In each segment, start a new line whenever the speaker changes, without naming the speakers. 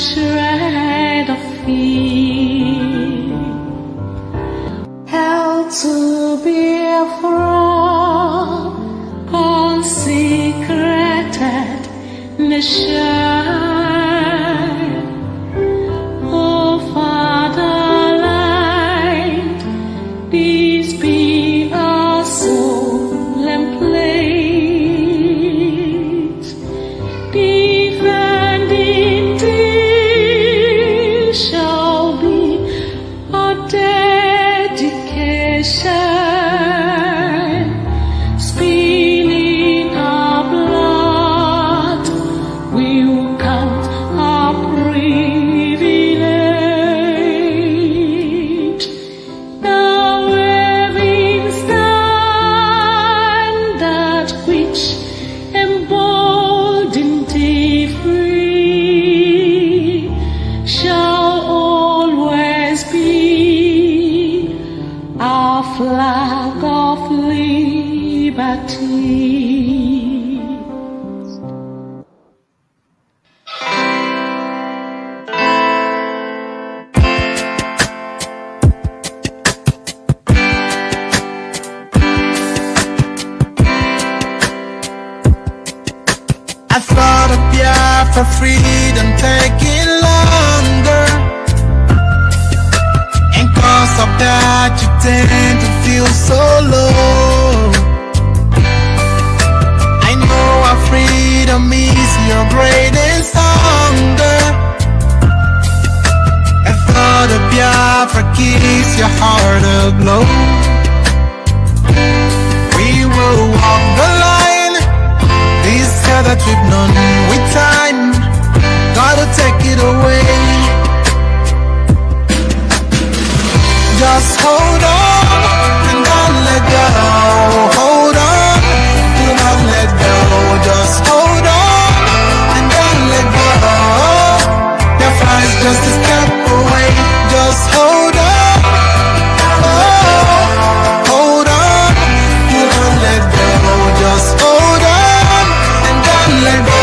shred of fear. Held to Biafra, consecrated nation. Oh, Fatherland, peace be our solemn place. Defending thee shall be our dedication. Spilling our blood, we will count our privilege. Now waving standard which embolden thee free shall always be our flag of liberty.
I thought of Biafra freedom taking longer, and cause of that you tend to feel so low. I know our freedom is your greatest hunger. I thought of Biafra keeps your heart aglow. We will walk the line, this hell that we've known with time, gotta take it away. Just hold on and don't let go. Hold on, do not let go. Just hold on and don't let go. Your flight's just a step away. Just hold on. Oh, hold on, do not let go. Just hold on and don't let go.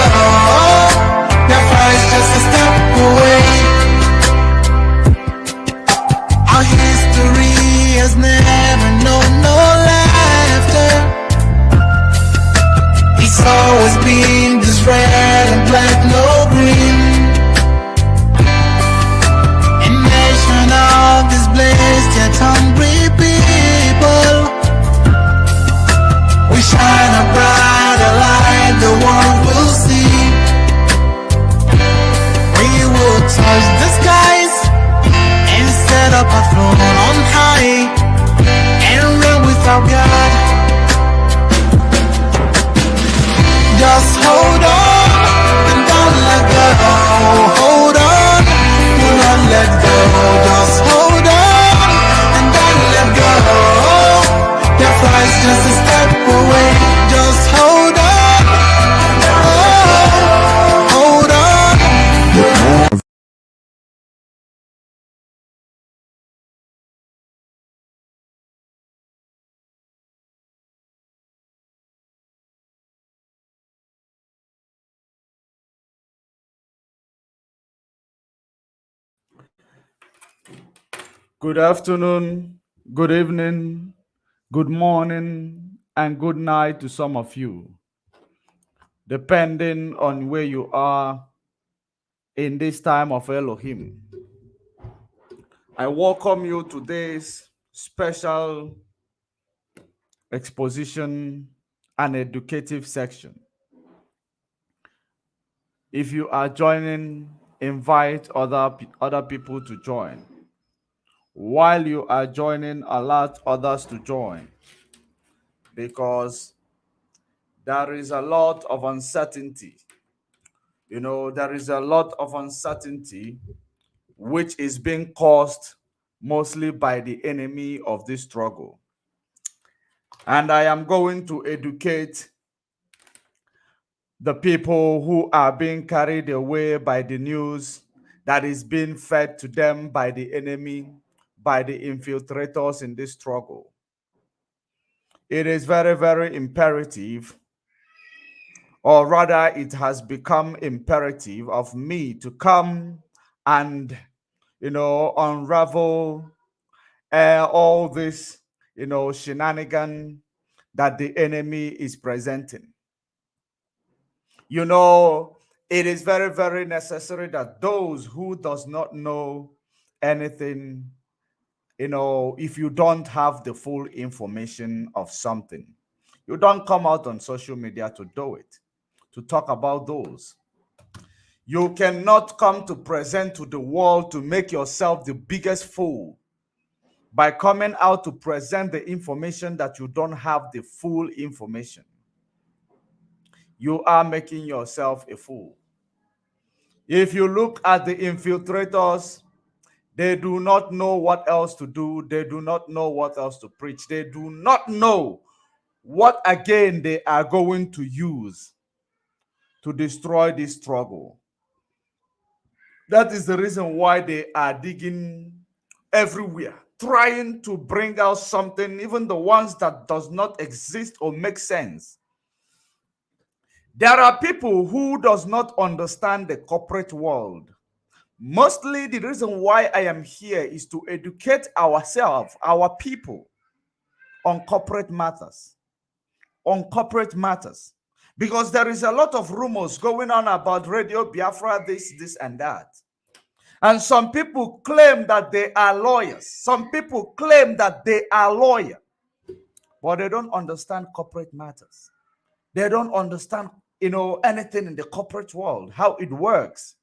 Your flight's just a step away. Our history has never known no laughter. It's always been this red and black, no green. A nation of this blessed yet hungry people. We shine a brighter light, the world will see. We will touch the skies and set up a throne on high and reign with our God. Just hold on and don't let go. Hold on, do not let go. Just hold on and don't let go. Your flight's just a step away. Just hold on. Oh, hold on.
Good afternoon, good evening, good morning, and good night to some of you, depending on where you are in this time of Elohim. I welcome you to today's special exposition and educative section. If you are joining, invite other people to join. While you are joining, allow others to join, because there is a lot of uncertainty. There is a lot of uncertainty which is being caused mostly by the enemy of this struggle. And I am going to educate the people who are being carried away by the news that is being fed to them by the enemy, by the infiltrators in this struggle. It is very, very imperative, or rather it has become imperative of me to come and, unravel all this, shenanigan that the enemy is presenting. It is very, very necessary that those who does not know anything, if you don't have the full information of something, you don't come out on social media to do it, to talk about those. You cannot come to present to the world to make yourself the biggest fool by coming out to present the information that you don't have the full information. You are making yourself a fool. If you look at the infiltrators, they do not know what else to do. They do not know what else to preach. They do not know what again they are going to use to destroy this struggle. That is the reason why they are digging everywhere, trying to bring out something, even the ones that does not exist or make sense. There are people who does not understand the corporate world. Mostly the reason why I am here is to educate ourselves, our people, on corporate matters. On corporate matters. Because there is a lot of rumors going on about Radio Biafra, this, and that. And some people claim that they are lawyers. Some people claim that they are lawyers. But they don't understand corporate matters. They don't understand, anything in the corporate world, how it works.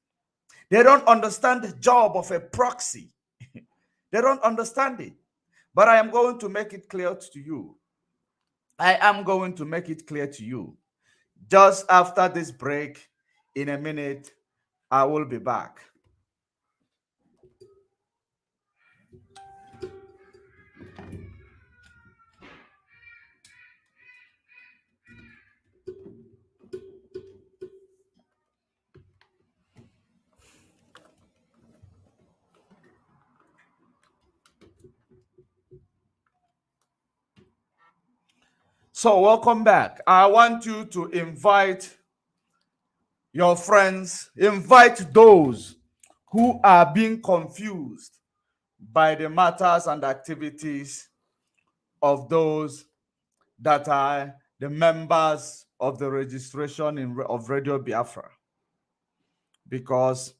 They don't understand the job of a proxy. They don't understand it. But I am going to make it clear to you. I am going to make it clear to you. Just after this break, in a minute, I will be back. So welcome back. I want you to invite your friends, invite those who are being confused by the matters and activities of those that are the members of the registration of Radio Biafra. Because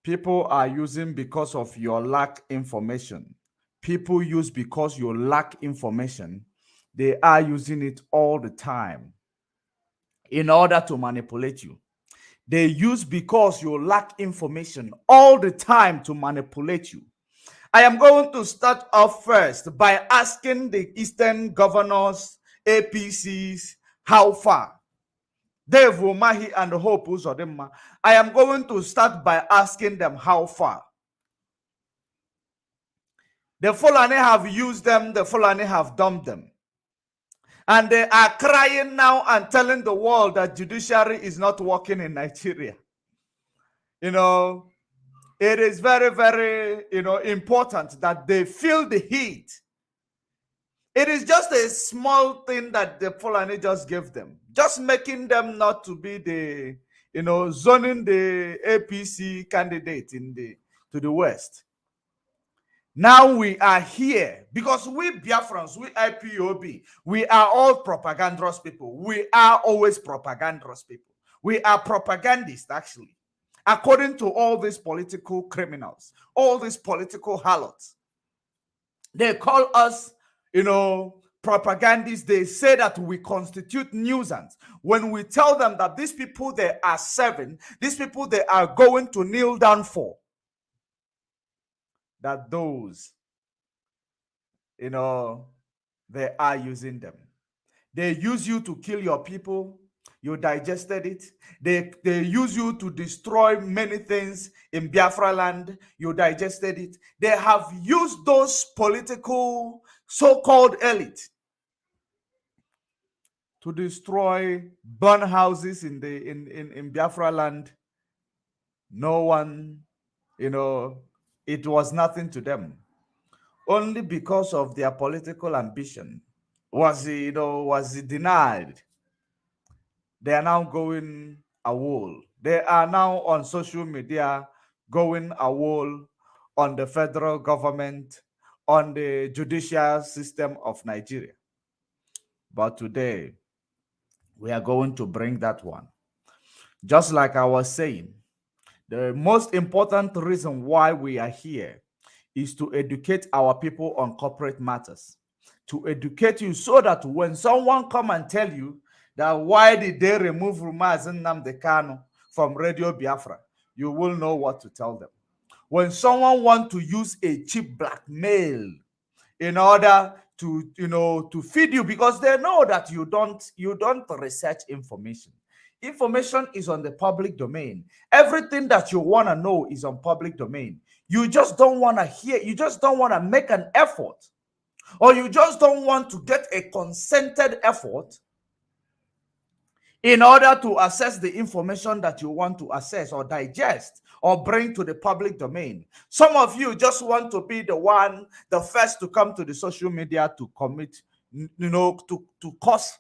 people are using because of your lack information. People use because you lack information. They are using it all the time in order to manipulate you. They use because you lack information all the time to manipulate you. I am going to start off first by asking the Eastern governors, APCs, how far? Dave Umahi and Hope Uzodimma. I am going to start by asking them how far. The Fulani have used them, the Fulani have dumped them. And they are crying now and telling the world that judiciary is not working in Nigeria. It is very, very, important that they feel the heat. It is just a small thing that the Fulani just gave them, just making them not to be the, zoning the APC candidate to the West. Now we are here because we Biafrans, we IPOB, we are all propagandous people. We are always propagandous people. We are propagandists, actually. According to all these political criminals, all these political harlots, they call us, propagandists. They say that we constitute nuisance. When we tell them that these people they are serving, these people they are going to kneel down for, that those, they are using them. They use you to kill your people. You digested it. They use you to destroy many things in Biafra land. You digested it. They have used those political so-called elite to destroy, burn houses in Biafra land. No one, it was nothing to them. Only because of their political ambition was it denied. They are now going AWOL. They are now on social media going a wall on the federal government, on the judicial system of Nigeria. But today, we are going to bring that one. Just like I was saying, the most important reason why we are here is to educate our people on corporate matters. To educate you so that when someone come and tell you that why did they remove Mazen Nnamdi Kanu from Radio Biafra, you will know what to tell them. When someone want to use a cheap blackmail in order to to feed you, because they know that you don't research information. Information is on the public domain. Everything that you want to know is on public domain. You just don't want to hear, you just don't want to make an effort, or you just don't want to get a consented effort in order to access the information that you want to access or digest or bring to the public domain. Some of you just want to be the first to come to the social media to commit, to cause,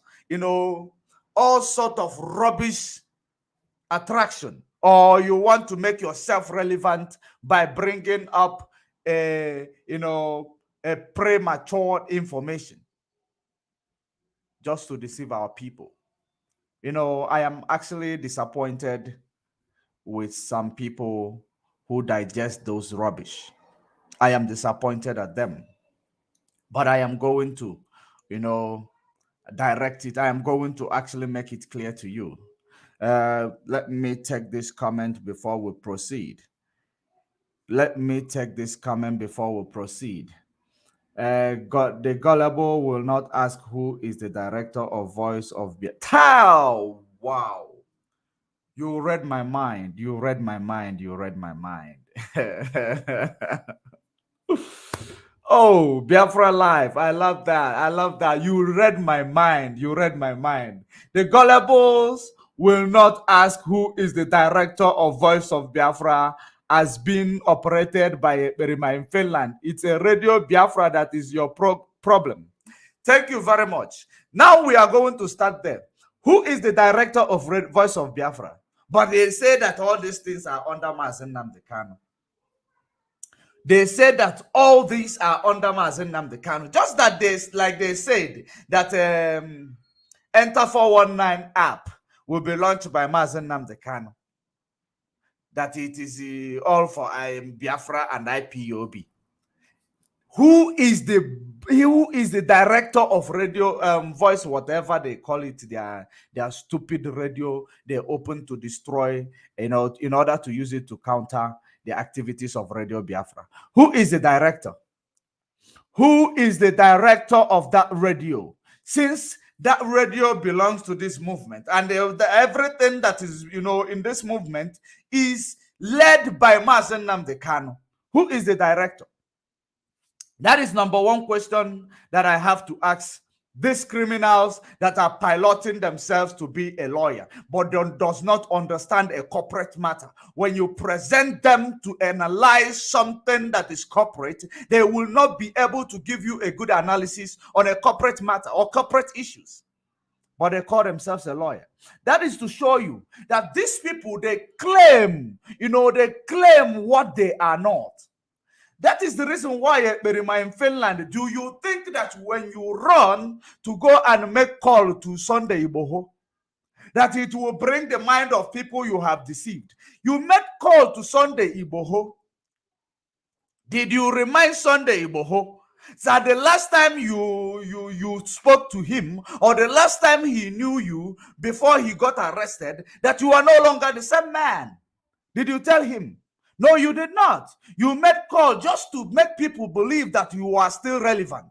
all sort of rubbish attraction, or you want to make yourself relevant by bringing up a premature information just to deceive our people. I am actually disappointed with some people who digest those rubbish. I am disappointed at them. But I am going to, direct it. I am going to actually make it clear to you. Let me take this comment before we proceed. The gullible will not ask who is the director of Voice of Biafra. Wow. You read my mind. Oh, Biafra Live. I love that. You read my mind. The gullibles will not ask who is the director of Voice of Biafra as being operated by Berima in Finland. It's a Radio Biafra that is your problem. Thank you very much. Now we are going to start there. Who is the director of Voice of Biafra? But they say that all these things are under Mazen Nnamdi Kanu. They said that all these are under Mazen Nnamdi Kanu. Just that they said that Enter 419 app will be launched by Mazen Nnamdi Kanu. That it is all for Biafra and IPOB. Who is the director of radio voice, whatever they call it, their stupid radio they open to destroy, in order to use it to counter the activities of Radio Biafra? Who is the director? Who is the director of that radio? Since that radio belongs to this movement, and everything that is in this movement is led by Mazen Nnamdi Kanu. Who is the director? That is number one question that I have to ask these criminals that are piloting themselves to be a lawyer, but does not understand a corporate matter. When you present them to analyze something that is corporate, they will not be able to give you a good analysis on a corporate matter or corporate issues. But they call themselves a lawyer. That is to show you that these people, they claim what they are not. That is the reason why Berima in Finland, do you think that when you run to go and make call to Sunday Igboho, that it will bring the mind of people you have deceived? You made call to Sunday Igboho. Did you remind Sunday Igboho that the last time you spoke to him, or the last time he knew you before he got arrested, that you are no longer the same man? Did you tell him? No, you did not. You made call just to make people believe that you are still relevant.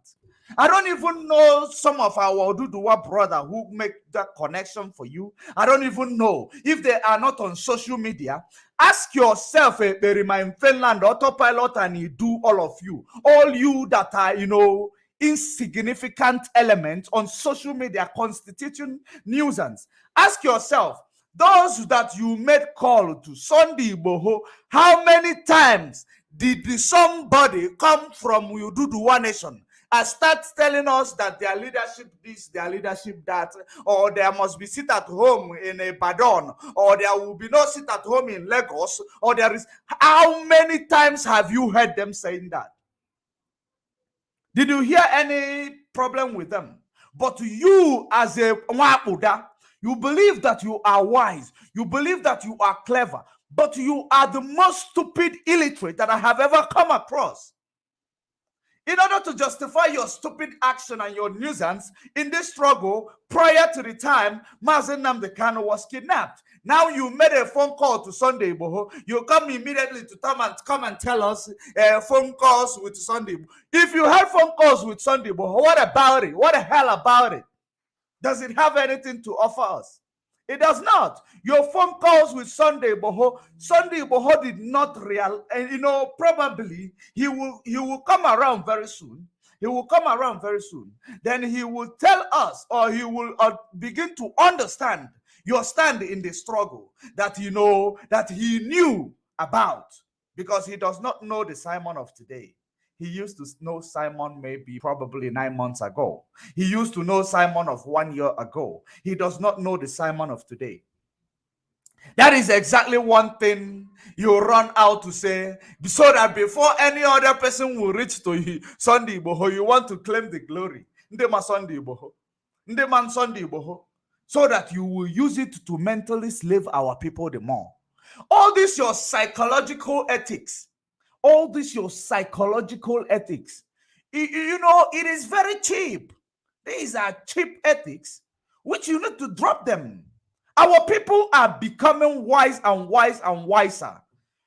I don't even know some of our Oduduwa brother who make that connection for you. I don't even know if they are not on social media. Ask yourself, Berima in Finland, Autopilot, and you do all of you. All you that are, insignificant elements on social media constituting nuisance. Ask yourself, those that you made call to Sunday Igboho, how many times did somebody come from Ududuwa Nation start telling us that their leadership this, their leadership that, or there must be sit at home in Ibadan, or there will be no sit at home in Lagos, or there is. How many times have you heard them saying that? Did you hear any problem with them? But you, as a Mwapuda, you believe that you are wise, you believe that you are clever, but you are the most stupid illiterate that I have ever come across. In order to justify your stupid action and your nuisance in this struggle, prior to the time Mazen Nnamdi Kanu was kidnapped. Now you made a phone call to Sunday Igboho. You come immediately to come and tell us phone calls with Sunday Igboho. If you had phone calls with Sunday Igboho, what about it? What the hell about it? Does it have anything to offer us? It does not. Your phone calls with Sunday Igboho did not probably he will come around very soon. He will come around very soon. Then he will tell us, or he will begin to understand your stand in the struggle that that he knew about, because he does not know the Simon of today. He used to know Simon maybe probably 9 months ago. He used to know Simon of 1 year ago. He does not know the Simon of today. That is exactly one thing you run out to say, so that before any other person will reach to you, Sunday Igboho, you want to claim the glory. Ndema Sunday Igboho. Ndeman Sunday Igboho. So that you will use it to mentally slave our people the more. All this your psychological ethics. All this your psychological ethics. It is very cheap. These are cheap ethics, which you need to drop them. Our people are becoming wise and wise and wiser.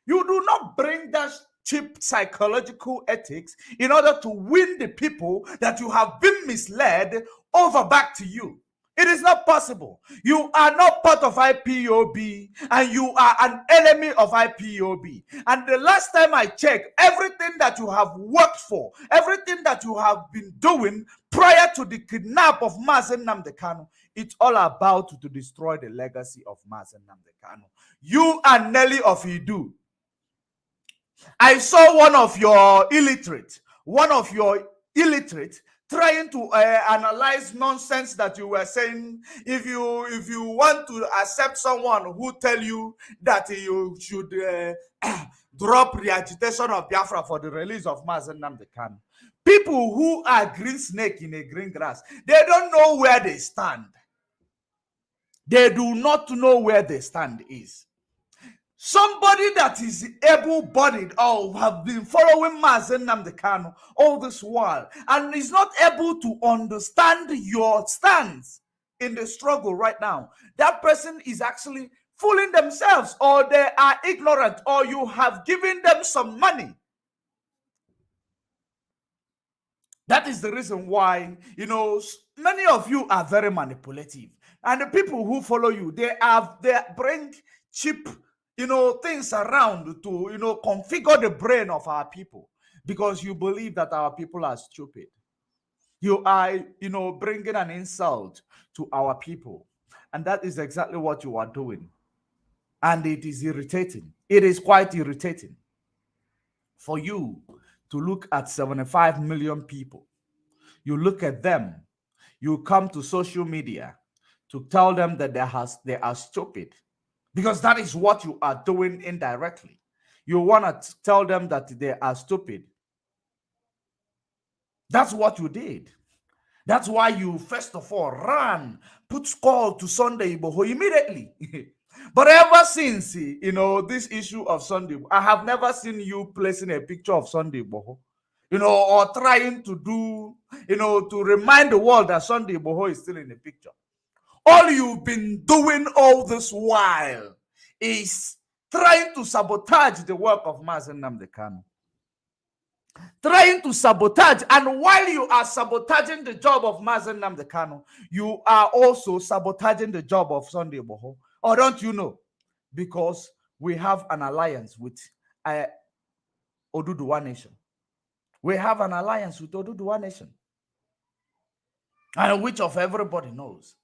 You do not bring that cheap psychological ethics in order to win the people that you have been misled over back to you. It is not possible. You are not part of IPOB, and you are an enemy of IPOB. And the last time I checked, everything that you have worked for, everything that you have been doing prior to the kidnap of Mazen Nnamdi Kanu, it's all about to destroy the legacy of Mazen Nnamdi Kanu. You and Nelly of Idu. I saw one of your illiterate trying to analyze nonsense that you were saying. If you want to accept someone who tell you that you should drop the agitation of Biafra for the release of Mazen Nnamdi Kanu, people who are green snake in a green grass, they don't know where they stand. They do not know where they stand is. Somebody that is able-bodied or have been following Mazen Nnamdi Kanu all this while and is not able to understand your stance in the struggle right now, that person is actually fooling themselves, or they are ignorant, or you have given them some money. That is the reason why, many of you are very manipulative. And the people who follow you, they bring cheap things around to, configure the brain of our people, because you believe that our people are stupid. You are, bringing an insult to our people. And that is exactly what you are doing. And it is irritating. It is quite irritating for you to look at 75 million people. You look at them, you come to social media to tell them that they are stupid. Because that is what you are doing indirectly. You want to tell them that they are stupid. That's what you did. That's why you, first of all, ran, put call to Sunday Igboho immediately. But ever since, this issue of Sunday, I have never seen you placing a picture of Sunday Igboho, or trying to do, to remind the world that Sunday Igboho is still in the picture. All you've been doing all this while is trying to sabotage the work of Mazen Nnamdi Kanu. Trying to sabotage, and while you are sabotaging the job of Mazen Nnamdi Kanu, you are also sabotaging the job of Sunday Igboho. Or don't you know? Because we have an alliance with Oduduwa Nation. We have an alliance with Oduduwa Nation, and which of everybody knows.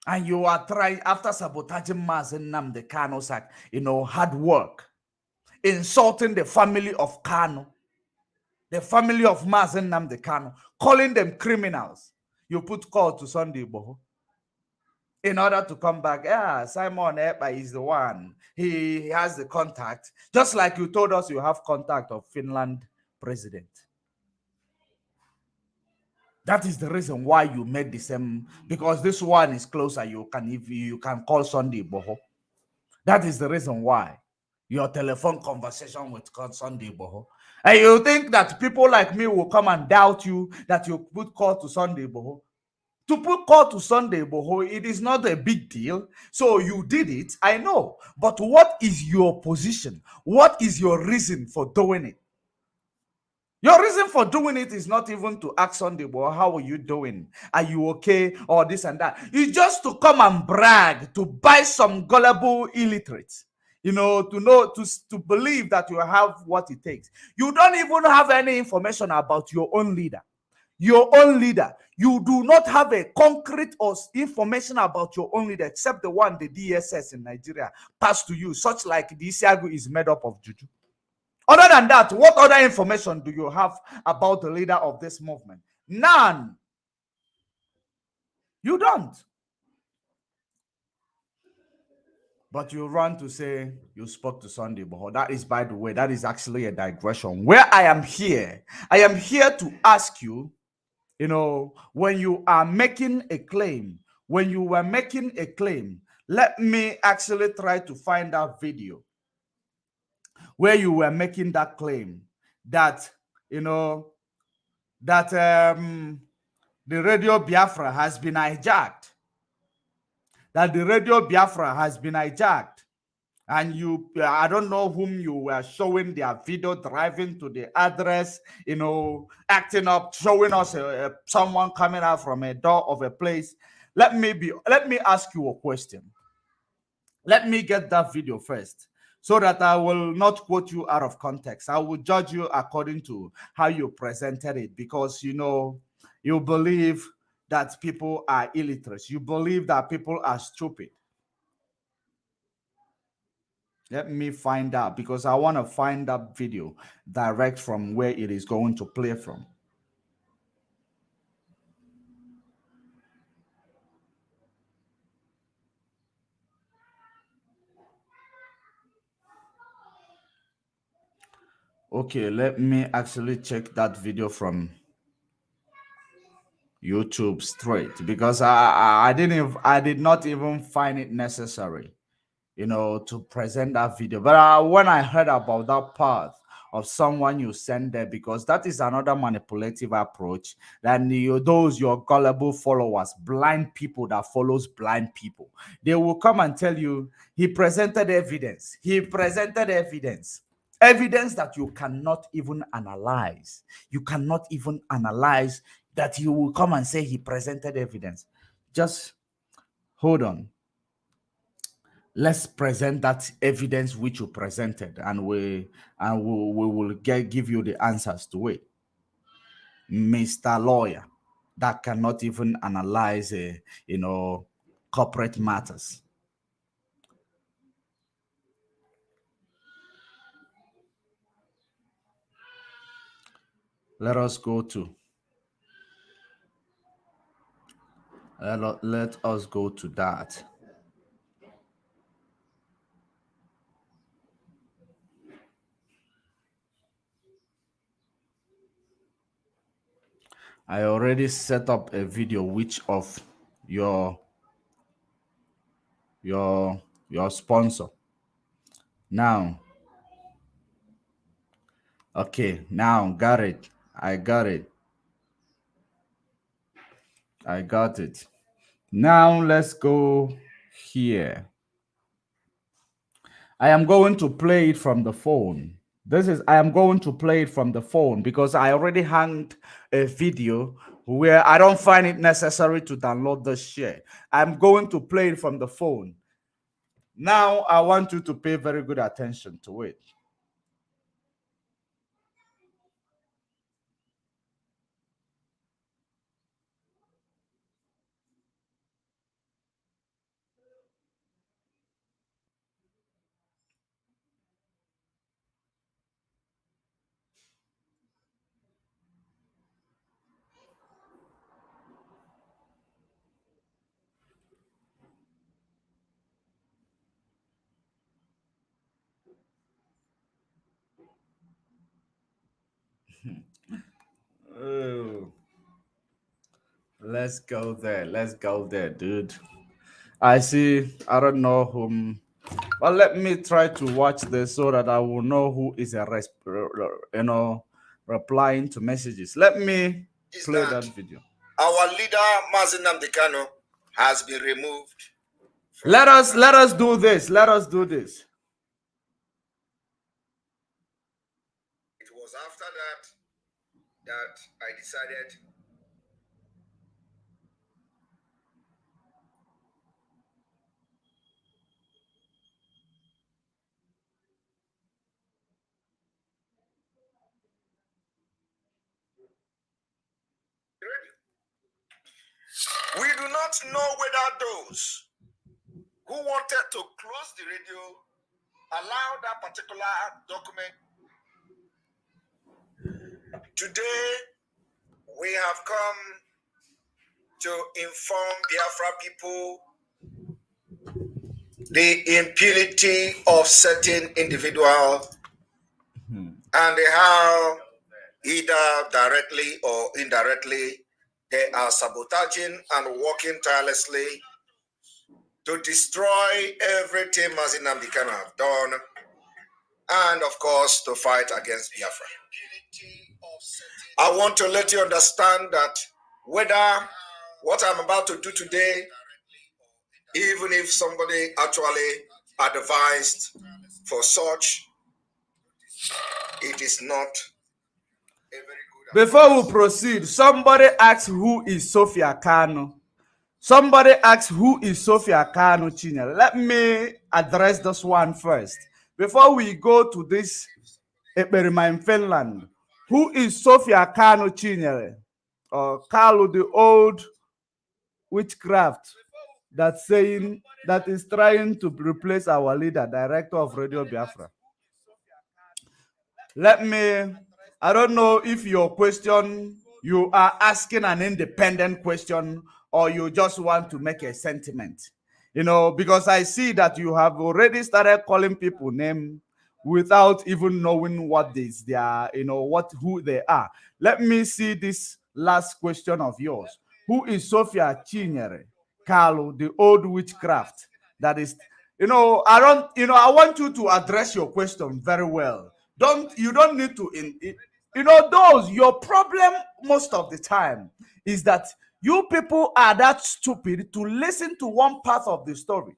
And you are trying, after sabotaging Mazen Nnamdi Kanu's hard work, insulting the family of Kanu, the family of Mazen Namdekano, calling them criminals. You put call to Sunday Boho in order to come back. Yeah, Simon Epa is the one. He has the contact. Just like you told us you have contact of Finland president. That is the reason why you made the same, because this one is closer. You can call Sunday Boho. That is the reason why your telephone conversation with Sunday Boho. And you think that people like me will come and doubt you that you put call to Sunday Boho? To put call to Sunday Boho, it is not a big deal. So you did it, I know. But what is your position? What is your reason for doing it? Your reason for doing it is not even to ask Sunday, well, how are you doing? Are you okay? Or this and that. It's just to come and brag, to buy some gullible illiterates, to believe that you have what it takes. You don't even have any information about your own leader. Your own leader. You do not have a concrete or information about your own leader, except the one the DSS in Nigeria passed to you, such like the Isiagu is made up of juju. Other than that, what other information do you have about the leader of this movement? None. You don't. But you run to say you spoke to Sunday Boho. That is, by the way, that is actually a digression. Where I am here to ask you, when you are making a claim, when you were making a claim, let me actually try to find that video where you were making that claim that, that the radio Biafra has been hijacked. That the radio Biafra has been hijacked. And I don't know whom you were showing their video driving to the address, acting up, showing us someone coming out from a door of a place. Let me ask you a question. Let me get that video first, so that I will not quote you out of context. I will judge you according to how you presented it, because you believe that people are illiterate. You believe that people are stupid. Let me find out, because I want to find that video direct from where it is going to play from. Okay, let me actually check that video from YouTube straight, because I did not even find it necessary, to present that video. But when I heard about that part of someone you send there, because that is another manipulative approach, then your gullible followers, blind people that follows blind people, they will come and tell you he presented evidence. Evidence that you cannot even analyze. You cannot even analyze that. You will come and say he presented evidence. Just hold on. Let's present that evidence which you presented, and we will give you the answers to it. Mr. Lawyer that cannot even analyze corporate matters. Let us go to let us go to that. I already set up a video which of your sponsor. Now, okay, now got it. I got it. Now let's go here. I am going to play it from the phone. I am going to play it from the phone, because I already hanged a video where I don't find it necessary to download the shit. I'm going to play it from the phone. Now I want you to pay very good attention to it. Oh, let's go there. Let's go there, dude. I see. I don't know whom. But let me try to watch this so that I will know who is replying to messages. Let me play that video.
Our leader, Mazi Nnamdi Kanu, has been removed.
Let us do this. Let us do this.
It was after that I decided we do not know whether those who wanted to close the radio allowed that particular document. Today, we have come to inform Biafra people the impunity of certain individuals and how either directly or indirectly they are sabotaging and working tirelessly to destroy everything Mazi Nnamdi Kanu have done, and of course to fight against Biafra. I want to let you understand that whether what I'm about to do today, even if somebody actually advised for such, it is not a very good advice.
Before we proceed, somebody asks who is Sophia Kanu. Somebody asks who is Sophia Kanu Chinyere. Let me address this one first. Before we go to this experiment in Finland, who is Sophia Kanu Chinyere? Or Kalu, the old witchcraft that is trying to replace our leader, director of Radio Biafra. I don't know if your question, you are asking an independent question or you just want to make a sentiment. Because I see that you have already started calling people names without even knowing what they are, who they are. Let me see this last question of yours. Who is Sophia Chinyere Kalu, the old witchcraft? That is, I want you to address your question very well. You don't need to, your problem most of the time is that you people are that stupid to listen to one part of the story.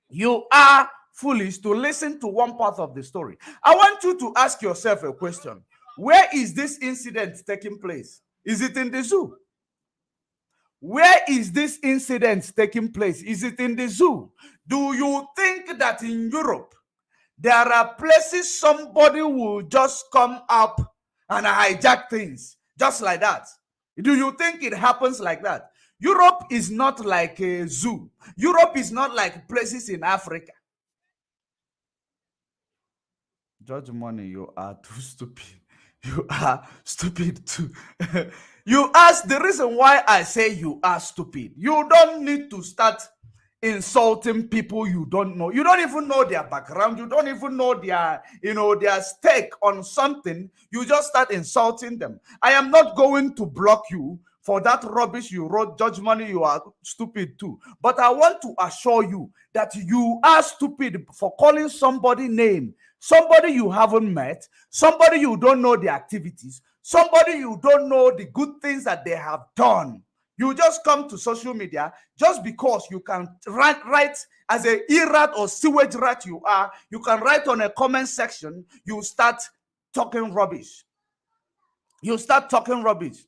You are foolish to listen to one part of the story. I want you to ask yourself a question. Where is this incident taking place? Is it in the zoo? Where is this incident taking place? Is it in the zoo? Do you think that in Europe, there are places somebody will just come up and hijack things just like that? Do you think it happens like that? Europe is not like a zoo. Europe is not like places in Africa. Judge Money, you are too stupid. You are stupid too. You ask the reason why I say you are stupid. You don't need to start insulting people you don't know. You don't even know their background. You don't even know their stake on something. You just start insulting them. I am not going to block you for that rubbish you wrote. Judge Money, you are stupid too. But I want to assure you that you are stupid for calling somebody name, somebody you haven't met, somebody you don't know the activities, somebody you don't know the good things that they have done. You just come to social media just because you can write as a e-rat or sewage rat you are. You can write on a comment section. You start talking rubbish. You start talking rubbish.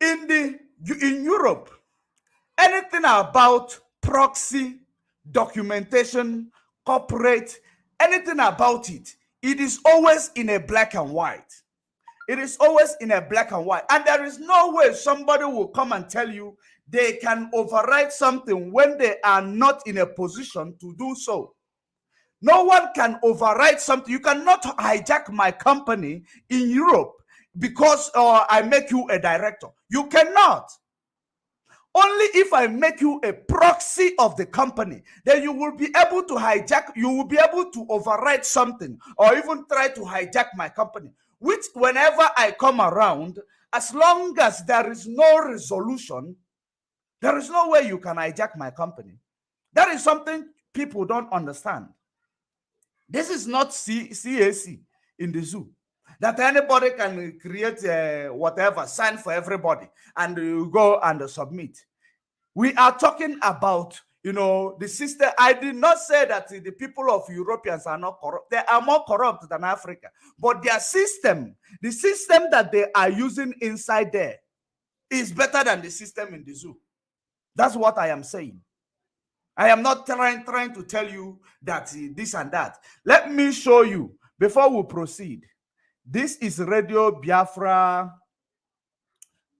In Europe, anything about proxy, documentation, corporate, anything about it, it is always in a black and white. It is always in a black and white. And there is no way somebody will come and tell you they can override something when they are not in a position to do so. No one can override something. You cannot hijack my company in Europe because I make you a director. You cannot. Only if I make you a proxy of the company, then you will be able to hijack, you will be able to override something or even try to hijack my company. Which, whenever I come around, as long as there is no resolution, there is no way you can hijack my company. That is something people don't understand. This is not CAC in the zoo that anybody can create whatever, sign for everybody, and you go and submit. We are talking about, the system. I did not say that the people of Europeans are not corrupt. They are more corrupt than Africa. But their system, the system that they are using inside there, is better than the system in the zoo. That's what I am saying. I am not trying to tell you that this and that. Let me show you before we proceed. This is Radio Biafra,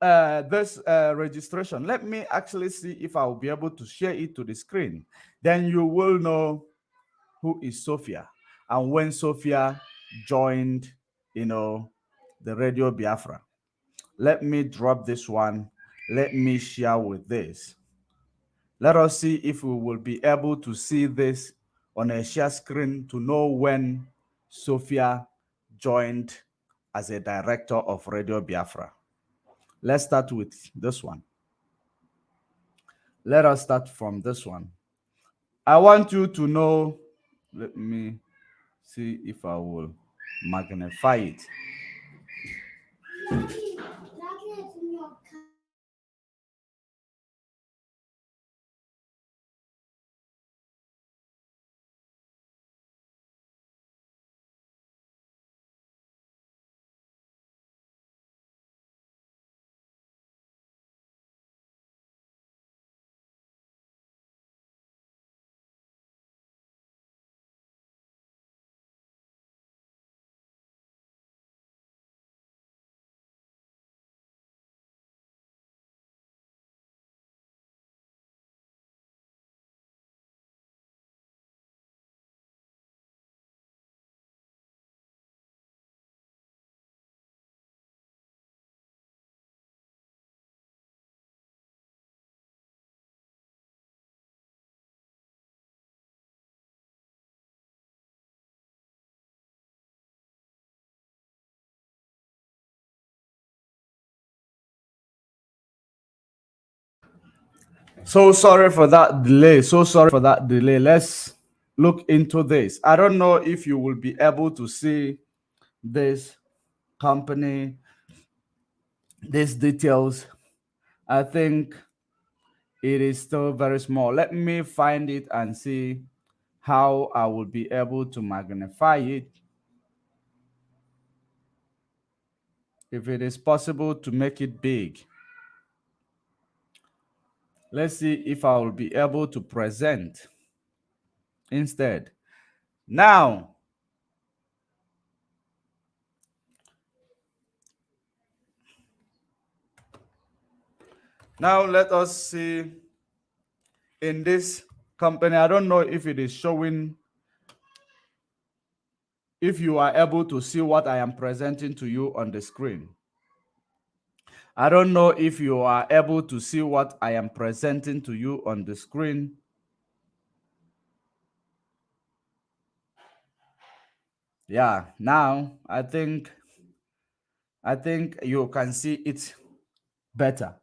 this registration. Let me actually see if I will be able to share it to the screen. Then you will know who is Sophia and when Sophia joined, the Radio Biafra. Let me drop this one. Let me share with this. Let us see if we will be able to see this on a share screen to know when Sophia joined as a director of Radio Biafra. Let's start with this one. Let us start from this one. I want you to know, let me see if I will magnify it. So sorry for that delay. Let's look into this. I don't know if you will be able to see this company, these details. I think it is still very small. Let me find it and see how I will be able to magnify it. If it is possible to make it big. Let's see if I will be able to present instead. Now let us see in this company. I don't know if it is showing, if you are able to see what I am presenting to you on the screen. I don't know if you are able to see what I am presenting to you on the screen. Yeah, now I think you can see it better.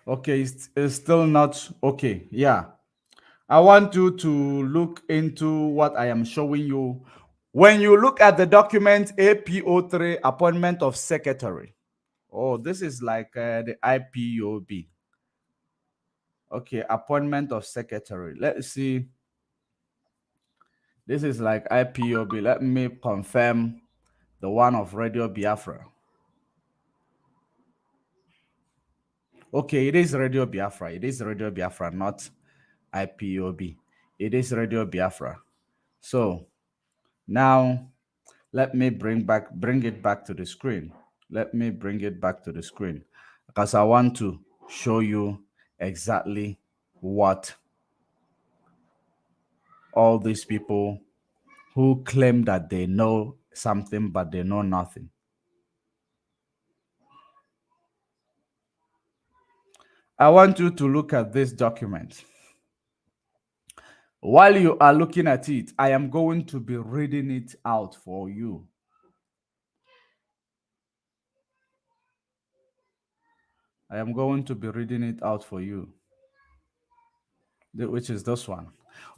Okay, it's still not okay. Yeah. I want you to look into what I am showing you. When you look at the document APO3, appointment of secretary. Oh, this is like the IPOB. Okay, appointment of secretary. Let's see. This is like IPOB. Let me confirm the one of Radio Biafra. Okay, it is Radio Biafra. It is Radio Biafra, not IPOB. It is Radio Biafra. So now let me bring it back to the screen. Let me bring it back to the screen because I want to show you exactly what all these people who claim that they know something but they know nothing. I want you to look at this document. While you are looking at it, I am going to be reading it out for you. I am going to be reading it out for you, which is this one.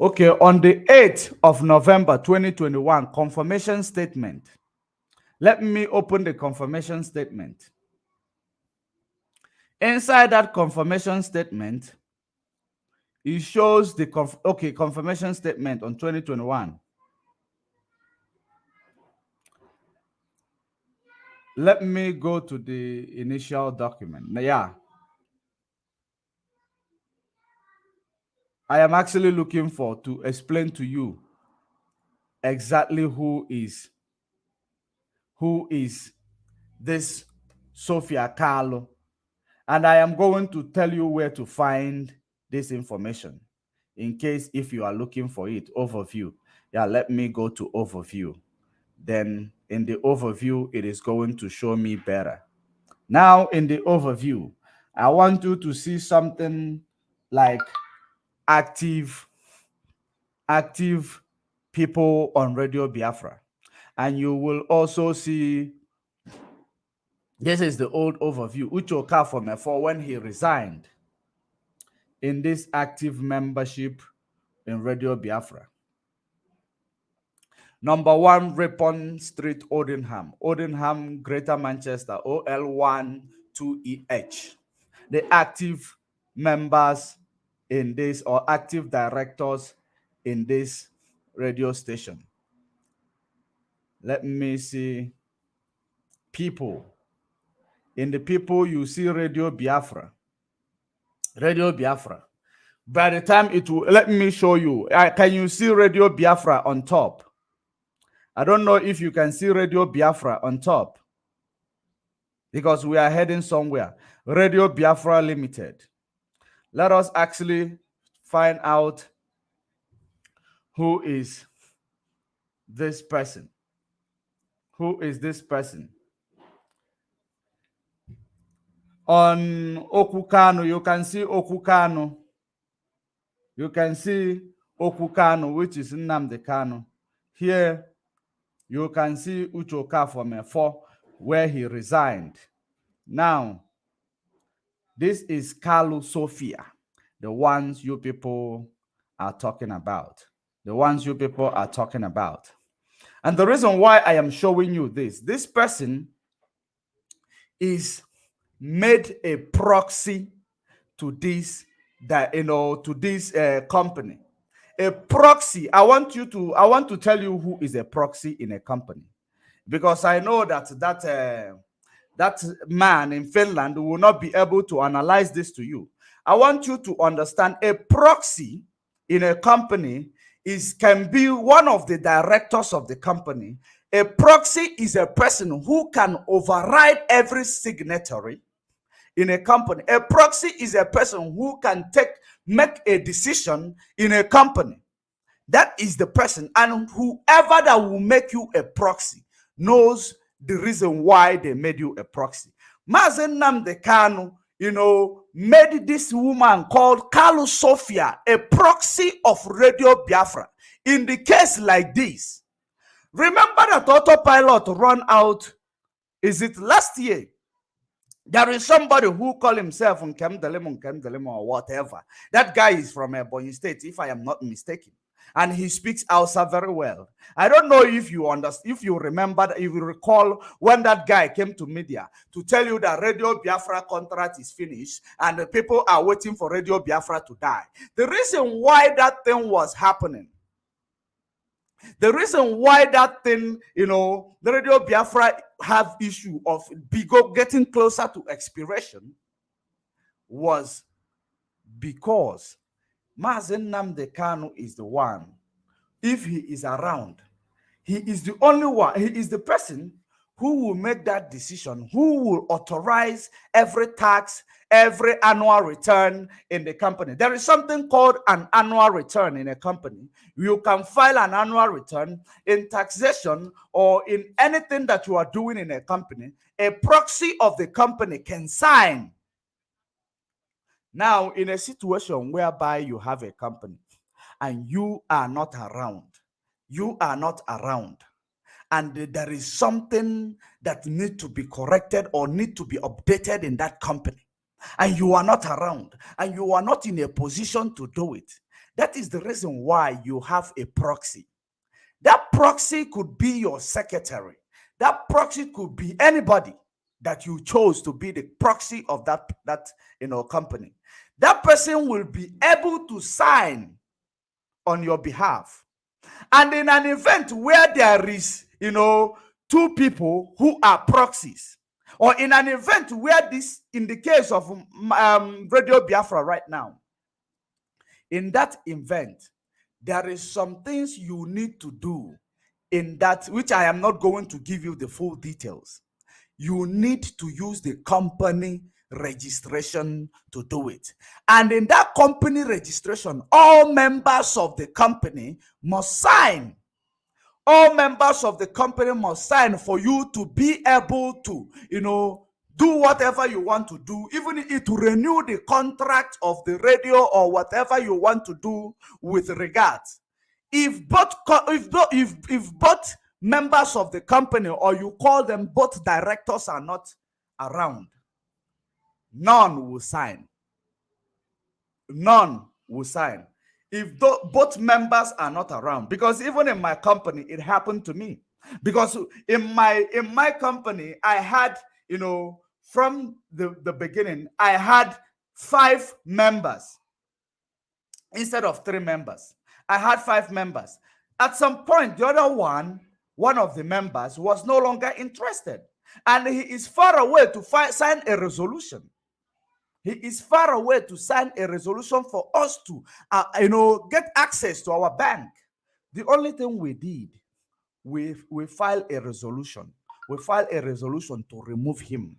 Okay, on the 8th of November 2021, confirmation statement. Let me open the confirmation statement. Inside that confirmation statement, it shows the confirmation statement on 2021. Let me go to the initial document. Now, yeah. I am actually looking for to explain to you exactly who is this Sophia Carlo, and I am going to tell you where to find this information in case if you are looking for it. Overview. Yeah, let me go to overview. Then in the overview, it is going to show me better. Now in the overview, I want you to see something like active people on Radio Biafra. And you will also see, this is the old overview. Uche Okafor for when he resigned in this active membership in Radio Biafra. Number 1, Ripon Street, Odenham, Greater Manchester, OL12EH. The active members in this, or active directors in this radio station. Let me see. People. In the people, you see Radio Biafra. Radio Biafra. By the time it will, let me show you. Can you see Radio Biafra on top? I don't know if you can see Radio Biafra on top, because we are heading somewhere. Radio Biafra Limited. Let us actually find out who is this person. Who is this person? On Okukano, you can see Okukano. You can see Okukano, which is Nnamdi Kanu. Here, you can see Uche Okafor for where he resigned. Now, this is Kalu Sophia, the ones you people are talking about. The ones you people are talking about. And the reason why I am showing you this person is made a proxy to this, to this company. A proxy. I want to tell you who is a proxy in a company, because I know that that man in Finland will not be able to analyze this to you. I want you to understand a proxy in a company can be one of the directors of the company. A proxy is a person who can override every signatory in a company. A proxy is a person who can make a decision in a company. That is the person, and whoever that will make you a proxy knows the reason why they made you a proxy. Mazen Nnamdi Kanu, made this woman called Kalu Sophia a proxy of Radio Biafra. In the case like this, remember that autopilot run out, is it last year? There is somebody who call himself Nkem or whatever. That guy is from Ebonyi State, if I am not mistaken. And he speaks Hausa very well. I don't know if you understand, if you remember, if you recall when that guy came to media to tell you that Radio Biafra contract is finished and the people are waiting for Radio Biafra to die. The reason why that thing was happening, the reason why that thing, the Radio Biafra have issue of getting closer to expiration was because Mazen Nnamdi Kanu is the one. If he is around, he is the only one. He is the person who will make that decision, who will authorize every tax, every annual return in the company. There is something called an annual return in a company. You can file an annual return in taxation or in anything that you are doing in a company. A proxy of the company can sign Now, in a situation whereby you have a company and you are not around, and there is something that need to be corrected or need to be updated in that company, and you are not around, and you are not in a position to do it, that is the reason why you have a proxy. That proxy could be your secretary. That proxy could be anybody that you chose to be the proxy of that company. That person will be able to sign on your behalf. And in an event where there is, two people who are proxies, or in an event where this, in the case of Radio Biafra right now, in that event, there is some things you need to do in that, which I am not going to give you the full details. You need to use the company registration to do it. And in that company registration, all members of the company must sign. All members of the company must sign for you to be able to, do whatever you want to do, even to renew the contract of the radio or whatever you want to do with regards. If both members of the company, or you call them both directors, are not around, none will sign. None will sign. If both members are not around, because even in my company, it happened to me. Because in my company, I had, from the beginning, I had 5 members instead of 3 members. I had 5 members. At some point, the other one of the members was no longer interested, and he is far away to sign a resolution. He is far away to sign a resolution for us to, get access to our bank. The only thing we did, we filed a resolution. We filed a resolution to remove him.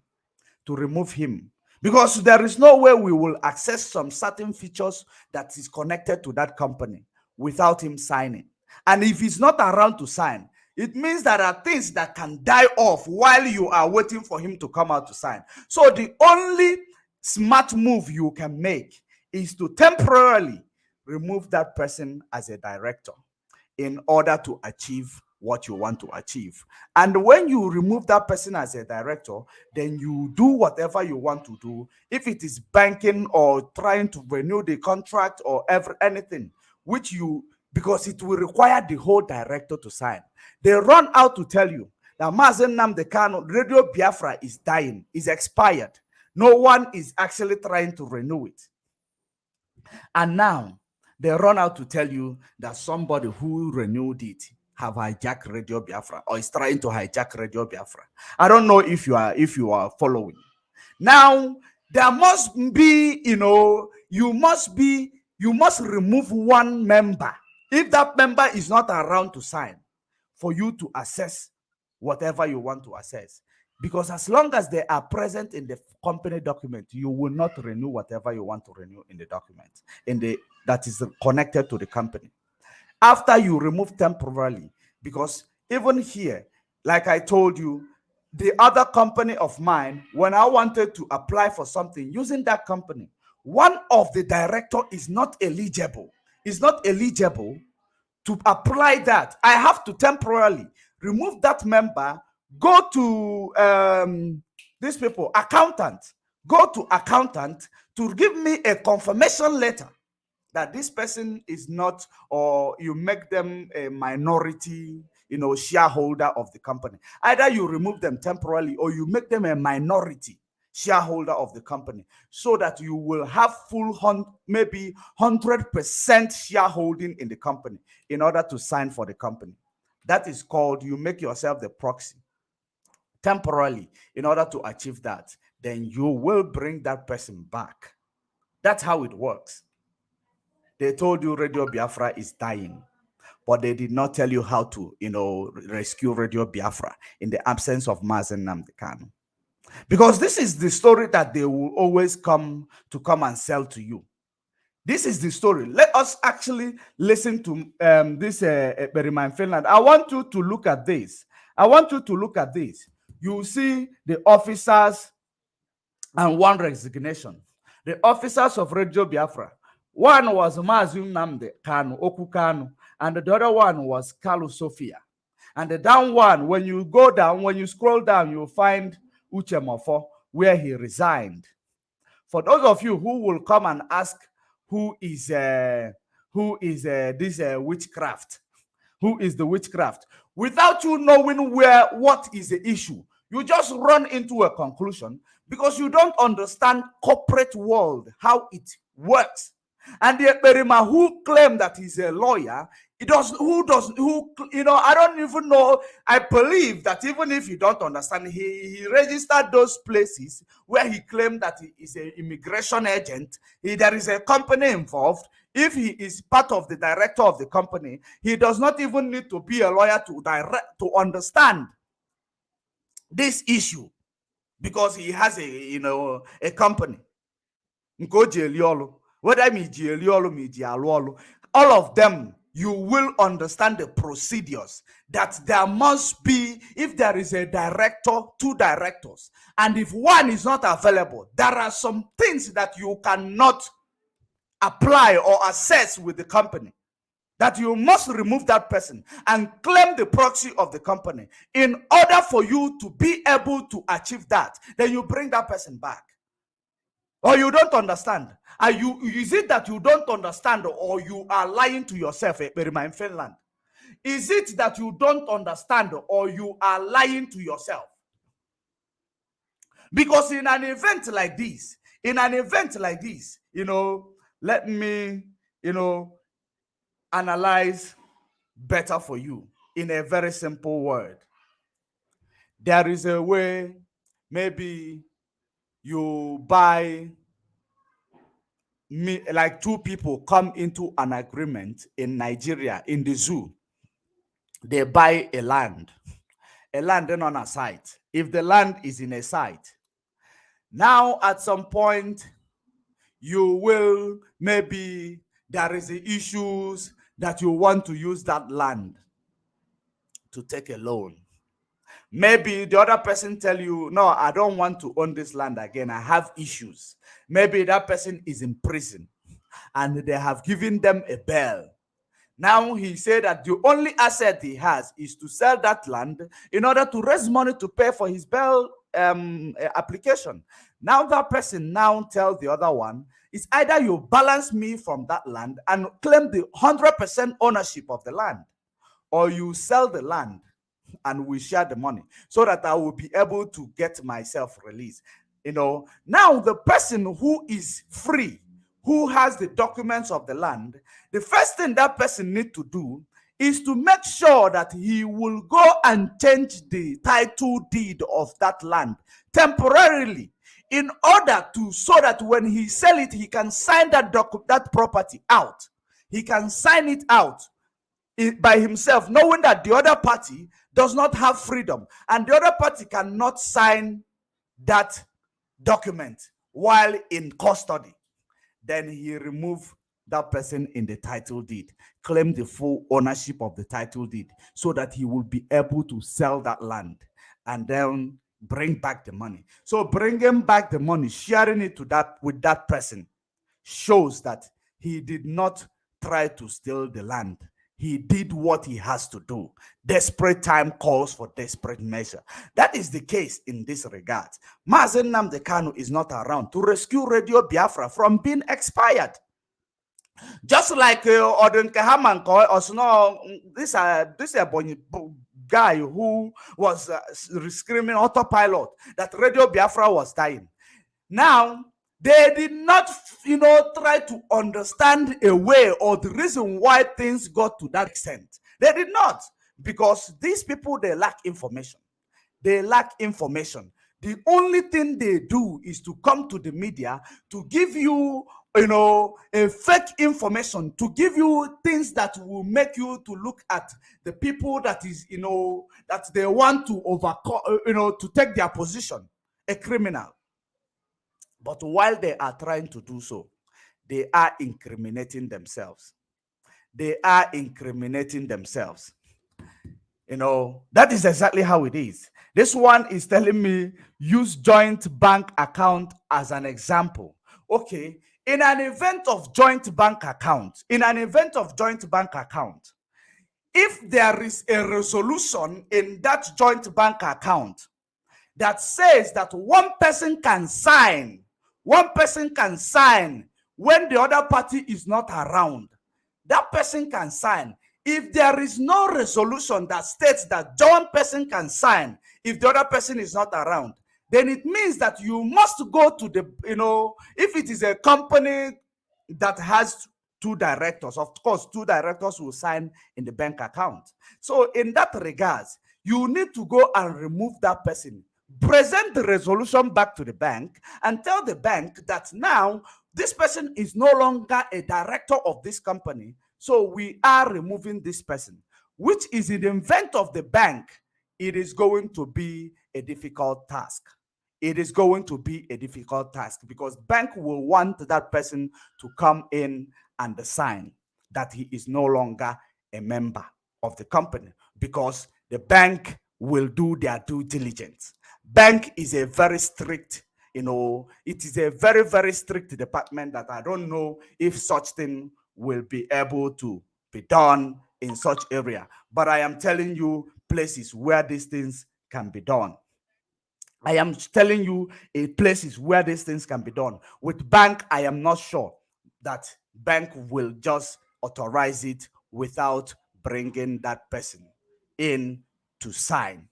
Because there is no way we will access some certain features that is connected to that company without him signing. And if he's not around to sign, it means there are things that can die off while you are waiting for him to come out to sign. So the only smart move you can make is to temporarily remove that person as a director in order to achieve what you want to achieve. And when you remove that person as a director, then you do whatever you want to do. If it is banking or trying to renew the contract or anything, because it will require the whole director to sign. They run out to tell you that Mazen Nnamdi Kanu, Radio Biafra is dying, is expired. No one is actually trying to renew it. And now they run out to tell you that somebody who renewed it have hijacked Radio Biafra or is trying to hijack Radio Biafra. I don't know if you are following. Now there must be, you must remove one member. If that member is not around to sign, for you to assess whatever you want to assess. Because as long as they are present in the company document, you will not renew whatever you want to renew in the document, that is connected to the company. After you remove temporarily, because even here, like I told you, the other company of mine, when I wanted to apply for something using that company, one of the director is not eligible. To apply that. I have to temporarily remove that member, go to these people, go to accountant to give me a confirmation letter that this person is not, or you make them a minority, shareholder of the company. Either you remove them temporarily or you make them a minority shareholder of the company, so that you will have full, maybe 100% shareholding in the company in order to sign for the company. That is called, you make yourself the proxy temporarily in order to achieve that. Then you will bring that person back. That's how it works. They told you Radio Biafra is dying, but they did not tell you how to, rescue Radio Biafra in the absence of Mazen Nnamdi Kanu. Because this is the story that they will always come and sell to you. This is the story. Let us actually listen to this Berima in Finland. I want you to look at this. You see the officers and one resignation. The officers of Radio Biafra. One was Mazum Namde Kanu, Oku Kanu, and the other one was Kalu Sophia. And the down one, when you go down, when you scroll down, you'll find Uchemofo, where he resigned. For those of you who will come and ask who is this witchcraft, who is the witchcraft, without you knowing what is the issue, you just run into a conclusion because you don't understand corporate world, how it works. And the Ekperima who claim that he's a lawyer, I don't even know. I believe that even if you don't understand, he registered those places where he claimed that he is an immigration agent. There is a company involved. If he is part of the director of the company, he does not even need to be a lawyer to understand this issue, because he has a company. Whether all of them, you will understand the procedures that there must be. If there is a director, two directors, and if one is not available, there are some things that you cannot apply or assess with the company, that you must remove that person and claim the proxy of the company. In order for you to be able to achieve that, then you bring that person back. Or you don't understand. Is it that you don't understand, or you are lying to yourself, in Finland? Is it that you don't understand, or you are lying to yourself? Because in an event like this, let me, analyze better for you in a very simple word. There is a way, maybe you buy, like two people come into an agreement in Nigeria, in the zoo. They buy a land then on a site. If the land is in a site, now at some point, you will, maybe there is the issues that you want to use that land to take a loan. Maybe the other person tell you, no, I don't want to own this land again. I have issues. Maybe that person is in prison and they have given them a bail. Now he said that the only asset he has is to sell that land in order to raise money to pay for his bail application. Now that person now tells the other one, it's either you balance me from that land and claim the 100% ownership of the land, or you sell the land and we share the money so that I will be able to get myself released. Now the person who is free, who has the documents of the land, the first thing that person needs to do is to make sure that he will go and change the title deed of that land temporarily, in order to, so that when he sell it, he can sign that property out. He can sign it out by himself, knowing that the other party does not have freedom, and the other party cannot sign that document while in custody. Then he remove that person in the title deed, claim the full ownership of the title deed, so that he will be able to sell that land and then bring back the money. So bringing back the money, sharing it with that person, shows that he did not try to steal the land. He did what he has to do. Desperate time calls for desperate measure. That is the case in this regard. Mazen Nnamdi Kanu is not around to rescue Radio Biafra from being expired. Just like Odin Kahamanko, this guy who was screaming autopilot that Radio Biafra was dying. Now, they did not, try to understand a way or the reason why things got to that extent. They did not, because these people, they lack information. They lack information. The only thing they do is to come to the media to give you, a fake information, to give you things that will make you to look at the people that is, that they want to overcome, to take their position, a criminal. But while they are trying to do so, they are incriminating themselves. They are incriminating themselves. That is exactly how it is. This one is telling me use joint bank account as an example. Okay, in an event of joint bank account, if there is a resolution in that joint bank account that says that one person can sign when the other party is not around, that person can sign. If there is no resolution that states that one person can sign if the other person is not around, then it means that you must go to the, if it is a company that has two directors, of course, two directors will sign in the bank account. So in that regards, you need to go and remove that person, present the resolution back to the bank, and tell the bank that now this person is no longer a director of this company, so we are removing this person, which is in the event of the bank, it is going to be a difficult task. It is going to be a difficult task because bank will want that person to come in and sign that he is no longer a member of the company, because the bank will do their due diligence. Bank is a very strict, it is a very, very strict department that I don't know if such thing will be able to be done in such area. But I am telling you places where these things can be done. I am telling you places where these things can be done. With bank, I am not sure that bank will just authorize it without bringing that person in to sign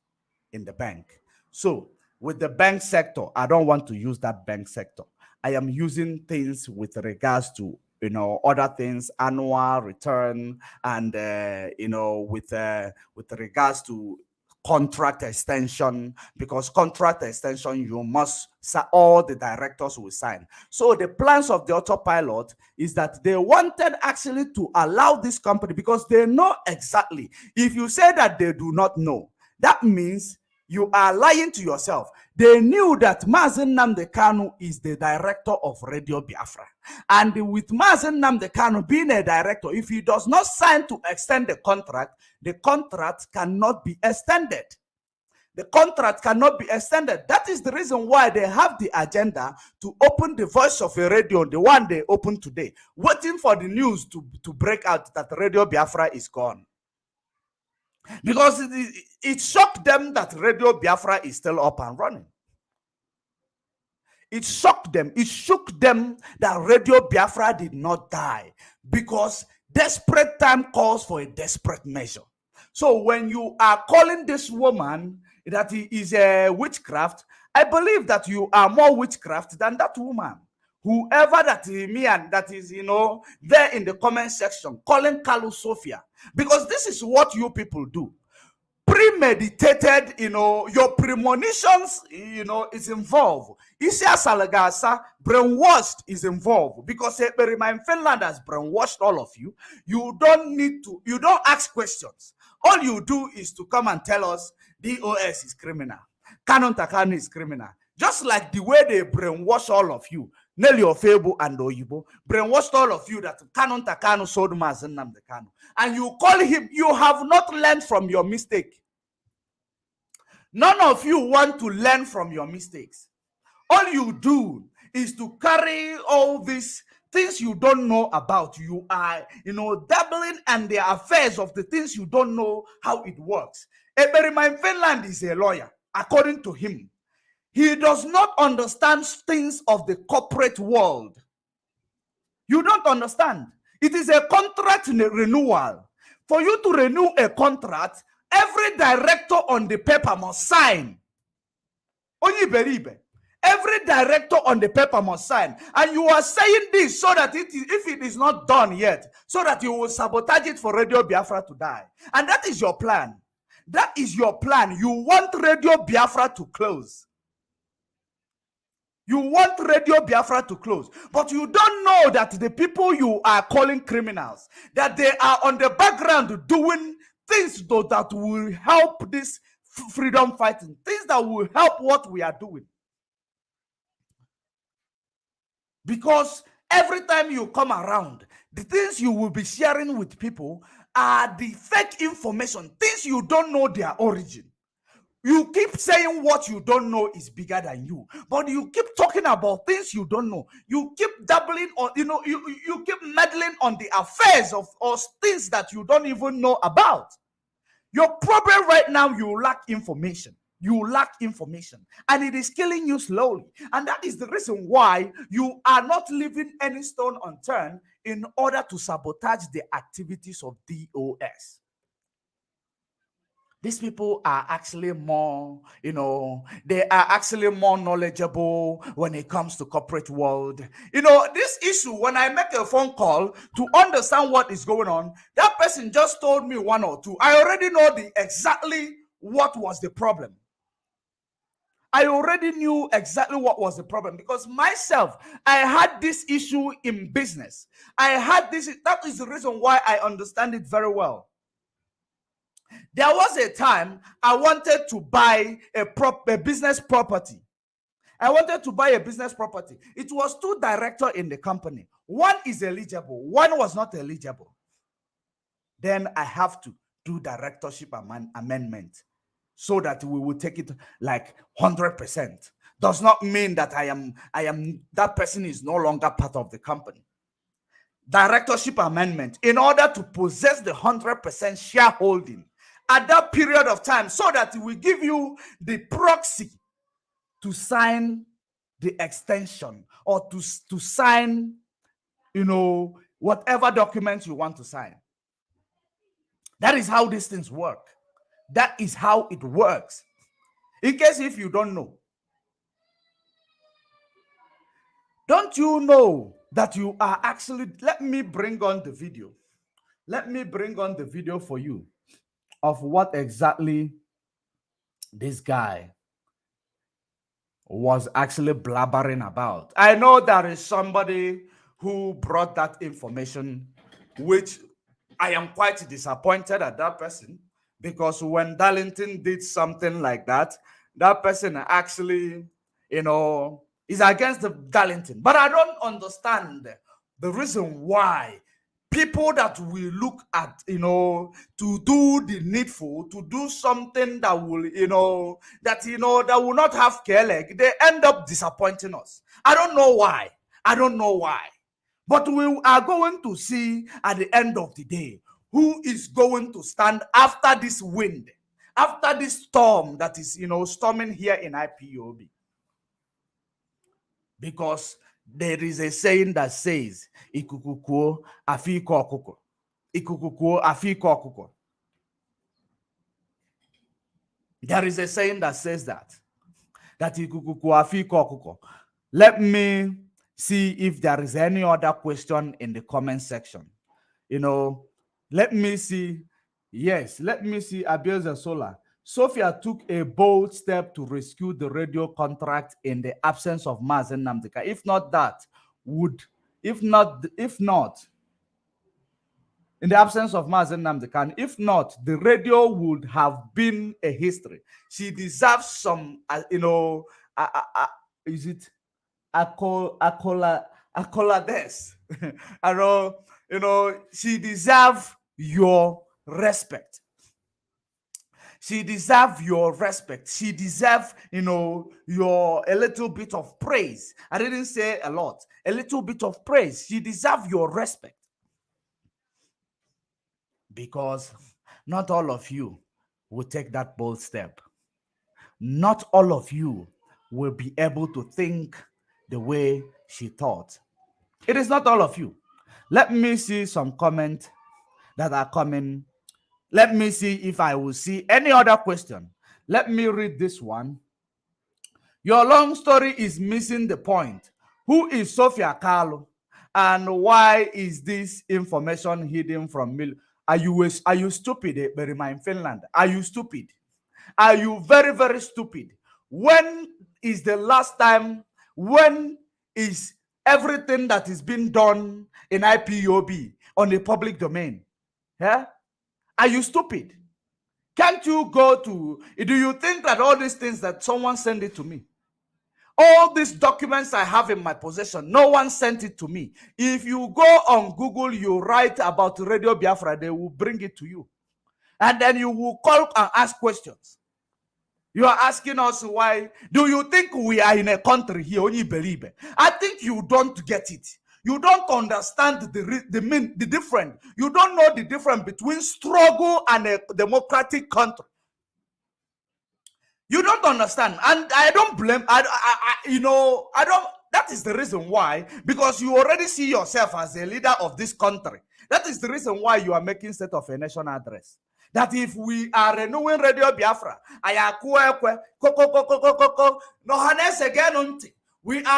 in the bank. So with the bank sector, I don't want to use that bank sector. I am using things with regards to other things, annual return, and with regards to contract extension, because contract extension, you must, all the directors will sign. So the plans of the autopilot is that they wanted actually to allow this company, because they know exactly. If you say that they do not know, that means you are lying to yourself. They knew that Mazen Nnamdi Kanu is the director of Radio Biafra. And with Mazen Nnamdi Kanu being a director, if he does not sign to extend the contract cannot be extended. The contract cannot be extended. That is the reason why they have the agenda to open the Voice of a Radio, the one they opened today, waiting for the news to break out that Radio Biafra is gone. Because it shocked them that Radio Biafra is still up and running. It shocked them. It shook them that Radio Biafra did not die, because desperate time calls for a desperate measure. So when you are calling this woman that he is a witchcraft, I believe that you are more witchcraft than that woman. Whoever that is there in the comment section calling Kalu Sophia, because this is what you people do. Premeditated, your premonitions, is involved. Isia Salagasa, brainwashed, is involved, because Finland has brainwashed all of you. You don't ask questions. All you do is to come and tell us DOS is criminal, Canon Takano is criminal. Just like the way they brainwash all of you, Nelly Ofebo and Oyibo, brainwashed all of you that Canon Takano sold Mazen Nnamdi Kanu. And you call him, you have not learned from your mistake. None of you want to learn from your mistakes. All you do is to carry all these things you don't know about. You are, dabbling in the affairs of the things you don't know how it works. Eberima in Finland is a lawyer, according to him. He does not understand things of the corporate world. You don't understand. It is a contract renewal. For you to renew a contract, every director on the paper must sign. Every director on the paper must sign. And you are saying this so that if it is not done yet, so that you will sabotage it for Radio Biafra to die. And that is your plan. That is your plan. You want Radio Biafra to close. You want Radio Biafra to close, but you don't know that the people you are calling criminals, that they are on the background doing things that will help this freedom fighting, things that will help what we are doing. Because every time you come around, the things you will be sharing with people are the fake information, things you don't know their origin. You keep saying what you don't know is bigger than you, but you keep talking about things you don't know. You keep dabbling on, you keep meddling on the affairs of things that you don't even know about. Your problem right now, you lack information. You lack information, and it is killing you slowly. And that is the reason why you are not leaving any stone unturned in order to sabotage the activities of DOS. These people are actually more, they are actually more knowledgeable when it comes to corporate world. This issue, when I make a phone call to understand what is going on, that person just told me one or two. I already know exactly what was the problem. I already knew exactly what was the problem, because myself, I had this issue in business. That is the reason why I understand it very well. There was a time I wanted to buy a business property. I wanted to buy a business property. It was two directors in the company. One is eligible, one was not eligible. Then I have to do directorship amendment so that we will take it like 100%. Does not mean that that person is no longer part of the company. Directorship amendment in order to possess the 100% shareholding at that period of time, so that it will give you the proxy to sign the extension or to sign, whatever documents you want to sign. That is how these things work. That is how it works. In case if you don't know. Don't you know that you are actually, let me bring on the video. Let me bring on the video for you of what exactly this guy was actually blabbering about. I know there is somebody who brought that information, which I am quite disappointed at that person, because when Darlington did something like that, that person actually, is against the Darlington. But I don't understand the reason why people that will look at, to do the needful, to do something that will, that will not have care leg, they end up disappointing us. I don't know why. I don't know why. But we are going to see at the end of the day who is going to stand after this wind, after this storm that is, storming here in IPOB. Because there is a saying that says, "Ikukukuo afiko okuko." Ikukukuo afiko okuko. There is a saying that says that ikukukuo afiko okuko. Let me see if there is any other question in the comment section. Let me see. Yes, let me see. Abioza Sola. Sophia took a bold step to rescue the radio contract in the absence of Mazen Namdeka. If not, in the absence of Mazen Namdeka, if not, the radio would have been a history. She deserves some, is it accolades? She deserves your respect. She deserves your respect. She deserves, a little bit of praise. I didn't say a lot. A little bit of praise. She deserves your respect. Because not all of you will take that bold step. Not all of you will be able to think the way she thought. It is not all of you. Let me see some comments that are coming. Let me see if I will see any other question. Let me read this one. Your long story is missing the point. Who is Sophia Carlo? And why is this information hidden from me? Are you stupid, Berima in Finland? Are you stupid? Are you very, very stupid? When is the last time? When is everything that is being done in IPOB on the public domain? Yeah? Are you stupid? Can't you go to, do you think that all these things that someone sent it to me? All these documents I have in my possession, no one sent it to me. If you go on Google, you write about Radio Biafra, they will bring it to you. And then you will call and ask questions. You are asking us why. Do you think we are in a country here? Only believe it. I think you don't get it. You don't understand the difference. You don't know the difference between struggle and a democratic country. You don't understand, and I don't blame. I don't. That is the reason why, because you already see yourself as a leader of this country. That is the reason why you are making State of a Nation address. That if we are renewing Radio Biafra, we are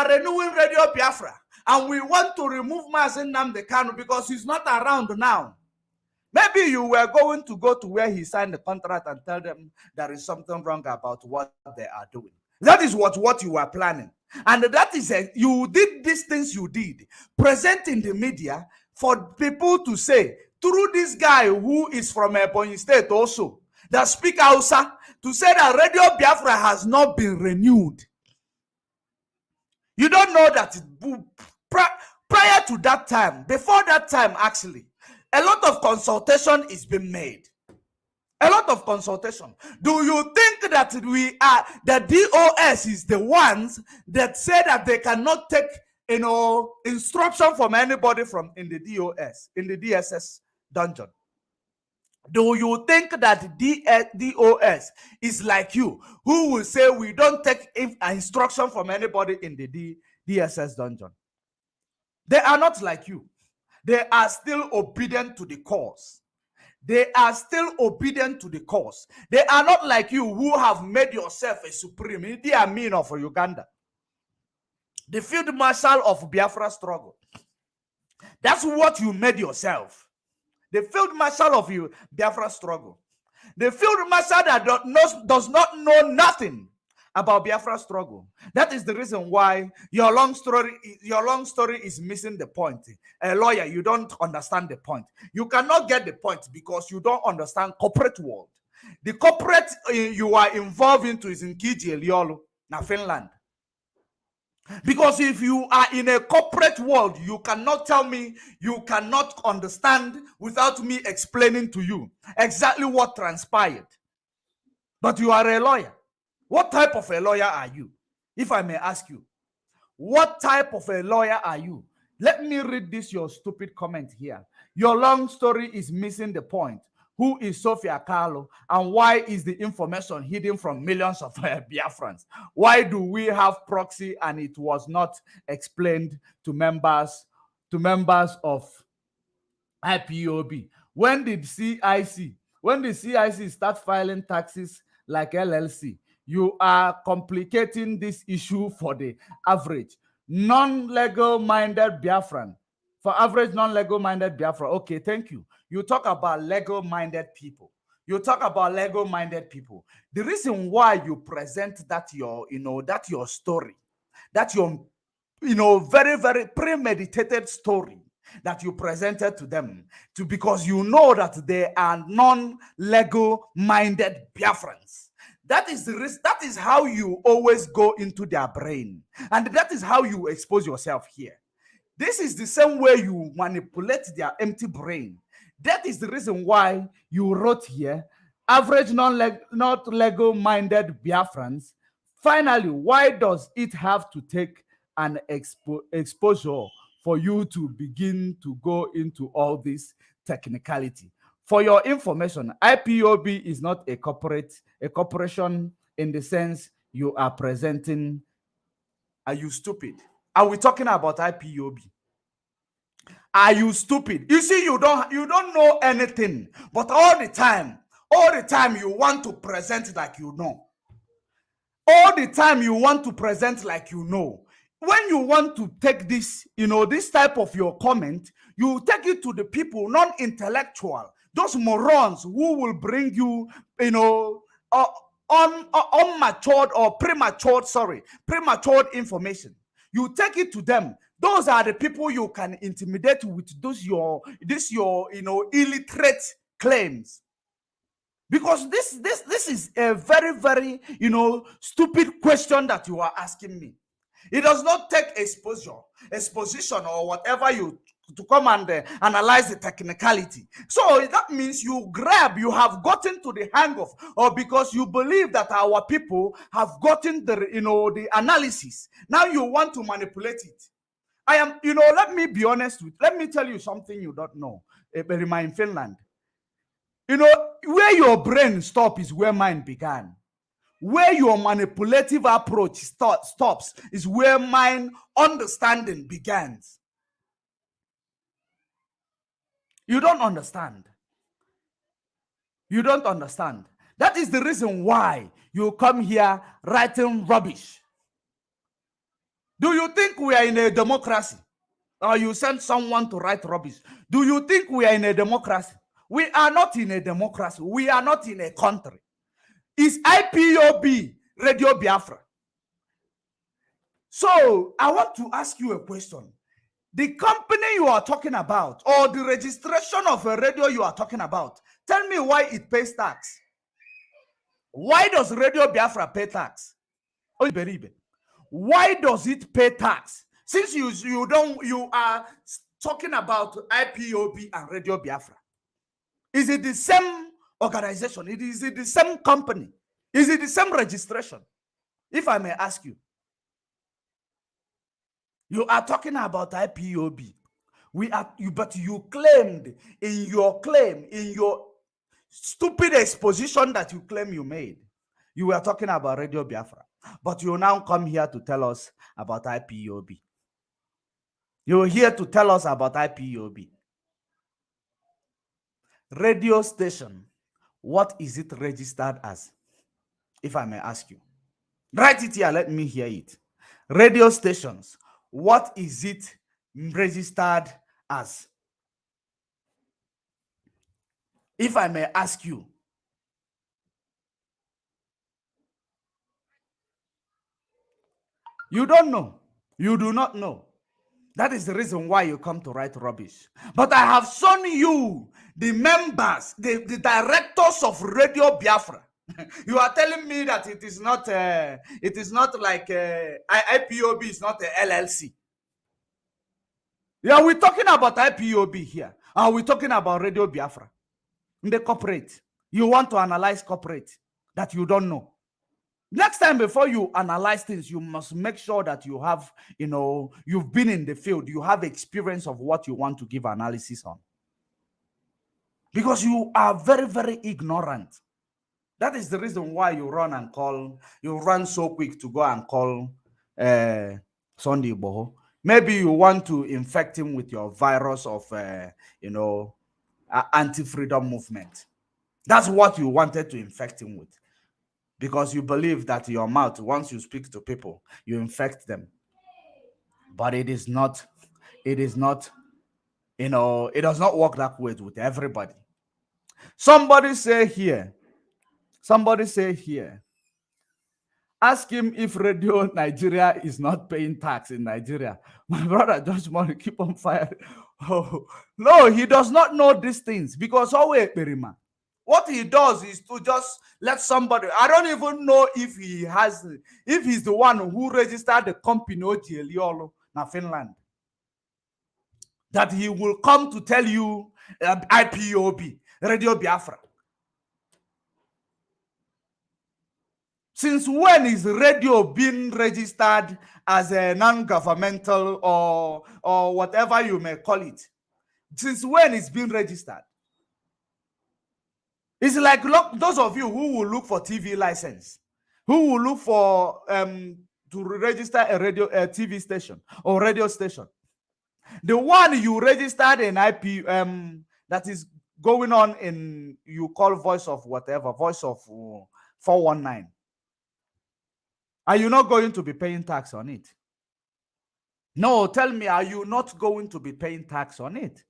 renewing Radio Biafra, and we want to remove Mazen Nnamdi Kanu because he's not around now. Maybe you were going to go to where he signed the contract and tell them there is something wrong about what they are doing. That is what you are planning. And that is you did these things you did, present in the media for people to say, through this guy who is from Ebonyi State also, that speak Hausa, to say that Radio Biafra has not been renewed. You don't know that prior to that time, before that time actually, a lot of consultation is being made. A lot of consultation. Do you think that we are, the DOS is the ones that say that they cannot take, instruction from anybody from in the DOS, in the DSS dungeon? Do you think that DOS is like you, who will say we don't take instruction from anybody in the DSS dungeon? They are not like you. They are still obedient to the cause. They are still obedient to the cause. They are not like you, who have made yourself a supreme. Idi Amin of Uganda, the field marshal of Biafra struggle. That's what you made yourself. The field marshal of Biafra struggle. The field marshal that does not know nothing about Biafra struggle. That is the reason why your long story is missing the point. A lawyer, you don't understand the point. You cannot get the point because you don't understand corporate world. The corporate you are involved into is in Kiji Eliolo, na Finland. Because if you are in a corporate world, you cannot tell me, you cannot understand without me explaining to you exactly what transpired. But you are a lawyer. What type of a lawyer are you? If I may ask you, what type of a lawyer are you? Let me read this, your stupid comment here. Your long story is missing the point. Who is Sophia Carlo, and why is the information hidden from millions of Biafrans? Why do we have proxy and it was not explained to members of IPOB? When did the CIC start filing taxes like LLC? You are complicating this issue for the average non-legal minded Biafran. For average non-legal minded Biafra. Okay, thank you. You talk about legal minded people. You talk about legal minded people. The reason why you present that your story, that your very, very premeditated story that you presented to them, because you know that they are non-legal minded Biafrans. That is the risk. That is how you always go into their brain. And that is how you expose yourself here. This is the same way you manipulate their empty brain. That is the reason why you wrote here, average not legal minded Biafrans. Finally, why does it have to take an exposure for you to begin to go into all this technicality? For your information, IPOB is not a corporation in the sense you are presenting. Are you stupid? Are we talking about IPOB? Are you stupid? You see, you don't know anything, but all the time you want to present like you know. All the time you want to present like you know. When you want to take this, this type of your comment, you take it to the people, non-intellectual, those morons who will bring you, unmatured or premature information. You take it to them. Those are the people you can intimidate with your illiterate claims. Because this is a very, very, stupid question that you are asking me. It does not take exposition or whatever you come and analyze the technicality. So that means you have gotten to the hang of, or because you believe that our people have gotten the the analysis. Now you want to manipulate it. I am, let me be honest let me tell you something you don't know. In Finland, where your brain stops is where mine began. Where your manipulative approach stops is where mine understanding begins. You don't understand. You don't understand. That is the reason why you come here writing rubbish. Do you think we are in a democracy? Or you send someone to write rubbish? Do you think we are in a democracy? We are not in a democracy. We are not in a country. Is IPOB Radio Biafra? So I want to ask you a question. The company you are talking about, or the registration of a radio you are talking about, tell me why it pays tax. Why does Radio Biafra pay tax? Why does it pay tax? Since you are talking about IPOB and Radio Biafra. Is it the same organization? Is it the same company? Is it the same registration? If I may ask you. You are talking about IPOB. But you claimed in your stupid exposition that you claim you made, you were talking about Radio Biafra. But you now come here to tell us about IPOB. You're here to tell us about IPOB. Radio station, what is it registered as? If I may ask you. Write it here, let me hear it. Radio stations, what is it registered as? If I may ask you. You don't know. You do not know. That is the reason why you come to write rubbish. But I have shown you the members, the directors of Radio Biafra. You are telling me that it is not like IPOB is not a LLC. Yeah, we're talking about IPOB here. Are we talking about Radio Biafra? The corporate. You want to analyze corporate that you don't know. Next time, before you analyze things, you must make sure that you have, you've been in the field, you have experience of what you want to give analysis on. Because you are very, very ignorant. That is the reason why you run so quick to go and call Sunday Boho. Maybe you want to infect him with your virus of, anti-freedom movement. That's what you wanted to infect him with. Because you believe that your mouth, once you speak to people, you infect them. But it is not, it does not work that way with everybody. Somebody say here, ask him if Radio Nigeria is not paying tax in Nigeria. My brother just want to keep on fire. Oh, no, he does not know these things because always Perima. What he does is to just let somebody, I don't even know if he's the one who registered the company Ojieliolo na Finland. That he will come to tell you IPOB, Radio Biafra. Since when is radio being registered as a non-governmental or whatever you may call it? Since when it's been registered? It's like those of you who will look for TV license, who will look for to register a TV station or radio station. The one you registered in IP that is going on in, you call voice of 419. Are you not going to be paying tax on it? No, tell me, are you not going to be paying tax on it?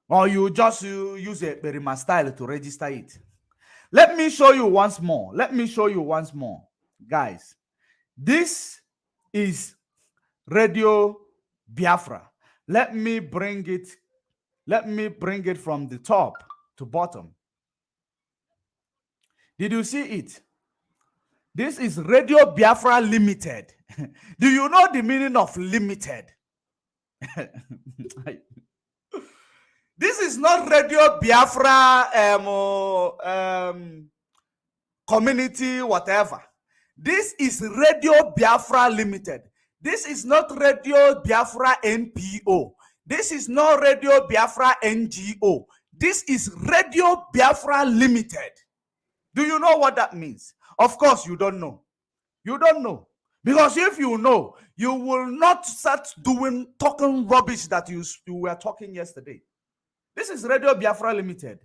Or you just use a Berima style to register it? Let me show you once more. Guys, this is Radio Biafra. Let me bring it from the top to bottom. Did you see it? This is Radio Biafra Limited. Do you know the meaning of limited? This is not Radio Biafra community, whatever. This is Radio Biafra Limited. This is not Radio Biafra NPO. This is not Radio Biafra NGO. This is Radio Biafra Limited. Do you know what that means? Of course, you don't know. You don't know. Because if you know, you will not start talking rubbish that you were talking yesterday. This is Radio Biafra Limited.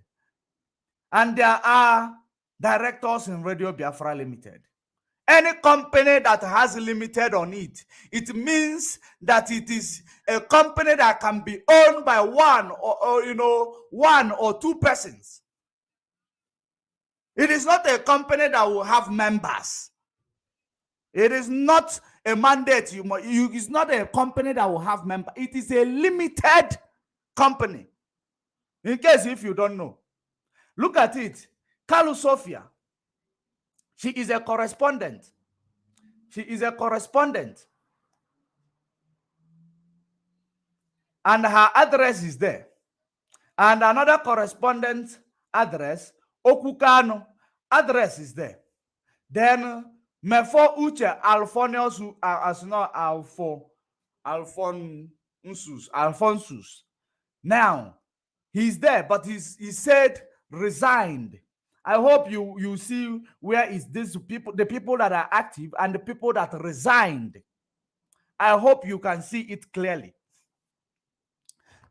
And there are directors in Radio Biafra Limited. Any company that has limited on it, it means that it is a company that can be owned by one or two persons. It is not a company that will have members. It is not a mandate. It's not a company that will have members. It is a limited company. In case if you don't know, look at it. Kalu Sophia, she is a correspondent. She is a correspondent. And her address is there. And another correspondent address, Okukano, address is there. Then Mefo Uche Alphonsus, Alphonsus. Now, he's there, but he said resigned. I hope you see where is this people, the people that are active and the people that resigned. I hope you can see it clearly.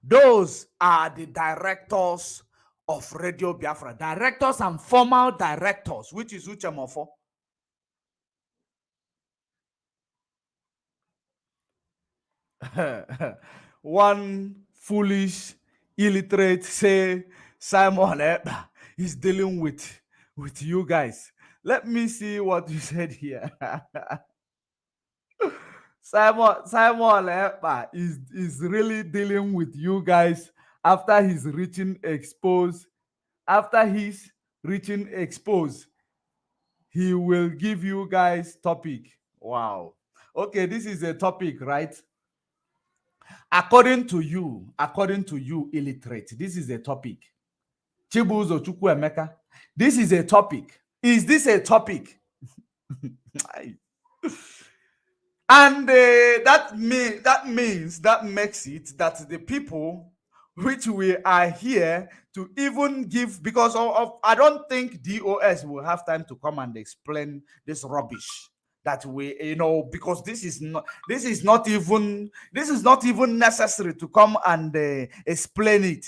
Those are the directors of Radio Biafra. Directors and former directors, which is Uchemofo. One foolish illiterate say Simon is dealing with you guys. Let me see what you said here. Simon is really dealing with you guys after he's reaching expose. After he's reaching expose, he will give you guys topic. Wow. Okay, this is a topic, right? According to you, illiterate, this is a topic. Chibuzo Chukwuemeka, this is a topic. Is this a topic? And that makes it that the people which we are here to even give, because of I don't think DOS will have time to come and explain this rubbish that we, because this is not even necessary to come and explain it.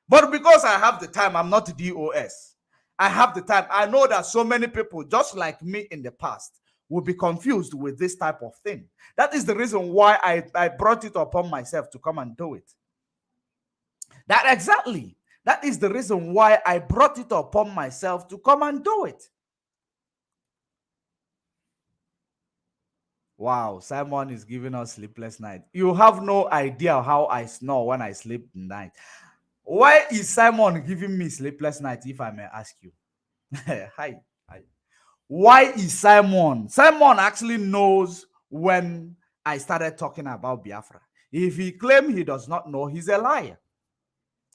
But because I have the time, I'm not DOS. I have the time. I know that so many people, just like me in the past, will be confused with this type of thing. That is the reason why I brought it upon myself to come and do it. That is the reason why I brought it upon myself to come and do it. Wow, Simon is giving us sleepless night. You have no idea how I snore when I sleep at night. Why is Simon giving me sleepless night, if I may ask you? Hi. Why is Simon? Simon actually knows when I started talking about Biafra. If he claims he does not know, he's a liar.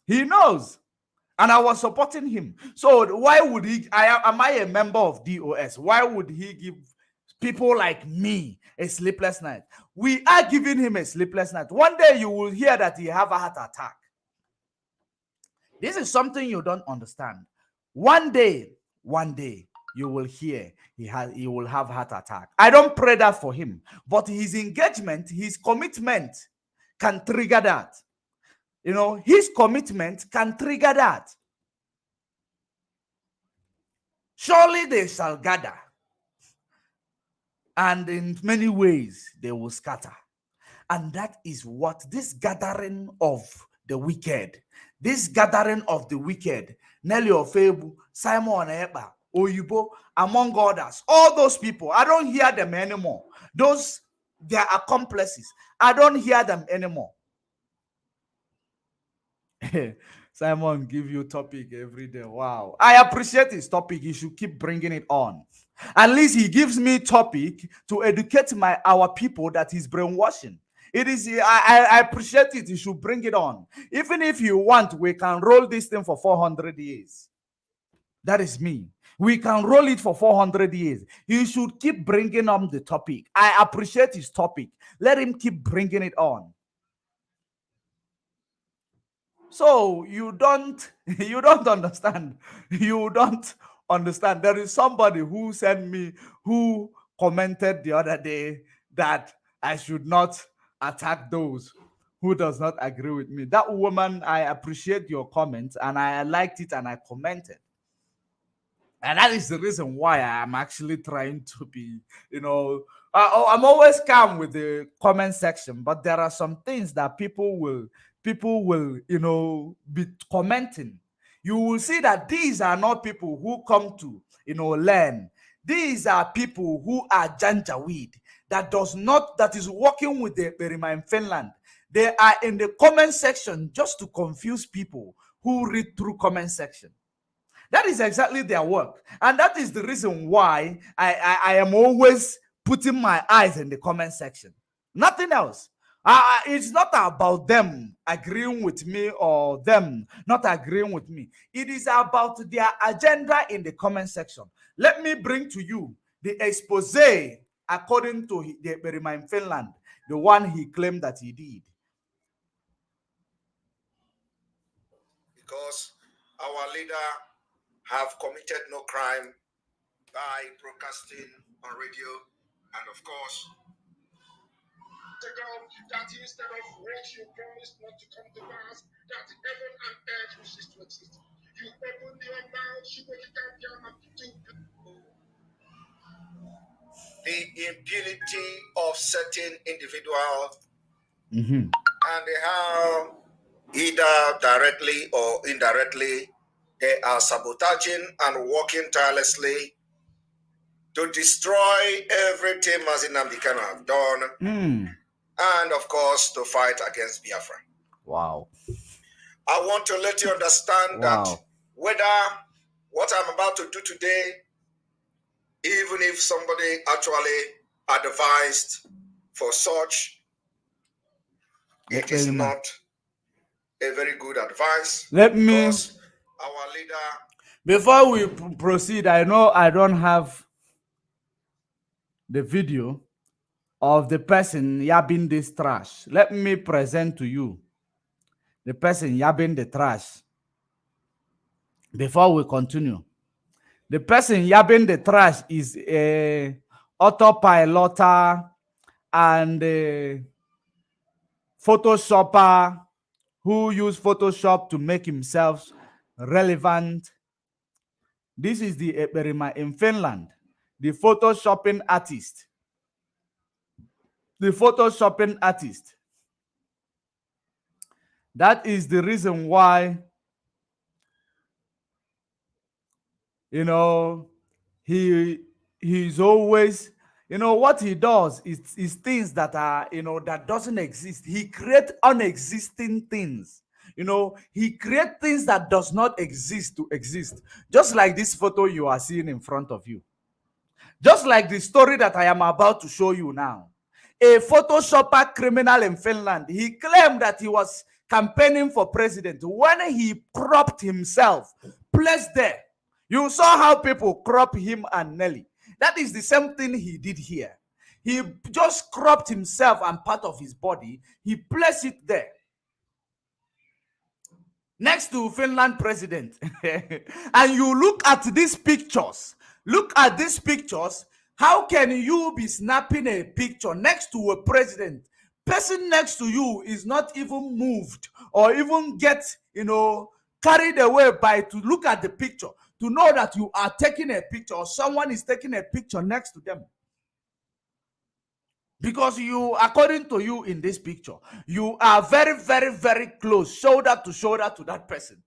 He knows. And I was supporting him. So why would he? Am I a member of DOS? Why would he give people like me a sleepless night? We are giving him a sleepless night. One day you will hear that he have a heart attack. This is something you don't understand. One day you will hear he will have heart attack. I don't pray that for him, but his engagement, his commitment can trigger that. His commitment can trigger that. Surely they shall gather, and in many ways they will scatter. And that is what this gathering of the wicked, Nelly Ofebu, Simon Eba, Oyibo, among others, all those people, I don't hear them anymore. Those, their accomplices, I don't hear them anymore. Simon give you topic every day. Wow. I appreciate his topic. He should keep bringing it on. At least he gives me topic to educate our people that he's brainwashing. It is, I appreciate it. You should bring it on. Even if you want, we can roll this thing for 400 years. That is me. We can roll it for 400 years. He should keep bringing on the topic. I appreciate his topic. Let him keep bringing it on. So you don't understand. You don't understand. There is somebody who sent me, who commented the other day that I should not attack those who does not agree with me. That woman, I appreciate your comments and I liked it and I commented. And that is the reason why I'm actually trying to be, I'm always calm with the comment section, but there are some things that people will, be commenting. You will see that these are not people who come to, learn. These are people who are janjaweed that is working with the Berima in Finland. They are in the comment section just to confuse people who read through comment section. That is exactly their work. And that is the reason why I am always putting my eyes in the comment section. Nothing else. It's not about them agreeing with me or them not agreeing with me. It is about their agenda in the comment section. Let me bring to you the expose according to the Berima in Finland, the one he claimed that he did.
Because our leader have committed no crime by broadcasting on radio, and of course, that instead of what you promised not to come to pass, that heaven and earth will cease to exist. You opened your mouth, to the impunity of certain individuals, and how either directly or indirectly they are sabotaging and working tirelessly to destroy everything Mazi Nnamdi Kanu have done, and of course to fight against Biafra.
Wow.
I want to let you understand that whether what I'm about to do today, even if somebody actually advised for such, it is not a very good advice.
Let me,
our leader,
before we proceed, I know I don't have the video of the person yabbing this trash. Let me present to you the person yabbing the trash before we continue. The person yabbing the trash is a autopiloter and a Photoshopper who used Photoshop to make himself relevant. This is the Eberima in Finland, the Photoshopping artist. The Photoshopping artist. That is the reason why, he's always, what he does is things that are, that doesn't exist. He creates unexisting things. He creates things that does not exist to exist. Just like this photo you are seeing in front of you. Just like the story that I am about to show you now. A Photoshopper criminal in Finland, he claimed that he was campaigning for president when he cropped himself, placed there. You saw how people crop him and Nelly. That is the same thing he did here. He just cropped himself and part of his body. He placed it there, next to Finland president. And you look at these pictures. Look at these pictures. How can you be snapping a picture next to a president? Person next to you is not even moved or even get, carried away by to look at the picture, to know that you are taking a picture or someone is taking a picture next to them. Because you, according to you in this picture, you are very, very, very close, shoulder to shoulder to that person.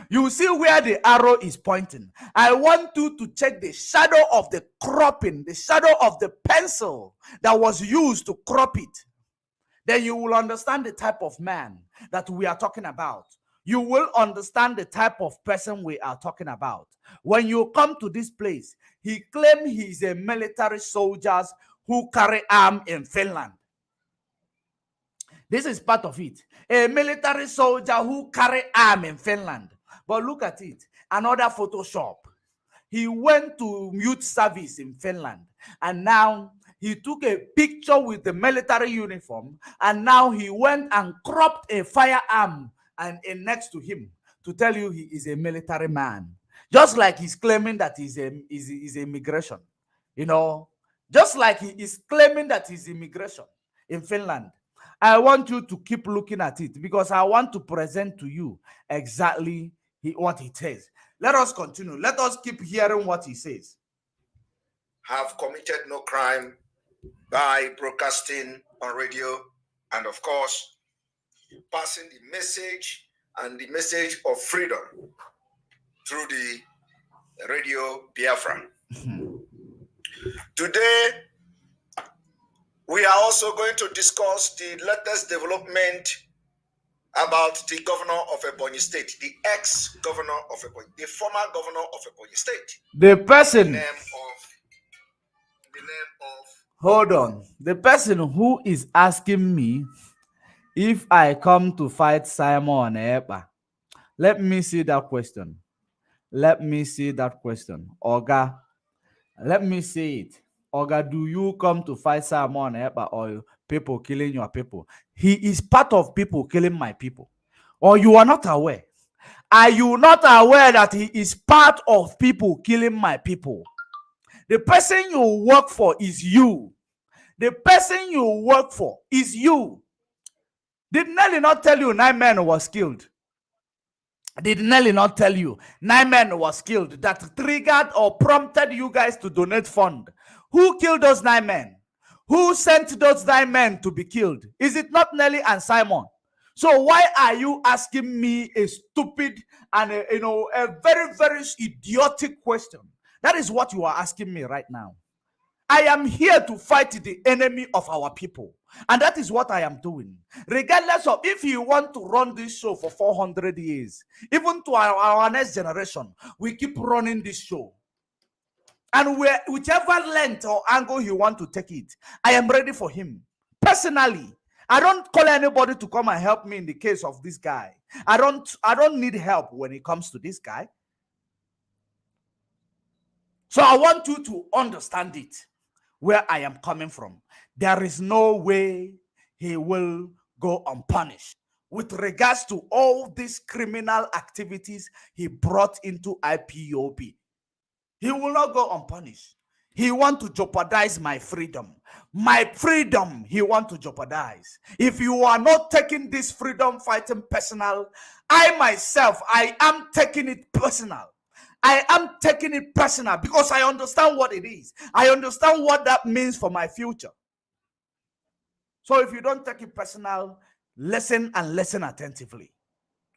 You see where the arrow is pointing. I want you to check the shadow of the cropping, the shadow of the pencil that was used to crop it. Then you will understand the type of man that we are talking about. You will understand the type of person we are talking about. When you come to this place, he claimed he is a military soldier who carry arm in Finland. This is part of it. A military soldier who carry arm in Finland. But look at it. Another Photoshop. He went to youth service in Finland, and now he took a picture with the military uniform, and now he went and cropped a firearm and next to him to tell you he is a military man. Just like he's claiming that he's immigration. You know, just like he is claiming that he's immigration in Finland. I want you to keep looking at it because I want to present to you exactly what he says. Let us continue. Let us keep hearing what he says.
Have committed no crime by broadcasting on radio and, of course, passing the message and the message of freedom through the radio Biafra. Today, we are also going to discuss the latest development about the governor of Ebonyi State, the ex-governor of Ebonyi, the former governor of Ebonyi State.
The person.
The name of.
Hold on. The person who is asking me if I come to fight Simon Epa. Let me see that question. Let me see that question. Oga, let me see it. Oga, do you come to fight Simon Epa or people killing your people? He is part of people killing my people. Or you are not aware? Are you not aware that he is part of people killing my people? The person you work for is you. The person you work for is you. Did Nelly not tell you 9 men was killed? Did Nelly not tell you 9 men was killed that triggered or prompted you guys to donate fund? Who killed those 9 men? Who sent those 9 men to be killed? Is it not Nelly and Simon? So why are you asking me a stupid and a very, very idiotic question? That is what you are asking me right now. I am here to fight the enemy of our people. And that is what I am doing. Regardless of if you want to run this show for 400 years, even to our next generation, we keep running this show. And whichever length or angle he want to take it, I am ready for him. Personally, I don't call anybody to come and help me in the case of this guy. I don't need help when it comes to this guy. So I want you to understand it, where I am coming from. There is no way he will go unpunished with regards to all these criminal activities he brought into IPOB. He will not go unpunished. He want to jeopardize my freedom. My freedom, he want to jeopardize. If you are not taking this freedom fighting personal, I myself, I am taking it personal. I am taking it personal because I understand what it is. I understand what that means for my future. So if you don't take it personal, listen and listen attentively.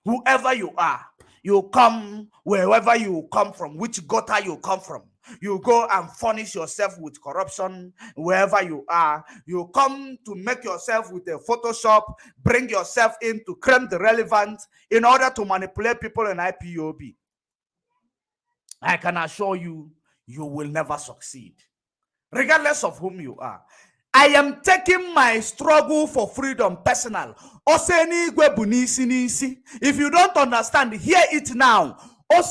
Whoever you are, you come wherever you come from, which gutter you come from. You go and furnish yourself with corruption wherever you are. You come to make yourself with a Photoshop, bring yourself in to claim the relevant in order to manipulate people in IPOB. I can assure you, you will never succeed, regardless of whom you are. I am taking my struggle for freedom personal. If you don't understand, hear it now. Let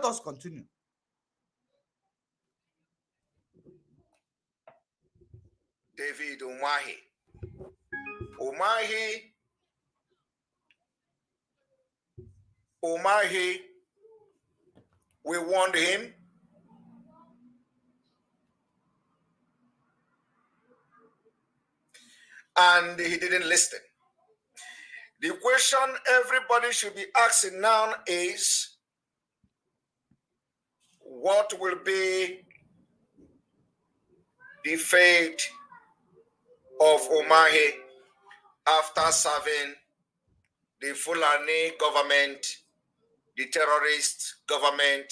us continue.
David Umahi. Umahi, we warned him. And he didn't listen. The question everybody should be asking now is, what will be the fate of Umahi after serving the Fulani government, the terrorist government,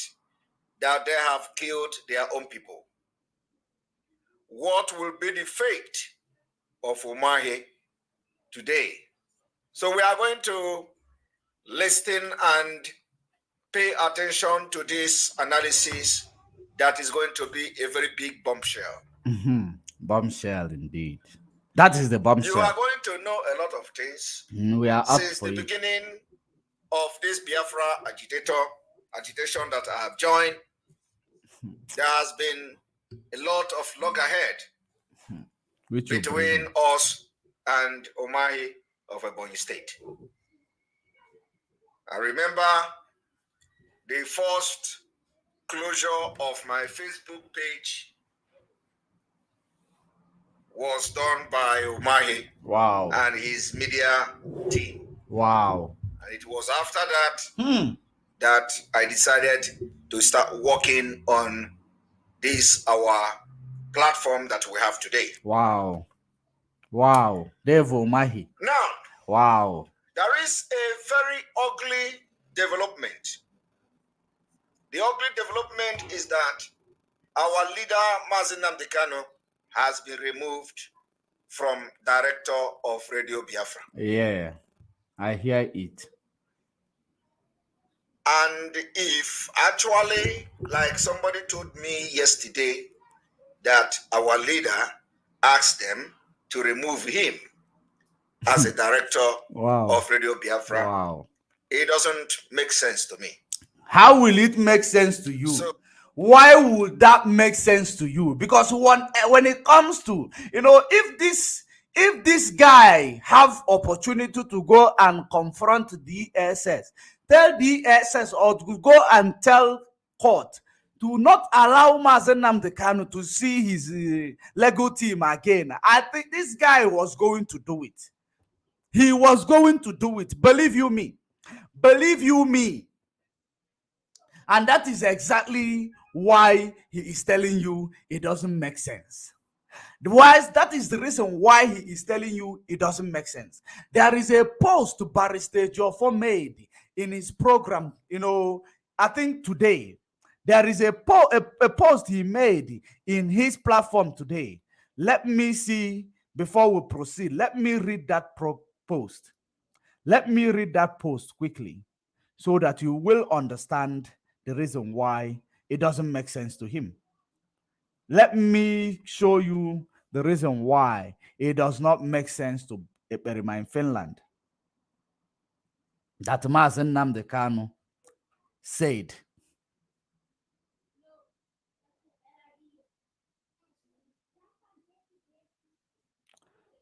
that they have killed their own people? What will be the fate of Umahi today? So we are going to listen and pay attention to this analysis that is going to be a very big bombshell.
Bombshell indeed. That is the
You
bombshell.
are going to know a lot of things.
We are up
Since
for
the
it.
beginning of this Biafra agitation that I have joined, there has been a lot of loggerhead between us and Omahi of Ebonyi State. I remember the first closure of my Facebook page was done by Omahi
Wow.
and his media team.
Wow.
And it was after that that I decided to start working on this our platform that we have today.
Wow. Wow. Dave Omahi.
Now,
wow.
There is a very ugly development. The ugly development is that our leader, Mazi Nnamdi Kanu, has been removed from director of Radio Biafra.
Yeah, I hear it.
And if actually, like somebody told me yesterday, that our leader asked them to remove him as a director of Radio Biafra,
wow.
It doesn't make sense to me.
How will it make sense to you?
So,
why would that make sense to you? Because when it comes to, if this guy have opportunity to go and confront DSS, tell DSS or to go and tell court to not allow Mazi Nnamdi Kanu to see his Lego team again. I think this guy was going to do it. He was going to do it. Believe you me. Believe you me. And that is exactly why he is telling you it doesn't make sense. That is the reason why he is telling you it doesn't make sense. There is a post Barrister Jofo made in his program, I think today. There is a post he made in his platform today. Let me see before we proceed. Let me read that post. Let me read that post quickly so that you will understand the reason why it doesn't make sense to him. Let me show you the reason why it does not make sense to Eperima in Finland. That Mazi Nnamdi Kanu said.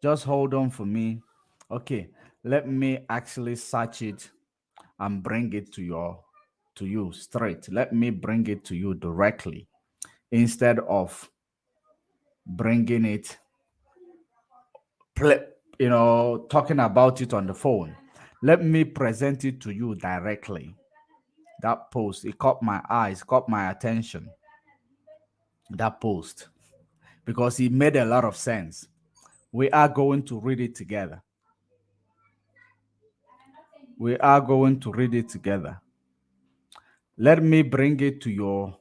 Just hold on for me. Okay, let me actually search it and bring it to you straight. Let me bring it to you directly instead of bringing it, talking about it on the phone. Let me present it to you directly. That post, it caught my eyes, caught my attention. That post, because it made a lot of sense. We are going to read it together. We are going to read it together. Let me bring it to you.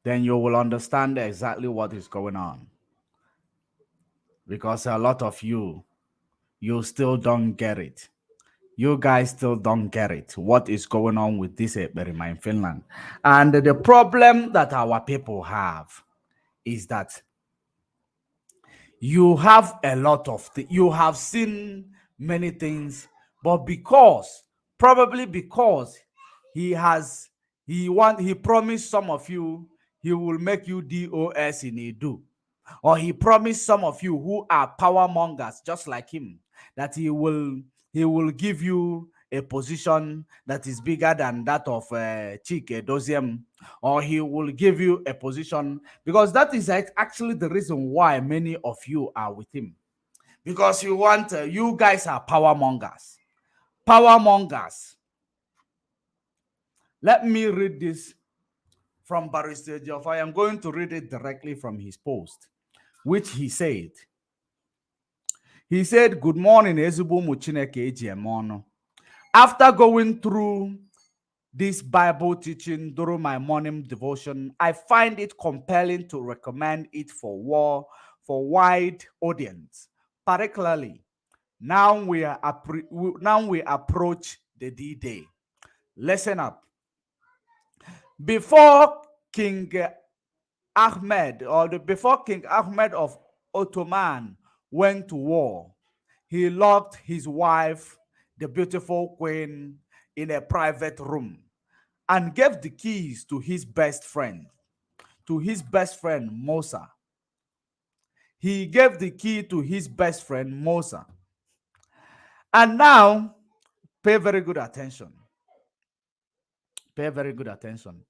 Then you will understand exactly what is going on. Because a lot of you still don't get it. You guys still don't get it. What is going on with this Eperima in Finland? And the problem that our people have is that you have a lot of you have seen many things, but probably because he promised some of you he will make you DOS in Edu, or he promised some of you who are power mongers just like him that he will give you a position that is bigger than that of Chike Doziem, or he will give you a position, because that is actually the reason why many of you are with him, because you guys are power mongers. Power mongers. Let me read this from Barrister Geoff. I am going to read it directly from his post, which he said. He said, "Good morning, Ezigbo Chineke Ejiemono. After going through this Bible teaching during my morning devotion, I find it compelling to recommend it for wide audience, particularly now we approach the D-Day. Listen up. Before King Ahmed, or before King Ahmed of Ottoman went to war, he locked his wife, the beautiful queen, in a private room and gave the keys to his best friend, Musa. He gave the key to his best friend Musa. And now, pay very good attention. Pay very good attention.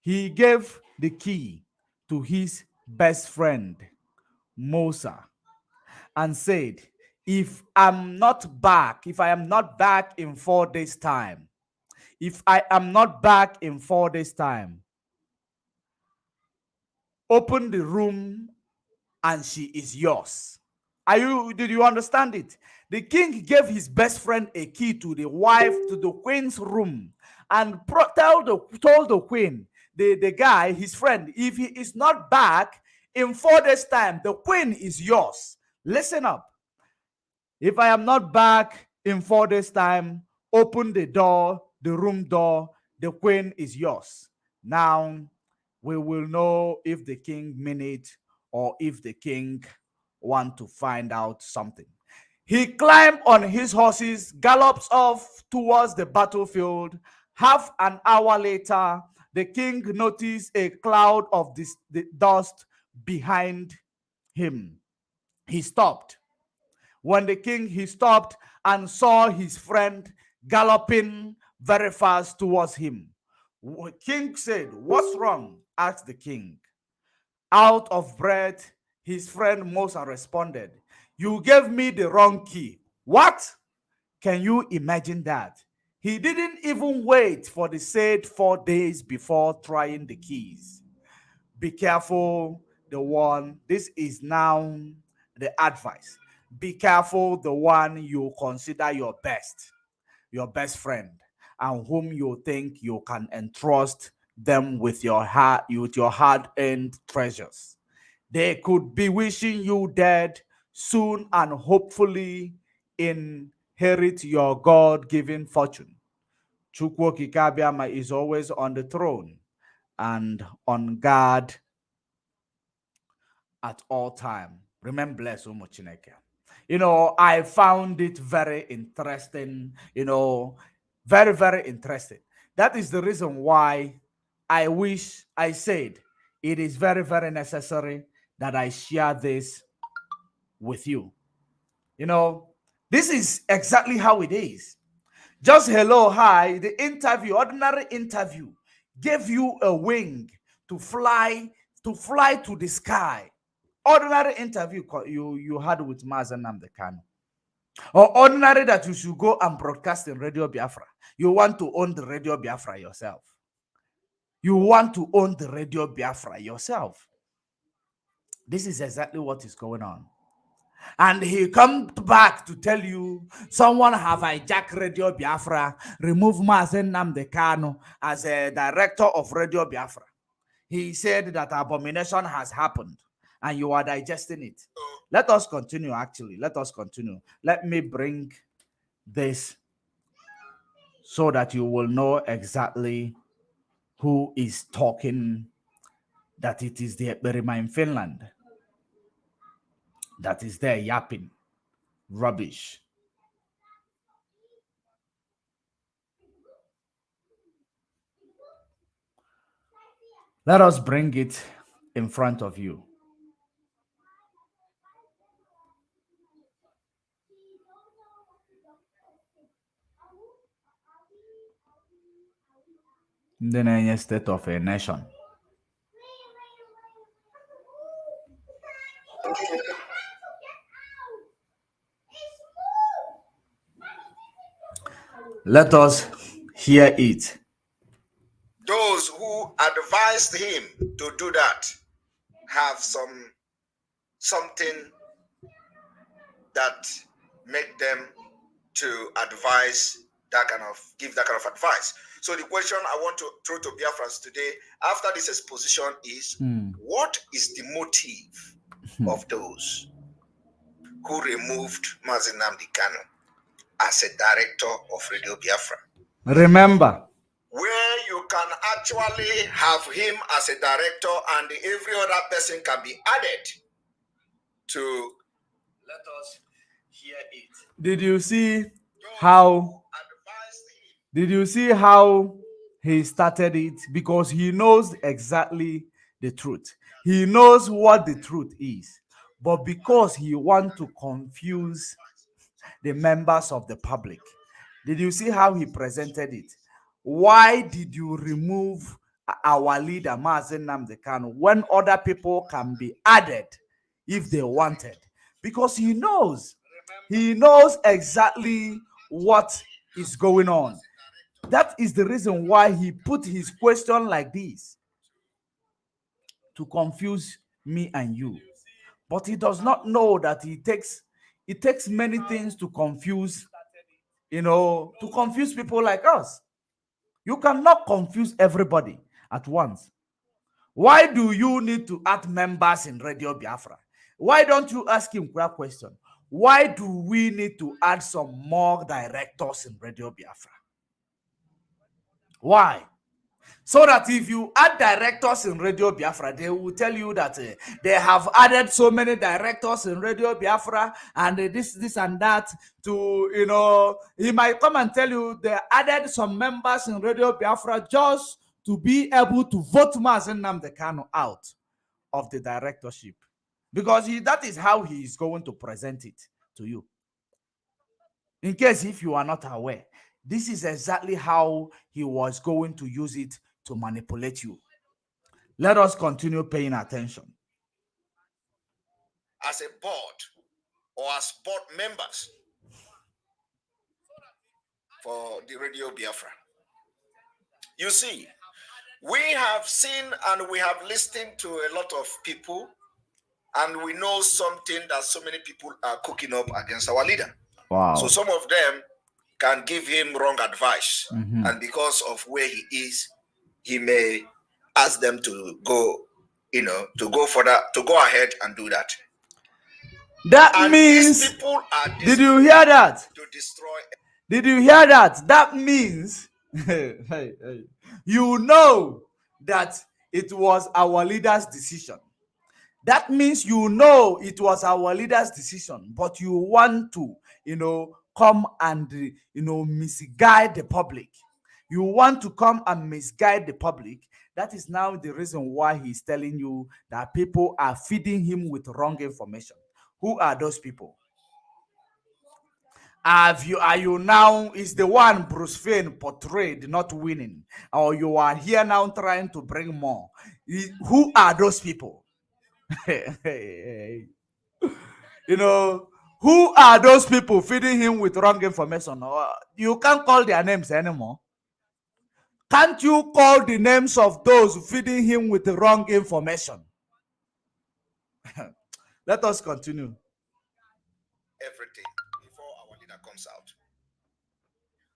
He gave the key to his best friend Musa and said, if I am not back in 4 days' time, open the room and she is yours. Did you understand it? The king gave his best friend a key to the queen's room and told the queen, the guy, his friend, if he is not back in 4 days' time, the queen is yours. Listen up. If I am not back in 4 days' time, open the door, the room door, the queen is yours. Now, we will know if the king mean it or if the king want to find out something. He climbed on his horses, gallops off towards the battlefield. Half an hour later, the king noticed a cloud of dust behind him. He stopped. He stopped and saw his friend galloping very fast towards him. King said, "What's wrong?" asked the king. Out of breath, his friend Musa responded, "You gave me the wrong key." What? Can you imagine that? He didn't even wait for the said 4 days before trying the keys. Be careful the one, this is now the advice. Be careful the one you consider your best friend, and whom you think you can entrust them with your hard-earned treasures. They could be wishing you dead soon and hopefully inherit your God-given fortune. Chukwu Kikabiama is always on the throne and on guard at all time. Remember, bless Chineke. I found it very interesting, very, very interesting. That is the reason why I said it is very, very necessary that I share this with you. This is exactly how it is. Just hello, hi, the interview, ordinary interview, gave you a wing to fly to the sky. Ordinary interview you had with Mazen Namdekan. Or ordinary that you should go and broadcast in Radio Biafra. You want to own the Radio Biafra yourself. This is exactly what is going on. And he come back to tell you someone have hijacked Radio Biafra, remove Mazen Namdekano as a director of Radio Biafra. He said that abomination has happened and you are digesting it. Let us continue, actually. Let us continue. Let me bring this so that you will know exactly who is talking, that it is the Berima in Finland that is there yapping rubbish. Let us bring it in front of you. The state of a nation. Let us hear it.
Those who advised him to do that have something that make them to give that kind of advice. So the question I want to throw to BIAFRANS today, after this exposition, is what is the motive of those who removed Mazen Nnamdi Kanu as a director of Radio Biafra?
Remember,
where you can actually have him as a director and every other person can be added to. Let us hear it.
Did you see how? Did you see how he started it? Because he knows exactly the truth. He knows what the truth is. But because he wants to confuse the members of the public, did you see how he presented it? Why did you remove our leader, Mazen Nnamdi Kanu, when other people can be added if they wanted? Because he knows exactly what is going on. That is the reason why he put his question like this, to confuse me and you. But he does not know that it takes many things to confuse, to confuse people like us. You cannot confuse everybody at once. Why do you need to add members in Radio Biafra? Why don't you ask him that question? Why do we need to add some more directors in Radio Biafra? Why? So that if you add directors in Radio Biafra, they will tell you that they have added so many directors in Radio Biafra and this and that to, he might come and tell you they added some members in Radio Biafra just to be able to vote Mazen Nnamdi Kanu out of the directorship. Because that is how he is going to present it to you. In case if you are not aware, this is exactly how he was going to use it to manipulate you. Let us continue paying attention.
As a board or as board members for the Radio Biafra. You see, we have seen and we have listened to a lot of people, and we know something that so many people are cooking up against our leader.
Wow.
So some of them can give him wrong advice, and because of where he is, he may ask them to go, to go further, to go ahead and do that.
That and means, these people are did you hear that?
To destroy.
Did you hear that? That means, you know that it was our leader's decision. That means you know it was our leader's decision, but you want to, come and, misguide the public. You want to come and misguide the public. That is now the reason why he's telling you that people are feeding him with wrong information. Who are those people? Are you now, is the one Bruce Fane portrayed not winning? Or you are here now trying to bring more? Who are those people? Who are those people feeding him with wrong information? You can't call their names anymore. Can't you call the names of those feeding him with the wrong information? Let us continue.
Everything before our leader comes out.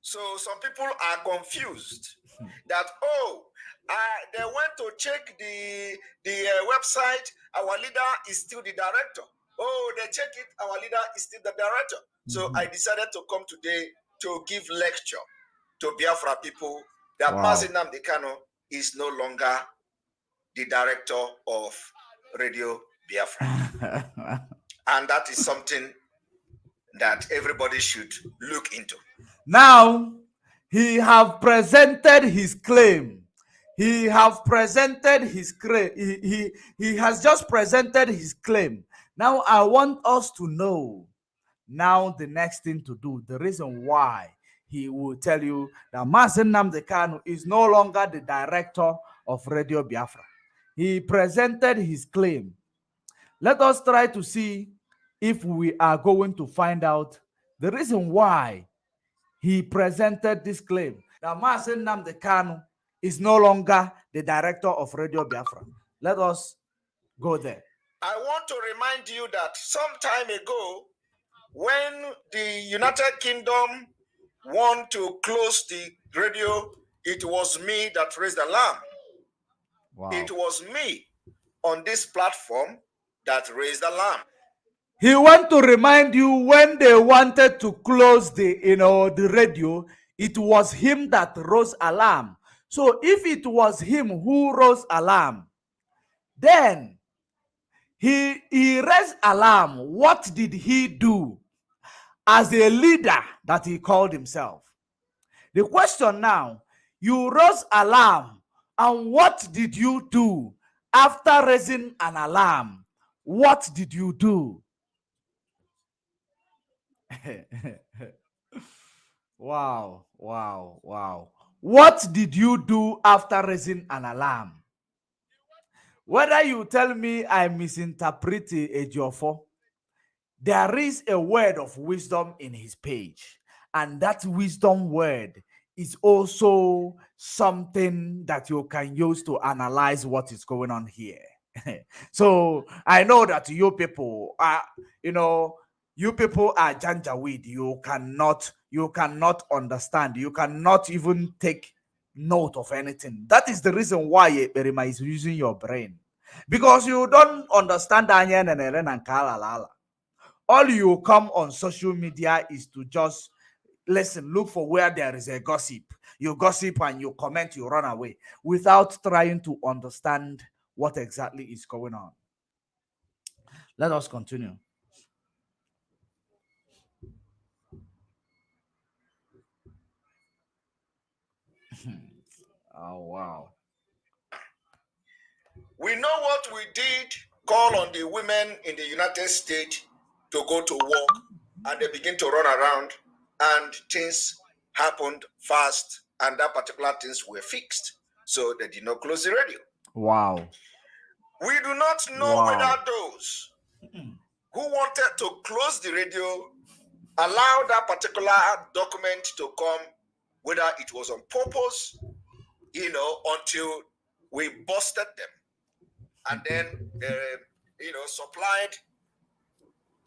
So some people are confused that, they went to check the website. Our leader is still the director. They check it. Our leader is still the director. So I decided to come today to give lecture to Biafra people that Mazen Nnamdi Kanu is no longer the director of Radio Biafra. And that is something that everybody should look into.
Now, he have presented his claim. He have presented his claim. He has just presented his claim. Now, I want us to know now the next thing to do, the reason why he will tell you that Mazen Nnamdi Kanu is no longer the director of Radio Biafra. He presented his claim. Let us try to see if we are going to find out the reason why he presented this claim that Mazen Nnamdi Kanu is no longer the director of Radio Biafra. Let us go there.
I want to remind you that some time ago, when the United Kingdom want to close the radio, it was me that raised the alarm. Wow. It was me on this platform that raised the alarm.
He want to remind you when they wanted to close the radio, it was him that rose alarm. So if it was him who rose alarm, then he raised alarm. What did he do as a leader that he called himself? The question now, you rose alarm, and what did you do after raising an alarm? What did you do? Wow, wow, wow. What did you do after raising an alarm? Whether you tell me I misinterpret Ejiofor, there is a word of wisdom in his page, and that wisdom word is also something that you can use to analyze what is going on here. So I know that you people are, you people are janjaweed. You cannot understand. You cannot even take note of anything. That is the reason why Perima is using your brain, because you don't understand Anya and Kala. All you come on social media is to just listen, look for where there is a gossip. You gossip and you comment, you run away without trying to understand what exactly is going on. Let us continue. Oh, wow.
We know what we did, call on the women in the United States to go to work, and they begin to run around, and things happened fast, and that particular things were fixed. So they did not close the radio.
Wow.
We do not know
Wow.
whether those who wanted to close the radio allow that particular document to come, whether it was on purpose, until we busted them. And then they, supplied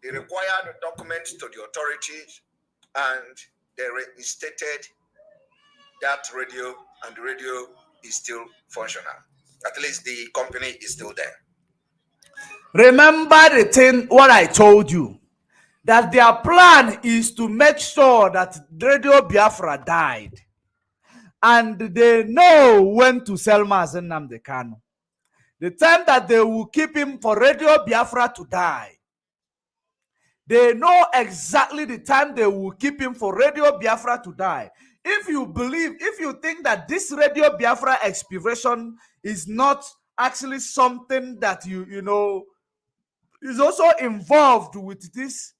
the required documents to the authorities, and they reinstated that radio, and the radio is still functional. At least the company is still there.
Remember the thing, what I told you, that their plan is to make sure that Radio Biafra died. And they know when to sell Mazen Nnamdi Kanu. The time that they will keep him for Radio Biafra to die, they know exactly the time they will keep him for Radio Biafra to die. If you think that this Radio Biafra expiration is not actually something that you know is also involved with this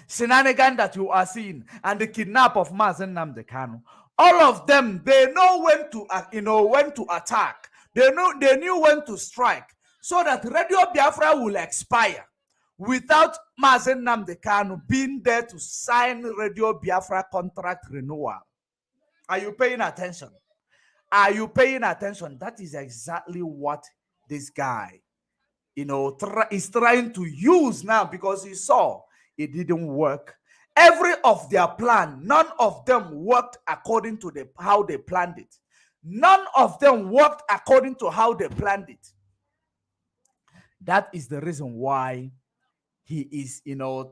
shenanigan that you are seeing and the kidnap of Mazen Nnamdi Kanu, all of them, they know when to attack. They knew when to strike, so that Radio Biafra will expire without Mazen Nnamdi Kanu being there to sign Radio Biafra contract renewal. Are you paying attention? Are you paying attention? That is exactly what this guy, is trying to use now, because he saw it didn't work. Every of their plan, none of them worked according to how they planned it. None of them worked according to how they planned it. That is the reason why he is,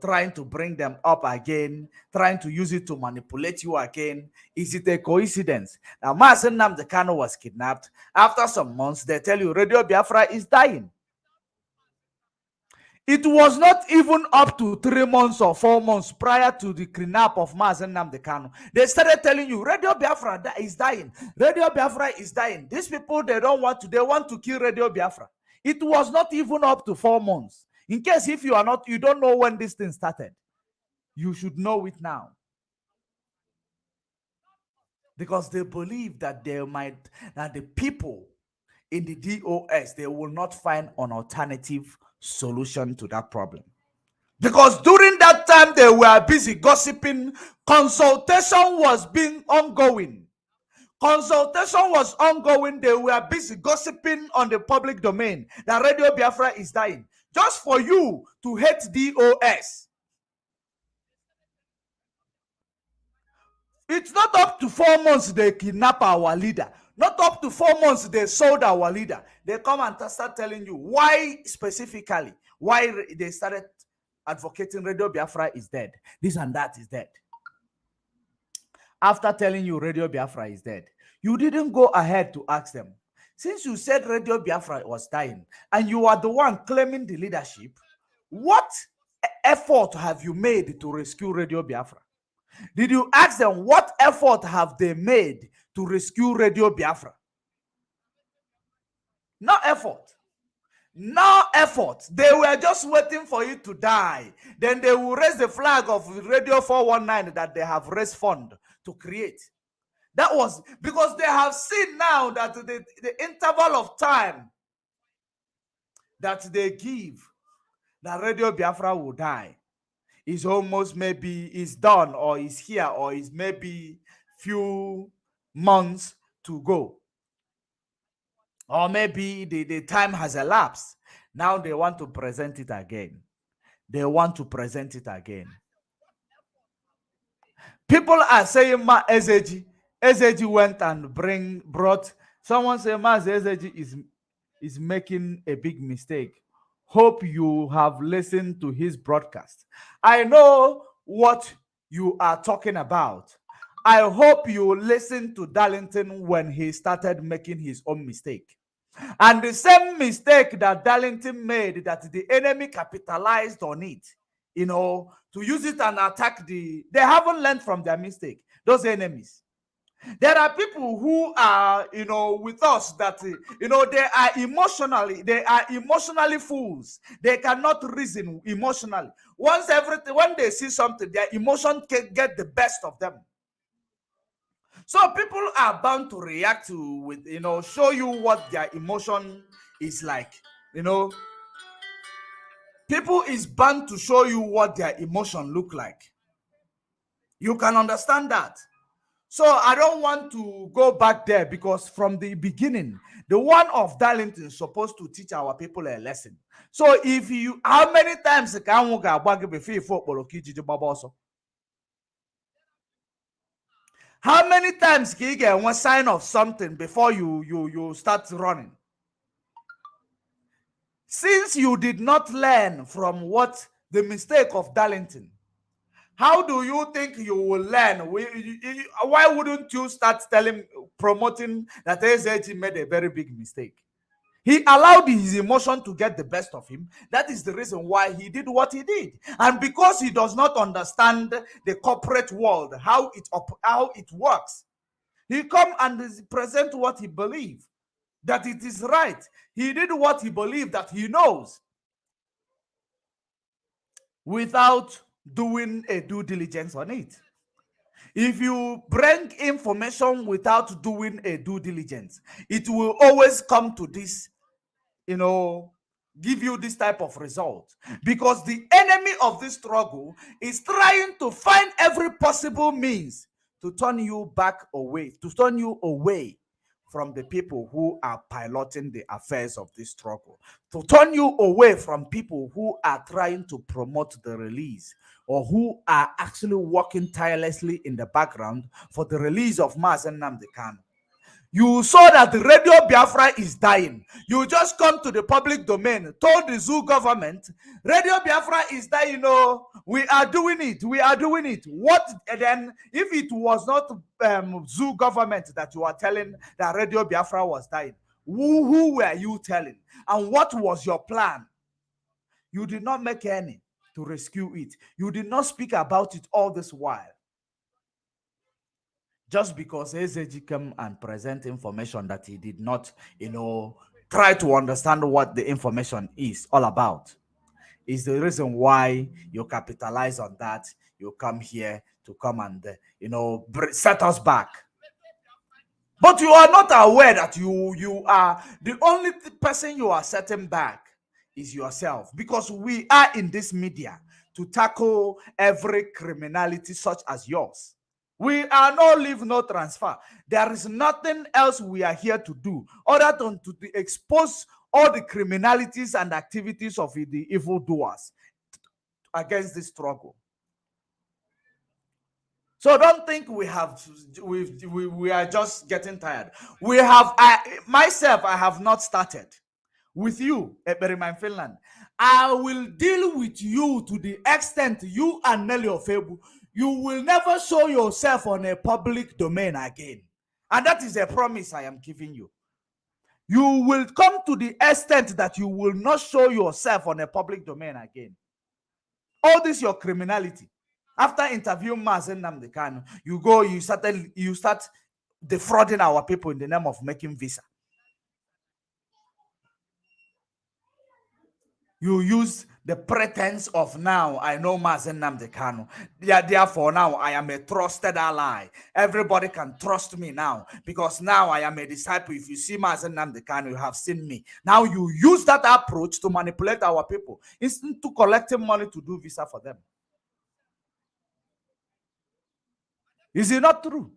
trying to bring them up again, trying to use it to manipulate you again. Is it a coincidence? Now, Mazen Nnamdi Kanu was kidnapped. After some months, they tell you Radio Biafra is dying. It was not even up to 3 months or 4 months prior to the kidnap of Mazen Nnamdi Kanu. They started telling you Radio Biafra is dying. Radio Biafra is dying. These people, they want to kill Radio Biafra. It was not even up to 4 months. In case if you don't know when this thing started, you should know it now. Because they believe that the people in the DOS, they will not find an alternative solution to that problem. Because during that time, they were busy gossiping. Consultation was ongoing. Consultation was ongoing. They were busy gossiping on the public domain that Radio Biafra is dying. Just for you to hate DOS. It's not up to 4 months they kidnap our leader. Not up to 4 months they sold our leader. They come and start telling you why specifically, why they started advocating Radio Biafra is dead. This and that is dead. After telling you Radio Biafra is dead, You didn't go ahead to ask them. Since you said Radio Biafra was dying and you are the one claiming the leadership, what effort have you made to rescue Radio Biafra? Did you ask them what effort have they made to rescue Radio Biafra? No effort. No effort. They were just waiting for you to die. Then they will raise the flag of Radio 419 that they have raised fund to create. That was because they have seen now that the interval of time that they give that Radio Biafra will die is almost maybe is done or is here or is maybe few months to go. Or maybe the time has elapsed. Now they want to present it again. They want to present it again. People are saying Ma Ezeji went and brought someone say Ma Ezeji is making a big mistake. Hope you have listened to his broadcast. I know what you are talking about. I hope you listened to Darlington when he started making his own mistake. And the same mistake that Darlington made, that the enemy capitalized on it, to use it and attack they haven't learned from their mistake, those enemies. There are people who are, with us that, they are emotionally fools. They cannot reason emotionally. When they see something, their emotion can get the best of them. So people are bound to react to, show you what their emotion is like. People is bound to show you what their emotion look like. You can understand that. So I don't want to go back there because from the beginning, the one of Darlington is supposed to teach our people a lesson. So how many times can we go before how many times can you get one sign of something before you start running? Since you did not learn from the mistake of Darlington, how do you think you will learn? Why wouldn't you start promoting that SAG made a very big mistake? He allowed his emotion to get the best of him. That is the reason why he did what he did. And because he does not understand the corporate world, how it works, he come and present what he believes, that it is right. He did what he believed that he knows without doing a due diligence on it. If you bring information without doing a due diligence, it will always come to this, give you this type of result, because the enemy of this struggle is trying to find every possible means to turn you away from the people who are piloting the affairs of this struggle, to turn you away from people who are trying to promote the release or who are actually working tirelessly in the background for the release of Mazen Nnamdi Kanu. You saw that the Radio Biafra is dying. You just come to the public domain, told the zoo government, Radio Biafra is dying. We are doing it. We are doing it. What then? If it was not zoo government that you are telling that Radio Biafra was dying, who were you telling? And what was your plan? You did not make any to rescue it. You did not speak about it all this while. Just because AZG came and present information that he did not, try to understand what the information is all about, is the reason why you capitalize on that. You come here to come and, set us back. But you are not aware that you are the only person you are setting back is yourself, because we are in this media to tackle every criminality such as yours. We are no leave, no transfer. There is nothing else we are here to do other than to expose all the criminalities and activities of the evildoers against this struggle. So don't think we are just getting tired. I have not started. With you, Eberiman Finland, I will deal with you to the extent you and Nelly Ofebu, you will never show yourself on a public domain again. And that is a promise I am giving you. You will come to the extent that you will not show yourself on a public domain again. All this your criminality. After interviewing Mazen Nnamdi Kanu, you start defrauding our people in the name of making visa. You use the pretense of now I know Mazen Nnamdi Kanu. Therefore, now I am a trusted ally. Everybody can trust me now because now I am a disciple. If you see Mazen Nnamdi Kanu, you have seen me. Now you use that approach to manipulate our people instead to collecting money to do visa for them. Is it not true?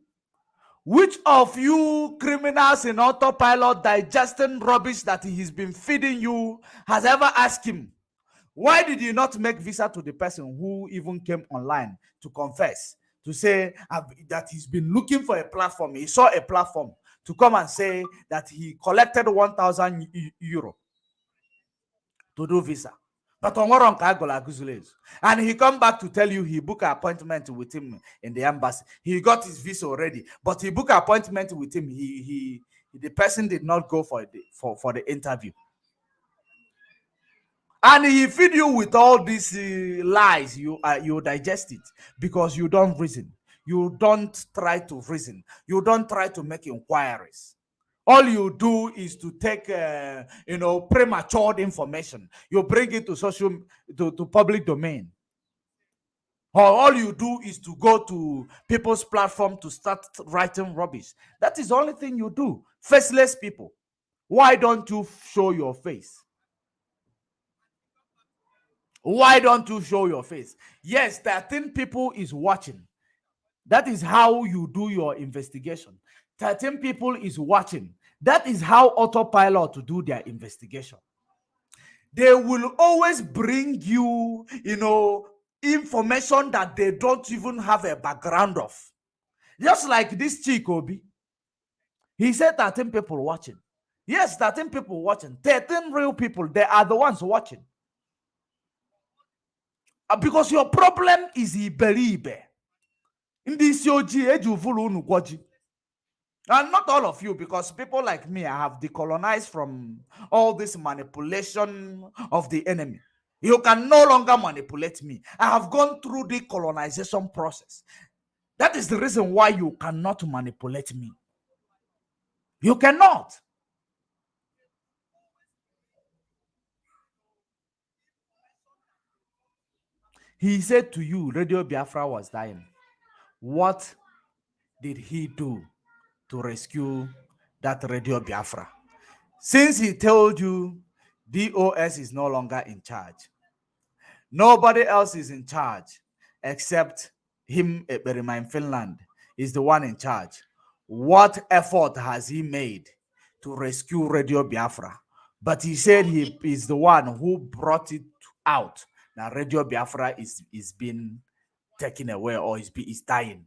Which of you criminals in autopilot digesting rubbish that he's been feeding you has ever asked him, why did you not make visa to the person who even came online to confess, to say that he's been looking for a platform? He saw a platform to come and say that he collected 1,000 euro to do visa. But and he come back to tell you he booked an appointment with him in the embassy. He got his visa already, but he booked an appointment with him. The person did not go for the interview. And he feed you with all these lies. You digest it because you don't reason. You don't try to reason. You don't try to make inquiries. All you do is to take premature information. You bring it to public domain. Or all you do is to go to people's platform to start writing rubbish. That is the only thing you do. Faceless people. Why don't you show your face? Why don't you show your face? Yes, 13 people is watching. That is how you do your investigation. 13 people is watching. That is how autopilot to do their investigation. They will always bring you, information that they don't even have a background of. Just like this Chikobi. He said 13 people watching. Yes, 13 people watching. 13 real people. They are the ones watching. Because your problem is Iberibe. In this and not all of you, because people like me, I have decolonized from all this manipulation of the enemy. You can no longer manipulate me. I have gone through the colonization process. That is the reason why you cannot manipulate me. You cannot. He said to you, Radio Biafra was dying. What did he do to rescue that Radio Biafra? Since he told you DOS is no longer in charge, nobody else is in charge except him, Eberima in Finland, is the one in charge. What effort has he made to rescue Radio Biafra? But he said he is the one who brought it out. Now Radio Biafra is being taken away or is dying.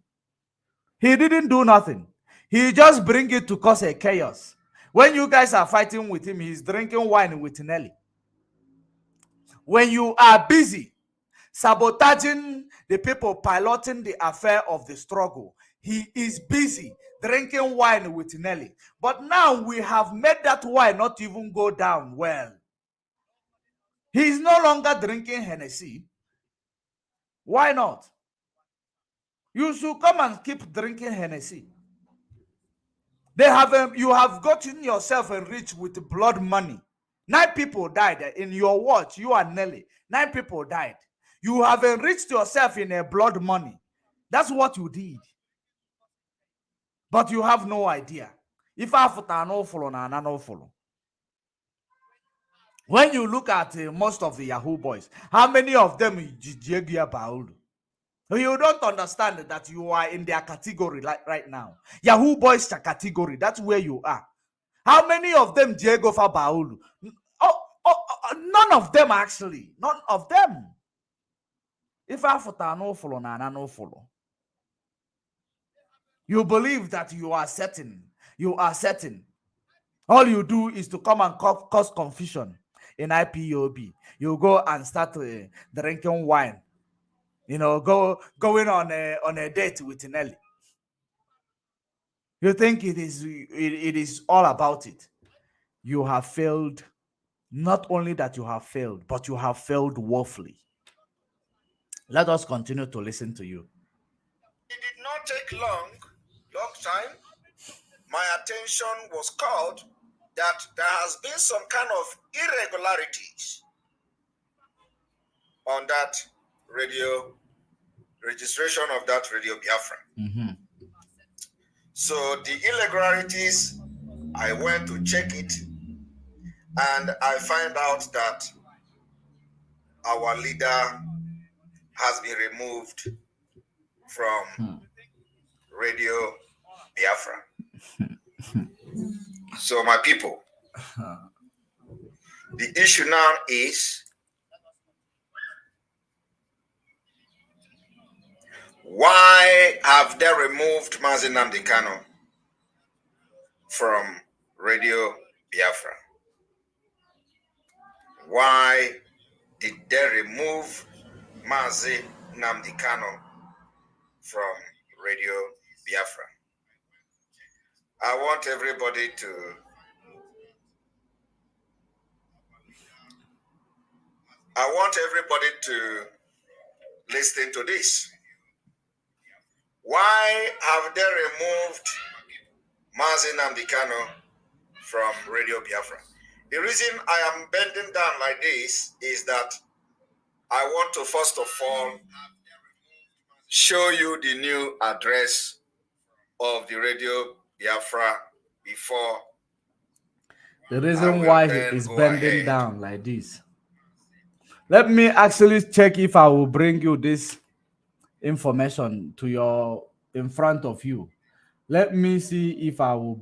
He didn't do nothing. He just bring it to cause a chaos. When you guys are fighting with him, he's drinking wine with Nelly. When you are busy sabotaging the people piloting the affair of the struggle, he is busy drinking wine with Nelly. But now we have made that wine not even go down well. He is no longer drinking Hennessy. Why not? You should come and keep drinking Hennessy. You have gotten yourself enriched with blood money. 9 people died in your watch. You and Nelly. 9 people died. You have enriched yourself in a blood money. That's what you did. But you have no idea. If I no follow, no follow. When you look at most of the Yahoo boys, how many of them you don't understand that you are in their category right now. Yahoo boys category. That's where you are. How many of them Diego Fabaulu? None of them actually. None of them. If I no follow, no follow. You believe that you are certain. You are certain. All you do is to come and cause confusion in IPOB. You go and start drinking wine. Going on a date with Nelly. You think it is all about it. You have failed. Not only that you have failed, but you have failed woefully. Let us continue to listen to you.
It did not take long time. My attention was called that there has been some kind of irregularities on that radio registration of that radio Biafra. So the irregularities, I went to check it, and I find out that our leader has been removed from Radio Biafra. So my people, the issue now is, why have they removed Mazi Nnamdi Kanu from Radio Biafra? Why did they remove Mazi Nnamdi Kanu from Radio Biafra? I want everybody to listen to this. Why have they removed Mazi Nnamdi Kanu from Radio Biafra? The reason I am bending down like this is that I want to first of all show you the new address of the Radio Biafra before.
The reason why he is bending down like this. Let me actually check if I will bring you this information to in front of you. Let me see if I will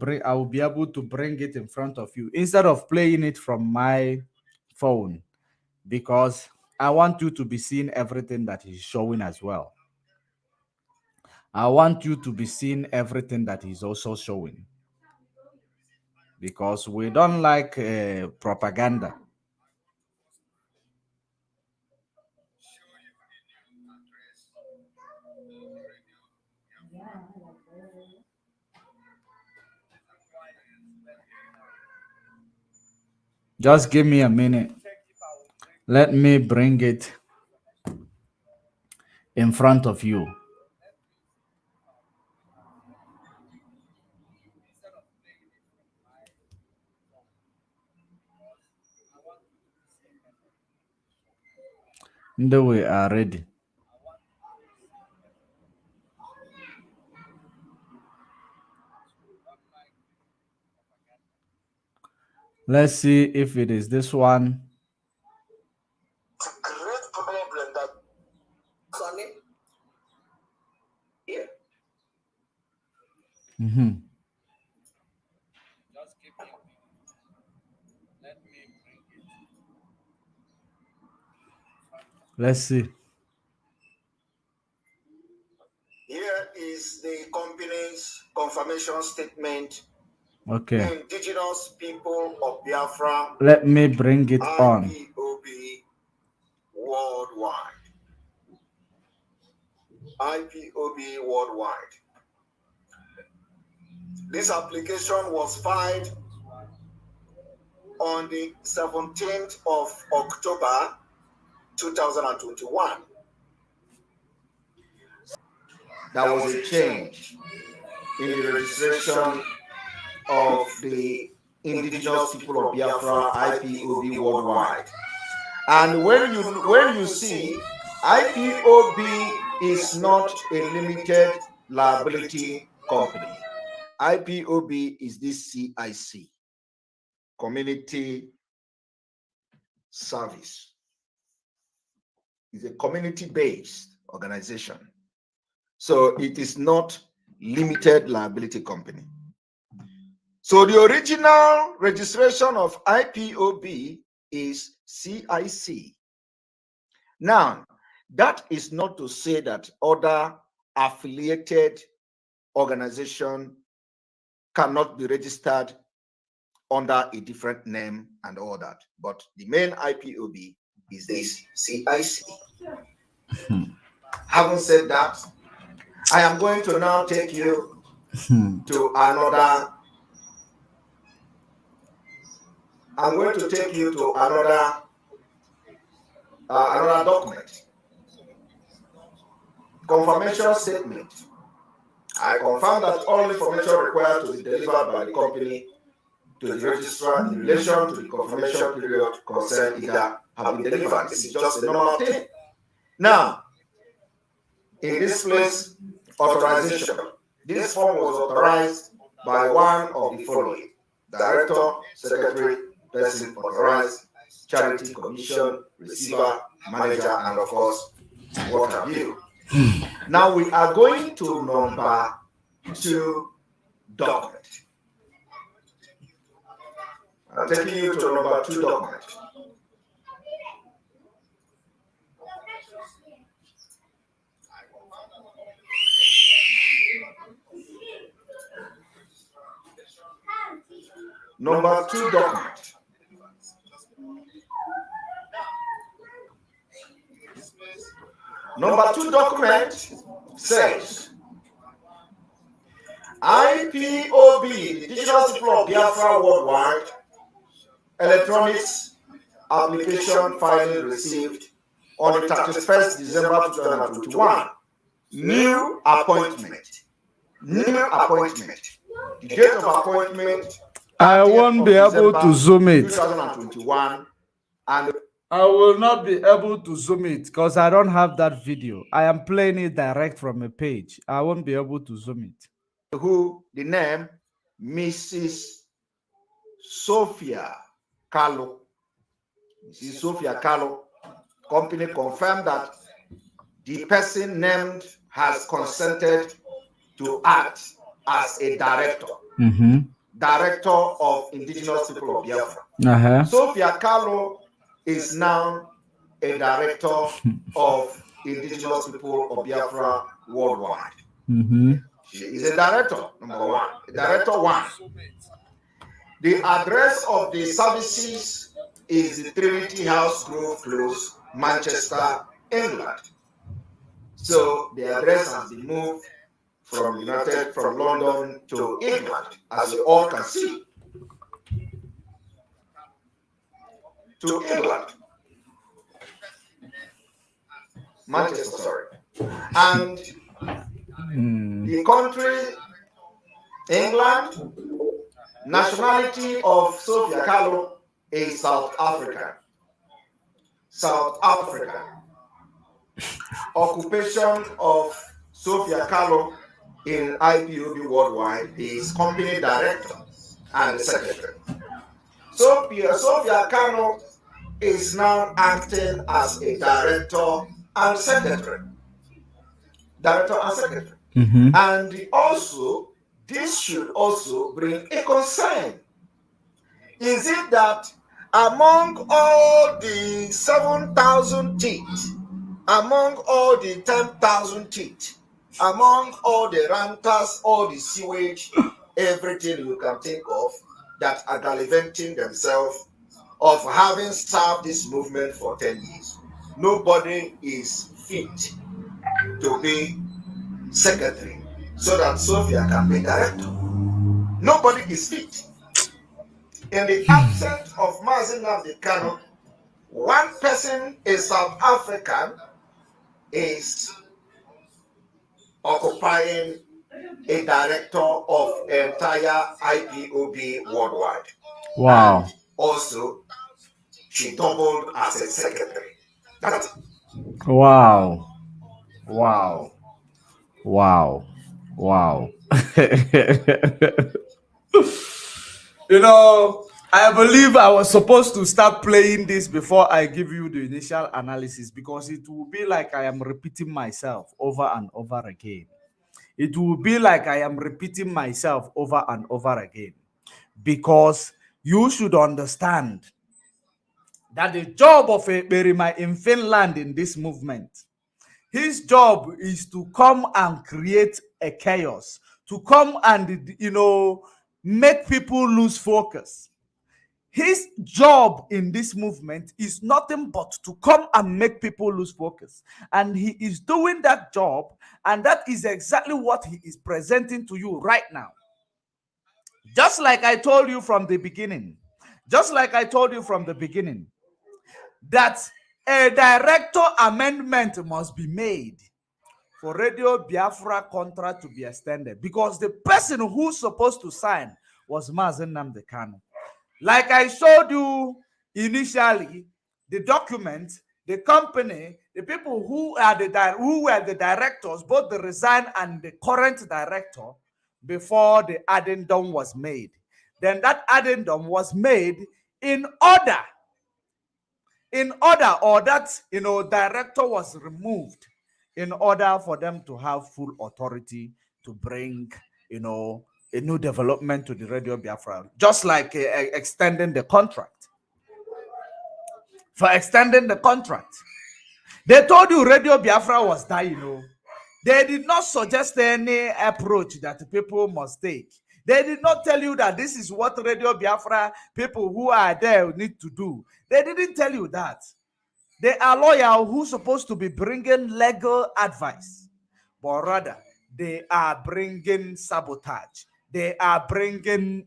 be able to bring it in front of you instead of playing it from my phone, because I want you to be seeing everything that he's showing as well. I want you to be seeing everything that he's also showing, because we don't like propaganda. Just give me a minute. Let me bring it in front of you. And we are ready. Let's see if it is this one.
Great problem that here.
Just give me a minute. Let me bring it. Let's see.
Here is the company's confirmation statement.
Okay.
Indigenous people of Biafra.
Let me bring it on.
IPOB worldwide. IPOB worldwide. This application was filed on the 17th of October 2021. There was a change in the registration of the indigenous people of Biafra, IPOB worldwide. And when you see, IPOB is not a limited liability company. IPOB is this CIC, Community Service. It's a community-based organization. So it is not limited liability company. So the original registration of IPOB is CIC. Now, that is not to say that other affiliated organization cannot be registered under a different name and all that. But the main IPOB is this CIC. Having said that, I am going to now take you to another. I'm going to take you to another document. Confirmation statement. I confirm that all information required to be delivered by the company to the registrar in relation to the confirmation period concerned either have been delivered. This is just a normal thing. Now, in this place, authorization. This form was authorized by one of the following: director, secretary, person authorized, charity commission, receiver, manager, and of course, what have you. Now we are going to number 2 document. I'm taking you to number 2 document. Number 2 document. Number 2 document says IPOB, the Digital People of Biafra Worldwide, electronics application filing received on the 31st December 2021. New appointment. New appointment. The date of appointment.
I won't be able to zoom it.
2021. And
I will not be able to zoom it because I don't have that video. I am playing it direct from a page. I won't be able to zoom it.
Who the name Mrs. Sophia Carlo. Mrs. Sophia Carlo. Company confirmed that the person named has consented to act as a director. Director of Indigenous People of Biafra. Sophia Carlo is now a director of Indigenous People of Biafra worldwide. She is a director, number 1. Director 1. The address of the services is the Trinity House Grove Close, Manchester, England. So the address has been moved from London to England, as you all can see. To England. Manchester, sorry. And the country, England, nationality of Sophia Carlo is South African. South African. Occupation of Sophia Carlo in IPOB Worldwide is company director and secretary. Sophia Carlo is now acting as a director and secretary. Director and secretary. And also, this should also bring a concern. Is it that among all the 7,000 teeth, among all the 10,000 teeth, among all the renters, all the sewage, everything you can think of that are gallivanting themselves of having served this movement for 10 years, nobody is fit to be secretary so that Sophia can be director. Nobody is fit. In the absence of Mazi Nnamdi Kanu, one person, a South African, is occupying a director of entire IPOB worldwide.
Wow.
And also, she doubled as a secretary. That's it.
Wow. Wow. Wow. Wow. You know, I believe I was supposed to start playing this before I give you the initial analysis, because it will be like I am repeating myself over and over again. It will be like I am repeating myself over and over again, because you should understand that the job of a Berima in Finland in this movement, his job is to come and create a chaos, to come and, make people lose focus. His job in this movement is nothing but to come and make people lose focus. And he is doing that job, and that is exactly what he is presenting to you right now. Just like I told you from the beginning, that a director amendment must be made for Radio Biafra contract to be extended, because the person who's supposed to sign was Mazen Nnamdi Kanu. Like I showed you initially, the document, the company, the people who were the directors, both the resigned and the current director, before the addendum was made. Then that addendum was made in order, or that director was removed in order for them to have full authority to bring a new development to the Radio Biafra, just like extending the contract. For extending the contract, they told you Radio Biafra was dying. They did not suggest any approach that people must take. They did not tell you that this is what Radio Biafra people who are there need to do. They didn't tell you that. They are lawyers who are supposed to be bringing legal advice, but rather they are bringing sabotage. They are bringing,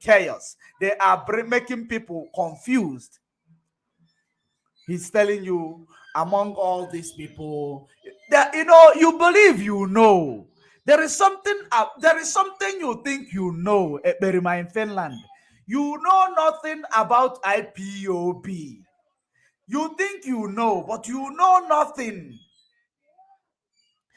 chaos. They are making people confused. He's telling you, among all these people, that you believe there is something you think Berima in Finland. You know nothing about IPOB. You think but you know nothing.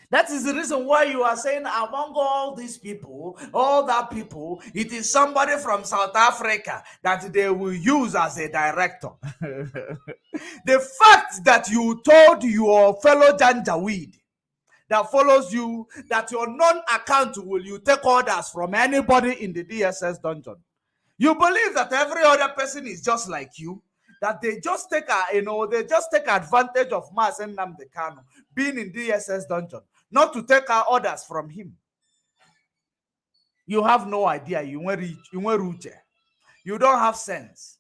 That is the reason why you are saying among all these people, all that people, it is somebody from South Africa that they will use as a director. The fact that you told your fellow Janjaweed that follows you that your non-account will you take orders from anybody in the DSS dungeon. You believe that every other person is just like you, that they just take advantage of Mazen Nnamdi Kanu being in DSS dungeon, not to take our orders from him. You have no idea. You don't have sense.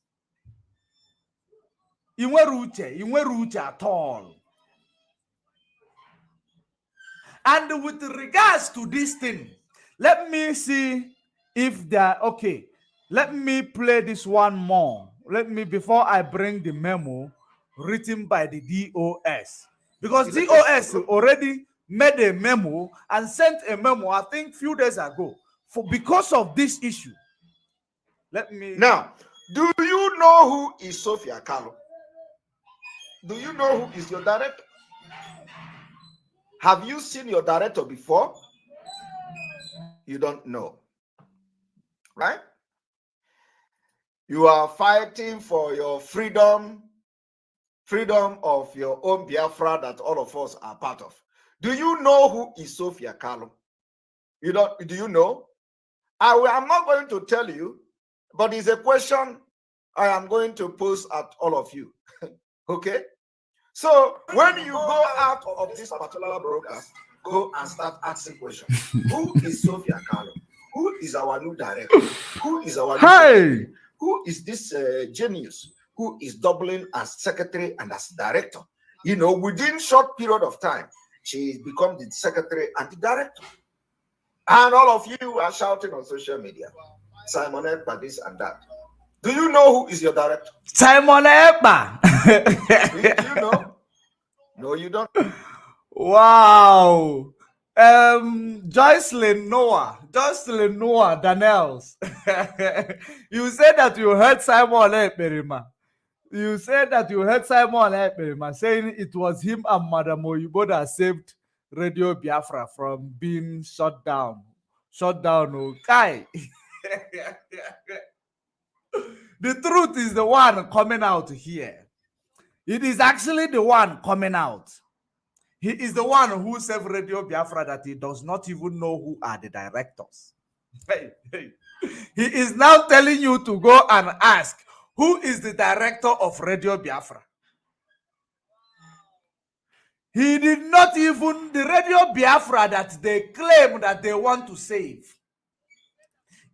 You at all. And with regards to this thing, let me see if they're okay. Let me play this one more. Before I bring the memo written by the DOS. Because DOS already made a memo and sent a memo, I think, few days ago, because of this issue.
Now, do you know who is Sophia Carlo? Do you know who is your director? Have you seen your director before? You don't know, right? You are fighting for your freedom of your own Biafra that all of us are part of. Do you know who is Sophia Carlo? Do you know? I'm not going to tell you, but it's a question I am going to pose at all of you. Okay? So when you go out of this particular broadcast, go and start asking questions. Who is Sophia Carlo? Who is our new director? Who is our new secretary? Who is this genius who is doubling as secretary and as director? Within short period of time, she become the secretary and the director. And all of you are shouting on social media, Simon Ekpa, this and that. Do you know who is your director?
Simon Ekpa.
Do you know? No, you don't.
Wow. Jocelyn Noah Daniels. You said that you heard Simon Ekperima. You said that you heard Simon Ekperima saying it was him and Madam Oyibo that saved Radio Biafra from being shut down. Okay. The truth is the one coming out here. It is actually the one coming out. He is the one who saved Radio Biafra that he does not even know who are the directors. He is now telling you to go and ask who is the director of Radio Biafra. He did not even, the Radio Biafra that they claim that they want to save.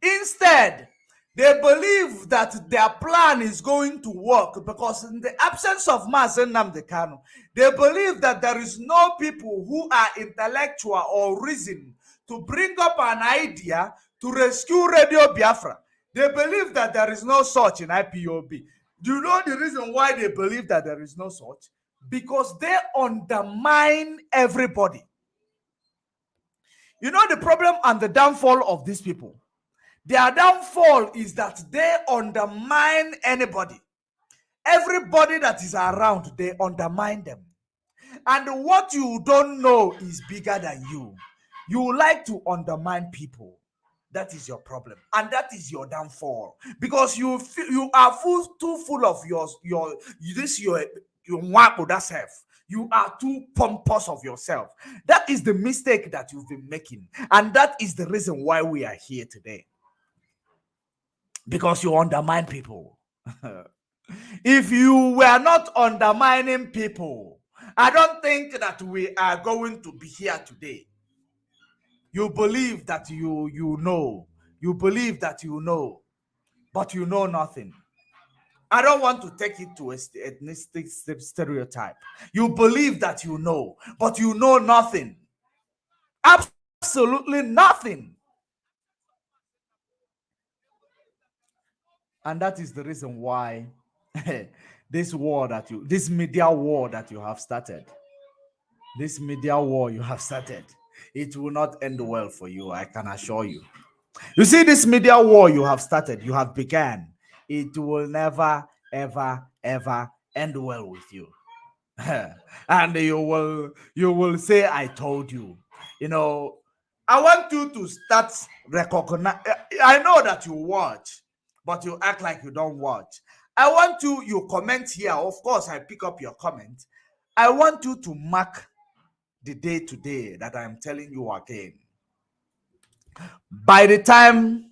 Instead, They believe that their plan is going to work because in the absence of Mazen Nnamdi Kanu, they believe that there is no people who are intellectual or reason to bring up an idea to rescue Radio Biafra. They believe that there is no such in IPOB. Do you know the reason why they believe that there is no such? Because they undermine everybody. You know the problem and the downfall of these people? Their downfall is that they undermine anybody. Everybody that is around, they undermine them. And what you don't know is bigger than you. You like to undermine people. That is your problem, and that is your downfall, because you are too full of your that self. You are too pompous of yourself. That is the mistake that you've been making, and that is the reason why we are here today. Because you undermine people. If you were not undermining people, I don't think that we are going to be here today. You believe that you know. You believe that you know, but you know nothing. I don't want to take it to a ethnic stereotype. You believe that you know, but you know nothing. Absolutely nothing. And that is the reason why this media war that you have started, it will not end well for you, I can assure you. You see, this media war you have started, you have begun, it will never, ever, ever end well with you. And you will say, I told you. You know, I want you to start recognize. I know that you watch, but you act like you don't watch. I want you comment here. Of course, I pick up your comment. I want you to mark the day today that I'm telling you again. By the time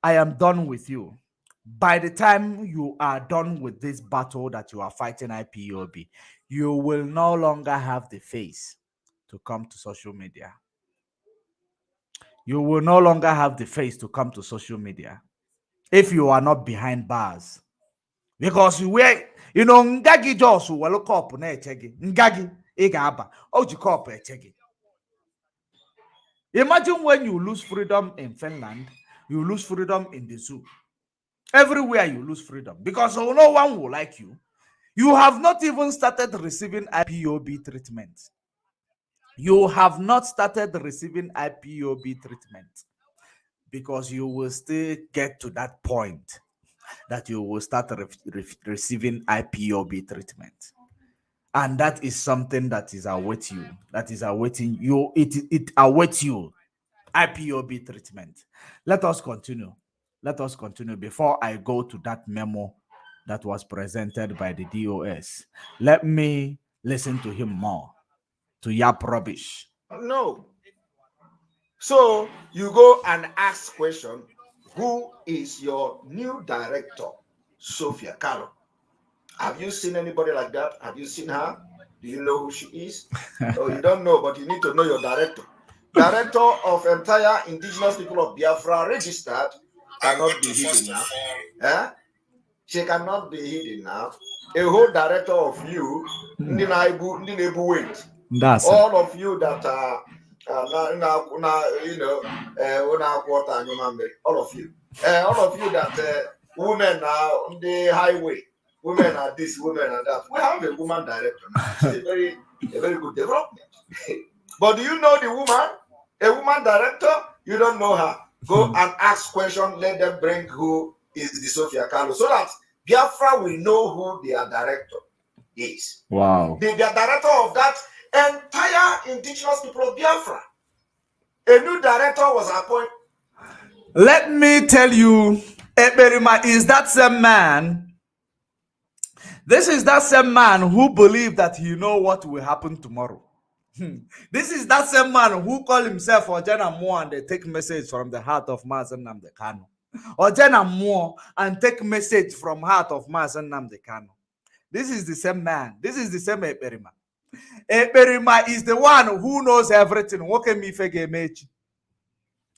I am done with you, by the time you are done with this battle that you are fighting IPOB, you will no longer have the face to come to social media. You will no longer have the face to come to social media if you are not behind bars. Because you were, you know, ngagi jos will cop na echegi. Ngagi igaba. Oji cop echegi. Imagine when you lose freedom in Finland, you lose freedom in the zoo. Everywhere you lose freedom because no one will like you. You have not even started receiving IPOB treatment. You have not started receiving IPOB treatment because you will still get to that point that you will start receiving IPOB treatment. And that is something that is awaiting you. That is awaiting you. It awaits you. IPOB treatment. Let us continue. Let us continue before I go to that memo that was presented by the DOS. Let me listen to him more, to yap rubbish.
No. So you go and ask question, who is your new director, Sophia Carlo? Have you seen anybody like that? Have you seen her? Do you know who she is? Oh, you don't know, but you need to know your director. Director of entire indigenous people of Biafra registered cannot be hidden now. Eh? She cannot be hidden now. A whole director of you, all of you that are all of you that women are on the highway, women are this, women are that. We have a woman director now. It's a very good development. But do you know the woman? A woman director? You don't know her. Go and ask questions. Let them bring who is the Sophia Carlo, so that Biafra will know who their director is.
Wow.
The director of that entire indigenous people of Biafra. A new director was appointed.
Let me tell you, Eberima is that same man. This is that same man who believed that he know what will happen tomorrow. This is that same man who call himself Ojena Moore and they take message from the heart of Mazen Nnamdi Kanu. Ojena Moore and take message from heart of Mazen Nnamdi Kanu. This is the same man. This is the same Eberima. Eberima is the one who knows everything.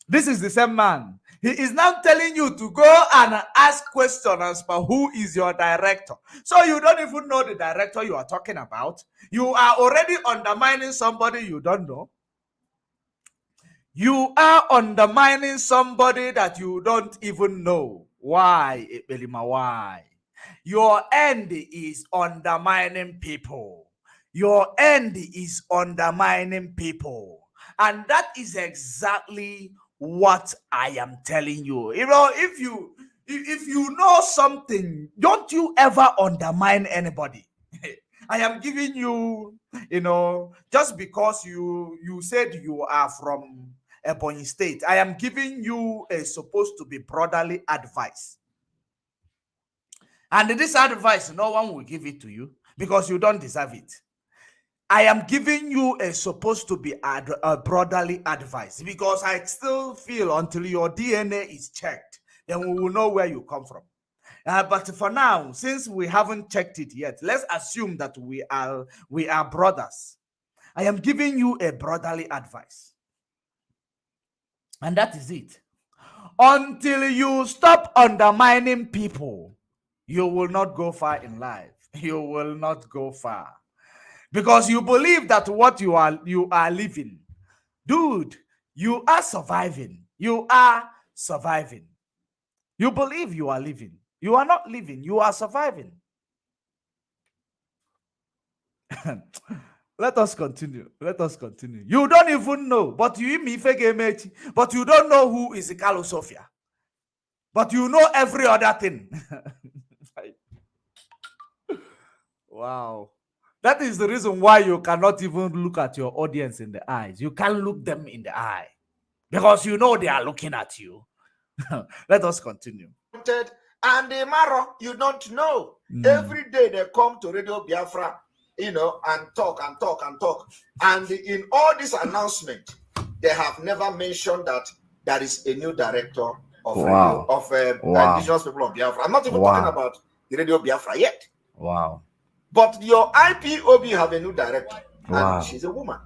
This is the same man. He is now telling you to go and ask questions about who is your director. So you don't even know the director you are talking about. You are already undermining somebody you don't know. You are undermining somebody that you don't even know. Why, Ebelima? Why? Your end is undermining people. Your end is undermining people. And that is exactly what I am telling you. You know, if you know something, don't you ever undermine anybody. I am giving you, just because you said you are from Ebonyi State, I am giving you a supposed to be brotherly advice. And this advice, no one will give it to you because you don't deserve it. I am giving you a supposed to be a brotherly advice because I still feel until your DNA is checked, then we will know where you come from. But for now, since we haven't checked it yet, let's assume that we are brothers. I am giving you a brotherly advice. And that is it. Until you stop undermining people, you will not go far in life. You will not go far. Because you believe that what you are living. Dude, you are surviving. You are surviving. You believe you are living. You are not living. You are surviving. Let us continue. Let us continue. You don't even know, but you don't know who is Carlo Sofia. But you know every other thing. Wow. That is the reason why you cannot even look at your audience in the eyes. You can't look them in the eye because you know they are looking at you. Let us continue.
And the Maro, you don't know. Every day they come to Radio Biafra, and talk and talk and talk. And in all this announcement, they have never mentioned that there is a new director of radio, of indigenous people of Biafra. I'm not even talking about the Radio Biafra yet.
Wow.
But your IPOB have a new director, and she's a woman.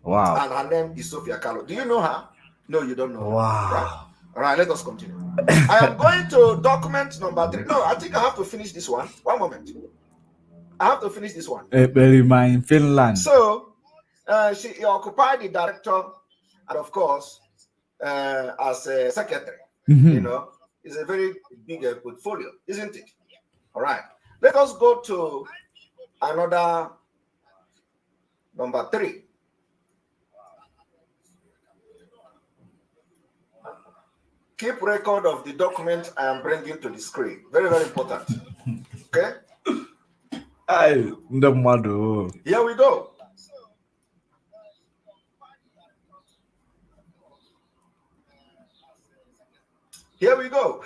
Wow.
And her name is Sophia Carlo. Do you know her? No, you don't know her.
Wow.
Right? All right, let us continue. I am going to document number 3. No, I think I have to finish this one. One moment. I have to finish this one.
In Finland.
So, she occupied the director, and of course, as a secretary. It's a very big portfolio, isn't it? All right. Let us go to another number 3. Keep record of the document I am bringing to the screen. Very, very important. Okay? Here we go. Here we go.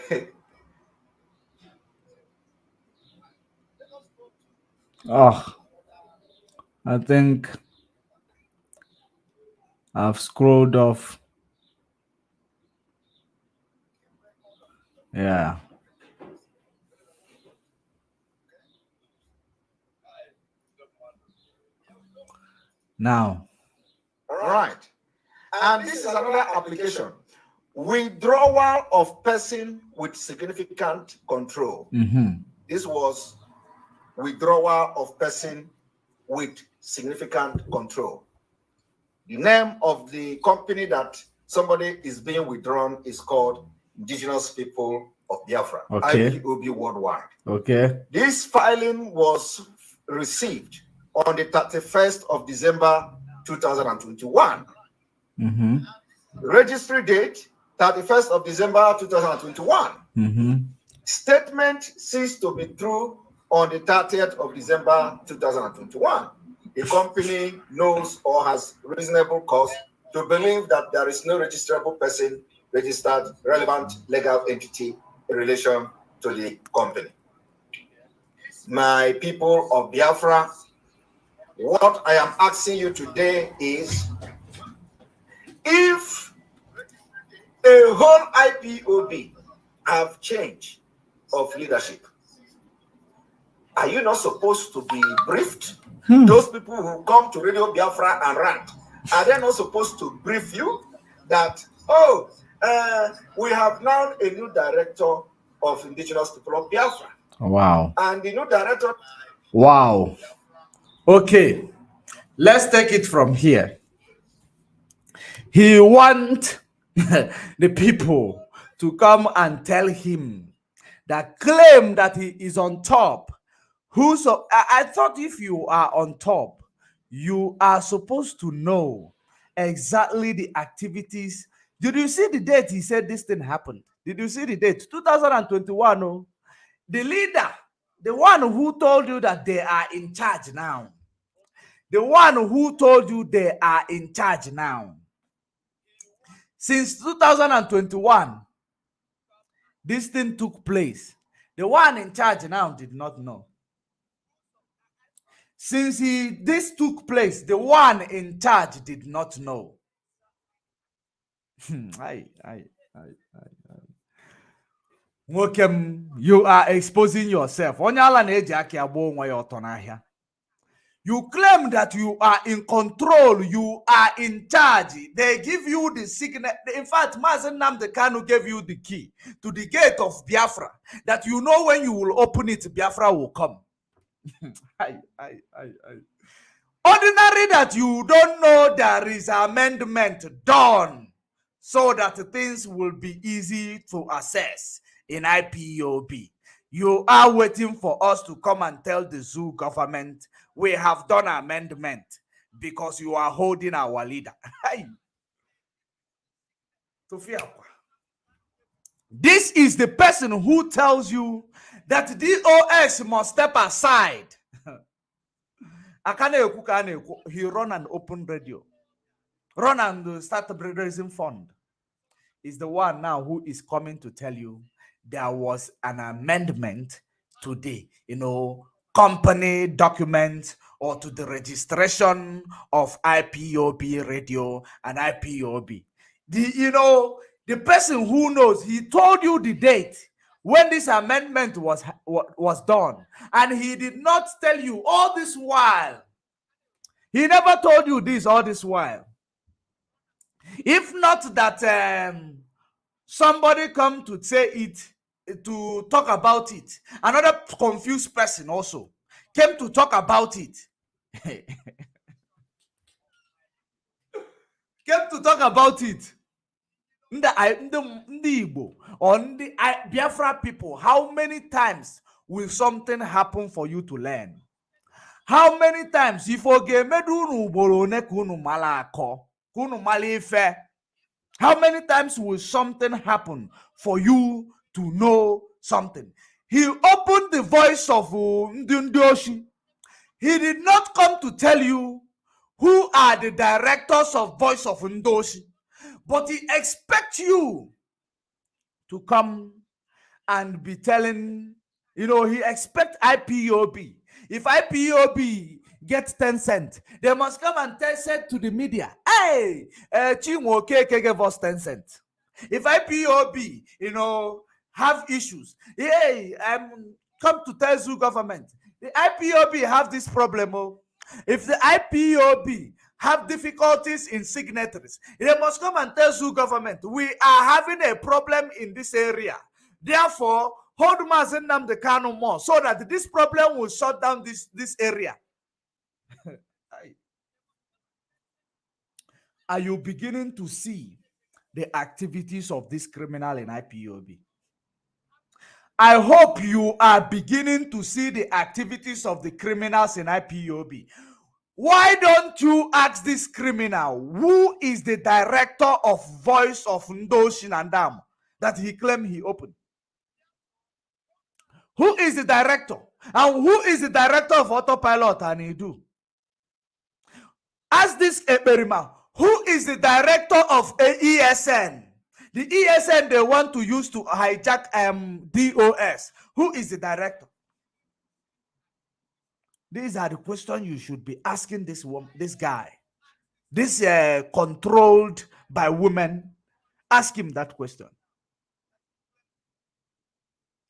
I think I've scrolled off. Yeah. Now.
All right. And this is another application. Withdrawal of person with significant control. This was withdrawal of person with significant control. The name of the company that somebody is being withdrawn is called Indigenous People of Biafra, IPOB Worldwide.
Okay.
This filing was received on the 31st of December 2021. Registry date 31st of December 2021. Statement ceased to be true on the 30th of December 2021. The company knows or has reasonable cause to believe that there is no registrable person registered relevant legal entity in relation to the company. My people of Biafra, what I am asking you today is, if a whole IPOB have change of leadership, are you not supposed to be briefed? Those people who come to Radio Biafra and rant, are they not supposed to brief you that, oh, We have now a new director of indigenous people of Biafra.
Wow.
And the new director.
Wow. Okay. Let's take it from here. He wants the people to come and tell him that claim that he is on top. I thought if you are on top, you are supposed to know exactly the activities. Did you see the date he said this thing happened? Did you see the date? 2021. Oh, the leader, the one who told you that they are in charge now. The one who told you they are in charge now. Since 2021, this thing took place. The one in charge now did not know. Since this took place, the one in charge did not know. You are exposing yourself. You claim that you are in control, you are in charge. They give you the signal. In fact, Mazen Nnamdi Kanu gave you the key to the gate of Biafra, that you know when you will open it, Biafra will come. Ordinary that you don't know there is amendment done so that things will be easy to access in IPOB. You are waiting for us to come and tell the zoo government we have done amendment because you are holding our leader. This is the person who tells you that DOS must step aside. He run an open radio. Run and start raising fund. Is the one now who is coming to tell you there was an amendment today, company document or to the registration of IPOB radio and IPOB. The person who knows, he told you the date when this amendment was done, and he did not tell you all this while. He never told you this all this while. If not that somebody come to say it, to talk about it, another confused person also came to talk about it. Came to talk about it. The Igbo or the Biafra people, how many times will something happen for you to learn? How many times if how many times will something happen for you to know something? He opened the voice of Ndundoshi. He did not come to tell you who are the directors of Voice of Ndoshi, but he expects you to come and be telling, he expects IPOB. If IPOB gets 10 cents, they must come and said to the media, hey, Chinwo KK gave us 10 cents. If IPOB, have issues, hey, come to tell Zoo government, the IPOB have this problem. If the IPOB have difficulties in signatories, they must come and tell Zoo government, we are having a problem in this area. Therefore, hold Mazen Nnamdi Kanu more so that this problem will shut down this area. Are you beginning to see the activities of this criminal in IPOB? I hope you are beginning to see the activities of the criminals in IPOB. Why don't you ask this criminal who is the director of Voice of Ndoshi Nandam that he claimed he opened? Who is the director? And who is the director of Autopilot and Idu? Ask this Eberima, who is the director of ESN? The ESN they want to use to hijack DOS. Who is the director? These are the questions you should be asking this guy. This controlled by women. Ask him that question.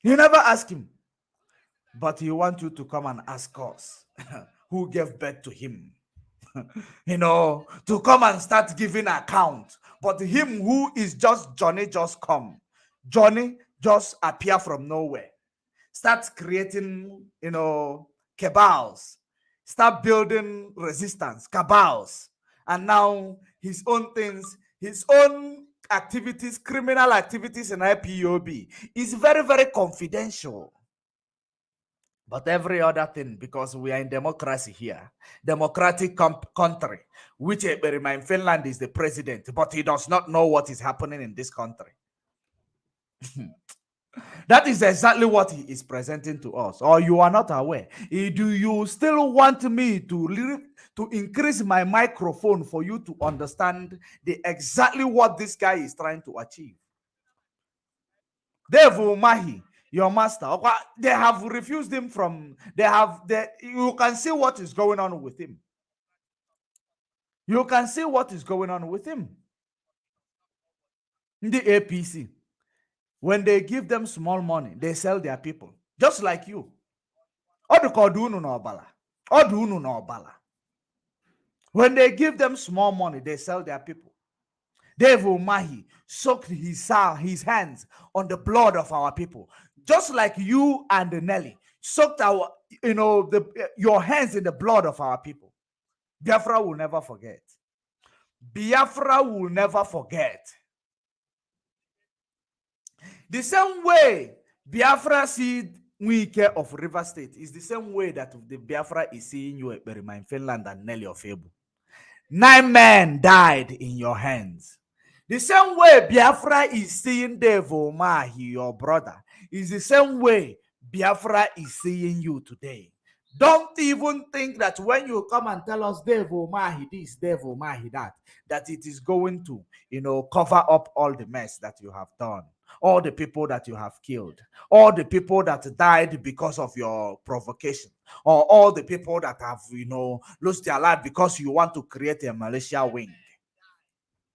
You never ask him. But he wants you to come and ask us who gave birth to him. to come and start giving account. But him who is just Johnny just come. Johnny just appear from nowhere. Start creating, cabals. Start building resistance, cabals. And now his own things, his own activities, criminal activities in IPOB is very, very confidential. But every other thing, because we are in democracy here, democratic country, which in Finland is the president, but he does not know what is happening in this country. That is exactly what he is presenting to us. Or you are not aware. Do you still want me to increase my microphone for you to understand exactly what this guy is trying to achieve? Dave Umahi, your master, they have refused him from, you can see what is going on with him. You can see what is going on with him. In the APC, when they give them small money, they sell their people. Just like you. When they give them small money, they sell their people. Dave Umahi soaked his hands on the blood of our people. Just like you and Nelly soaked your hands in the blood of our people. Biafra will never forget. Biafra will never forget. The same way Biafra see Wike of River State is the same way that the Biafra is seeing you at Berima in Finland and Nelly of Ebu. 9 men died in your hands. The same way Biafra is seeing Dave Umahi, your brother, is the same way Biafra is seeing you today. Don't even think that when you come and tell us Dave Umahi this, Dave Umahi that it is going to, cover up all the mess that you have done, all the people that you have killed, all the people that died because of your provocation, or all the people that have, lost their life because you want to create a militia wing.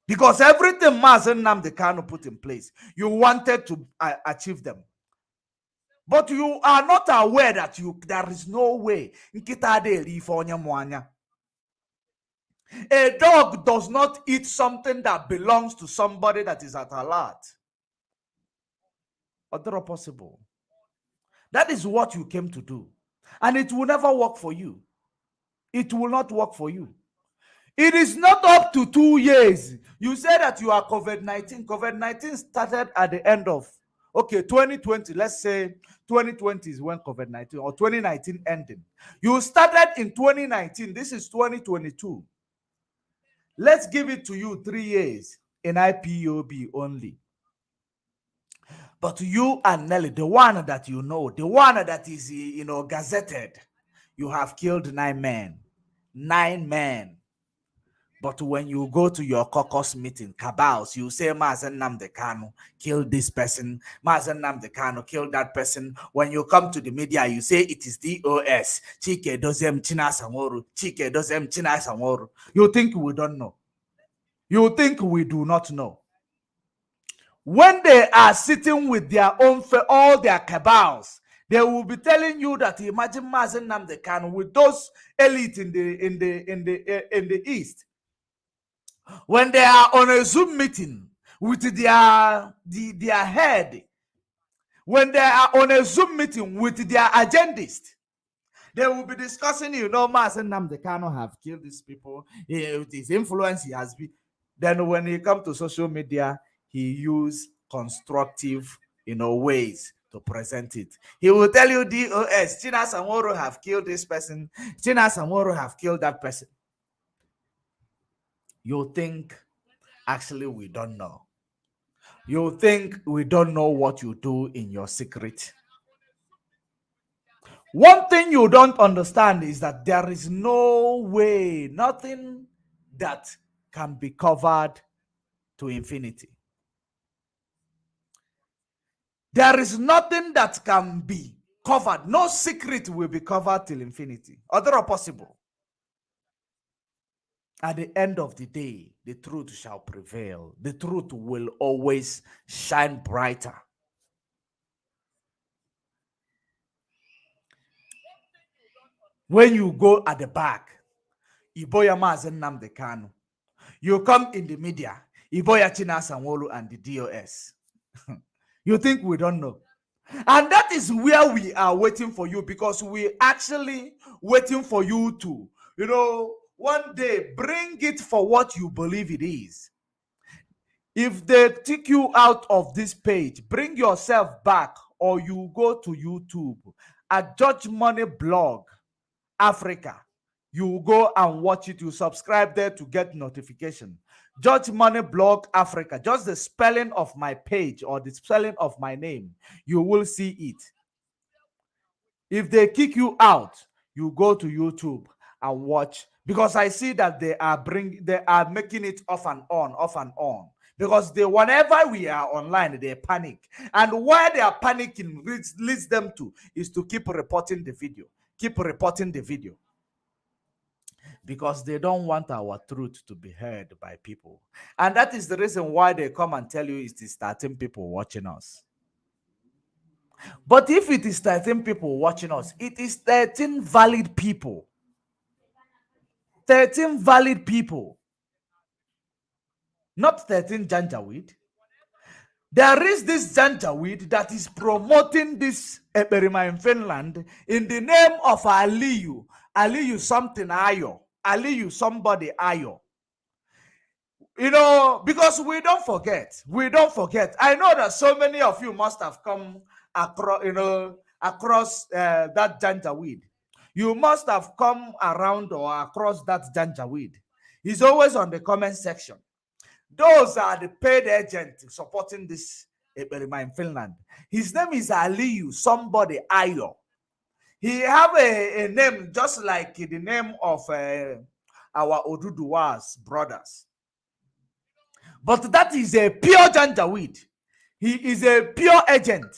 Because everything Mazen Nnamdi Kanu put in place, you wanted to achieve them. But you are not aware that there is no way. A dog does not eat something that belongs to somebody that is at alert. Other possible. That is what you came to do. And it will never work for you. It will not work for you. It is not up to 2 years. You say that you are COVID-19. COVID-19 started at the end of 2020. Let's say 2020 is when COVID-19 or 2019 ending. You started in 2019. This is 2022. Let's give it to you 3 years in IPOB only. But you and Nelly, the one that you know, the one that is, gazetted, you have killed 9 men. 9 men. But when you go to your caucus meeting, cabals, you say Mazen Nnamdi Kanu killed this person, Mazen Nnamdi Kanu killed that person. When you come to the media, you say it is DOS. Chike Dozem China Samoru. Chike Dozem China Samoru. You think we don't know? You think we do not know? When they are sitting with their own, all their cabals, they will be telling you that imagine Mazen Nnamdi Kanu with those elite in the East. When they are on a Zoom meeting with their head, when they are on a Zoom meeting with their agendist, they will be discussing, Mazen Nnamdi Kanu have killed these people. With his influence, he has been. Then when he comes to social media, he use constructive, ways to present it. He will tell you DOS, China Samoro have killed this person. China Samoro have killed that person. You think actually we don't know. You think we don't know what you do in your secret. One thing you don't understand is that there is no way, nothing that can be covered to infinity. There is nothing that can be covered. No secret will be covered till infinity. Other possible. At the end of the day, the truth shall prevail. The truth will always shine brighter. When you go at the back, Iboya Mazen Nnamdi Kanu. You come in the media, Iboya China Sanwo-Olu and the DOS. You think we don't know? And that is where we are waiting for you, because we actually waiting for you to, one day bring it for what you believe it is. If they take you out of this page, bring yourself back, or you go to YouTube at Judge Money Blog Africa. You go and watch it. You subscribe there to get notification. Judge Money Blog Africa. Just the spelling of my page or the spelling of my name, you will see it. If they kick you out, you go to YouTube and watch, because I see that they are making it off and on. Because whenever we are online, they panic. And why they are panicking leads them to is to keep reporting the video. Keep reporting the video. Because they don't want our truth to be heard by people. And that is the reason why they come and tell you it is 13 people watching us. But if it is 13 people watching us, it is 13 valid people. 13 valid people. Not 13 Janjaweed. There is this Janjaweed that is promoting this Eperima in Finland in the name of Aliyu. Aliyu something Ayo. Aliyu somebody Ayo. Because we don't forget. I know that so many of you must have come across that Janjaweed. You must have come around or across that Janjaweed. He's always on the comment section. Those are the paid agents supporting this Eperima in Finland. His name is Aliyu, somebody Ayo. He have a name just like the name of our Oduduwa's brothers. But that is a pure Janjaweed. He is a pure agent.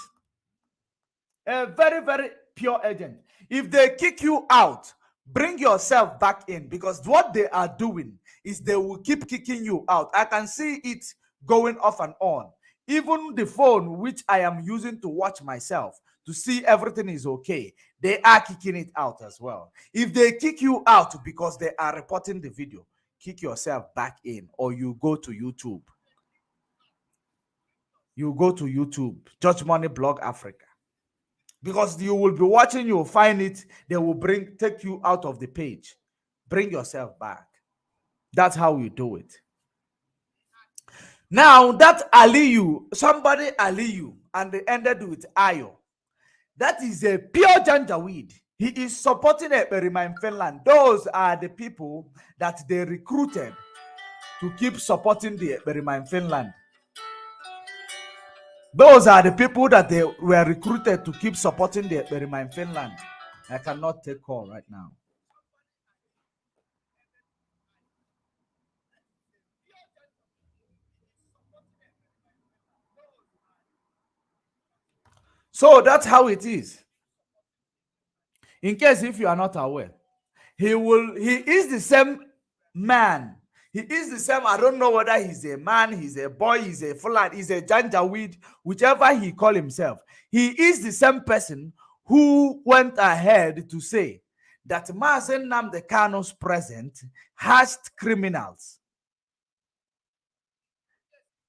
A very, very pure agent. If they kick you out, bring yourself back in, because what they are doing is they will keep kicking you out. I can see it going off and on. Even the phone which I am using to watch myself, to see everything is okay, they are kicking it out as well. If they kick you out because they are reporting the video, kick yourself back in, or you go to YouTube. You go to YouTube, Judge Money Blog Africa. Because you will be watching, you will find it, they will take you out of the page. Bring yourself back. That's how you do it. Now, that Aliyu, somebody Aliyu, and they ended with Ayo. That is a pure Janjaweed. He is supporting Eperima in Finland. Those are the people that they recruited to keep supporting the Eperima in Finland. Those are the people that they were recruited to keep supporting the Eperima in Finland. I cannot take call right now. So that's how it is. In case if you are not aware, he is the same man. He is the same. I don't know whether he's a man, he's a boy, he's a Fulani, he's a Janjaweed, whichever he call himself. He is the same person who went ahead to say that Mazen Nnamdi Kanu's present hashed criminals.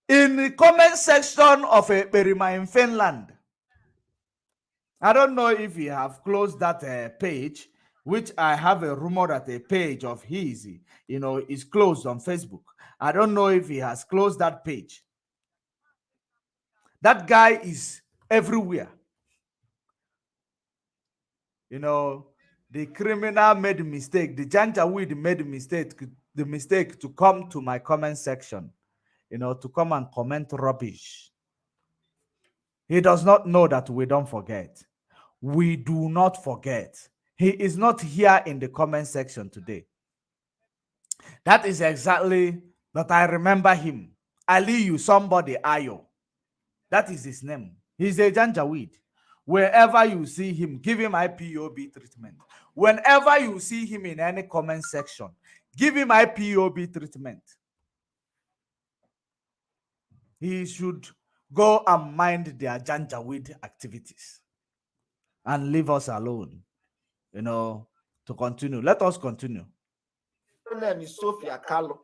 In the comment section of Eperima in Finland, I don't know if he have closed that page, which I have a rumor that a page of his, is closed on Facebook. I don't know if he has closed that page. That guy is everywhere. The criminal made a mistake. The Janjaweed made the mistake to come to my comment section, to come and comment rubbish. He does not know that we don't forget. We do not forget. He is not here in the comment section today. That is exactly that I remember him. Aliyu, somebody Ayo. That is his name. He's a Janjaweed. Wherever you see him, give him IPOB treatment. Whenever you see him in any comment section, give him IPOB treatment. He should go and mind their Janjaweed activities and leave us alone, to continue. Let us continue.
name is Sophia Carlo.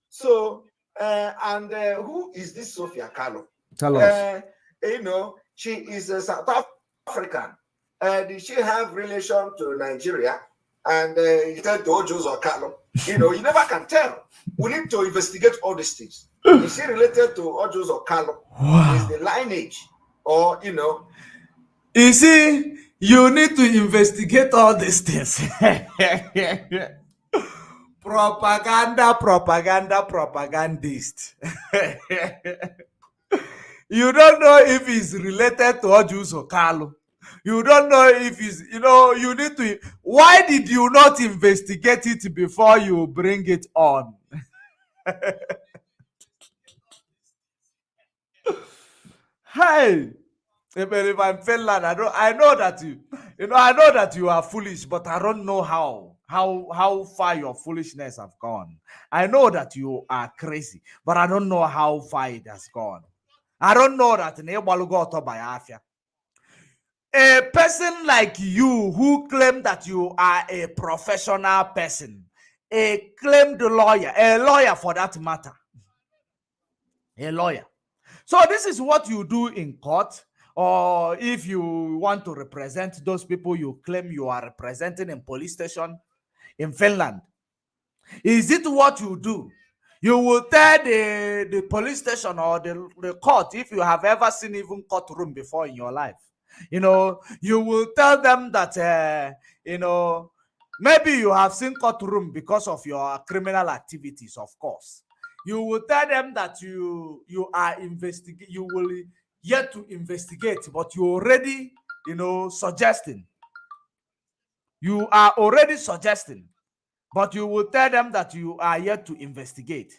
So, and who is this Sophia Carlo?
Tell us.
You know, she is a South African. Did she have relation to Nigeria? And you tell to Ojos or Carlo? You know, you never can tell. We need to investigate all these things. Is she related to Ojos or Carlo? Wow. Is the lineage, or you know?
You see, you need to investigate all these things. Propagandist. You don't know if he's related to Ojus or Carlo. You don't know if he's, you know, you need to. Why did you not investigate it before you bring it on? Hey, if I'm Finland, I know that I know that you are foolish, but I don't know how far your foolishness have gone. I know that you are crazy, but I don't know how far it has gone. I don't know that BIAFRA. A person like you who claim that you are a professional person, a claimed lawyer, a lawyer for that matter, a lawyer. So this is what you do in court, or if you want to represent those people you claim you are representing in police station in Finland. Is it what you do? You will tell the police station or the court, if you have ever seen even courtroom before in your life, you know, you will tell them that, you know, maybe you have seen courtroom because of your criminal activities, of course. You will tell them that you are investigating, you will yet to investigate, but you already, you know, suggesting. You are already suggesting, but you will tell them that you are yet to investigate.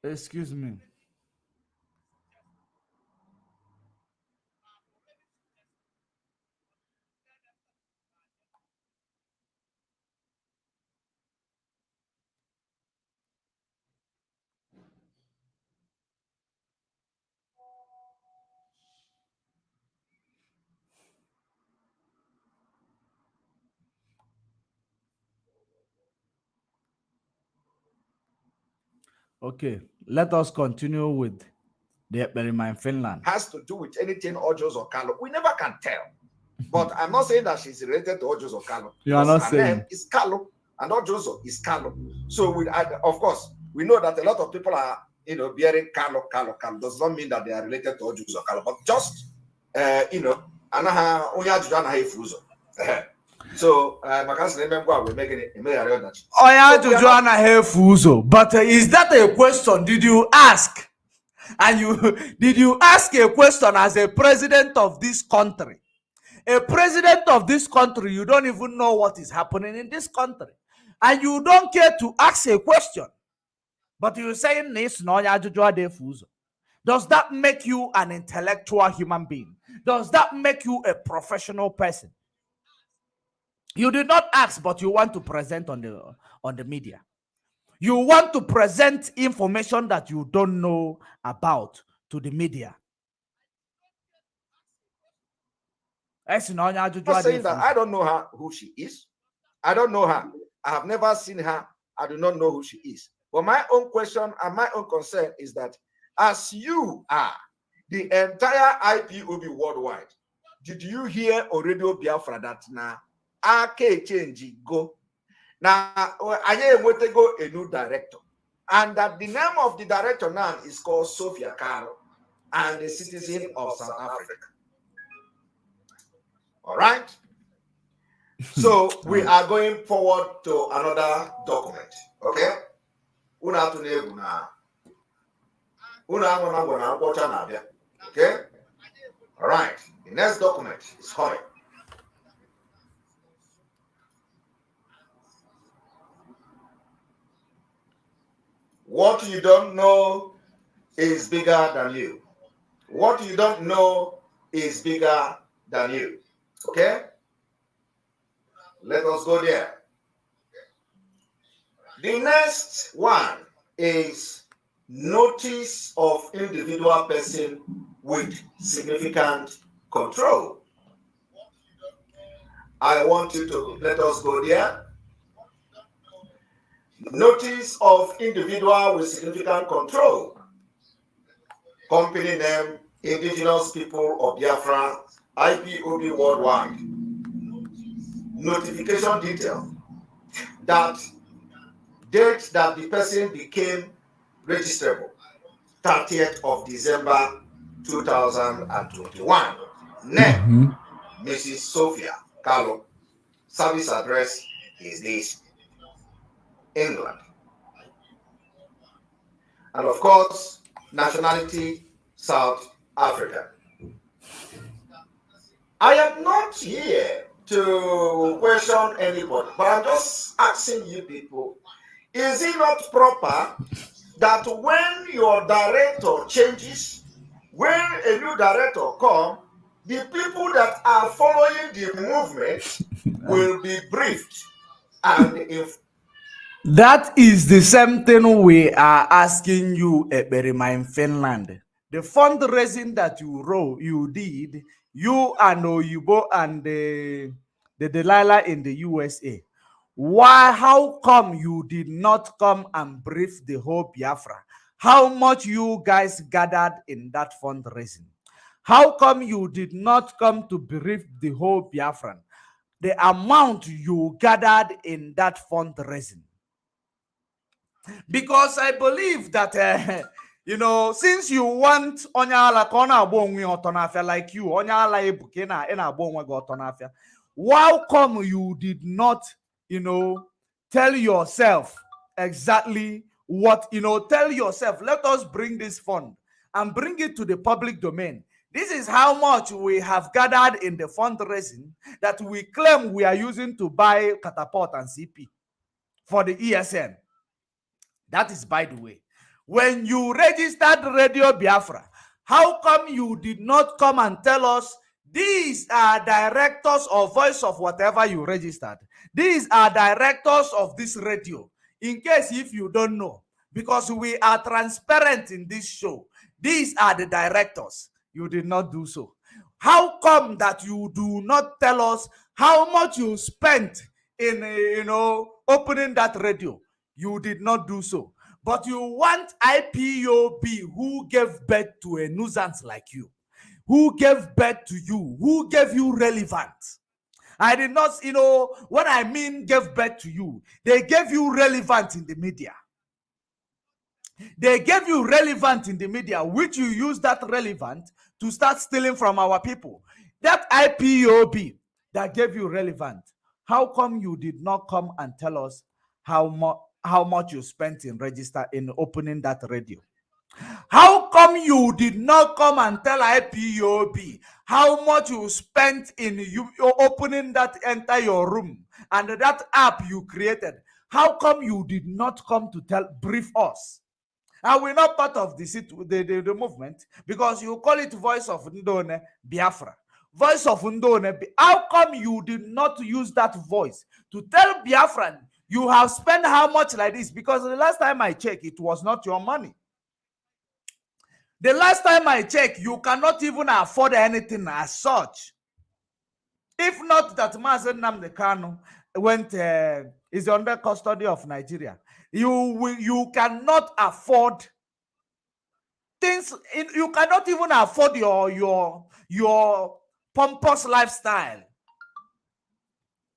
Excuse me. Okay, let us continue with the experiment in Finland.
Has to do with anything Ojos or Carlo. We never can tell. But I'm not saying that she's related to Ojos or Carlo.
You are not
her
saying.
name is Carlo, and Ojoso is Carlo. So of course, we know that a lot of people are, you know, bearing Carlo. Does not mean that they are related to Ojos or Carlo, but just, you know, so we're making it.
But is that a question? Did you ask? And did you ask a question as a president of this country? A president of this country, you don't even know what is happening in this country, and you don't care to ask a question. But you're saying this, does that make you an intellectual human being? Does that make you a professional person? You did not ask, but you want to present on the media. You want to present information that you don't know about to the media.
I'm not saying that I don't know her, who she is. I don't know her. I have never seen her. I do not know who she is. But my own question and my own concern is that as you are the entire IPOB worldwide, did you hear on Radio Biafra that now AK change go? Now I want to go a new director. And that the name of the director now is called Sophia Carlo and a citizen of South Africa. All right. So we are going forward to another document. Okay. Okay. All right. The next document is coming. What you don't know is bigger than you. What you don't know is bigger than you. Okay? Let us go there. The next one is notice of individual person with significant control. I want you to let us go there. Notice of individual with significant control. Company name, Indigenous People of Biafra, IPOB Worldwide. Notification detail. That date that the person became registrable, 30th of December 2021. Name, Mrs. Sophia Carlo. Service address is this, England. And of course, nationality, South Africa. I am not here to question anybody, but I'm just asking you people, is it not proper that when your director changes, when a new director comes, the people that are following the movement will be briefed? And if
that is the same thing we are asking you, Eberima, in Finland. The fundraising that you did, you and Oyibo and the Delilah in the USA. Why? How come you did not come and brief the whole Biafra? How much you guys gathered in that fundraising? How come you did not come to brief the whole Biafran? The amount you gathered in that fundraising. Because I believe that, since you want Onyala Kona Bongi Otonafia like you, Onyala Ebukena and Abonga Otonafia, how come you did not, tell yourself exactly what, tell yourself, let us bring this fund and bring it to the public domain. This is how much we have gathered in the fundraising that we claim we are using to buy catapult and CP for the ESN. That is, by the way, when you registered Radio Biafra, how come you did not come and tell us these are directors or voice of whatever you registered? These are directors of this radio. In case if you don't know, because we are transparent in this show, these are the directors. You did not do so. How come that you do not tell us how much you spent in, opening that radio? You did not do so. But you want IPOB who gave birth to a nuisance like you, who gave birth to you, who gave you relevance. I did not, what I mean gave birth to you. They gave you relevance in the media. They gave you relevant in the media, which you use that relevant to start stealing from our people. That IPOB that gave you relevant, how come you did not come and tell us how much you spent in opening that radio? How come you did not come and tell IPOB how much you spent in opening that entire room and that app you created? How come you did not come to brief us? And we're not part of the movement because you call it Voice of Ndone Biafra. Voice of Ndone. How come you did not use that voice to tell Biafran you have spent how much like this? Because the last time I checked, it was not your money. The last time I checked, you cannot even afford anything as such. If not that Mazen Nnamdi Kanu is under custody of Nigeria, you cannot afford things. You cannot even afford your pompous lifestyle,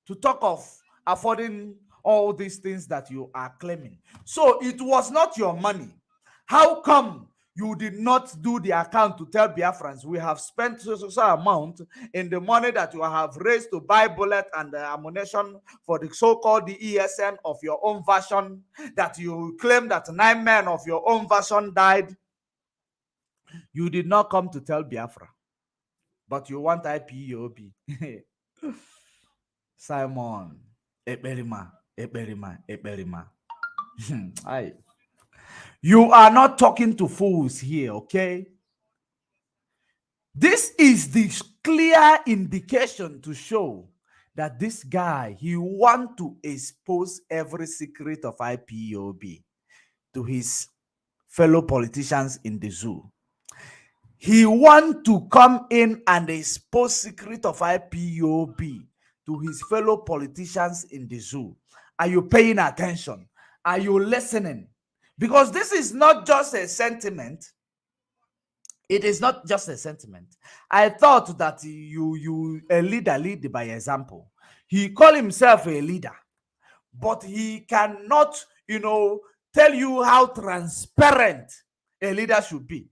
to talk of affording all these things that you are claiming. So it was not your money. How come you did not do the account to tell Biafrans we have spent so amount in the money that you have raised to buy bullet and ammunition for the so-called ESN of your own version, that you claim that 9 men of your own version died? You did not come to tell Biafra, but you want IPOB. Simon, Eberima. You are not talking to fools here, okay? This is the clear indication to show that this guy, he wants to expose every secret of IPOB to his fellow politicians in the zoo. He want to come in and expose secret of IPOB to his fellow politicians in the zoo. Are you paying attention? Are you listening? Because this is not just a sentiment. It is not just a sentiment. I thought that a leader lead by example. He called himself a leader, but he cannot, tell you how transparent a leader should be.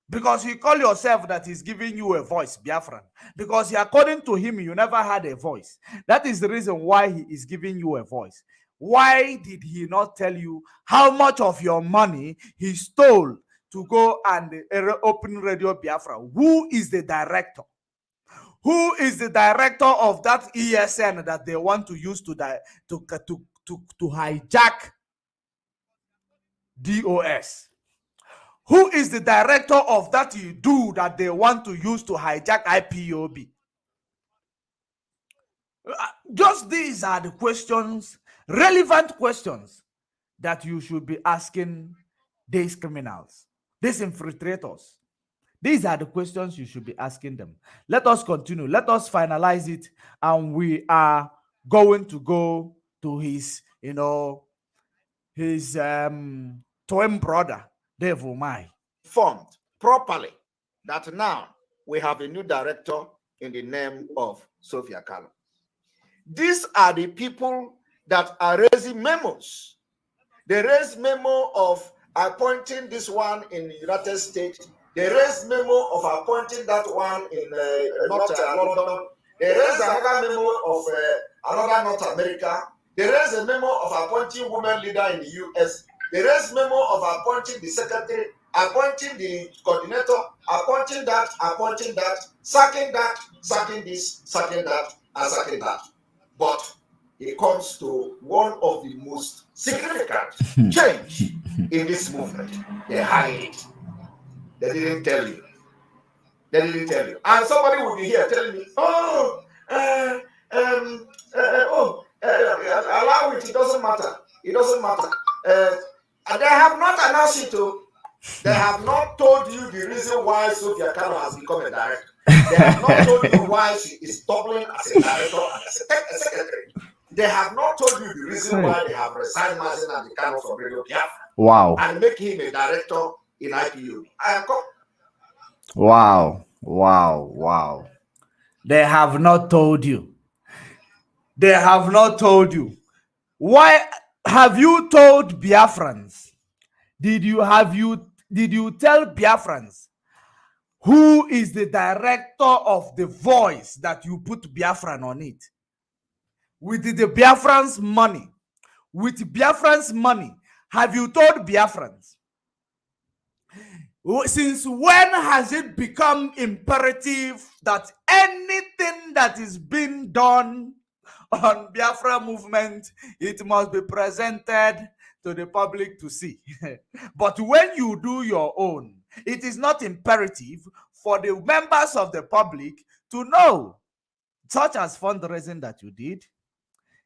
Because you call yourself that he's giving you a voice, Biafran. Because according to him, you never had a voice. That is the reason why he is giving you a voice. Why did he not tell you how much of your money he stole to go and open Radio Biafra? Who is the director? Who is the director of that ESN that they want to use to hijack DOS? Who is the director of that you do that they want to use to hijack IPOB? Just these are the questions, relevant questions, that you should be asking these criminals, these infiltrators. These are the questions you should be asking them. Let us continue. Let us finalize it. And we are going to go to his, his twin brother, Dave Umai.
Formed properly that now we have a new director in the name of Sophia Kalo. These are the people that are raising memos. They raise memo of appointing this one in the United States. They raise memo of appointing that one in North London. They raise another memo of another North America. They raise a memo of appointing women leader in the US. They raise memo of appointing the secretary, appointing the coordinator, appointing that, sacking this, sacking that, and sacking that. But it comes to one of the most significant change in this movement. They hide it. They didn't tell you. They didn't tell you. And somebody will be here telling me, allow it, it doesn't matter. It doesn't matter. And they have not announced it to. They have not told you the reason why Sophia Kano has become a director. They have not told you why she is doubling as a director and as a secretary. They have not told you the reason why they have resigned Mazin and the Kano from Radio Biafra.
Wow.
And make him a director in IPU. I am come.
Wow. They have not told you. They have not told you. Why have you told Biafrans? Did you tell Biafrans who is the director of the voice that you put Biafran on it? With the Biafrans money. With Biafrans money. Have you told Biafrans? Since when has it become imperative that anything that is being done on Biafra movement, it must be presented to the public to see? But when you do your own, it is not imperative for the members of the public to know, such as fundraising that you did,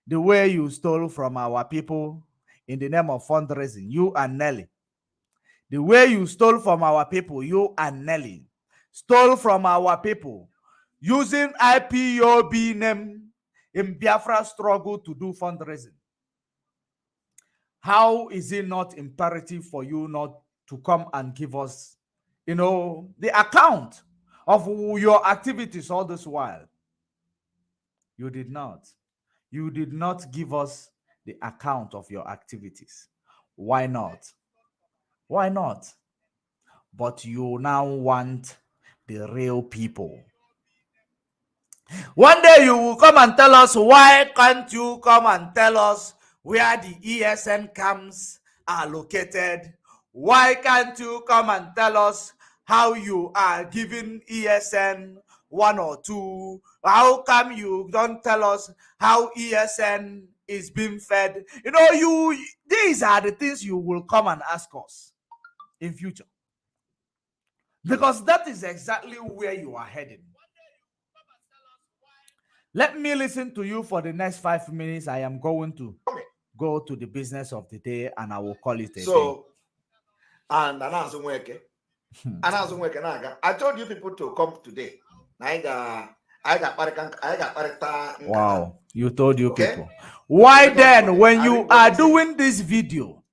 the way you stole from our people in the name of fundraising, you and Nelly. The way you stole from our people, you and Nelly, stole from our people using IPOB name in Biafra struggle to do fundraising. How is it not imperative for you not to come and give us, the account of your activities all this while? You did not. You did not give us the account of your activities. Why not? Why not? But you now want the real people. One day you will come and tell us, why can't you come and tell us where the ESN camps are located? Why can't you come and tell us how you are giving ESN 1 or 2? How come you don't tell us how ESN is being fed? These are the things you will come and ask us in future. Because that is exactly where you are heading. Let me listen to you for the next 5 minutes. I am going to go to the business of the day and I will call it a day.
and I told you people to come today.
Wow, you told you people. Why then, when you are doing this video,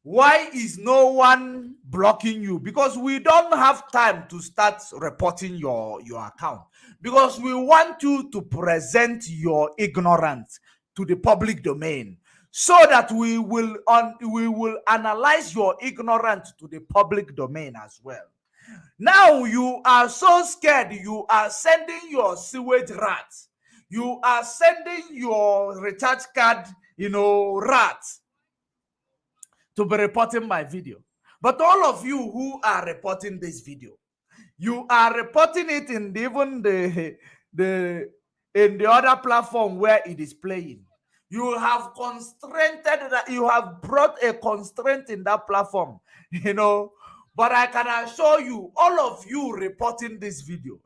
why is no one blocking you? Because we don't have time to start reporting your account, because we want you to present your ignorance to the public domain, so that we will analyze your ignorance to the public domain as well. Now you are so scared, you are sending your sewage rats, you are sending your recharge card, rats to be reporting my video. But all of you who are reporting this video, you are reporting it in even the other platform where it is playing. You have you have brought a constraint in that platform, but I can assure you, all of you reporting this video,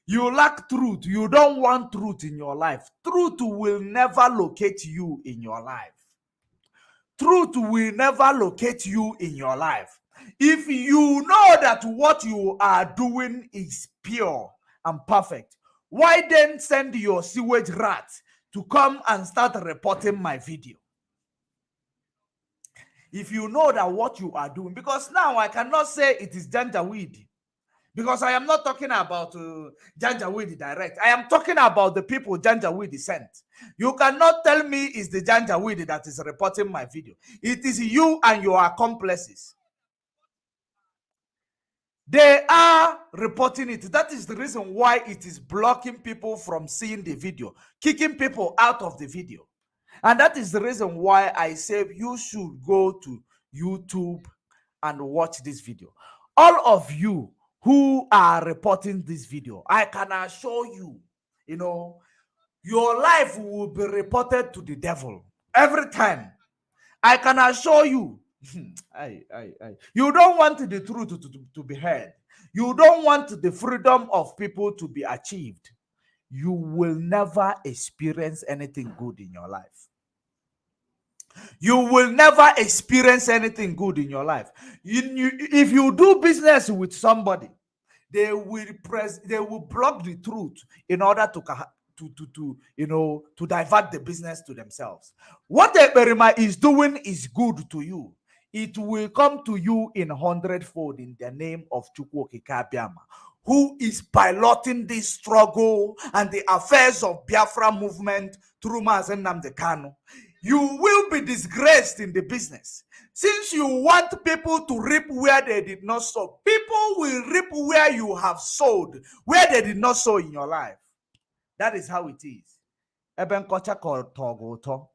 you lack truth. You don't want truth in your life. Truth will never locate you in your life. Truth will never locate you in your life. If you know that what you are doing is pure and perfect, why then send your sewage rat to come and start reporting my video? If you know that what you are doing, because now I cannot say it is janjaweed, because I am not talking about janjaweed direct. I am talking about the people janjaweed sent. You cannot tell me it's the janjaweed that is reporting my video. It is you and your accomplices. They are reporting it. That is the reason why it is blocking people from seeing the video, kicking people out of the video. And that is the reason why I say you should go to YouTube and watch this video. All of you who are reporting this video, I can assure you, your life will be reported to the devil every time. I can assure you. You don't want the truth to be heard. You don't want the freedom of people to be achieved. You will never experience anything good in your life. You will never experience anything good in your life. If you do business with somebody, they will block the truth in order to divert the business to themselves. What Eberima is doing is good to you. It will come to you in 100-fold in the name of Chukwu Okike Abiama, who is piloting this struggle and the affairs of Biafra movement through Mazen Nnamdi Kanu. You will be disgraced in the business. Since you want people to reap where they did not sow, people will reap where you have sowed, where they did not sow in your life. That is how it is. Eben kocha togoto,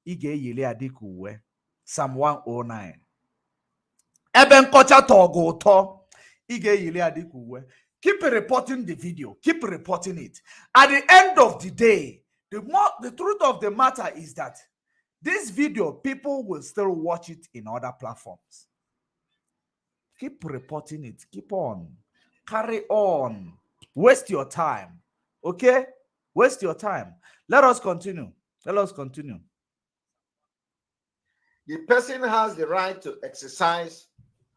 ige yele adikuwe. Psalm 109. Eben kocha togoto, ige yele adikuwe. Keep reporting the video. Keep reporting it. At the end of the day, the truth of the matter is that this video, people will still watch it in other platforms. Keep reporting it. Keep on. Carry on. Waste your time. Okay? Waste your time. Let us continue. Let us continue.
The person has the right to exercise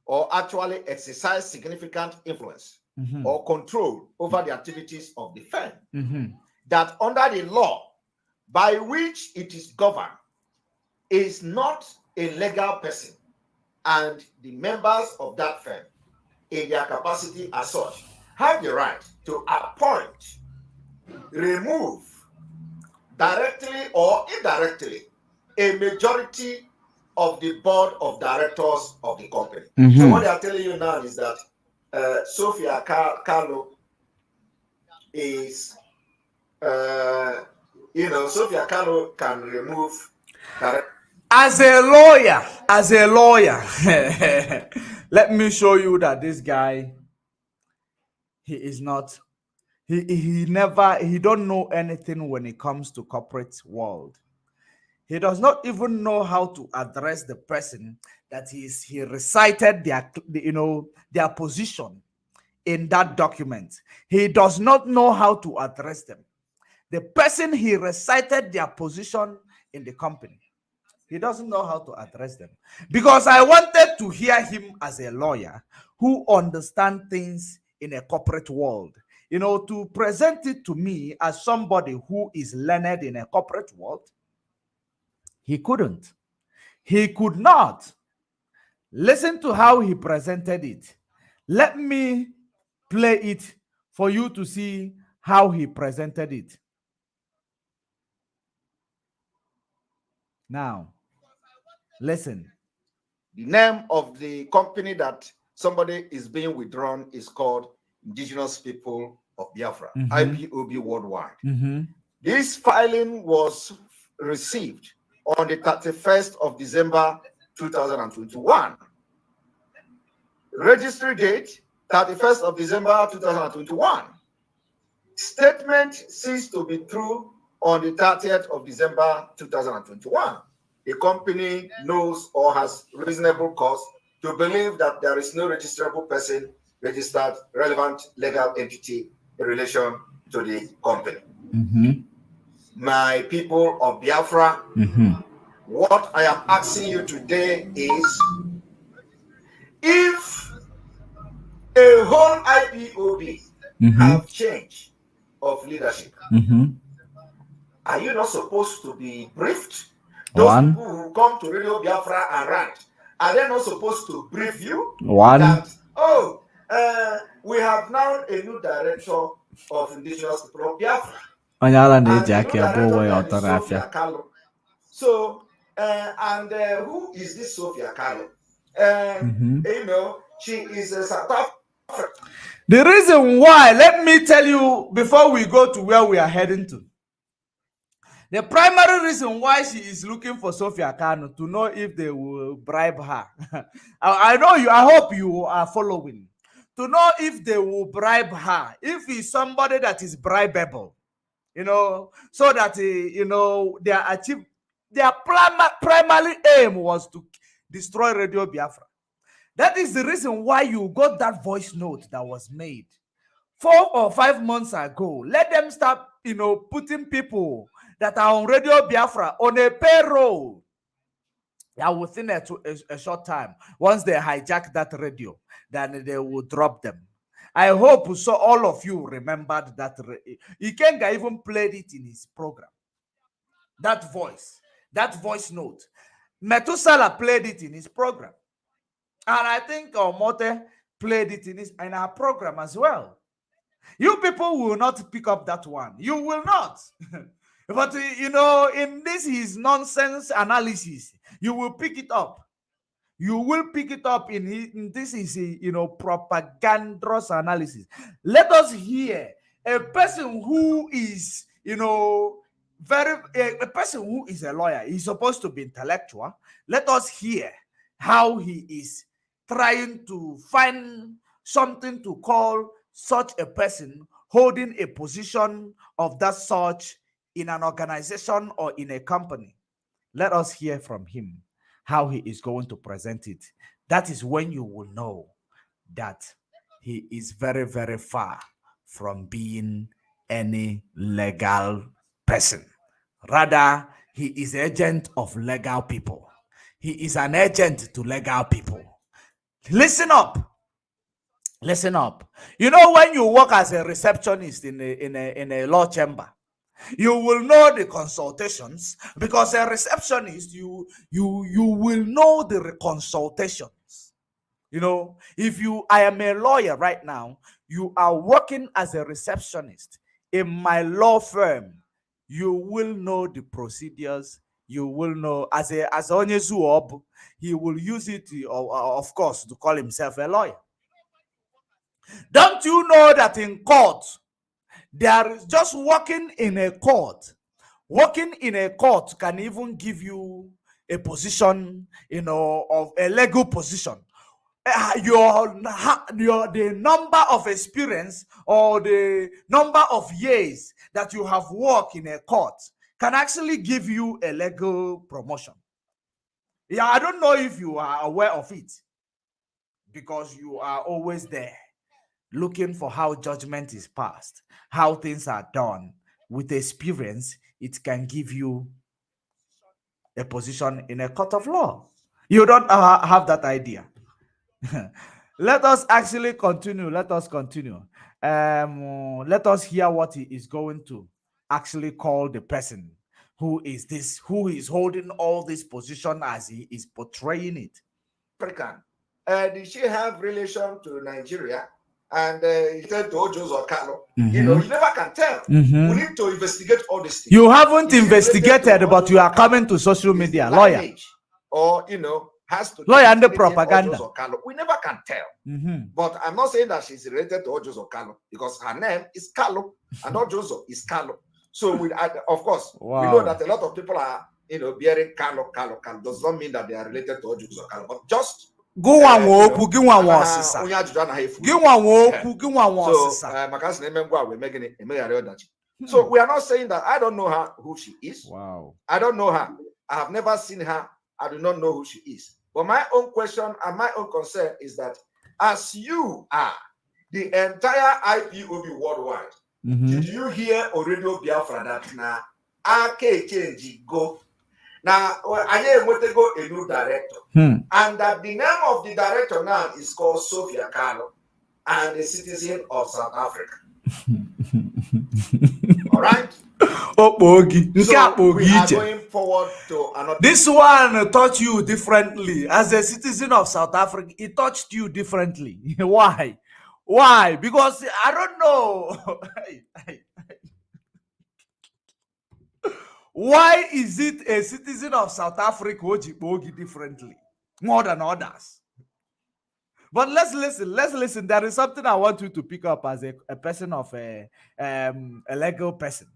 or actually exercise significant influence or control over the activities of the firm. That under the law by which it is governed is not a legal person, and the members of that firm, in their capacity as such, have the right to appoint, remove, directly or indirectly, a majority of the board of directors of the company. So what they are telling you now is that Sophia Carlo is, Sophia Carlo can remove
As a lawyer, let me show you that this guy, he is not, he don't know anything when it comes to corporate world. He does not even know how to address the person that he recited their position in that document. He does not know how to address them. The person he recited their position in the company. He doesn't know how to address them. Because I wanted to hear him as a lawyer who understands things in a corporate world. To present it to me as somebody who is learned in a corporate world, he couldn't. He could not. Listen to how he presented it. Let me play it for you to see how he presented it. Now, listen.
The name of the company that somebody is being withdrawn is called Indigenous People of Biafra, IPOB Worldwide. This filing was received on the 31st of December 2021. Registry date 31st of December 2021. Statement ceased to be true on the 30th of December 2021. The company knows or has reasonable cause to believe that there is no registrable person registered relevant legal entity in relation to the company. My people of Biafra, what I am asking you today is, if a whole IPOB have change of leadership, are you not supposed to be briefed? Those people who come to Radio Biafra and rant, are they not supposed to brief you? That, we have now a new director of Indigenous People of Biafra. So, and who is this Sophia Carlo? She is a South African.
The reason why, let me tell you before we go to where we are heading to. The primary reason why she is looking for Sophia Kano to know if they will bribe her. I know you, I hope you are following. To know if they will bribe her, if he's somebody that is bribable, so that their primary aim was to destroy Radio Biafra. That is the reason why you got that voice note that was made 4 or 5 months ago. Let them start, putting people that are on Radio Biafra on a payroll. Yeah, within a short time, once they hijack that radio, then they will drop them. I hope so all of you remembered that. Ikenga even played it in his program. That voice note. Metusala played it in his program. And I think Omote played it in our program as well. You people will not pick up that one. You will not. But, in this his nonsense analysis, you will pick it up. You will pick it up in this is propagandous analysis. Let us hear a person who is, a person who is a lawyer. He's supposed to be intellectual. Let us hear how he is trying to find something to call such a person holding a position of that sort in an organization or in a company. Let us hear from him how he is going to present it. That is when you will know that he is very, very far from being any legal person. Rather, he is agent of legal people. He is an agent to legal people. Listen up. Listen up. When you work as a receptionist in a law chamber, you will know the consultations, because a receptionist, you will know the consultations. I am a lawyer right now, you are working as a receptionist in my law firm, you will know the procedures. You will know as Onyezuob, he will use it, of course, to call himself a lawyer. Don't you know that in court, there is just working in a court. Working in a court can even give you a position, of a legal position. The number of experience or the number of years that you have worked in a court can actually give you a legal promotion. Yeah, I don't know if you are aware of it, because you are always there looking for how judgment is passed, how things are done. With experience, it can give you a position in a court of law. You don't have that idea. Let us actually continue. Let us continue. Let us hear what he is going to actually call the person who is holding all this position as he is portraying it.
African. Did she have relation to Nigeria? And he said to Ojos or Carlo, you know, you never can tell. We need to investigate all these things.
You haven't investigated, but you are coming to social media, lawyer.
Or, you know, has to
lawyer and the propaganda.
We never can tell. But I'm not saying that she's related to Ojos or Carlo because her name is Carlo and Ojozo is Carlo. So, of course, we know that a lot of people are, you know, bearing Carlo. Does not mean that they are related to Ojos or Carlo, but just
go on, give one sister.
So we are not saying that I don't know her who she is.
Wow.
I don't know her. I have never seen her. I do not know who she is. But my own question and my own concern is that as you are the entire IPOB worldwide, did you hear on Radio Biafra that now AK change go? Now I want to go a new director. And that the name of the director now is called Sophia Carlo and a citizen of South Africa. All right.
So we are
going forward to another.
This one touched you differently. As a citizen of South Africa, it touched you differently. Why? Why? Because I don't know. Why is it a citizen of South Africa Ojibogi differently more than others? But let's listen. There is something I want you to pick up as a person of a legal person.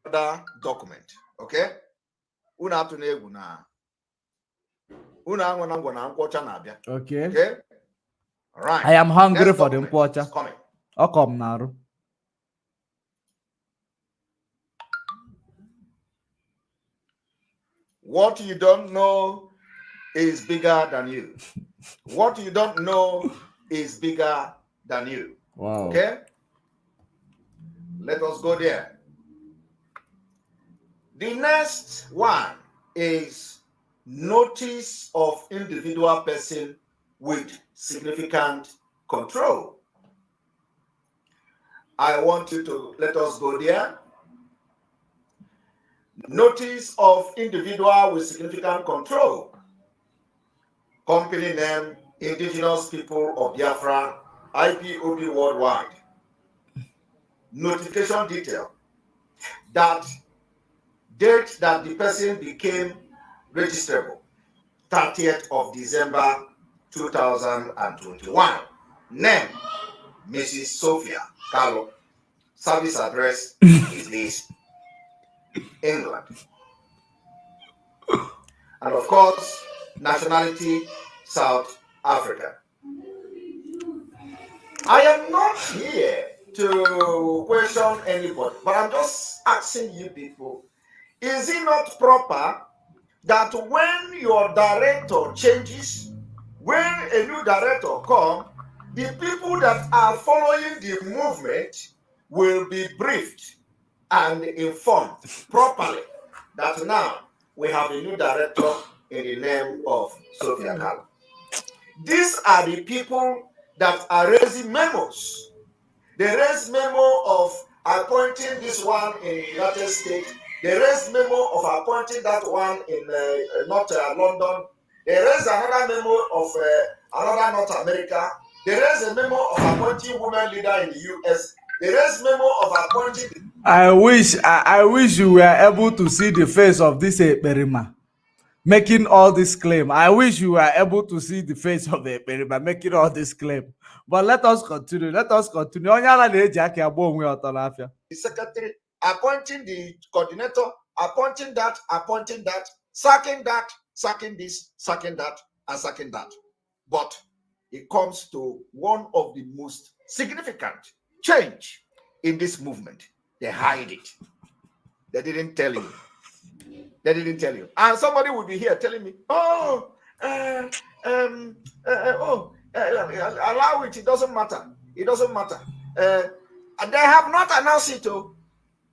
Other document, okay?
Okay.
Okay. All right.
I am hungry
Next
for the
document is
mpocha.
coming.
Oh, come now.
What you don't know is bigger than you. What you don't know is bigger than you.
Wow.
Okay? Let us go there. The next one is notice of individual person with significant control. I want you to let us go there. Notice of individual with significant control. Company name, Indigenous People of Biafra, IPOB Worldwide. Notification detail. That date that the person became registrable, 30th of December 2021. Name, Mrs. Sophia Carlo. Service address is this, England. And of course, nationality, South Africa. I am not here to question anybody, but I'm just asking you people, is it not proper that when your director changes, when a new director comes, the people that are following the movement will be briefed and informed properly that now we have a new director in the name of Sophia Carlo. These are the people that are raising memos. They raise memo of appointing this one in the United States. They raise memo of appointing that one in North London. They raise another memo of another North America. They raise a memo of appointing women leader in the US. They raise memo of appointing.
I wish you were able to see the face of this Perima making all this claim. I wish you were able to see the face of the Perima making all this claim. But let us continue. Let us continue.
The secretary, appointing the coordinator, appointing that, sacking this, sacking that, and sacking that. But it comes to one of the most significant change in this movement. They hide it. They didn't tell you. They didn't tell you. And somebody will be here telling me, allow it. It doesn't matter. It doesn't matter. And they have not announced it.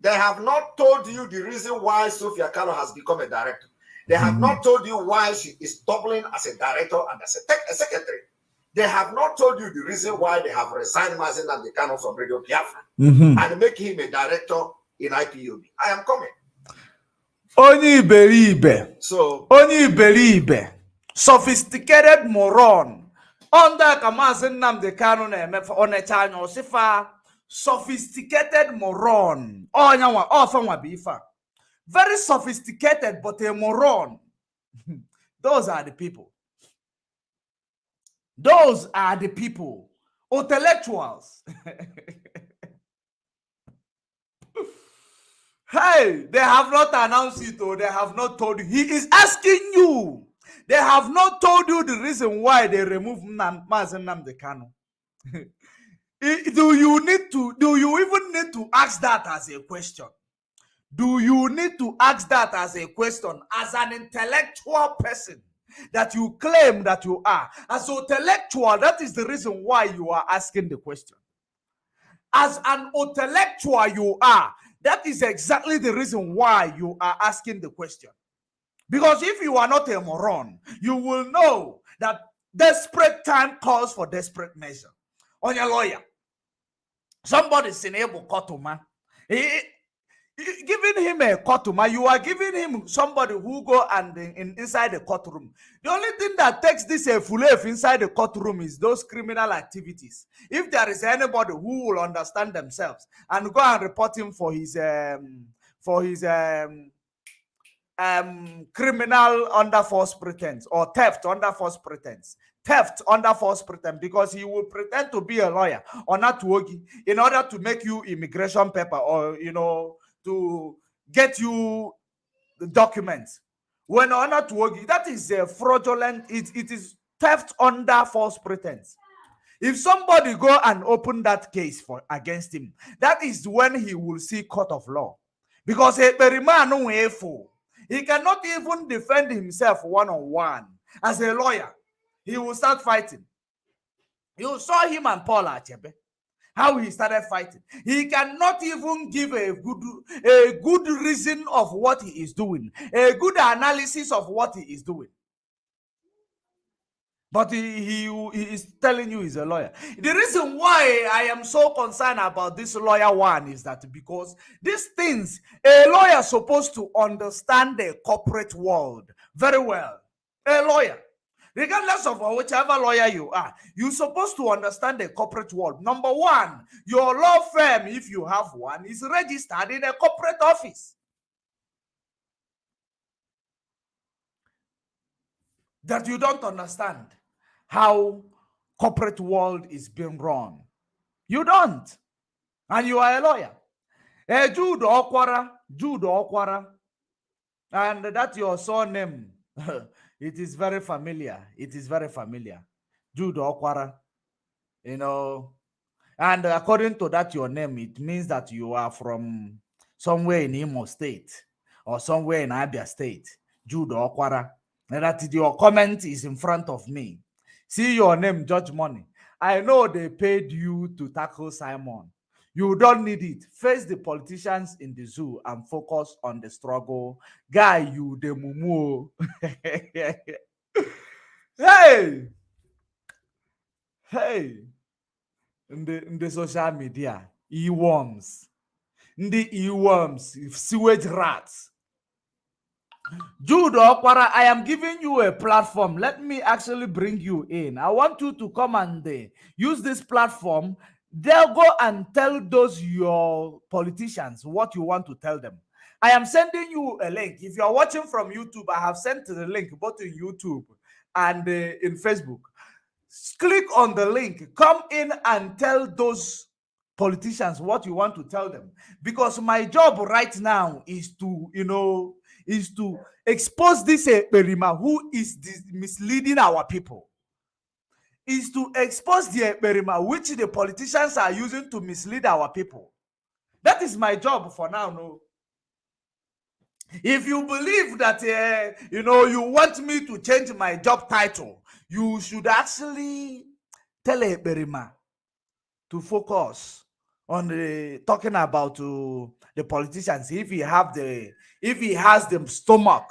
They have not told you the reason why Sophia Carlo has become a director. They have not told you why she is doubling as a director and as a secretary. They have not told you the reason why they have resigned Mazen and the Kano from Radio Biafra and make him a director in IPOB. I am coming.
Only iberibe.
So
Only iberibe. Sophisticated moron. Under Kamazen Nnamdi Kanu na-eme Ọnịcha anya osifa sophisticated moron. Onyanwa ofanwa bifa. Very sophisticated but a moron. Those are the people. Those are the people. Intellectuals. Hey, they have not announced it or they have not told you. He is asking you. They have not told you the reason why they removed Mazen Nnamdi Kanu. Do you even need to ask that as a question? Do you need to ask that as a question as an intellectual person that you claim that you are? As an intellectual, that is the reason why you are asking the question. As an intellectual you are, that is exactly the reason why you are asking the question. Because if you are not a moron, you will know that desperate time calls for desperate measure. On your lawyer, somebody is in able Kotuma. Giving him a courtroom, you are giving him somebody who go and inside the courtroom. The only thing that takes this a full inside the courtroom is those criminal activities. If there is anybody who will understand themselves and go and report him for his criminal under false pretense or theft under false pretense. Theft under false pretense, because he will pretend to be a lawyer or not to work in order to make you immigration paper or to get you the documents. When or not to work, that is a fraudulent. It is theft under false pretense. If somebody go and open that case for against him, that is when he will see court of law, because he cannot even defend himself one-on-one as a lawyer. He will start fighting. You saw him and Paul Achebe, how he started fighting. He cannot even give a good reason of what he is doing, a good analysis of what he is doing. But he is telling you he's a lawyer. The reason why I am so concerned about this lawyer one is that because these things, a lawyer is supposed to understand the corporate world very well. A lawyer, regardless of whichever lawyer you are, you're supposed to understand the corporate world. Number one, your law firm, if you have one, is registered in a corporate office. That you don't understand how corporate world is being run. You don't. And you are a lawyer. Jude Okwara. And that's your surname. It is very familiar. It is very familiar. Jude Okwara. And according to that, your name, it means that you are from somewhere in Imo State or somewhere in Abia State. Jude Okwara. And that your comment is in front of me. See your name, Judge Money. I know they paid you to tackle Simon. You don't need it. Face the politicians in the zoo and focus on the struggle. Guy, you the mumu. Hey! In the social media, earworms. In the earworms, sewage rats. Jude Okwara, I am giving you a platform. Let me actually bring you in. I want you to come and use this platform. They'll go and tell those your politicians what you want to tell them. I am sending you a link. If you are watching from YouTube, I have sent the link both in YouTube and in Facebook. Click on the link. Come in and tell those politicians what you want to tell them. Because my job right now is to, expose this Perima who is misleading our people. Is to expose the Perima which the politicians are using to mislead our people. That is my job for now. No. If you believe that you want me to change my job title, you should actually tell a Perima to focus on talking about the politicians. If he has the stomach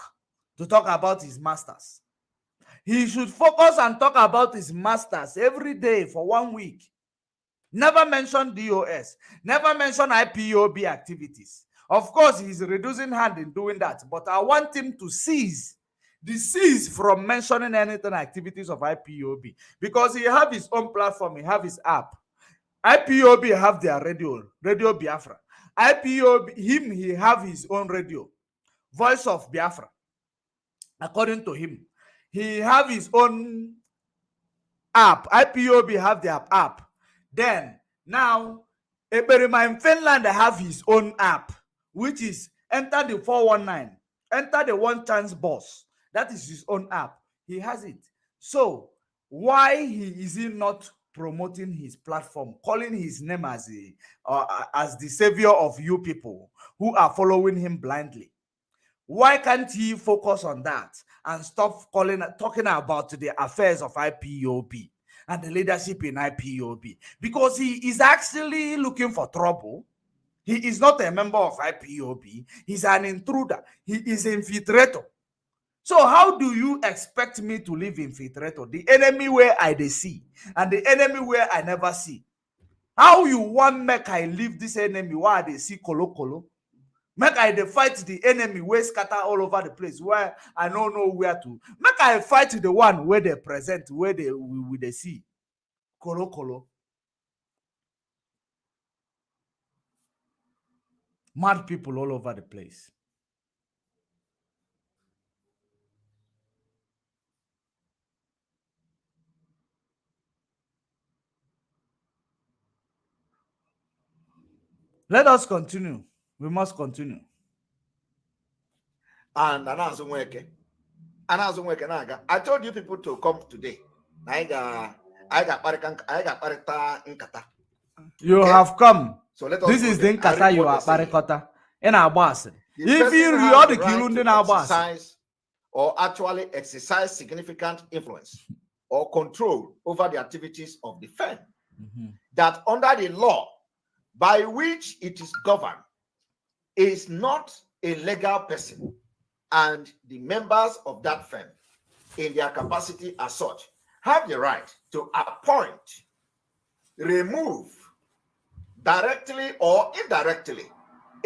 to talk about his masters. He should focus and talk about his masters every day for 1 week. Never mention DOS. Never mention IPOB activities. Of course, he's reducing hand in doing that, but I want him to cease from mentioning anything activities of IPOB, because he have his own platform, he have his app. IPOB have their Radio Biafra. IPOB, he have his own radio, Voice of Biafra. According to him, he have his own app. IPOB have their app. Then now, Eberima in Finland have his own app, which is enter the 419, enter the one chance boss. That is his own app. He has it. So why is he not promoting his platform, calling his name as the savior of you people who are following him blindly? Why can't he focus on that and stop talking about the affairs of IPOB and the leadership in IPOB? Because he is actually looking for trouble. He is not a member of IPOB. He's an intruder. He is an infiltrator. So how do you expect me to live infiltrator? The enemy where I see and the enemy where I never see. How you want make I leave this enemy where they see kolo? Make I fight the enemy where scatter all over the place where I don't know where to. Make I fight the one where they present, where they see kolo. Mad people all over the place. Let us continue. We must continue.
And I told you people to come today.
You have come. So let us this is the Nkata you are Barikota. In our boss. If you are the Kilund in our boss.
Or actually exercise significant influence or control over the activities of the firm, that under the law by which it is governed is not a legal person, and the members of that firm in their capacity as such have the right to appoint, remove, directly or indirectly,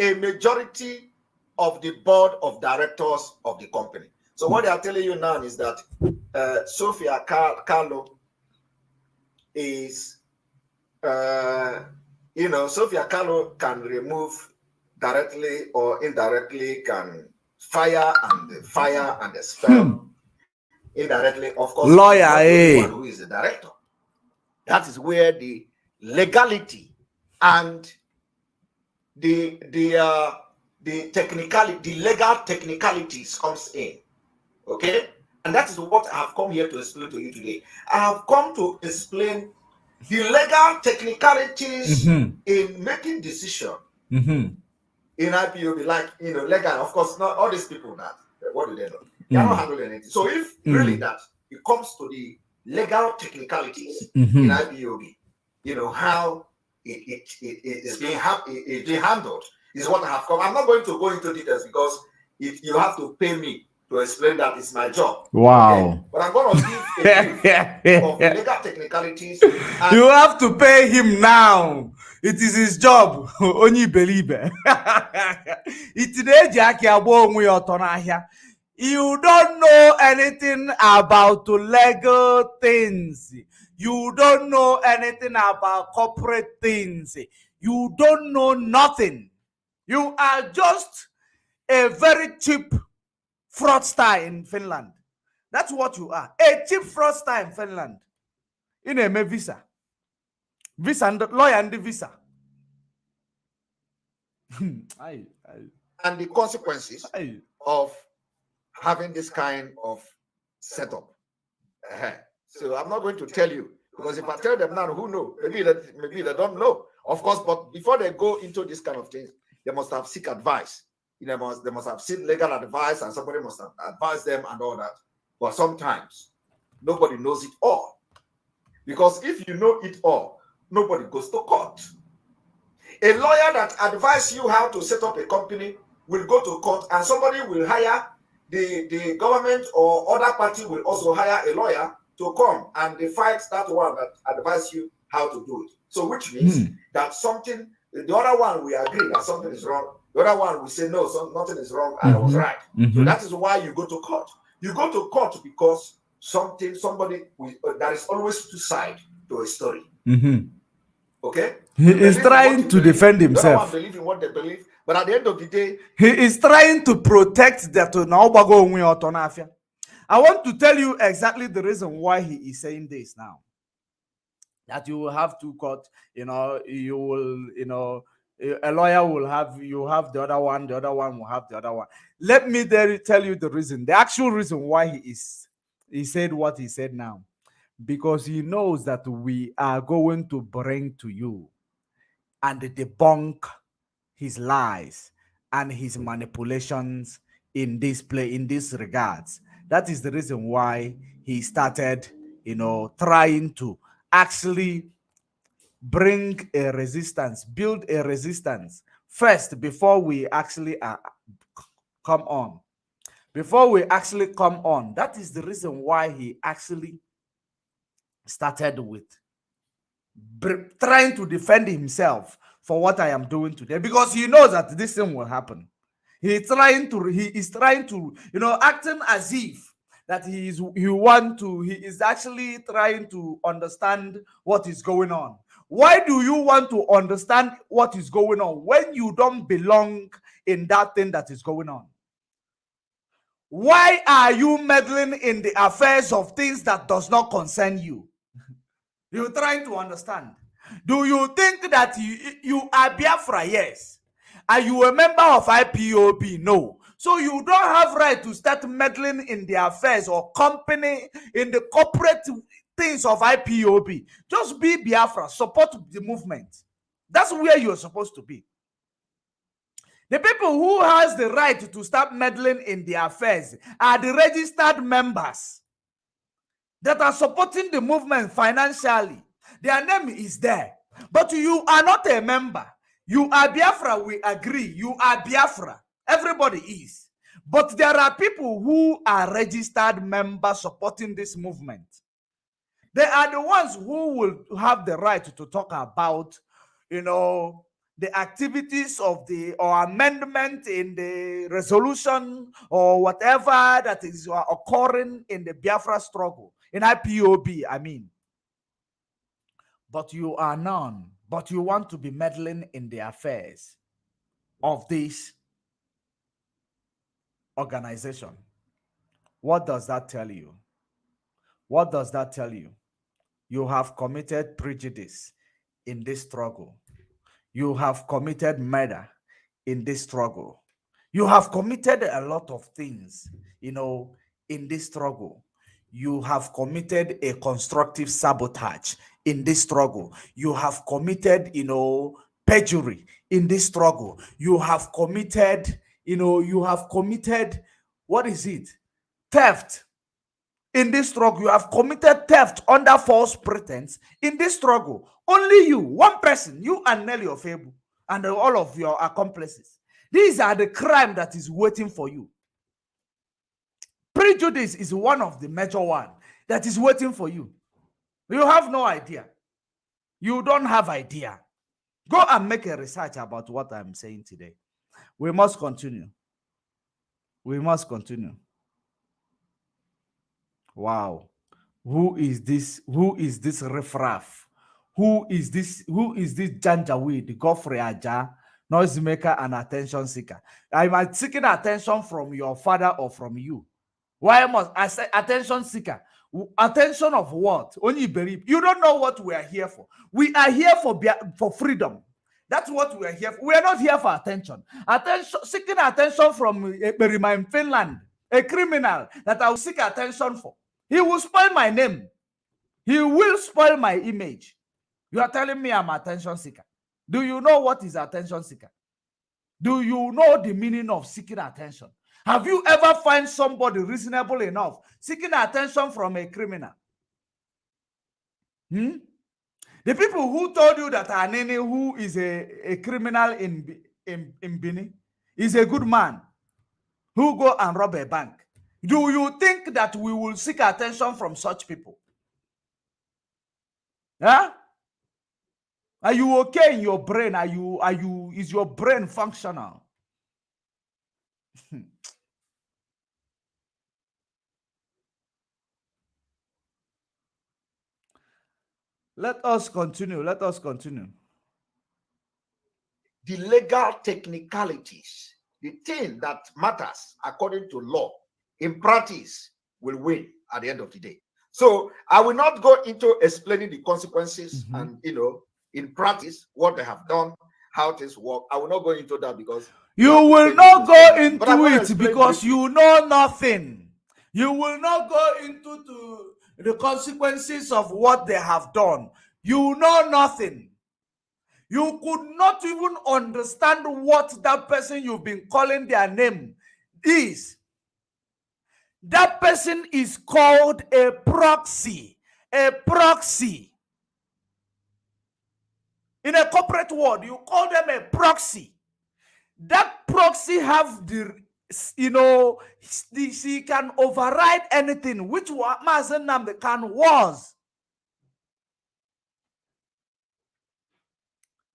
a majority of the board of directors of the company. So what they are telling you now is that Sophia Carlo is, Sophia Carlo can remove directly or indirectly, can fire and expel indirectly, of course,
lawyer,
who is the director. That is where the legality and the legal technicalities comes in. Okay, and that is what I have come here to explain to you today. I have come to explain the legal technicalities in making decision in IPOB, like legal. Of course, not all these people that what do they know? They are not handling anything. So if really that it comes to the legal technicalities in IPOB, how it is being handled is what I have come. I'm not going to go into details because you have to pay me to explain that. It's my job.
Wow.
Okay? But I'm going to give a brief of legal technicalities.
You have to pay him now. It is his job. Only believe it. You don't know anything about legal things. You don't know anything about corporate things. You don't know nothing. You are just a very cheap fraudster in Finland. That's what you are. A cheap fraudster in Finland. In a visa. Visa and lawyer and the visa.
And the consequences of having this kind of setup. So I'm not going to tell you, because if I tell them now, who know? Maybe they don't know. Of course, but before they go into this kind of things, they must have seek advice. They must have seen legal advice, and somebody must have advised them and all that. But sometimes nobody knows it all, because if you know it all, nobody goes to court. A lawyer that advises you how to set up a company will go to court, and somebody will hire the government or other party will also hire a lawyer to come and they fight that one that advise you how to do it. So which means that something, the other one we agree that something is wrong, the other one will say no, nothing is wrong, I was right. So that is why you go to court. You go to court because somebody there is always two sides to a story. Okay,
he is trying to defend himself.
The other one believe in what they believe, but at the end of the day,
he is trying to protect that. I want to tell you exactly the reason why he is saying this now. That you will have two court, you will, a lawyer will have, you have the other one will have the other one. Let me tell you the reason, the actual reason why he said what he said now. Because he knows that we are going to bring to you and debunk his lies and his manipulations in this regards. That is the reason why he started, trying to actually bring a resistance, build a resistance first before we actually come on. Before we actually come on, that is the reason why he actually started with trying to defend himself for what I am doing today, because he knows that this thing will happen. He is trying to, acting as if that he is actually trying to understand what is going on. Why do you want to understand what is going on when you don't belong in that thing that is going on? Why are you meddling in the affairs of things that does not concern you? You're trying to understand. Do you think that you are Biafra? Yes. Are you a member of IPOB? No. So you don't have right to start meddling in the affairs or company, in the corporate things of IPOB. Just be Biafra. Support the movement. That's where you're supposed to be. The people who has the right to start meddling in the affairs are the registered members that are supporting the movement financially. Their name is there. But you are not a member. You are Biafra, we agree. You are Biafra. Everybody is. But there are people who are registered members supporting this movement. They are the ones who will have the right to talk about, the activities of or amendment in the resolution or whatever that is occurring in the Biafra struggle, in IPOB, I mean. But you are none. But you want to be meddling in the affairs of this organization. What does that tell you? What does that tell you? You have committed prejudice in this struggle. You have committed murder in this struggle. You have committed a lot of things, in this struggle. You have committed a constructive sabotage in this struggle. You have committed, perjury in this struggle. You have committed, what is it? Theft in this struggle. You have committed theft under false pretense in this struggle. Only you, one person, you and Nelly Ofebu, and all of your accomplices. These are the crime that is waiting for you. Prejudice is one of the major one that is waiting for you. You have no idea. You don't have idea. Go and make a research about what I'm saying today. We must continue. We must continue. Wow. Who is this? Who is this riffraff? Who is this Janjaweed, Godfrey Aja, noise maker and attention seeker? I'm seeking attention from your father or from you. Why must I say attention seeker? Attention of what? Only believe. You don't know what we are here for. We are here for freedom. That's what we are here for. We are not here for attention. Seeking attention from a Berima in Finland, a criminal that I will seek attention for. He will spoil my name. He will spoil my image. You are telling me I'm attention seeker. Do you know what is attention seeker? Do you know the meaning of seeking attention? Have you ever find somebody reasonable enough seeking attention from a criminal? The people who told you that Anene, who is a criminal in Bini, is a good man, who go and rob a bank. Do you think that we will seek attention from such people? Huh? Are you okay in your brain? Is your brain functional? Let us continue. Let us continue.
The legal technicalities, the thing that matters according to law, in practice, will win at the end of the day. So I will not go into explaining the consequences and, in practice, what they have done, how things work. I will not go into that because
you will not go into it because you know nothing. You will not go into the consequences of what they have done. You know nothing. You could not even understand what that person you've been calling their name is. That person is called a proxy. A proxy. In a corporate world, you call them a proxy. That proxy have she can override anything, which Mazen Nnamdi Kanu was.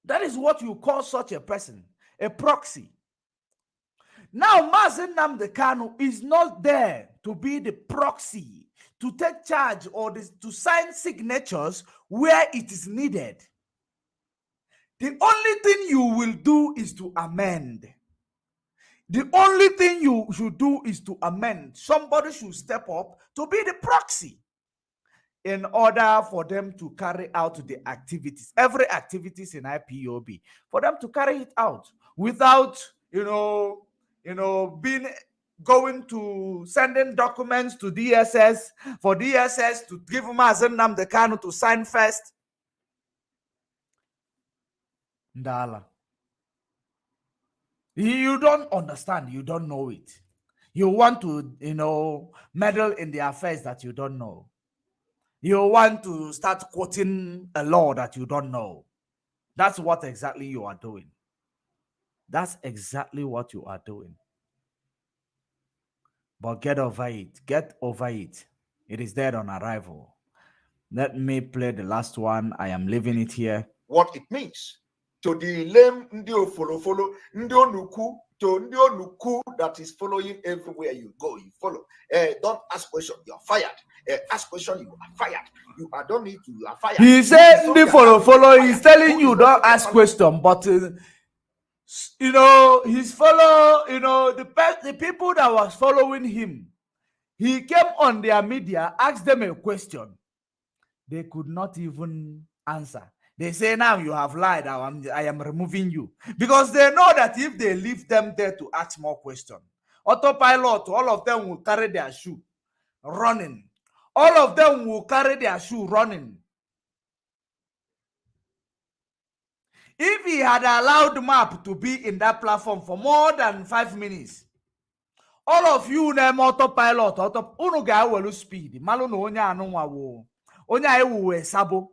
That is what you call such a person, a proxy. Now, Mazen Nnamdi Kanu is not there to be the proxy, to take charge or to sign signatures where it is needed. The only thing you will do is to amend. The only thing you should do is to amend. Somebody should step up to be the proxy in order for them to carry out the activities, every activities in IPOB, for them to carry it out without, going to sending documents to DSS for DSS to give Mazen Nnamdi Kanu to sign first. Ndala. You don't understand. You don't know it. You want to, meddle in the affairs that you don't know. You want to start quoting a law that you don't know. That's what exactly you are doing. That's exactly what you are doing. But get over it. Get over it. It is dead on arrival. Let me play the last one. I am leaving it here.
What it means to the lame ndio follow ndio nuku to ndio nuku that is following everywhere you go. You follow. Don't ask question. You are fired. Ask question. You are fired. You don't need to. You are fired.
He said the follow. He's telling you don't ask question, but his follow. The people that was following him, he came on their media, asked them a question. They could not even answer. They say, now you have lied. I am removing you. Because they know that if they leave them there to ask more questions, autopilot, all of them will carry their shoe running. All of them will carry their shoe running. If he had allowed MAP to be in that platform for more than 5 minutes, all of you name autopilot, unu ga-ewelu speed. Malu no onye anụnwa wo. Onye ewu sabo.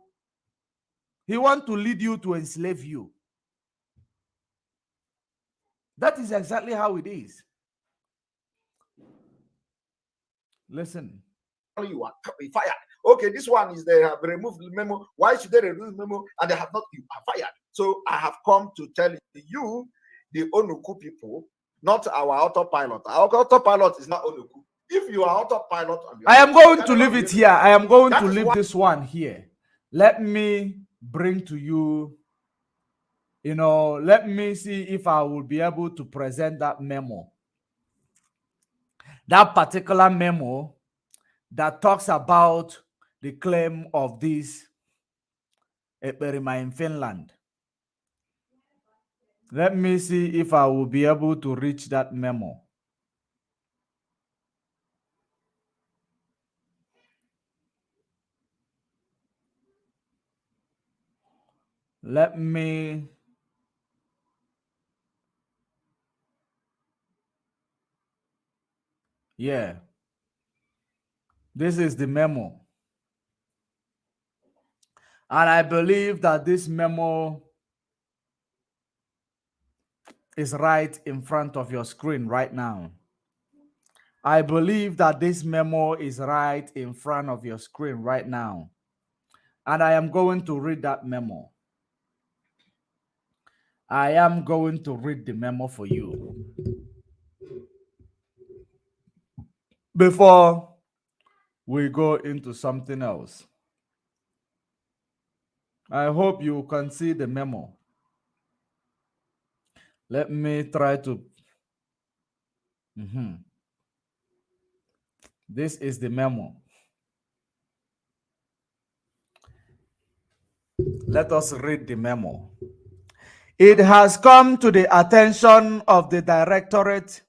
He wants to lead you to enslave you. That is exactly how it is. Listen.
You are fired. Okay, this one is they have removed the memo. Why should they remove the memo? And they have not. You are fired. So I have come to tell you, the Onuku people, not our autopilot. Our autopilot is not Onuku. If you are autopilot,
I am going to leave it here. I am going to leave this one here. Let me bring to you, let me see if I will be able to present that memo. That particular memo that talks about the claim of this Eperima in Finland. Let me see if I will be able to reach that memo. Let me... Yeah. This is the memo. And I believe that this memo is right in front of your screen right now. I believe that this memo is right in front of your screen right now. And I am going to read that memo. I am going to read the memo for you. Before we go into something else, I hope you can see the memo. Let me try to. This is the memo. Let us read the memo. It has come to the attention of the Directorate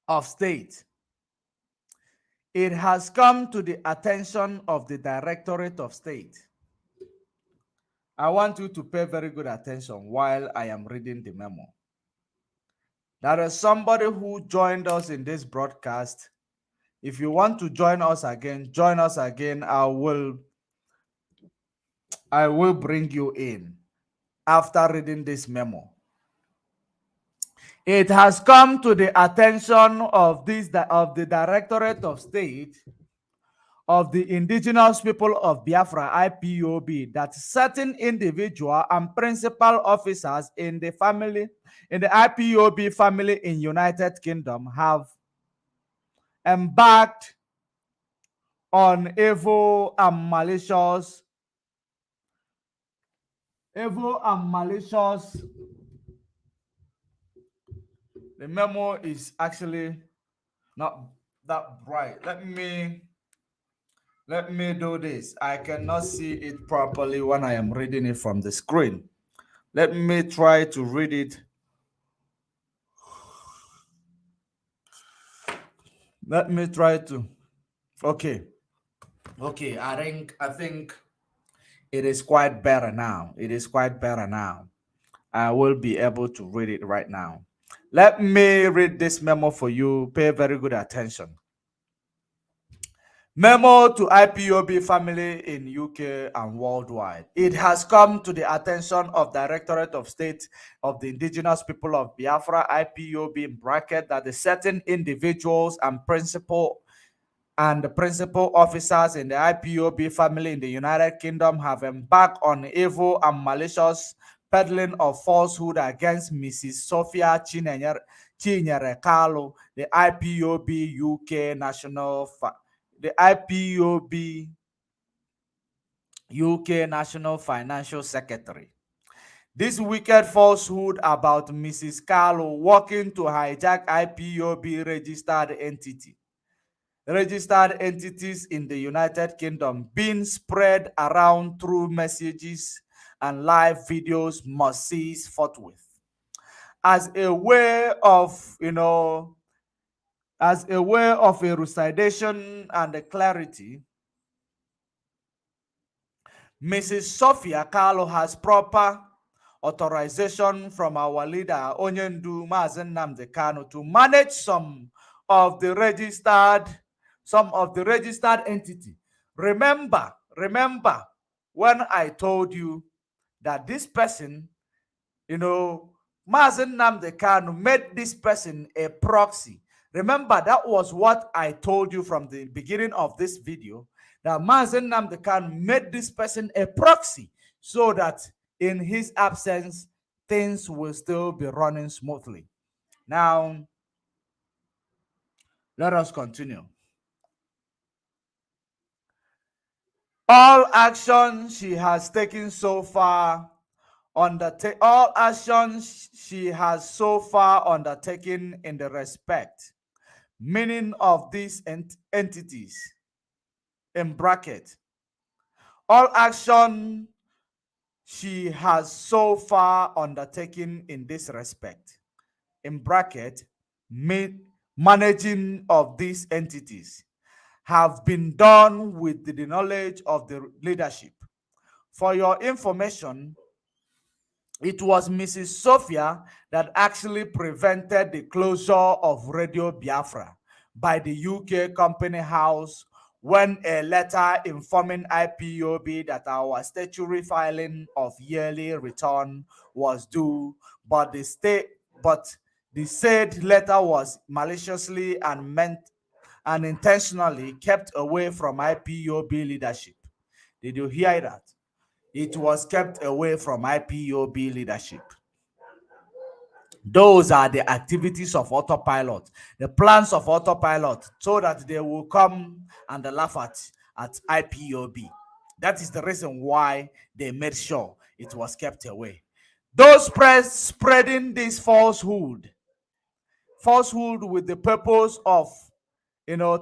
of State. It has come to the attention of the Directorate of State. I want you to pay very good attention while I am reading the memo. There is somebody who joined us in this broadcast. If you want to join us again, join us again. I will bring you in after reading this memo. It has come to the attention of the Directorate of State of the Indigenous People of Biafra IPOB that certain individual and principal officers in the IPOB family in United Kingdom have embarked on evil and malicious the memo is actually not that bright. Let me do this. I cannot see it properly when I am reading it from the screen. Let me try to read it. Let me try to. Okay. I think it is quite better now. It is quite better now. I will be able to read it right now. Let me read this memo for you. Pay very good attention. Memo to IPOB family in UK and worldwide. It has come to the attention of Directorate of State of the Indigenous People of Biafra, IPOB in bracket, that the certain individuals and principal officers in the IPOB family in the United Kingdom have embarked on evil and malicious peddling of falsehood against Mrs. Sophia Chinyere Kalu, the IPOB UK National Financial Secretary. This wicked falsehood about Mrs. Kalu working to hijack IPOB registered entities in the United Kingdom being spread around through messages and live videos must cease forthwith. As a way of elucidation and a clarity, Mrs. Sophia Kalu has proper authorization from our leader, Onyendu Mazen Nnamdi Kanu, to manage some of the registered entity. Remember when I told you that this person, Mazen Nnamdi Kanu made this person a proxy. Remember, that was what I told you from the beginning of this video, that Mazen Nnamdi Kanu made this person a proxy so that in his absence, things will still be running smoothly. Now, let us continue. All actions she has taken so far undertaken in the respect, meaning of these entities, in bracket, all action she has so far undertaken in this respect, in bracket, managing of these entities, have been done with the knowledge of the leadership. For your information, it was Mrs. Sophia that actually prevented the closure of Radio Biafra by the UK Company House when a letter informing IPOB that our statutory filing of yearly return was due, but The said letter was maliciously and intentionally kept away from IPOB leadership. Did you hear that? It was kept away from IPOB leadership. Those are the activities of autopilot, the plans of autopilot, so that they will come and laugh at IPOB. That is the reason why they made sure it was kept away. Those spreading this falsehood with the purpose of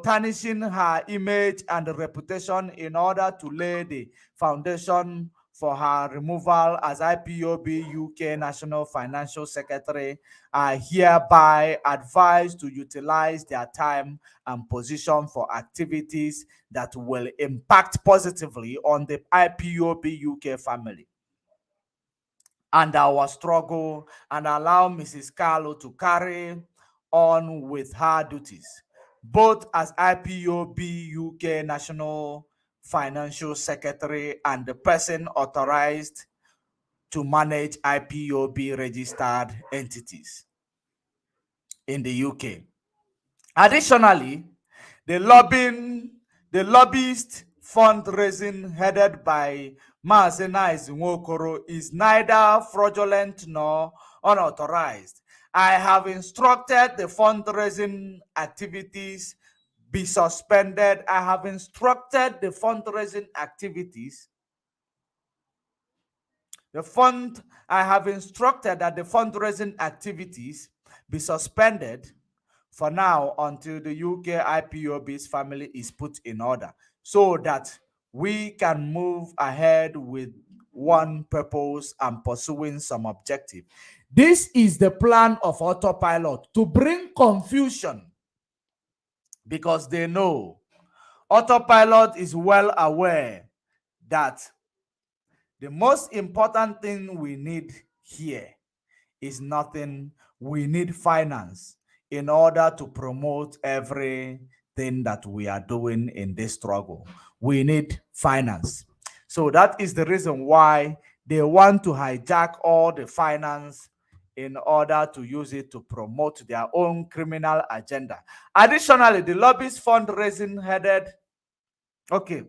tarnishing her image and reputation in order to lay the foundation for her removal as IPOB UK National Financial Secretary are hereby advised to utilize their time and position for activities that will impact positively on the IPOB UK family and our struggle, and allow Mrs. Carlo to carry on with her duties, both as IPOB UK National Financial Secretary and the person authorized to manage IPOB registered entities in the UK. Additionally, the lobbyist fundraising headed by Mazenais Nwokoro is neither fraudulent nor unauthorized. I have instructed the fundraising activities be suspended. I have instructed the fundraising activities. I have instructed that the fundraising activities be suspended for now until the UK IPOB's family is put in order, so that we can move ahead with one purpose and pursuing some objective. This is the plan of autopilot, to bring confusion, because they know autopilot is well aware that the most important thing we need here is nothing. We need finance in order to promote everything that we are doing in this struggle. We need finance. So that is the reason why they want to hijack all the finance in order to use it to promote their own criminal agenda. Additionally, the lobbyist fundraising headed, okay,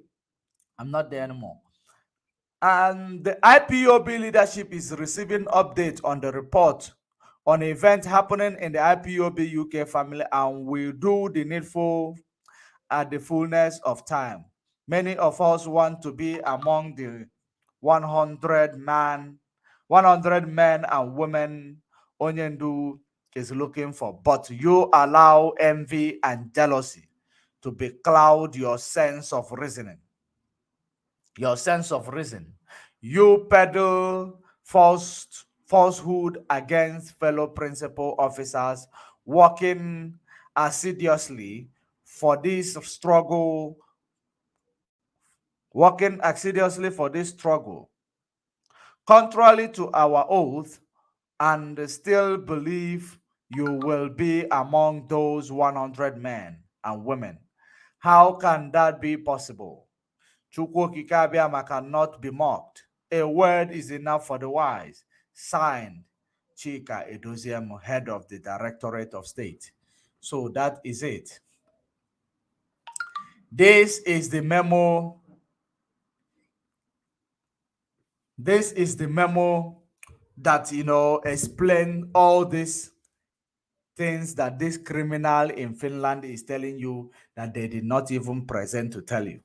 I'm not there anymore. And the IPOB leadership is receiving updates on the report on events happening in the IPOB UK family, and will do the needful at the fullness of time. Many of us want to be among the 100 men and women Onyendu is looking for, but you allow envy and jealousy to becloud your sense of reasoning. You peddle falsehood against fellow principal officers working assiduously for this struggle, contrary to our oath, and still believe you will be among those 100 men and women. How can that be possible? Chukwokike Abiama cannot be mocked. A word is enough for the wise. Signed, Chika Edoziem, head of the Directorate of State. So that is it. This is the memo. This is the memo that, explain all these things that this criminal in Finland is telling you that they did not even present to tell you.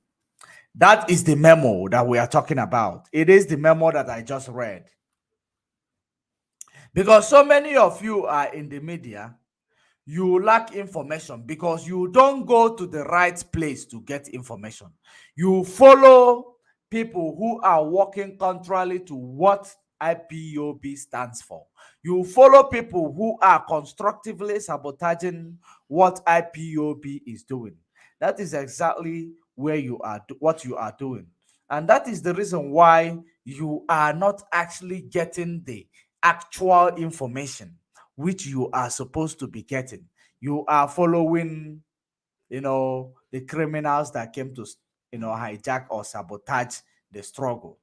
That is the memo that we are talking about. It is the memo that I just read. Because so many of you are in the media, you lack information because you don't go to the right place to get information. You follow people who are working contrary to what IPOB stands for. You follow people who are constructively sabotaging what IPOB is doing. That is exactly what you are doing. And that is the reason why you are not actually getting the actual information which you are supposed to be getting. You are following, the criminals that came to, hijack or sabotage the struggle.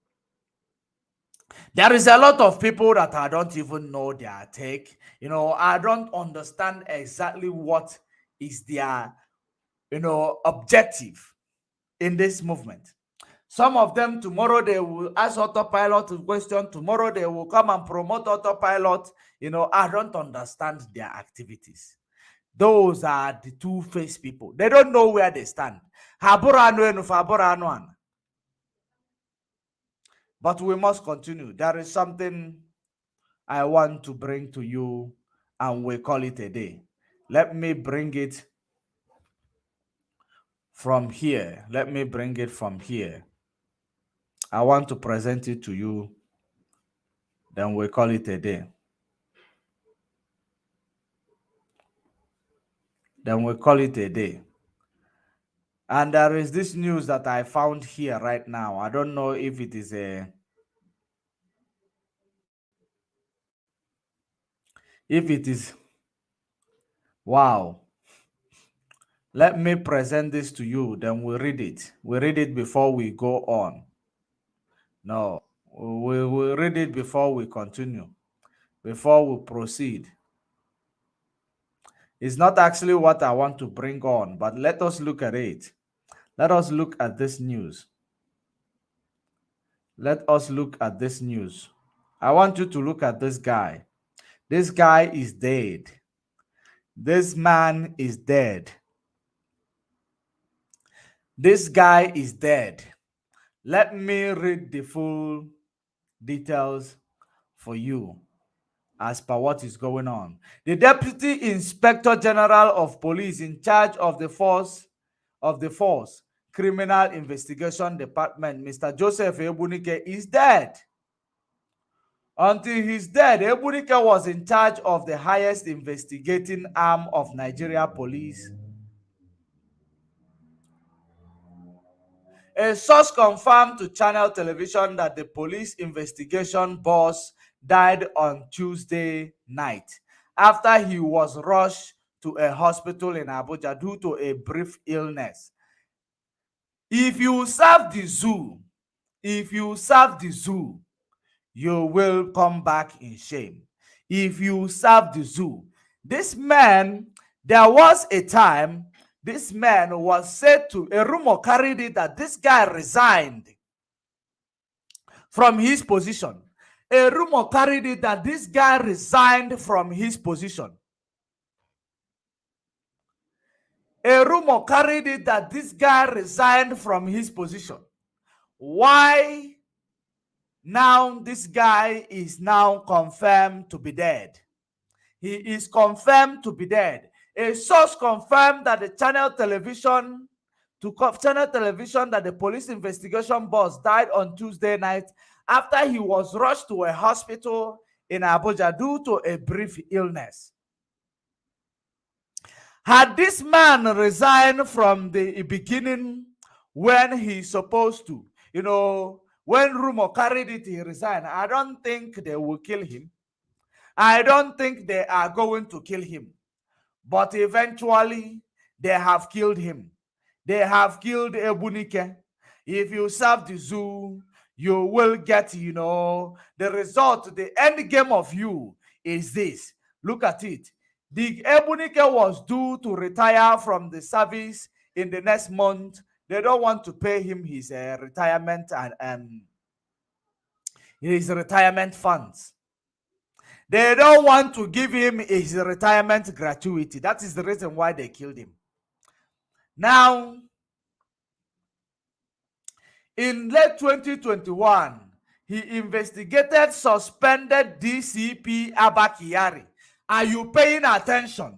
There is a lot of people that I don't even know their take. I don't understand exactly what is their, objective in this movement. Some of them, tomorrow they will ask autopilot a question. Tomorrow they will come and promote autopilot. I don't understand their activities. Those are the two-faced people. They don't know where they stand. But we must continue. There is something I want to bring to you, and we call it a day. Let me bring it from here. Let me bring it from here. I want to present it to you, then we call it a day. Then we call it a day. And there is this news that I found here right now. I don't know if it is wow. Let me present this to you, then we read it. We read it before we go on. No, we will read it before we continue, before we proceed. It's not actually what I want to bring on, but let us look at it. Let us look at this news. Let us look at this news. I want you to look at this guy. This guy is dead. This man is dead. This guy is dead. Let me read the full details for you as per what is going on. The Deputy Inspector General of Police in charge of the force Criminal Investigation Department, Mr. Joseph Ebunike, is dead. Until he's dead, Ebunike was in charge of the highest investigating arm of Nigeria Police. A source confirmed to Channel Television that the police investigation boss died on Tuesday night after he was rushed to a hospital in Abuja due to a brief illness. If you serve the zoo, you will come back in shame. If you serve the zoo. This man, there was a time this man was said to, a rumor carried it that this guy resigned from his position. A rumor carried it that this guy resigned from his position. A rumor carried it that this guy resigned from his position. Why now this guy is now confirmed to be dead? He is confirmed to be dead. A source confirmed that the Channel Television that the police investigation boss died on Tuesday night after he was rushed to a hospital in Abuja due to a brief illness. Had this man resigned from the beginning when he's supposed to, when rumor carried it, he resigned, I don't think they will kill him. I don't think they are going to kill him. But eventually, they have killed him. They have killed Ebunike. If you serve the zoo, you will get, the result. The end game of you is this. Look at it. The Ebunike was due to retire from the service in the next month. They don't want to pay him his retirement and his retirement funds. They don't want to give him his retirement gratuity. That is the reason why they killed him. Now, in late 2021, he investigated suspended DCP Abba Kyari. Are you paying attention?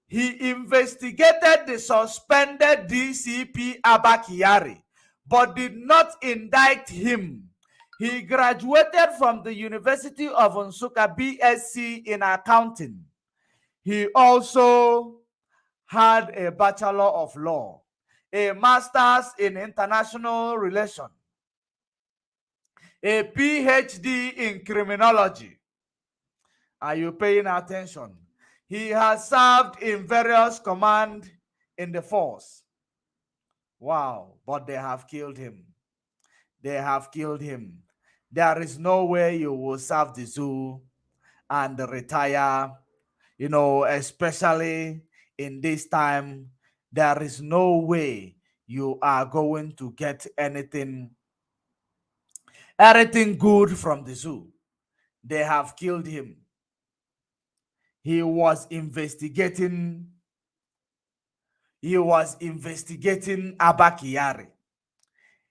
He investigated the suspended DCP Abba Kyari, but did not indict him. He graduated from the University of Nsukka BSc in accounting. He also had a Bachelor of Law, a Master's in International Relations, a PhD in Criminology. Are you paying attention? He has served in various commands in the force. Wow, but they have killed him. They have killed him. there is no way you will serve the zoo and retire, especially in this time. There is no way you are going to get anything good from the zoo. They have killed him. He was investigating Abakari.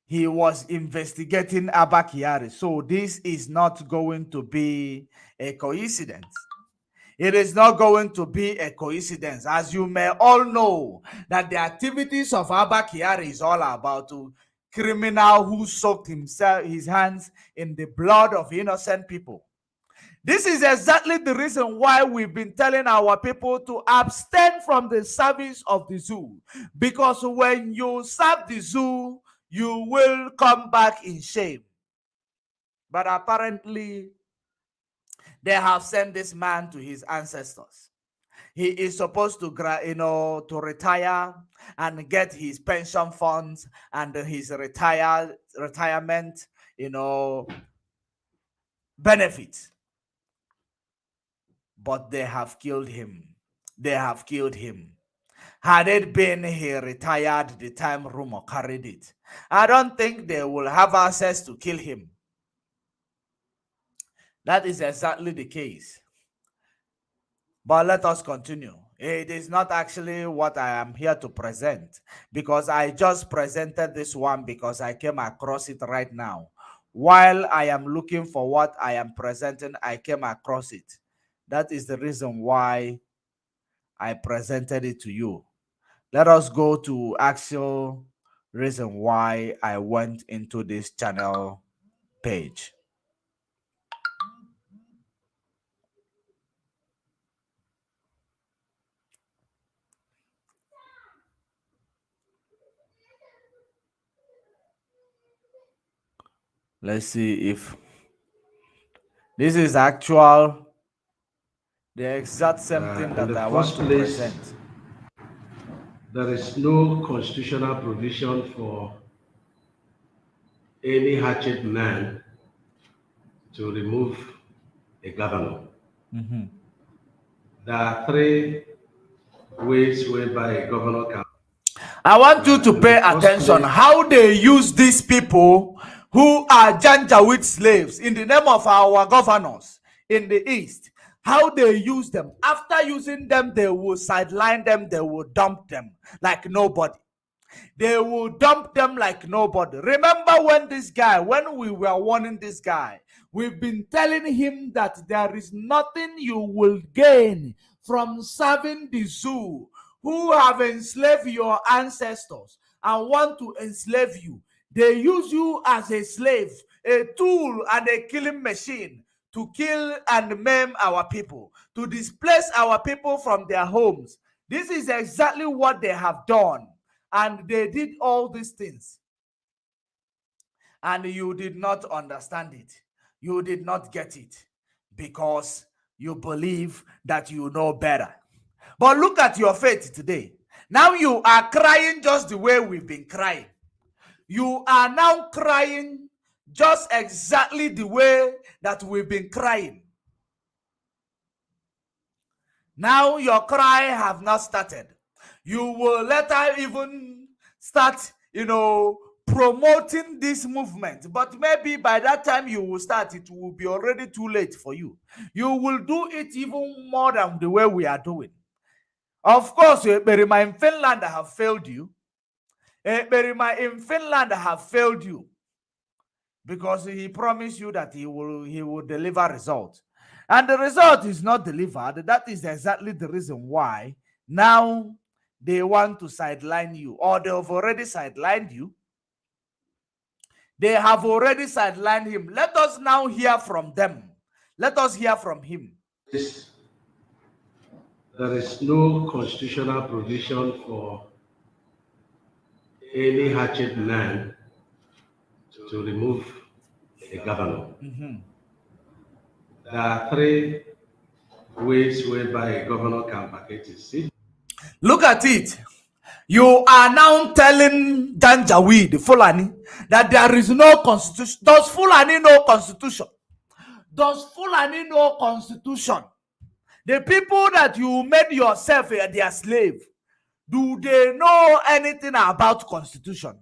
He was investigating Abakari. So this is not going to be a coincidence. It is not going to be a coincidence. As you may all know, that the activities of Abakari is all about a criminal who soaked his hands in the blood of innocent people. This is exactly the reason why we've been telling our people to abstain from the service of the zoo. Because when you serve the zoo, you will come back in shame. But apparently, they have sent this man to his ancestors. He is supposed to, to retire and get his pension funds and his retirement, benefits. But they have killed him. They have killed him. Had it been he retired the time rumor carried it, I don't think they will have access to kill him. That is exactly the case. But let us continue. It is not actually what I am here to present, because I just presented this one because I came across it right now. While I am looking for what I am presenting, I came across it. That is the reason why I presented it to you. Let us go to actual reason why I went into this channel page. Let's see if this is actual, the exact same thing that I want to present.
There is no constitutional provision for any hatchet man to remove a governor. There are three ways whereby a governor can.
I want you to pay attention how they use these people who are Janjaweed slaves in the name of our governors in the East. How they use them. After using them, they will sideline them, they will dump them like nobody. They will dump them like nobody. Remember when we were warning this guy, we've been telling him that there is nothing you will gain from serving the zoo, who have enslaved your ancestors and want to enslave you. They use you as a slave, a tool, and a killing machine to kill and maim our people, to displace our people from their homes. This is exactly what they have done. And they did all these things. And you did not understand it. You did not get it because you believe that you know better. But look at your faith today. Now you are crying just the way we've been crying. You are now crying just exactly the way that we've been crying. Now your cry have not started. You will later even start, promoting this movement. But maybe by that time you will start, it will be already too late for you. You will do it even more than the way we are doing. Of course, Berima in Finland have failed you. Berima in Finland have failed you because he promised you that he will deliver results. And the result is not delivered. That is exactly the reason why now they want to sideline you, or they have already sidelined you. They have already sidelined him. Let us now hear from them. Let us hear from him.
There is no constitutional provision for any hatchet man to remove a governor. There are three ways whereby a governor can vacate his seat.
Look at it. You are now telling Janjaweed, Fulani, that there is no constitution. Does Fulani know constitution? Does Fulani know constitution? The people that you made yourself their slave, do they know anything about constitution?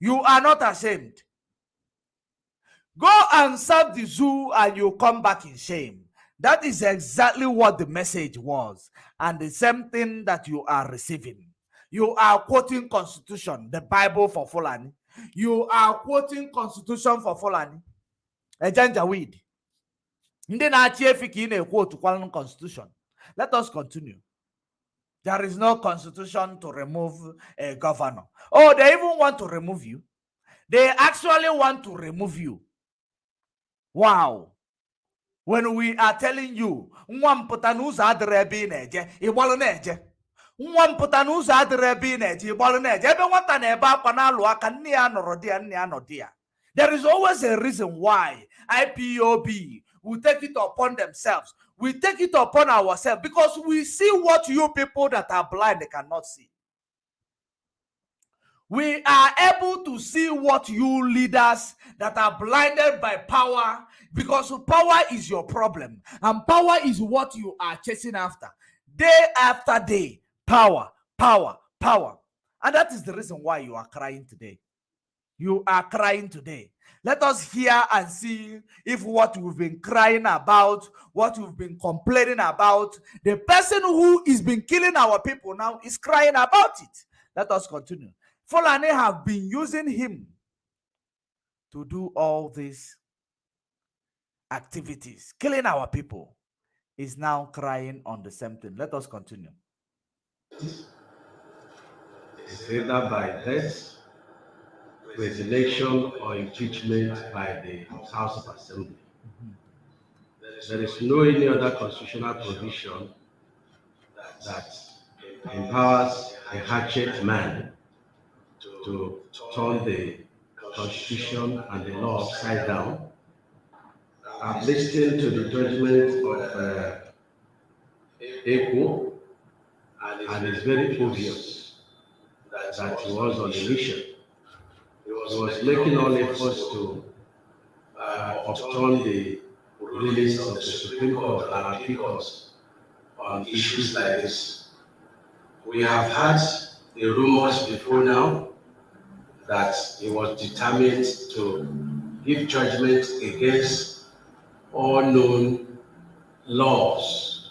You are not ashamed. Go and serve the zoo and you come back in shame. That is exactly what the message was, and the same thing that you are receiving. You are quoting constitution, the Bible for Fulani. You are quoting constitution for Fulani. Ejanjaweed. Ndị na-achị efi ka ị na-ekwu constitution. Let us continue. There is no constitution to remove a governor. Oh, they even want to remove you. They actually want to remove you. Wow. When we are telling you, nwa mpụta n'ụzọ adịrị ebe ị na-eje, ịgbalụ na-eje. Nwa mpụta n'ụzọ adịrị ebe ị na-eje, ịgbalụ na-eje. Ebe nwata na-ebe akwa na-alụ aka, nne ya nọrọ di ya, nne ya nọ di ya. There is always a reason why IPOB will take it upon themselves. We take it upon ourselves because we see what you people that are blind they cannot see. We are able to see what you leaders that are blinded by power, because power is your problem and power is what you are chasing after. Day after day, power, power, power. And that is the reason why you are crying today. You are crying today. Let us hear and see if what we've been crying about, what we've been complaining about, the person who is been killing our people now is crying about it. Let us continue. Fulani have been using him to do all these activities, killing our people, is now crying on the same thing. Let us continue.
It's either by death, resignation, or impeachment by the House of Assembly. There is no any other constitutional provision that empowers a hatchet man to turn the constitution and the law upside down. I've listened to the judgment of ECO, and it's very obvious that he was on a mission. He was making all efforts to upturn the rulings of the Supreme Court and appeal us on issues like this. We have had the rumors before now that he was determined to give judgment against all known laws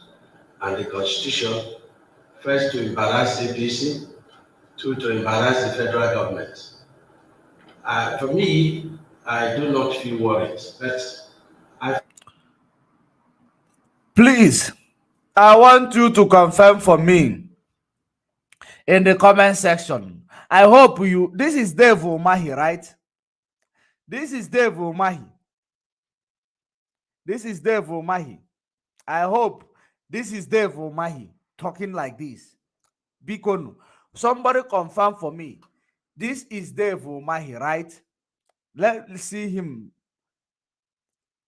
and the Constitution, first to embarrass APC, two to embarrass the federal government. For me, I do not feel worried, but
please, I want you to confirm for me in the comment section. I hope you, this is Dave Umahi, right? This is Dave Umahi. This is Dave Umahi. I hope this is Dave Umahi talking like this. Bikonu, somebody confirm for me. This is Dave Umahi, right? Let's see him.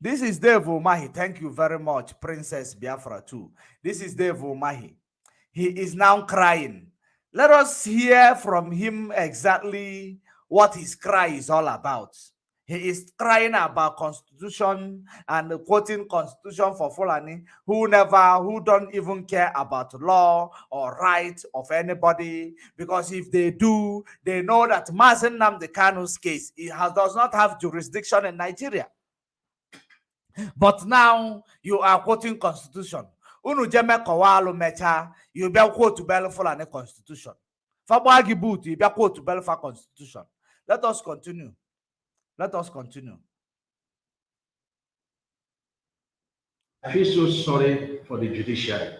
This is Dave Umahi. Thank you very much, Princess Biafra too. This is Dave Umahi. He is now crying. Let us hear from him exactly what his cry is all about. He is crying about constitution and quoting constitution for Fulani who don't even care about law or rights of anybody, because if they do, they know that Mazen Nnamdi Kanu's case does not have jurisdiction in Nigeria. But now you are quoting constitution. Unu jeme kowalu mecha, you be quote to bel Fulani constitution. Fabagi boot, you be quote to bel for constitution. Let us continue. Let us continue.
I feel so sorry for the judiciary.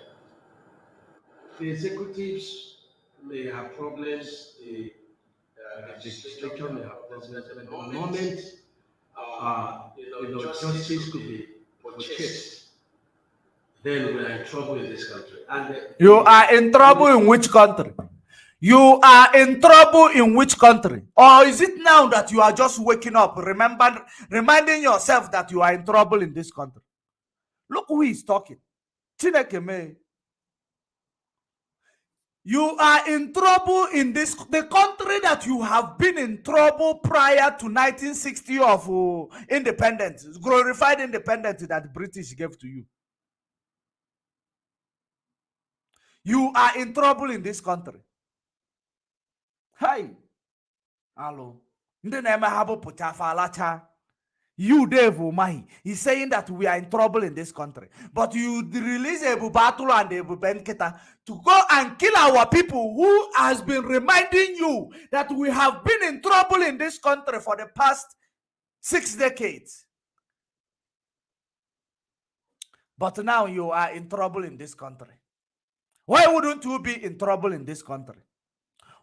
The executives may have problems, the legislature may have problems, but the moment justice could be purchased, then we are in trouble in this country. And
you are in trouble in which country? You are in trouble in which country? Or is it now that you are just waking up, reminding yourself that you are in trouble in this country? Look who is talking. Chineke me. You are in trouble in the country that you have been in trouble prior to 1960 of independence, glorified independence that the British gave to you. You are in trouble in this country. Hi. Hello. You, Dave Umahi, is saying that we are in trouble in this country. But you release Ebu Batulu and Ebu Benketa to go and kill our people who has been reminding you that we have been in trouble in this country for the past 6 decades. But now you are in trouble in this country. Why wouldn't you be in trouble in this country?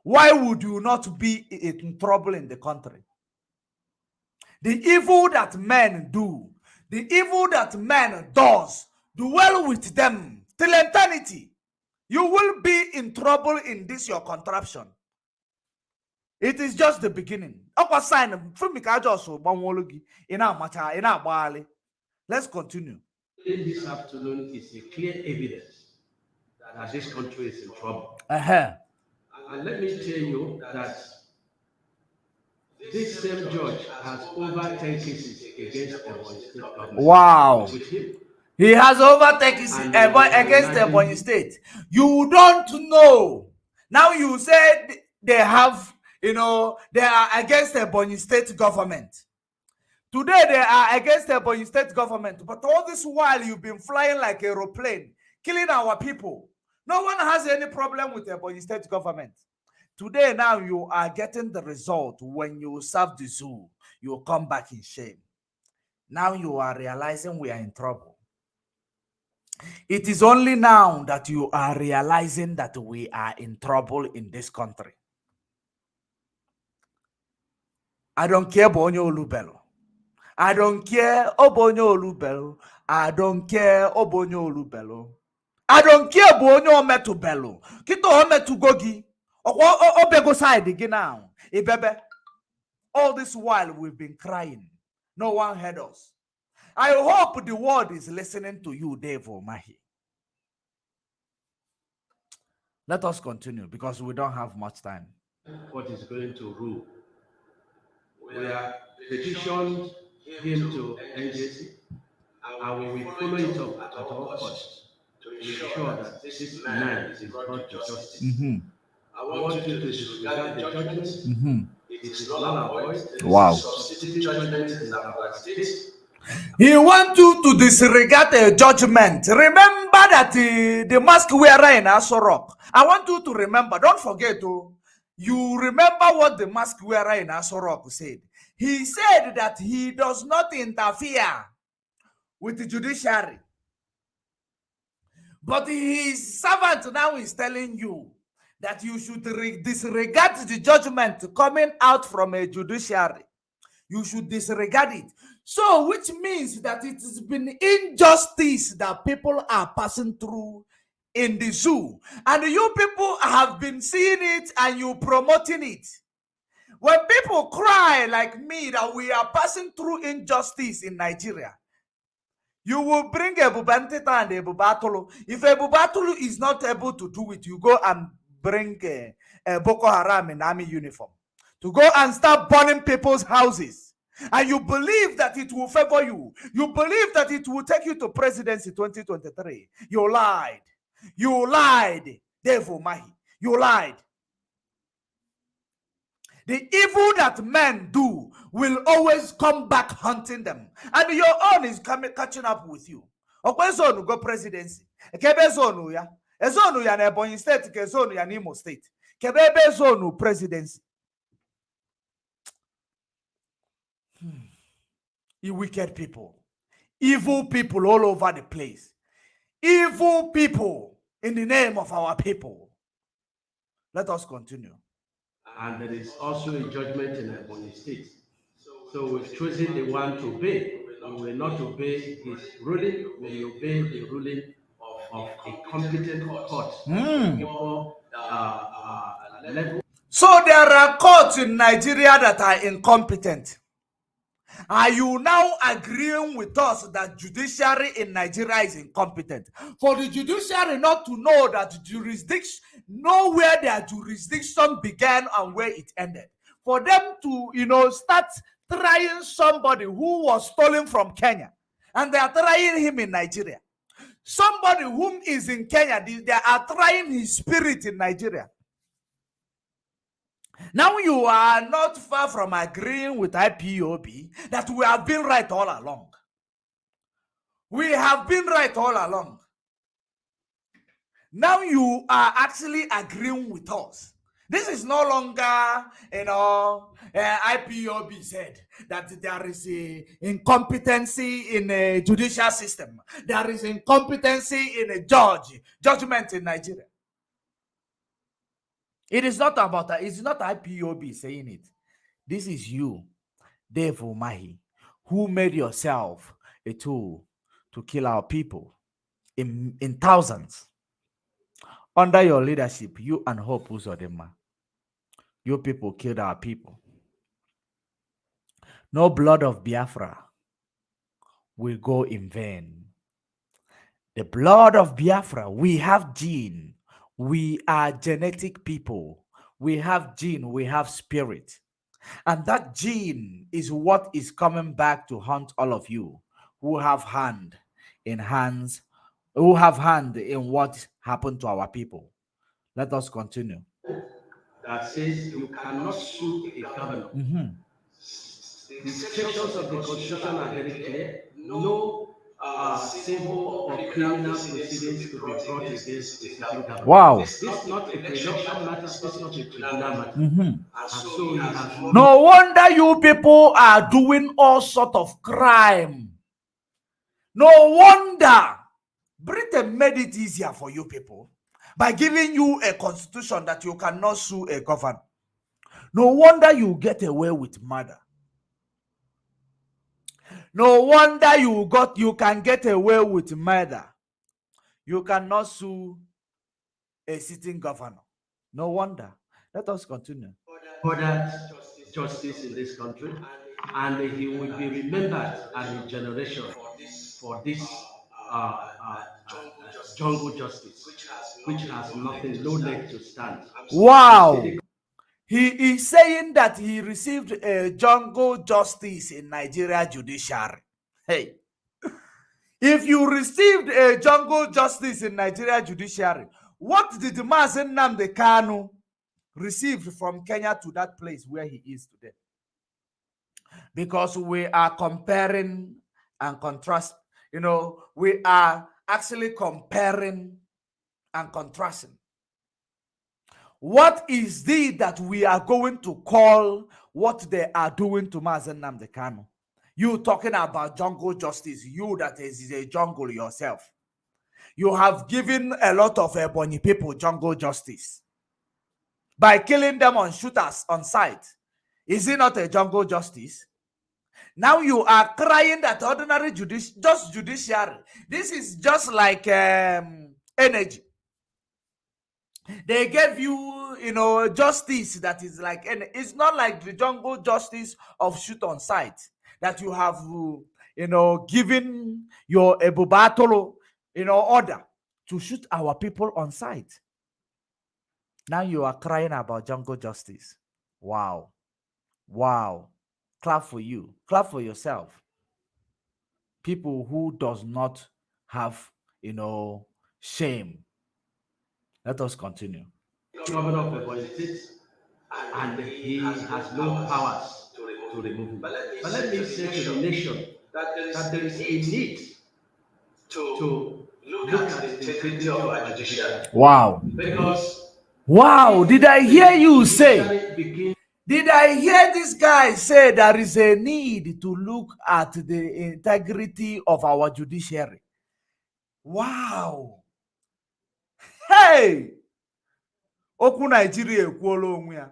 Why would you not be in trouble in the country? The evil that men do, the evil that man does, dwell with them till eternity. You will be in trouble in this your contraption. It is just the beginning. Let's continue.
This afternoon is a clear evidence that this country is in trouble. And let me tell you that this same judge has over 10 cases against the state government.
Wow.
With him.
He has over 10 cases against the Ebonyi State. You don't know. Now you said they have, they are against the Ebonyi State government. Today they are against the Ebonyi State government. But all this while you've been flying like an aeroplane, killing our people. No one has any problem with the Ebonyi State government. Today now you are getting the result. When you serve the zoo, you come back in shame. Now you are realizing we are in trouble. It is only now that you are realizing that we are in trouble in this country. I don't care Bonyo Olubelo. I don't care Obonyo Olubelo. I don't care Obonyo Olubelo. I don't care Bonyo Metubelo. Kito Ometugogi. Obego side again now. All this while we've been crying. No one heard us. I hope the world is listening to you, Dave Omahi. Let us continue because we don't have much time.
What is going to rule? We are petitioned him to NJC, and we will follow it up at all costs to ensure that this man is brought to justice. I want you to disregard the judgment. It is not avoid.
Wow.
Judgment in our state.
He wants you to disregard the judgment. Remember that the mask wearer in Aso Rock. I want you to remember. Don't forget. You remember what the mask wearer in Aso Rock said. He said that he does not interfere with the judiciary. But his servant now is telling you that you should disregard the judgment coming out from a judiciary. You should disregard it. So, which means that it has been injustice that people are passing through in the zoo. And you people have been seeing it and you promoting it. When people cry like me that we are passing through injustice in Nigeria, you will bring Ebu Bantita and Ebu Batulu. If Ebu Batulu is not able to do it, you go and bring Boko Haram in army uniform to go and start burning people's houses. And you believe that it will favor you. You believe that it will take you to presidency 2023. You lied. You lied, Dave Umahi. You lied. The evil that men do will always come back hunting them. And your own is catching up with you. Okwezonu go presidency. Kebe zonu ya. Ezonu ya na Ebonyi State, kezonu ya na Imo State. Kebe zonu presidency. You wicked people. Evil people all over the place. Evil people in the name of our people. Let us continue.
And there is also a judgment in Ebonyi State. So we've chosen the one to obey. We will not obey his ruling. We will obey the ruling of a competent court.
So there are courts in Nigeria that are incompetent. Are you now agreeing with us that judiciary in Nigeria is incompetent? For the judiciary not to know that jurisdiction, know where their jurisdiction began and where it ended. For them to, start trying somebody who was stolen from Kenya, and they are trying him in Nigeria. Somebody whom is in Kenya, they are trying his spirit in Nigeria. Now you are not far from agreeing with IPOB that we have been right all along. We have been right all along. Now you are actually agreeing with us. This is no longer, IPOB said that there is a incompetency in a judicial system. There is incompetency in a judgment in Nigeria. It is not about that. It's not IPOB saying it. This is you, Dave Umahi, who made yourself a tool to kill our people in thousands. Under your leadership, you and Hope Uzodinma, you people killed our people. No blood of Biafra will go in vain. The blood of Biafra, we have gene. We are genetic people. We have gene, we have spirit. And that gene is what is coming back to haunt all of you who have hand in what happened to our people. Let us continue.
That says you cannot sue a governor. The sections of the Constitution are very clear. No civil or criminal proceedings to be brought against a sitting government.
Wow.
This is not a pre-election matter. This is not a tribunal matter. And so you have
no wonder you people are doing all sort of crime. No wonder Britain made it easier for you people by giving you a constitution that you cannot sue a governor. No wonder you get away with murder. No wonder you can get away with murder. You cannot sue a sitting governor. No wonder. Let us continue.
Ordered justice in this country, and he will be remembered as a generation for this jungle justice, which has nothing, no leg to stand.
Wow. He is saying that he received a jungle justice in Nigeria judiciary. Hey, if you received a jungle justice in Nigeria judiciary, what did Mazen Nnamdi Kanu receive from Kenya to that place where he is today? Because we are comparing and contrast. We are actually comparing and contrasting. What is it that we are going to call what they are doing to Mazen Nnamdi Kanu? You talking about jungle justice, you that is a jungle yourself. You have given a lot of Ebonyi people jungle justice by killing them on shooters on site. Is it not a jungle justice? Now you are crying that ordinary judiciary. This is just like energy. They gave you, justice that is like, and it's not like the jungle justice of shoot on sight that you have, given your Ebubatolo, order to shoot our people on sight. Now you are crying about jungle justice. Wow. Wow. Clap for you. Clap for yourself. People who does not have, shame. Let us continue.
Governor of Ebonyi State, and he has no powers to remove him. But let me say to the nation that there is a need to look at the integrity of our judiciary.
Wow.
Because
did I hear you say? Did I hear this guy say there is a need to look at the integrity of our judiciary? Wow. Hey! Okwu Nigeria ekwuola onwe ya.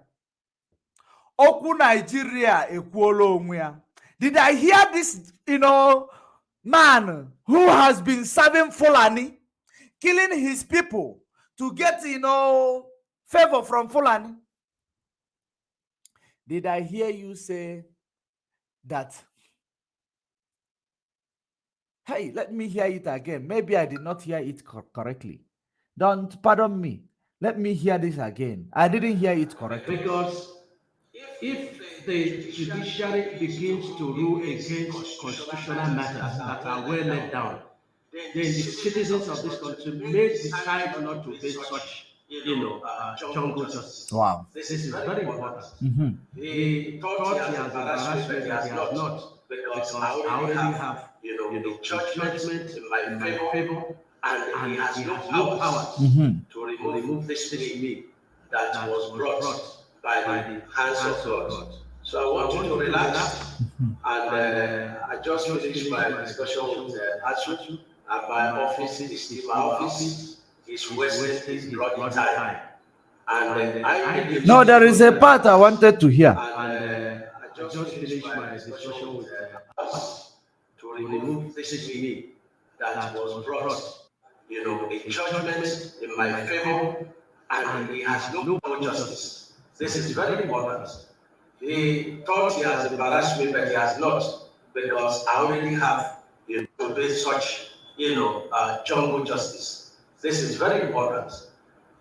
Okwu Nigeria ekwuola onwe ya. Did I hear this, man who has been serving Fulani, killing his people to get, favor from Fulani? Did I hear you say that Hey, let me hear it again. Maybe I did not hear it correctly. Don't pardon me. Let me hear this again. I didn't hear it correctly.
Because if the judiciary begins to rule against constitutional matters that are well laid down, then the citizens of this country may decide not to obey such, jungle justice.
Wow.
This is very important.
Mm-hmm.
He thought he has embarrassed me, but he has not, because I already have, a judgment in my favor, and he has no power to remove this me that was brought by the hands of God. So I want you to relax, and I just finished my discussion with Atsu, and my office is my office is wasting his bloody time. And I
No, there is a part I wanted to hear.
I just finished my discussion with us to remove this me that was brought, a judgment in my favor, and he has no justice. This is very important. He thought he has embarrassed me, but he has not, because I already have, obeyed such, jungle justice. This is very important.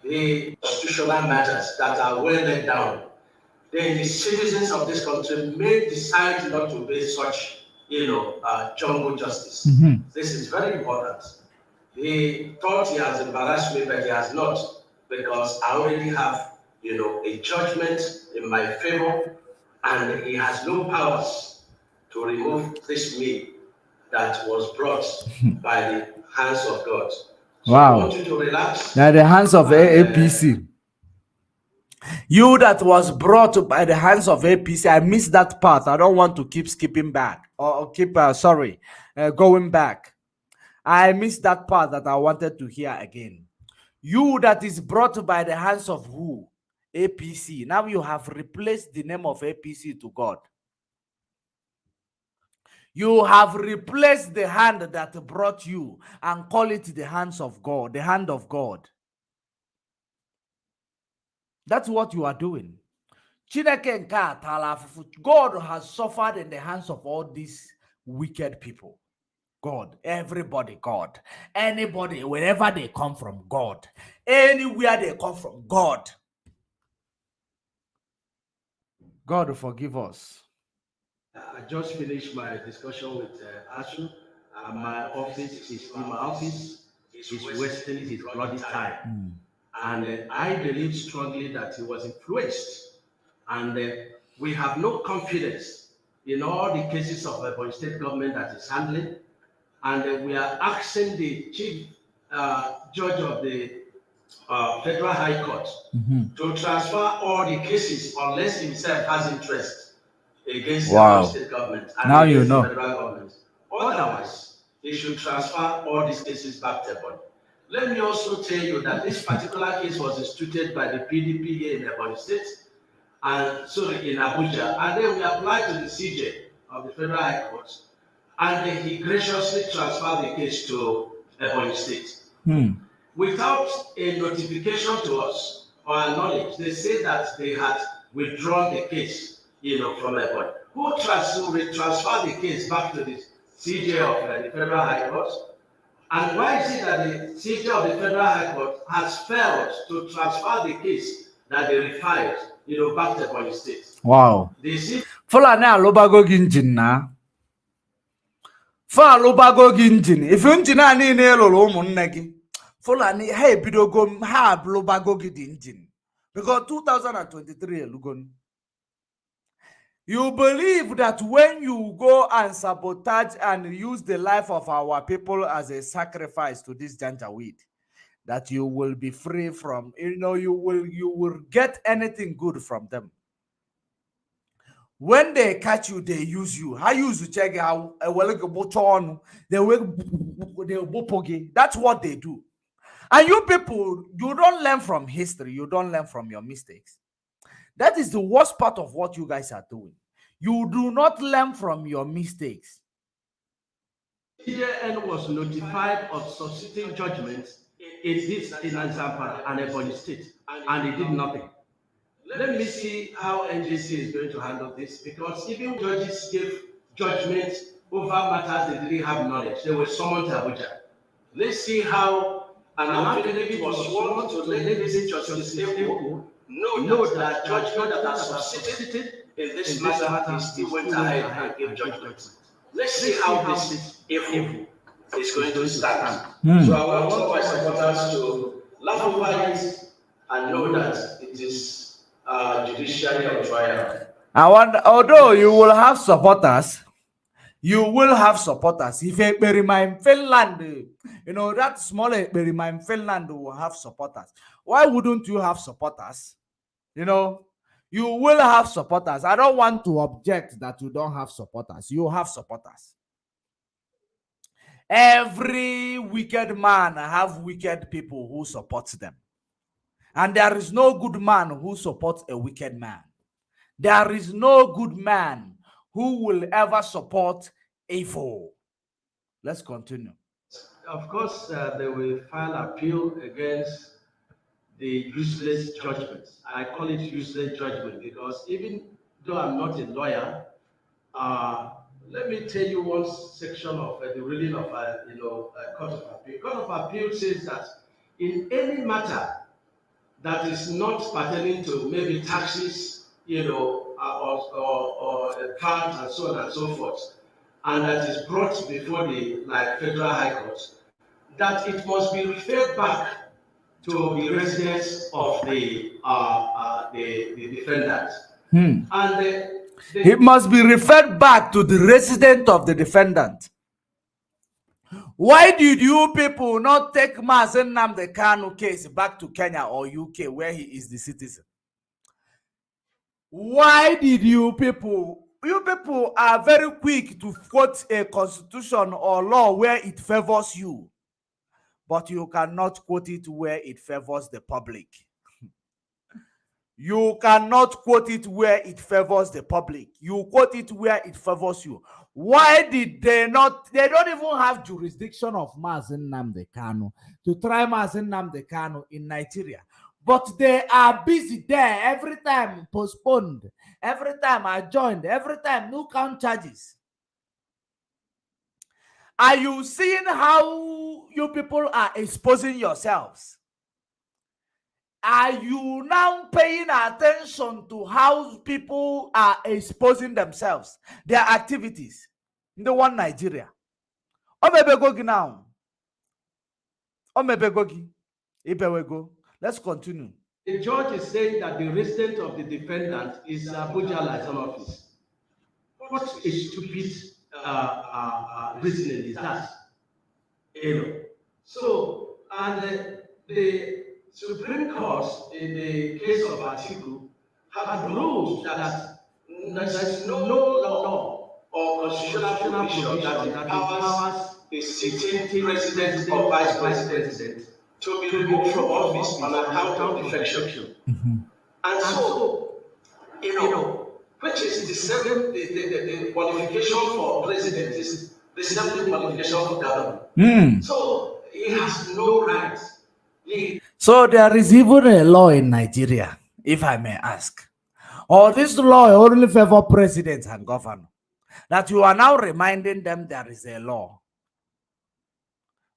The constitutional matters that are well laid down, then the citizens of this country may decide not to obey such, jungle justice. This is very important. He thought he has embarrassed me, but he has not, because I already have, a judgment in my favor, and he has no powers to remove this me that was brought by the hands of God. So
Wow.
I want you to relax.
Now the hands of APC. You that was brought by the hands of APC. I missed that part. I don't want to keep skipping back or keep going back. I missed that part that I wanted to hear again. You that is brought by the hands of who? APC. Now you have replaced the name of APC to God. You have replaced the hand that brought you and call it the hands of God, the hand of God. That's what you are doing. God has suffered in the hands of all these wicked people. God, everybody, God, anybody, wherever they come from, God, anywhere they come from, God. God forgive us.
I just finished my discussion with Asu, and my office is in my office. He's wasting his bloody time. And I believe strongly that he was influenced. And we have no confidence in all the cases of the state government that is handling. And we are asking the chief judge of the Federal High Court to transfer all the cases unless himself has interest against the state government and
now
against
you know.
the federal government. Otherwise, he should transfer all these cases back to Ebonyi. Let me also tell you that this particular case was instituted by the PDP here in Ebonyi State, and sorry, in Abuja, and then we applied to the CJ of the Federal High Court, and then he graciously transferred the case to Ebonyi State. Without a notification to us or our knowledge, they say that they had withdrawn the case, from Ebonyi. Who transferred the case back to the CJ of the Federal High Court? And why is it that the CJ of the Federal High Court has failed to transfer the case that they referred, back to Ebonyi State?
Wow. Fulani alụbago gị injin na. Fa alụbago gị injin. If injin a niile lụrụ ụmụnne gị, Fulani ha ebidogo ha alụbago gị the injin. Because 2023 elugon. You believe that when you go and sabotage and use the life of our people as a sacrifice to this janjaweed, that you will be free from, you will get anything good from them. When they catch you, they use you. How you use check how they will. That's what they do. And you people, you don't learn from history. You don't learn from your mistakes. That is the worst part of what you guys are doing. You do not learn from your mistakes.
CJN was notified of substituting judgments in Zamfara and Ebonyi State, and he did nothing. Let me see how NJC is going to handle this, because even judges gave judgment over matters they didn't have knowledge. They were summoned to Abuja. Let's see how an affidavit was sworn to let this Justice Eko know that judgment that has succeeded in this matter, he still went ahead and gave judgment. Let's see how this evil is going to stand. So I want all my supporters to laugh over it and know that it is judiciary on trial.
Although you will have supporters, if Ekperima in Finland, that small Ekperima in Finland will have supporters. Why wouldn't you have supporters? You will have supporters. I don't want to object that you don't have supporters. You have supporters. Every wicked man have wicked people who support them. And there is no good man who supports a wicked man. There is no good man who will ever support evil. Let's continue.
Of course, they will file appeal against the useless judgments. I call it useless judgment because even though I'm not a lawyer, let me tell you one section of the ruling of Court of Appeal. Court of Appeal says that in any matter that is not pertaining to maybe taxes, or VAT and so on and so forth, and that is brought before the Federal High Court, that it must be referred back to the residence of the defendant. And
it must be referred back to the resident of the defendant. Why did you people not take Mazen Nnamdi Kanu case back to Kenya or UK where he is the citizen? Why did you people are very quick to quote a constitution or law where it favors you, but you cannot quote it where it favors the public. You cannot quote it where it favors the public. You quote it where it favors you. Why did they not? They don't even have jurisdiction of Mazen Nnamdi Kanu to try Mazen Nnamdi Kanu in Nigeria. But they are busy there every time postponed, every time adjourned, every time new count charges. Are you seeing how you people are exposing yourselves? Are you now paying attention to how people are exposing themselves, their activities in the one Nigeria? Omebegogi now. Omebegogi. Ibewego. Let's continue.
The judge is saying that the resident of the defendant is Abuja license office. What a stupid reasoning is that? So, and the Supreme Court, in the case of Atiku, had ruled that there is no law or constitutional provision that empowers a sitting president or vice president to be removed from office on account of defection. And so, which is the qualification for president is the same qualification for government. So he has no rights.
So there is even a law in Nigeria, if I may ask, or this law only favor presidents and governors, that you are now reminding them there is a law.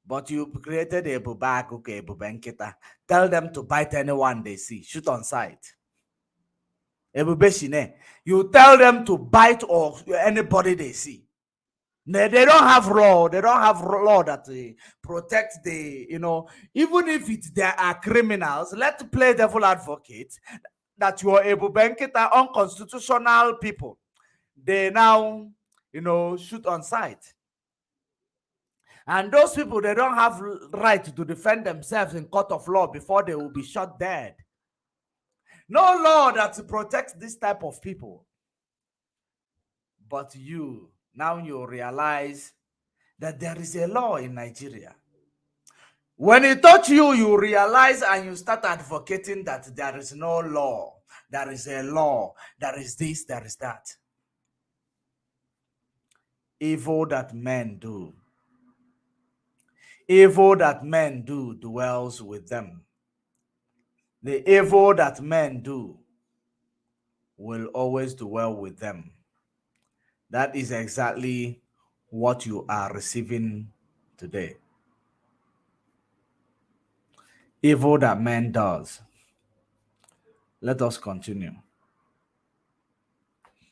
But you created a bubak, okay, bubenkita. Tell them to bite anyone they see, shoot on sight. You tell them to bite or anybody they see. They don't have law. They don't have law that protects the, even if there are criminals, let's play devil advocate that you are able to benkita unconstitutional people. They now, shoot on sight. And those people, they don't have right to defend themselves in court of law before they will be shot dead. No law that protects this type of people. But now you realize that there is a law in Nigeria. When it touch you, you realize and you start advocating that there is no law. There is a law. There is this, there is that. Evil that men do. Evil that men do dwells with them. The evil that men do will always dwell with them. That is exactly what you are receiving today. Evil that man does. Let us continue.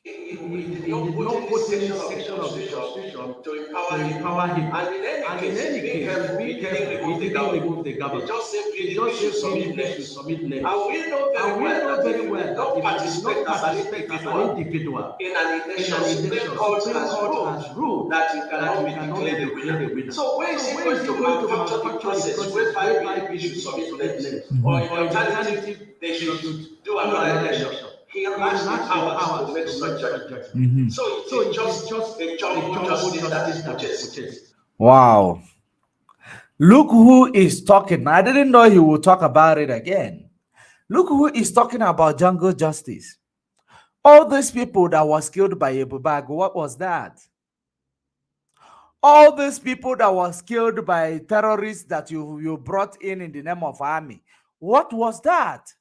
He did not put any section of the Constitution to empower him. And in any case, being careful, he didn't remove the government. He just said PDP should submit names. And we know very well that if you did not participate as an individual in an election, Supreme Court has ruled that you cannot be declared a winner. So where is he going to manufacture the process whereby PDP should submit names? Or in alternative, they should do another election. He lacks the powers to make such judgment. So it's just a jumbo justice that is purchased.
Wow. Look who is talking. I didn't know he would talk about it again. Look who is talking about jungle justice. All these people that was killed by Ebubag, what was that? All these people that was killed by terrorists that you brought in the name of army, what was that?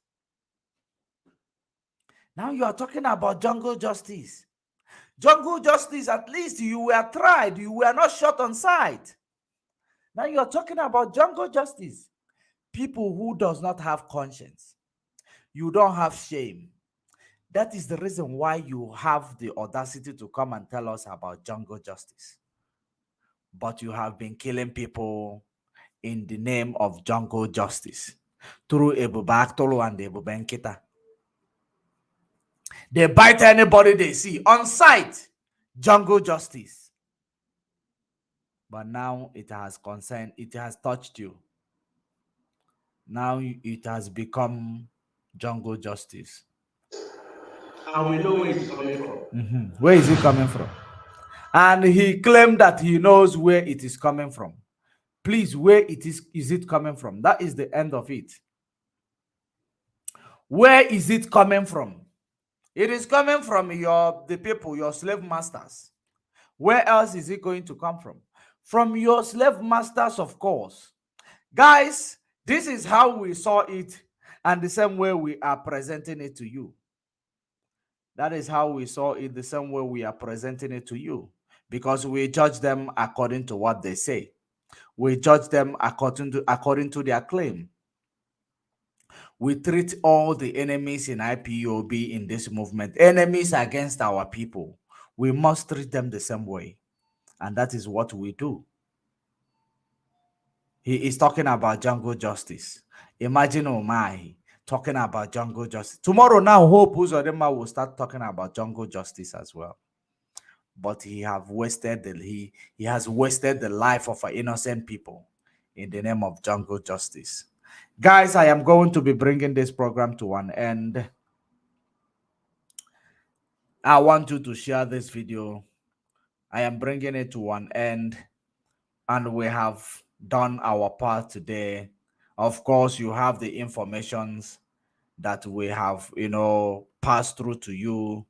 Now you are talking about jungle justice. Jungle justice, at least you were tried. You were not shot on sight. Now you are talking about jungle justice. People who does not have conscience. You don't have shame. That is the reason why you have the audacity to come and tell us about jungle justice. But you have been killing people in the name of jungle justice through Ebubaktolo and Ebubenkita. They bite anybody they see on sight. Jungle justice. But now it has concerned, it has touched you. Now it has become jungle justice.
And we know where it's coming from.
Where is it coming from? And he claimed that he knows where it is coming from. Please, where is it coming from? That is the end of it. Where is it coming from? It is coming from the people, your slave masters. Where else is it going to come from? From your slave masters, of course. Guys, this is how we saw it, and the same way we are presenting it to you. That is how we saw it, the same way we are presenting it to you. Because we judge them according to what they say. We judge them according to their claim. We treat all the enemies in IPOB in this movement, enemies against our people. We must treat them the same way. And that is what we do. He is talking about jungle justice. Imagine Omai talking about jungle justice. Tomorrow now, Hope Uzodema will start talking about jungle justice as well. But he has wasted the life of innocent people in the name of jungle justice. Guys, I am going to be bringing this program to an end. I want you to share this video. I am bringing it to an end, and we have done our part today. Of course, you have the informations that we have, passed through to you.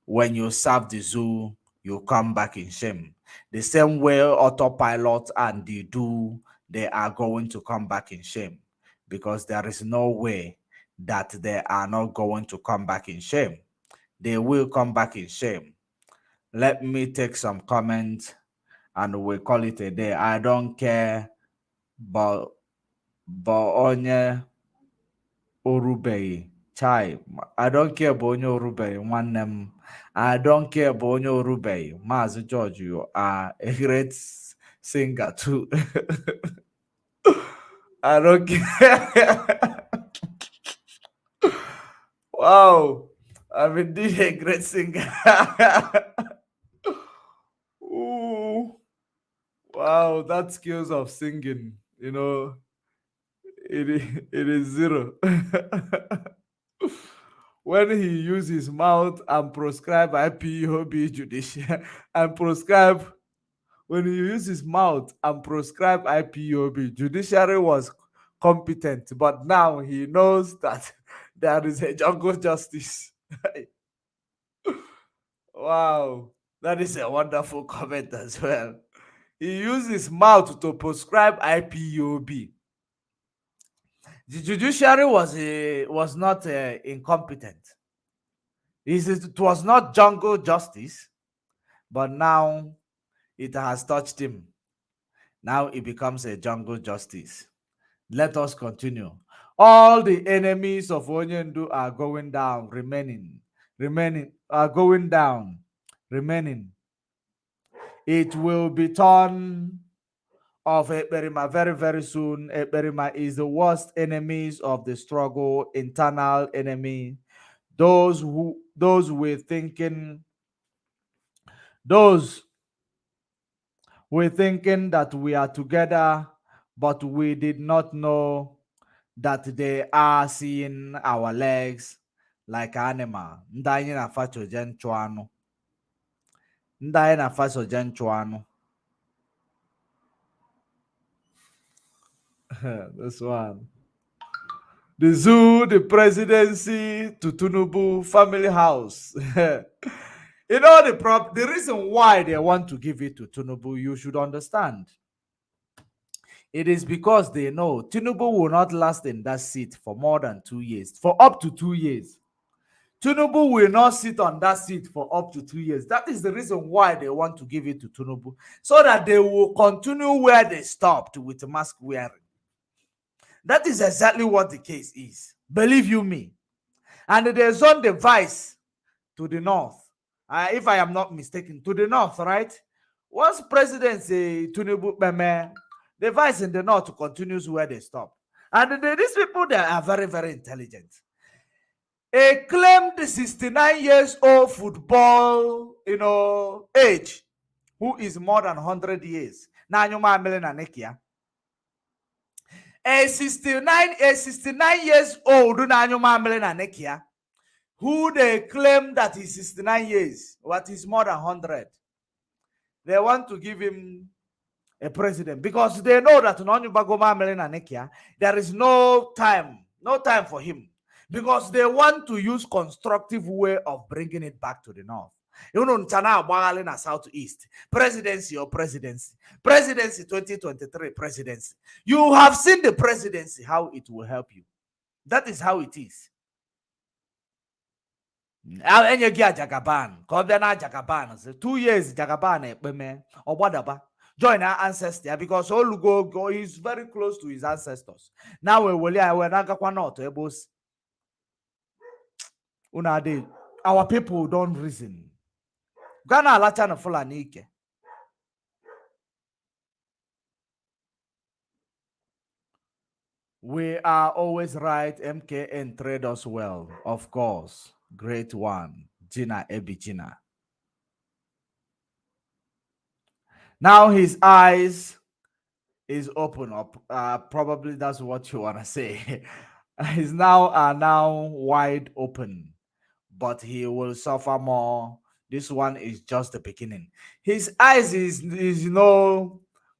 When you serve the zoo, you come back in shame. The same way autopilot and they are going to come back in shame, because there is no way that they are not going to come back in shame. They will come back in shame. Let me take some comments and we call it a day. I don't care, but onye orubei chai. I don't care about onye orubei nwannem. I don't care about onye orubei. Mazi George, you are a great singer too. I don't care. Wow, I'm indeed a great singer. Ooh. Wow, that skills of singing, it is zero. When he uses his mouth and prescribe IPOB judicial and prescribe, when he uses his mouth and prescribe IPOB, judiciary was competent, but now he knows that there is a jungle justice. Wow, that is a wonderful comment as well. He used his mouth to prescribe IPOB. The judiciary was not incompetent. It was not jungle justice, but now it has touched him. Now it becomes a jungle justice. Let us continue. All the enemies of Onyendu are going down, going down, remaining. It will be torn of Ekperima very, very soon. Ekperima is the worst enemies of the struggle, internal enemy. Those were thinking that we are together, but we did not know that they are seeing our legs like animal. Ndị anyị na-afasoje nchụ anụ. Ndị anyị na-afasoje nchụ anụ. This one. The zoo, the presidency, to Tunubu family house. You know the reason why they want to give it to Tunubu, you should understand. It is because they know Tinubu will not last in that seat for more than 2 years, for up to 2 years. Tinubu will not sit on that seat for up to 2 years. That is the reason why they want to give it to Tinubu, so that they will continue where they stopped with mask wearing. That is exactly what the case is. Believe you me. And they zone the vice to the north. If I am not mistaken, to the north, right? Once President say Tinubu, the vice in the north continues where they stop. And these people, they are very, very intelligent. A claimed 69 years old football, age, who is more than 100 years. A 69 years old who they claim that is 69 years, what is more than 100. They want to give him a president because they know that there is no time for him, because they want to use constructive way of bringing it back to the north. Southeast presidency or presidency 2023 presidency. You have seen the presidency, how it will help you. That is how it is. Jagaban 2 years Jagaban or whatever. Join our ancestors, because Olugo is very close to his ancestors. Now we will our people don't reason. Ghana Lachana Fulanike. We are always right. MKN trade us well, of course. Great one, Gina Ebigina. Now his eyes is open up. Probably that's what you wanna say. His are now wide open, but he will suffer more. This one is just the beginning. His eyes is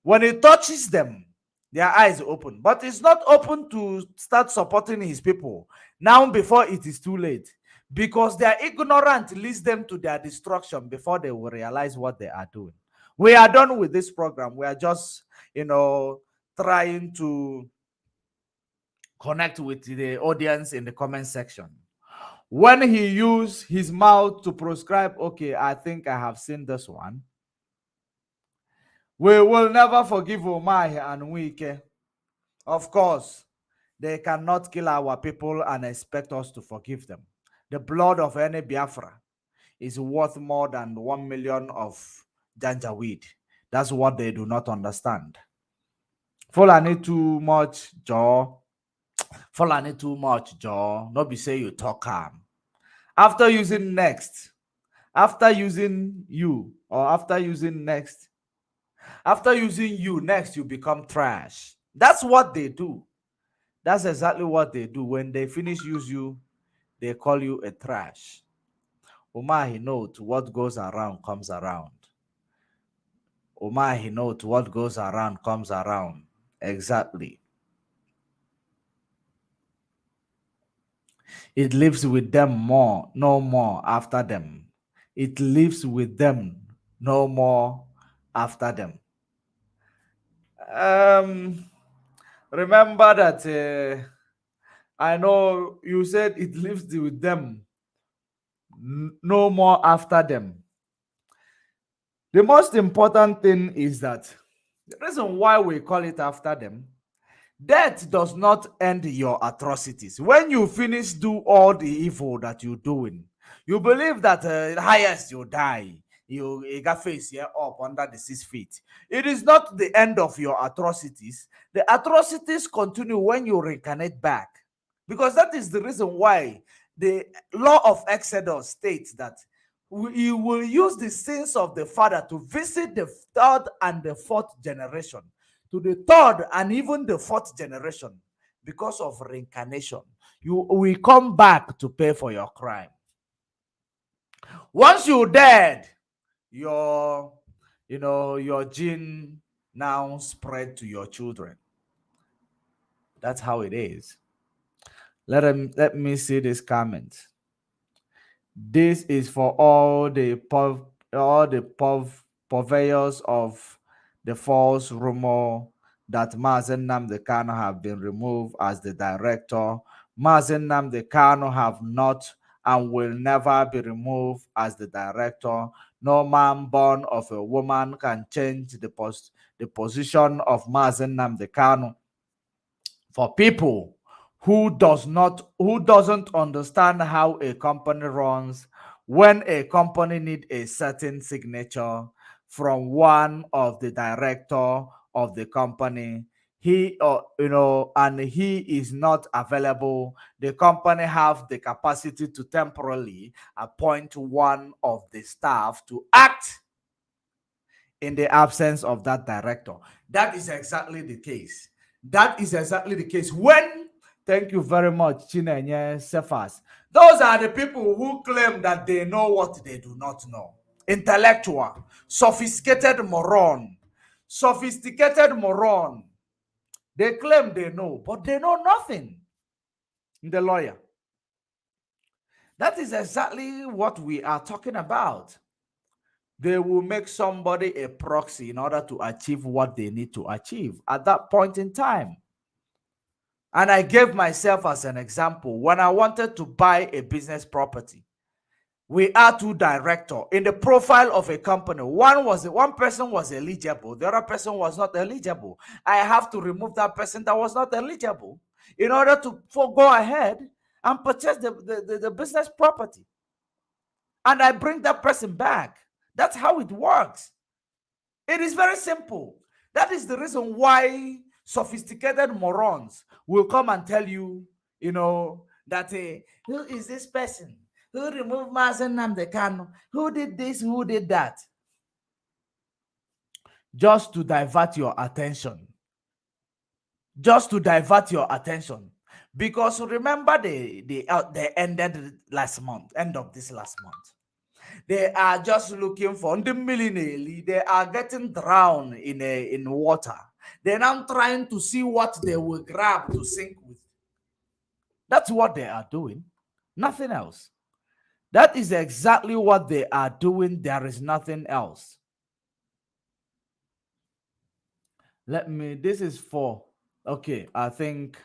when he touches them, their eyes open, but it's not open to start supporting his people now before it is too late, because their ignorance leads them to their destruction before they will realize what they are doing. We are done with this program. We are just, trying to connect with the audience in the comment section. When he used his mouth to prescribe, okay, I think I have seen this one. We will never forgive Umahi and Wike. Of course, they cannot kill our people and expect us to forgive them. The blood of any Biafra is worth more than 1 million of Janjaweed. That's what they do not understand. Fulani too much jaw. Fulani too much jaw. No be say you talk calm. After using next, after using you, or after using next, after using you next, you become trash. That's what they do. That's exactly what they do. When they finish use you, they call you a trash. Umahi note, what goes around comes around. Umahi note, what goes around comes around. Exactly. It lives with them more, no more after them. It lives with them no more after them. Remember that I know you said it lives with them no more after them. The most important thing is that the reason why we call it after them, death does not end your atrocities. When you finish do all the evil that you're doing, you believe that highest you die, you got face here up under the 6 feet. It is not the end of your atrocities. The atrocities continue when you reincarnate back, because that is the reason why the law of Exodus states that you will use the sins of the father to visit the third and the fourth generation, to the third and even the fourth generation. Because of reincarnation, you will come back to pay for your crime. Once you're dead, your your gene now spread to your children. That's how it is. Let me see this comment. This is for all the purveyors of the false rumor that Mazen Nnamdi Kanu have been removed as the director. Mazen Nnamdi Kanu have not and will never be removed as the director. No man born of a woman can change the position of Mazen Nnamdi Kanu. For people who doesn't understand how a company runs, when a company need a certain signature from one of the director of the company, he and he is not available, the company have the capacity to temporarily appoint one of the staff to act in the absence of that director. That is exactly the case. That is exactly the case. When, thank you very much, Chinenye Cephas. Those are the people who claim that they know what they do not know. Intellectual, sophisticated moron. Sophisticated moron. They claim they know, but they know nothing. The lawyer. That is exactly what we are talking about. They will make somebody a proxy in order to achieve what they need to achieve at that point in time. And I gave myself as an example. When I wanted to buy a business property, we are two directors in the profile of a company. One person was eligible, the other person was not eligible. I have to remove that person that was not eligible in order to go ahead and purchase the business property. And I bring that person back. That's how it works. It is very simple. That is the reason why sophisticated morons will come and tell you, that who is this person? Who removed Mazen Nnamdi Kanu? Who did this? Who did that? Just to divert your attention. Just to divert your attention. Because remember, they ended last month, end of this last month. They are just looking for the millionaire. They are getting drowned in water. They're now trying to see what they will grab to sink with. That's what they are doing. Nothing else. That is exactly what they are doing. There is nothing else. This is for, okay, I think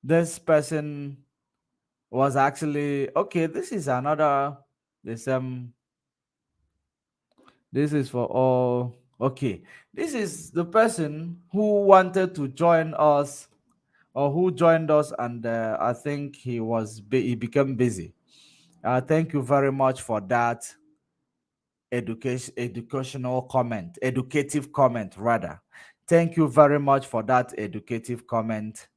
this person was actually, okay, this is another, this is for all, okay, this is the person who wanted to join us, or who joined us, and I think he became busy. Thank you very much for that educational comment, educative comment rather. Thank you very much for that educative comment.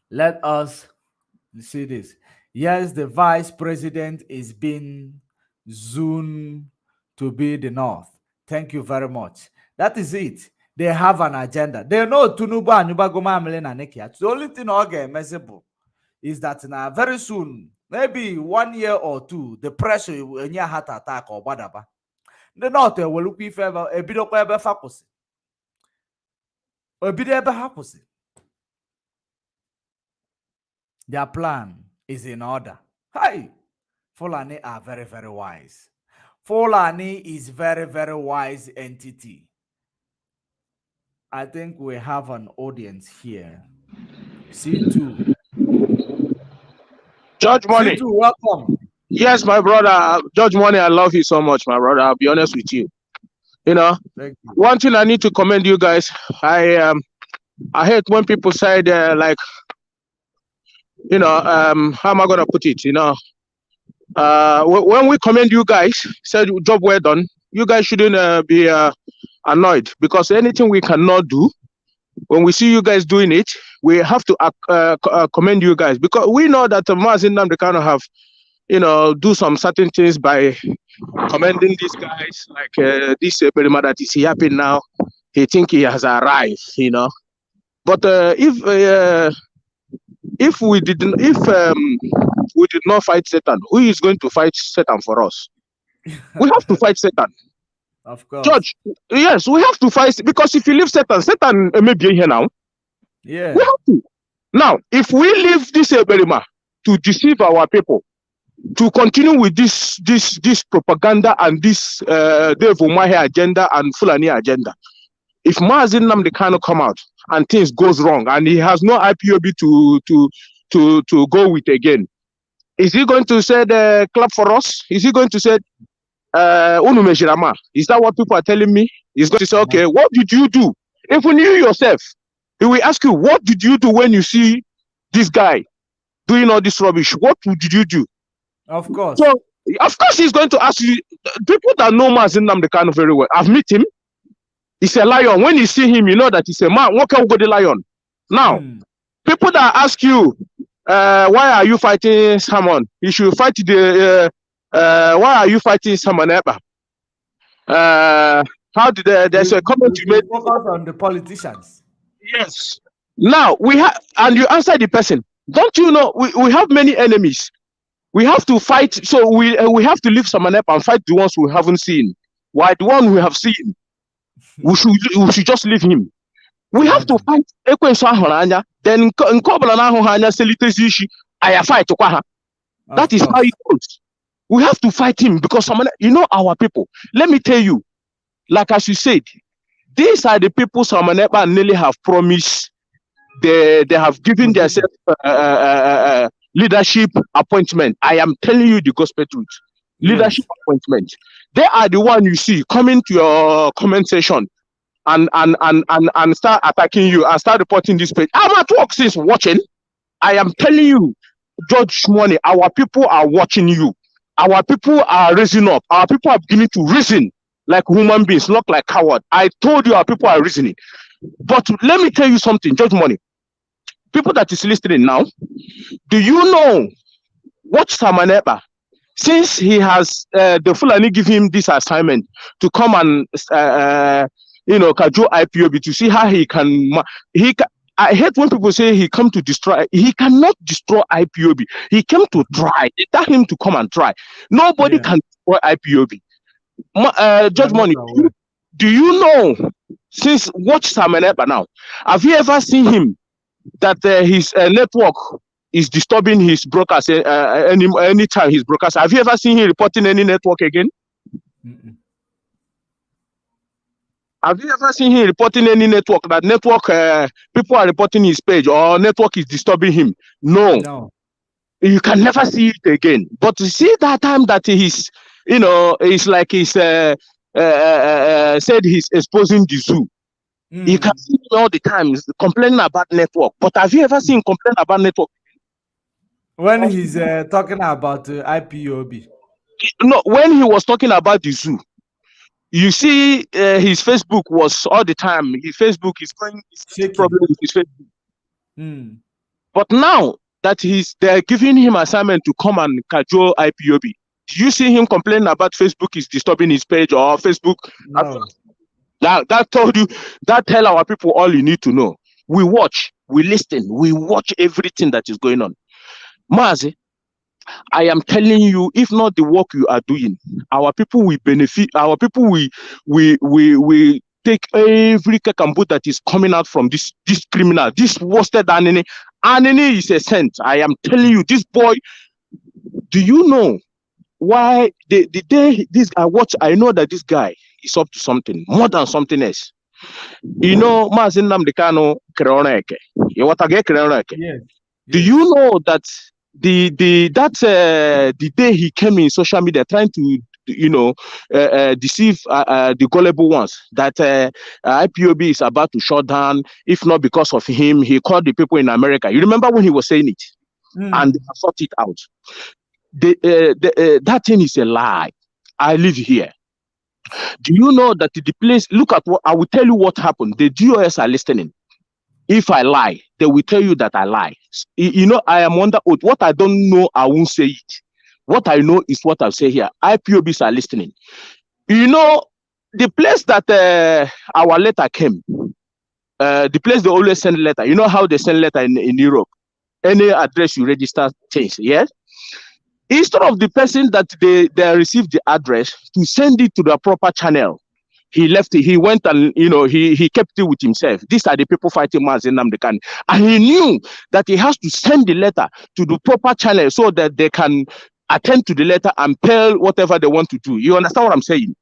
Let us see this. Yes, the vice president is being zoomed to be the North. Thank you very much. That is it. They have an agenda. They know Tunubu and Yubagoma na Nekia. The only thing messable is that now very soon, maybe 1 year or two, the pressure will near heart attack or whatever. The North will look if ever a bit of ever faculty. A bit ever happens. Their plan is in order. Hi! Fulani are very, very wise. Fulani is very, very wise entity. I think we have an audience here. C2.
Judge Money.
Welcome.
Yes, my brother. Judge Money, I love you so much, my brother. I'll be honest with you. You know, one thing I need to commend you guys. I hate when people say like, you know, how am I gonna put it? You know, when we commend you guys, said job well done. You guys shouldn't be annoyed, because anything we cannot do, when we see you guys doing it, we have to commend you guys, because we know that Mazin Nam, they kind of have, you know, do some certain things by commending these guys, like this Perima that is happening now. He think he has arrived, you know. But if we did not fight Satan, who is going to fight Satan for us? We have to fight Satan.
Of course.
Judge, yes, we have to fight, because if you leave Satan may be here now.
Yeah.
We have to. Now, if we leave this Berima to deceive our people, to continue with this propaganda and this Devumahe agenda and Fulani agenda, if Mazin Namdi cannot come out and things goes wrong and he has no IPOB to go with again, is he going to say the clap for us? Is he going to say Unumejirama? Is that what people are telling me? He's going to say, okay, what did you do? If you knew yourself, he will ask you, what did you do when you see this guy doing all this rubbish? What did you do?
Of course.
So, of course, he's going to ask you. People that know Mazin Namdekano very well, I've met him. He's a lion. When you see him, you know that he's a man. What can we go the lion? Now, people that ask you, why are you fighting someone? You should fight the. Why are you fighting someone ever? How did there's a comment you made?
Focus on the politicians.
Yes. Now we have, and you answer the person. Don't you know we have many enemies? We have to fight. So we have to leave someone up and fight the ones we haven't seen. Why the one we have seen? We should just leave him. We have to fight. Then I fight. That is how it goes. We have to fight him, because someone, you know, our people. Let me tell you, like as you said, these are the people Samanepa and Nelly have promised. They have given themselves leadership appointment. I am telling you the gospel truth. Leadership appointment. They are the one you see coming to your comment section and start attacking you and start reporting this page. I'm at work since watching. I am telling you, Judge Money, our people are watching you. Our people are raising up. Our people are beginning to reason like human beings, not like coward. I told you our people are reasoning. But let me tell you something, Judge Money. People that is listening now, do you know what Samaneba, since he has the Fulani give him this assignment to come and Kajo IPOB to see how he can I hate when people say he come to destroy. He cannot destroy IPOB. He came to try. They tell him to come and try. Nobody can destroy IPOB. Judge Money, do you know, since watch Samaneba now, have you ever seen him that his network is disturbing his broadcast anytime his broadcast? Have you ever seen him reporting any network again? Have you ever seen him reporting any network, that network people are reporting his page or network is disturbing him? No. You can never see it again. But you see that time that he's, it's like he's said he's exposing the zoo. You can see him all the time complaining about network. But have you ever seen him complain about network?
When he's talking about IPOB.
No, when he was talking about the zoo. You see, his Facebook was all the time. His Facebook is going problem with his Facebook. But now that they're giving him assignment to come and cajole IPOB, do you see him complaining about Facebook is disturbing his page or Facebook?
No.
That told you, that tell our people all you need to know. We watch, we listen, we watch everything that is going on. Mazi, I am telling you, if not the work you are doing, our people will benefit. Our people will take every kakambu that is coming out from this criminal, this worsted Anini. Anini is a saint. I am telling you, this boy. Do you know why the day this I watch? I know that this guy is up to something more than something else. You know, Mazin Namdekano Kreoneke.
Yes.
Do you know that
the day he came in social media trying to deceive the gullible ones that IPOB is about to shut down. If not because of him, he called the people in America. You remember when he was saying it, and they sort it out. That thing is a lie. I live here. Do you know that the place? Look at what I will tell you what happened. The DOS are listening. If I lie, they will tell you that I lie. I am under oath. What I don't know, I won't say it. What I know is what I'll say here. IPOBs are listening. The place that our letter came, the place they always send letter. You know how they send letter in Europe? Any address you register, change. Yes. Instead of the person that they received the address to send it to the proper channel, he left it. He went and he kept it with himself. These are the people fighting Mazi Nnamdi Kanu, and he knew that he has to send the letter to the proper channel so that they can attend to the letter and pay whatever they want to do. You understand what I'm saying?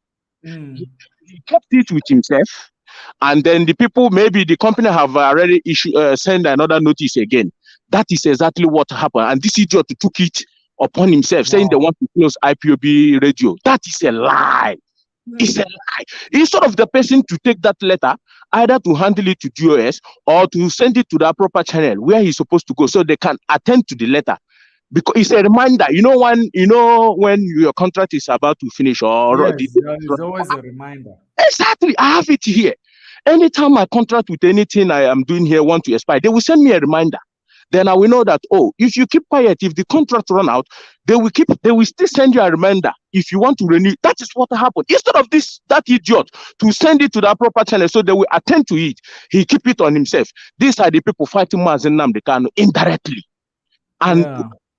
He kept it with himself, and then the people, maybe the company have already sent another notice again. That is exactly what happened, and this idiot took it upon himself, saying they want to close IPOB radio. That is a lie. It's a lie. Instead of the person to take that letter, either to handle it to DOS or to send it to the proper channel where he's supposed to go, so they can attend to the letter. Because it's a reminder. When your contract is about to finish, or
it's always a reminder.
Exactly. I have it here. Anytime my contract with anything I am doing here want to expire, they will send me a reminder. Then I will know that, if you keep quiet, if the contract run out, they will still send you a reminder if you want to renew. That is what happened. Instead of that idiot to send it to the proper channel so they will attend to it, he keep it on himself. These are the people fighting Mazi Nnamdi Kanu indirectly. And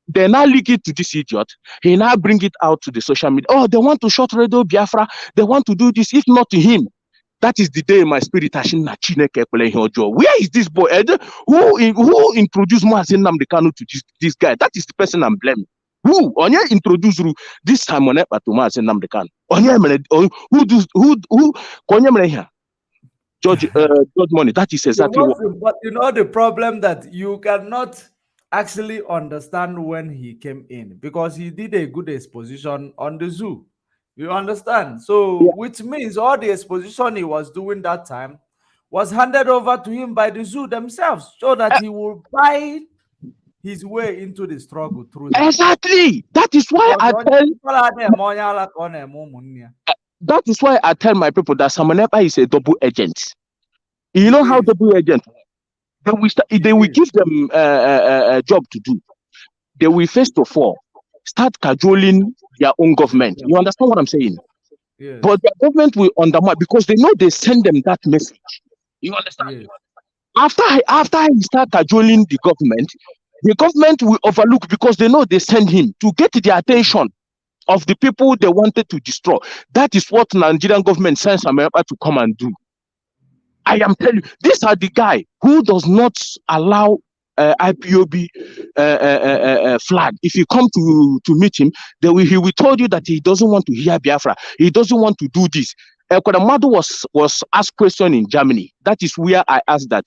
they now leak it to this idiot. He now bring it out to the social media. Oh, they want to shut Radio Biafra. They want to do this. If not to him, that is the day my spirit. Where is this boy? Who introduced Mazi Nnamdi Kanu to this guy? That is the person I'm blaming. Who? Onye introduced this Simon Ekpa to Mazi Nnamdi Kanu? Who here? George Money. That is exactly what.
But the problem that you cannot actually understand when he came in, because he did a good exposition on the zoo. You understand? So, which means all the exposition he was doing that time was handed over to him by the zoo themselves, so that he will buy his way into the struggle through that.
Exactly. That is why I tell my people that Simon Ekpa is a double agent. You know how double agent? They will give them a job to do. They will first of all start cajoling their own government. You understand what I'm saying?
Yes.
But the government will undermine because they know they send them that message. You understand?
Yes.
After he start cajoling the government will overlook because they know they send him to get the attention of the people they wanted to destroy. That is what Nigerian government sends America to come and do. I am telling you, these are the guy who does not allow IPOB flag. If you come to meet him, he will tell you that he doesn't want to hear Biafra. He doesn't want to do this. Madu was asked question in Germany. That is where I asked that.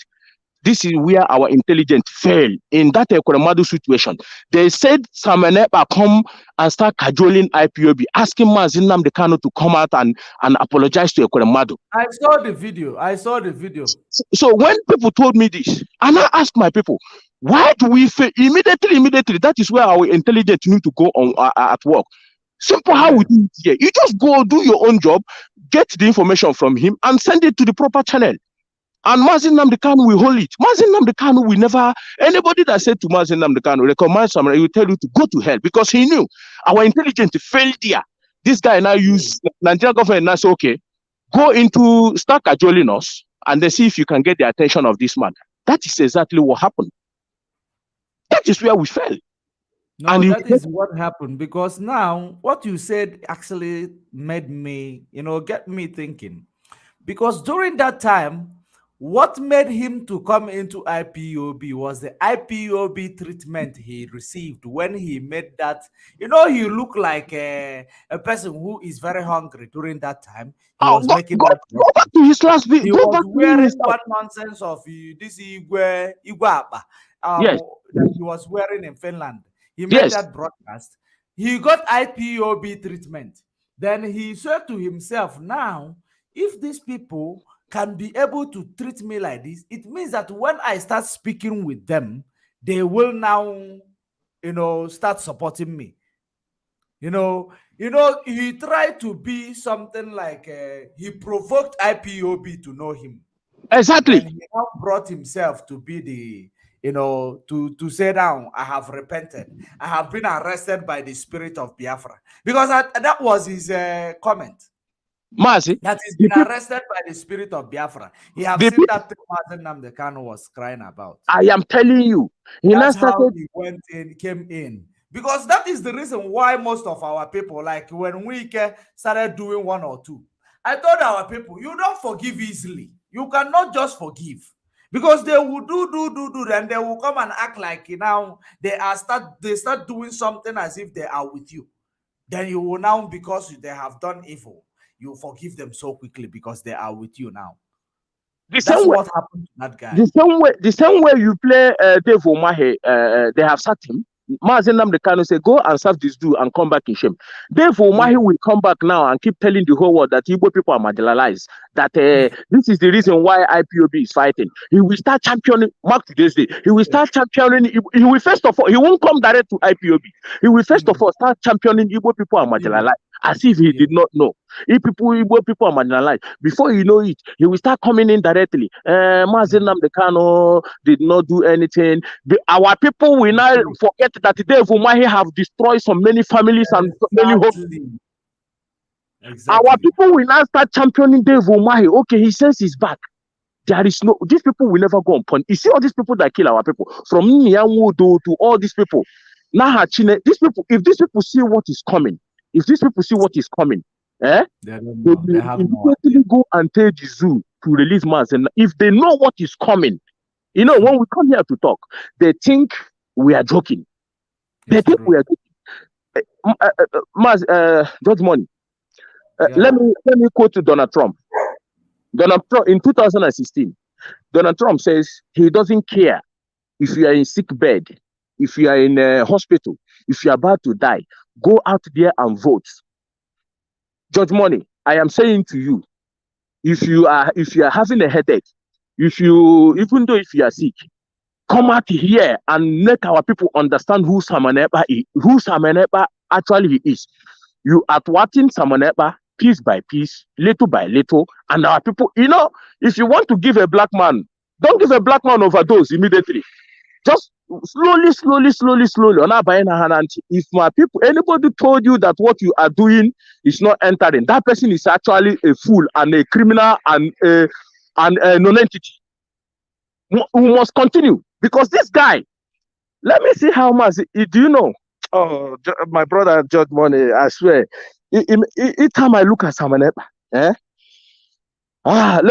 This is where our intelligence failed in that Madu situation. They said Simon Ekpa come and start cajoling IPOB, asking Mazi Nnamdi Kanu to come out and apologize to Madu.
I saw the video.
So when people told me this, and I asked my people, why do we fail? Immediately, that is where our intelligence need to go on at work. Simple how we do it here. You just go do your own job, get the information from him, and send it to the proper channel. And Mazi Nnamdi Kanu will hold it. Mazi Nnamdi Kanu will never, anybody that said to Mazi Nnamdi Kanu, recommend someone, he will tell you to go to hell because he knew our intelligence failed there. This guy now use Nigerian government now say, okay, go into start cajoling us and then see if you can get the attention of this man. That is exactly what happened. That is where we fell.
No, and that is what happened, because now what you said actually made me, get me thinking. Because during that time, what made him to come into IPOB was the IPOB treatment he received when he made that. He looked like a person who is very hungry during that time. He was making that.
Go back to his last video.
He was wearing one nonsense of this Igwe Apa that he was wearing in Finland. He made
Yes.
that broadcast. He got IPOB treatment. Then he said to himself, now, if these people can be able to treat me like this, it means that when I start speaking with them, they will now, start supporting me. He tried to be something like he provoked IPOB to know him.
Exactly.
Then he now brought himself to be the, to say down, I have repented. I have been arrested by the spirit of Biafra. Because that was his comment.
Mazi,
That he's been arrested by the spirit of Biafra. He have seen that thing Mazen Namdekano was crying about.
I am telling you.
That's how he went in, came in. Because that is the reason why most of our people, like when we started doing 1 or 2, I told our people, you don't forgive easily. You cannot just forgive. Because they will do, and they will come and act like now they start doing something as if they are with you. Then you will now, because they have done evil, you forgive them so quickly because they are with you now. That's what happened to that guy.
The same way you play Dave Omahe, they have sacked him. Mazen Namdekano say, go and serve this dude and come back in shame. Dave Omahe will come back now and keep telling the whole world that Igbo people are marginalized. That this is the reason why IPOB is fighting. He will start championing, mark today's day, he will start championing, he will first of all, he won't come direct to IPOB. He will first of all start championing Igbo people are marginalized. As if he did not know. Igbo people are marginalized. Before you know it, he will start coming in directly. Mazen Namdekano did not do anything. Our people will now forget that Dave Umahi have destroyed so many families and so many homes. Our people will now start championing Dave Umahi. Okay, he says he's back. There is no, these people will never go on point. You see all these people that kill our people, from Nyamudo to all these people. Nahachine, these people, if these people see what is coming, they will immediately go and tell the zoo to release mass. And if they know what is coming, when we come here to talk, they think we are joking. They think we are joking. George Money. Let me quote to Donald Trump. Donald Trump in 2016, Donald Trump says he doesn't care if you are in sick bed, if you are in a hospital, if you are about to die. Go out there and vote. Judge Money, I am saying to you, if you are having a headache, even though if you are sick, come out here and make our people understand who Samanepa is, who Samanepa actually is. You are thwarting Samanepa piece by piece, little by little, and our people, if you want to give a black man, don't give a black man overdose immediately. Just slowly. If my people, anybody told you that what you are doing is not entering, that person is actually a fool and a criminal and a non-entity. We must continue because this guy, let me see how much. Do you know? Oh, my brother George Money, I swear. Each time I look at someone, let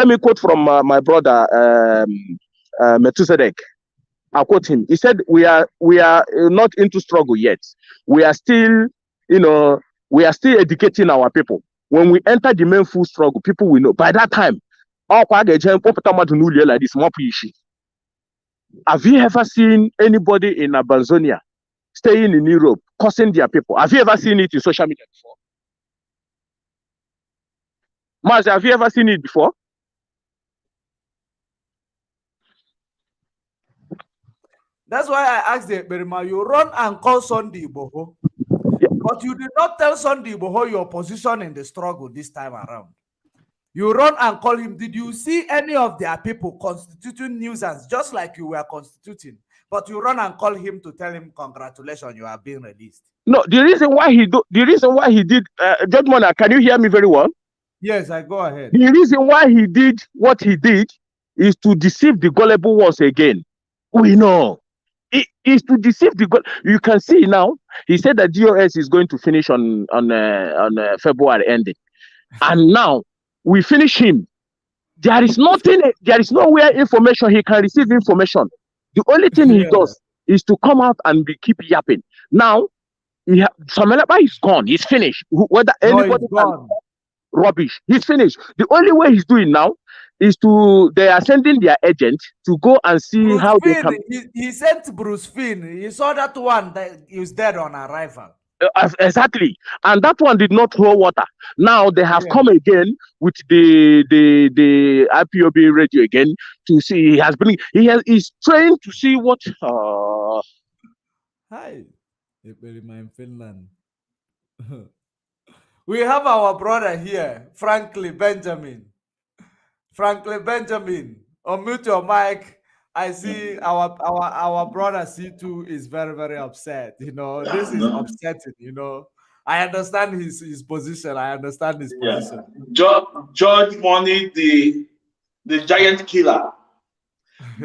me quote from my brother Methusedek. I'll quote him. He said, "We are not into struggle yet. We are still, educating our people. When we enter the main full struggle, people will know. By that time, like this. Have you ever seen anybody in Abanzonia staying in Europe cursing their people? Have you ever seen it in social media before? Maz, have you ever seen it before?
That's why I asked the Berima, you run and call Sunday Boho, but you did not tell Sunday Boho your position in the struggle this time around. You run and call him. Did you see any of their people constituting nuisance just like you were constituting? But you run and call him to tell him, congratulations, you are being released.
No, the reason why he did, Judge Mona, can you hear me very well?
Yes, I go ahead.
The reason why he did what he did is to deceive the gullible ones again. We know. It is to deceive the gullible. You can see now, he said that DOS is going to finish on February ending. And now, we finish him. There is nowhere information he can receive information. The only thing he does is to come out and keep yapping. Now, Samelaba is gone. He's finished. Whether anybody
gone.
Rubbish. He's finished. The only way he's doing now is they are sending their agent to go and see
Bruce
how they
Finn,
can.
he sent Bruce Finn. He saw that one that he was dead on arrival.
Exactly, and that one did not hold water. Now they have come again with the IPOB radio again to see. He's trying to see what.
Hi, in Finland. We have our brother here, Franklin Benjamin. Franklin Benjamin, unmute your mic. I see our brother C2 is very, very upset. You know, this is upsetting, you know. I understand his position. I understand his position.
George Money, the giant killer.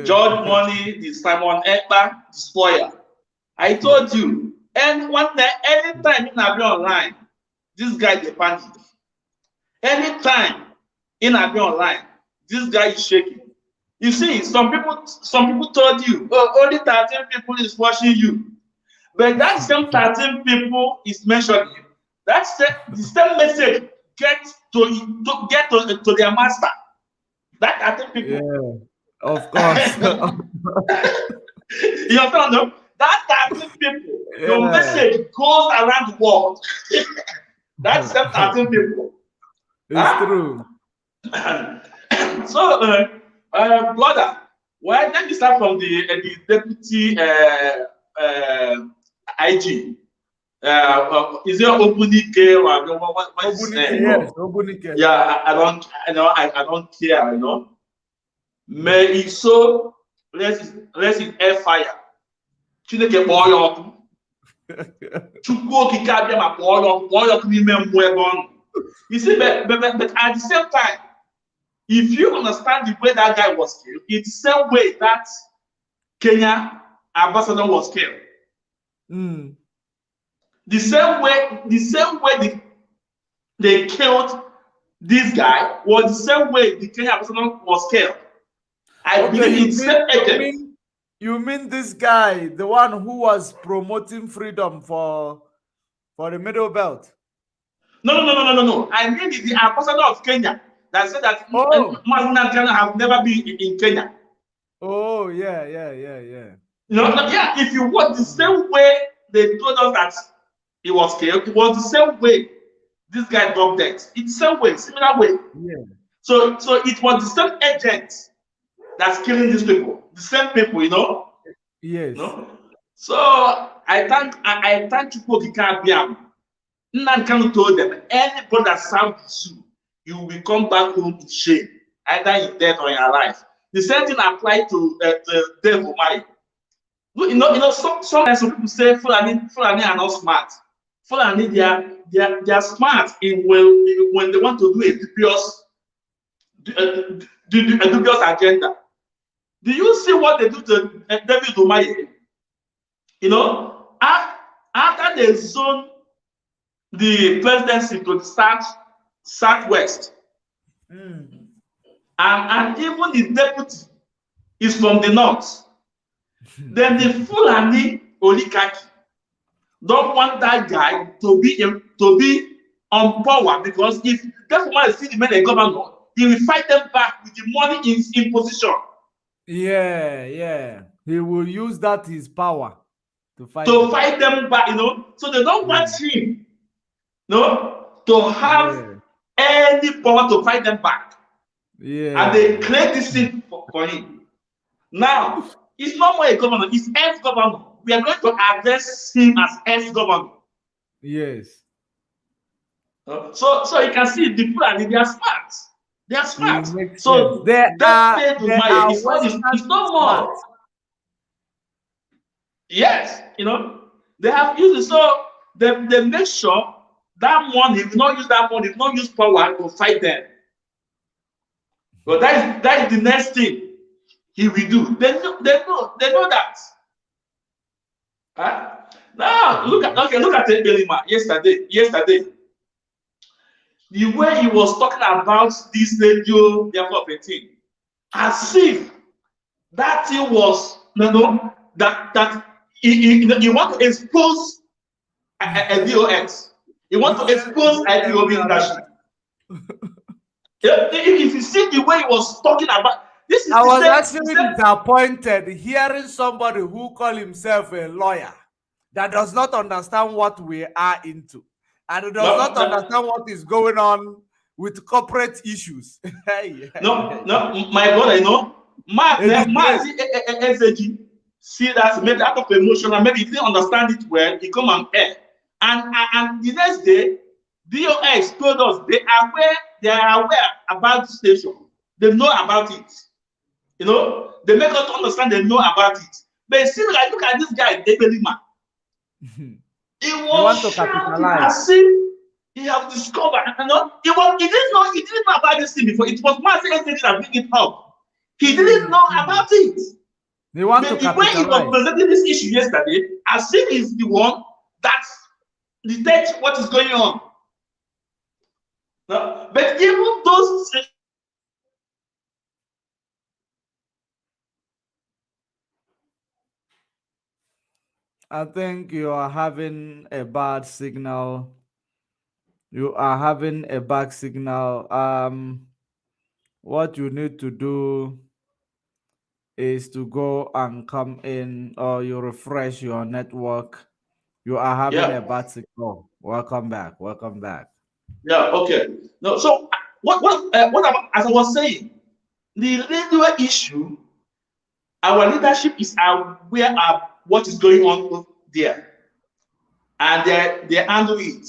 George Money, the Simon Ekpa destroyer. I told you, and anytime in a be online, this guy dey panic. Anytime in a be online, this guy is shaking. You see, some people told you, oh, only 13 people is watching you. But that same 13 people is mentioning you. The same message gets to their master. That 13 people.
Yeah, of course.
You understand? No? That 13 people, your message goes around the world. That's same 13 people.
It's true.
So, brother, well, let me start from the deputy IG. Is there Obunike?
Yes, Obunike.
Yeah, I don't care, you know. May it so let it air fire. Chineke boyo. Chukwu okike abia ma boyo n'ime mmụọ ebe ọ nọ. You see, but at the same time, if you understand the way that guy was killed, it's the same way that Kenya ambassador was killed. The same way they killed this guy was the same way the Kenya ambassador was killed. I believe it's same agent.
You mean this guy, the one who was promoting freedom for the Middle Belt?
No. I mean the ambassador of Kenya that said that Muslim have never been in Kenya.
Oh, yeah.
Yeah, if you watch the same way they told us that he was killed, it was the same way this guy dropped dead. It's the same way, similar way.
Yeah.
So it was the same agent that's killing these people. The same people, you know?
Yes.
No? So I thank Chukwu Okike Abiam. Nnan Kanu told them, anybody that serves you, you will come back home in shame, either in death or in your life. The same thing applied to Dave Umahi. You know, sometimes some people say Fulani are not smart. Fulani, they are smart when they want to do a dubious agenda. Do you see what they do to David Umahi? You know, after they zone the presidency to the southwest, and even the deputy is from the north, then the Fulani Olikaki don't want that guy to be on power, because if that woman is still the main governor, he will fight them back with the money in position.
Yeah. He will use that his power to fight
them back, you know. So they don't want him, to have any power to fight them back. Yeah. And they create this thing for him. Now, it's not more a governor, it's ex-governor. We are going to address him as ex-governor.
Yes.
So you can see the people, they are smart. They are smart. So it's no more. Yes, you know, they have used it. So they make sure that money, if not use that money, if not use power to fight them. But that is the next thing he will do. They know that. Huh? Now look at Elima yesterday. The way he was talking about this radio, therefore, thing, as if that thing was, that he want to expose a DOS. He want to expose IPOB leadership. If you see the way he was talking about, this is
I
the
was
same.
actually disappointed hearing somebody who call himself a lawyer that does not understand what we are into and does not understand what is going on with corporate issues.
No, my brother, Mark, SAG, see that maybe out of emotion, and maybe he didn't understand it well, he come and air. And the next day, DOS told us they are aware about the station. They know about it. They make us understand they know about it. But it seems like, look at this guy, Ebelima. He was shouting as if he has discovered. He didn't know about this thing before. It was Master SAG that bring it up. He didn't know about it.
They want to
the way he was presenting this issue yesterday, as if he's the one that detects what is going on. No? But even those
I think you are having a bad signal. You are having a bad signal. What you need to do is to go and come in, or you refresh your network. You are having a bad signal. Welcome back. Welcome back.
Yeah. Okay. No. So as I was saying, the radio issue, our leadership is aware of what is going on there, and they handle it.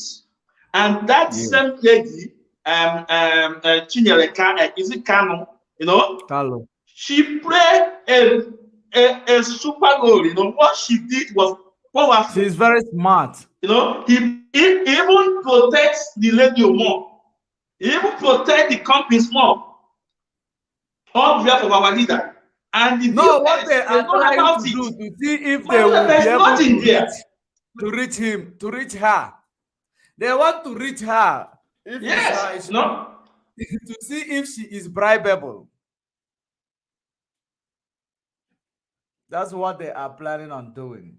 And that same lady, Chinyere, is it Kano?
Hello.
She played a super goal. What she did was powerful.
She's very smart.
He even protects the radio more. He even protects the companies more on behalf of our leader. And the
what they are trying to do to see if they will be able to reach him, to reach her. They want to reach her.
Yes,
to see if she is bribable. That's what they are planning on doing.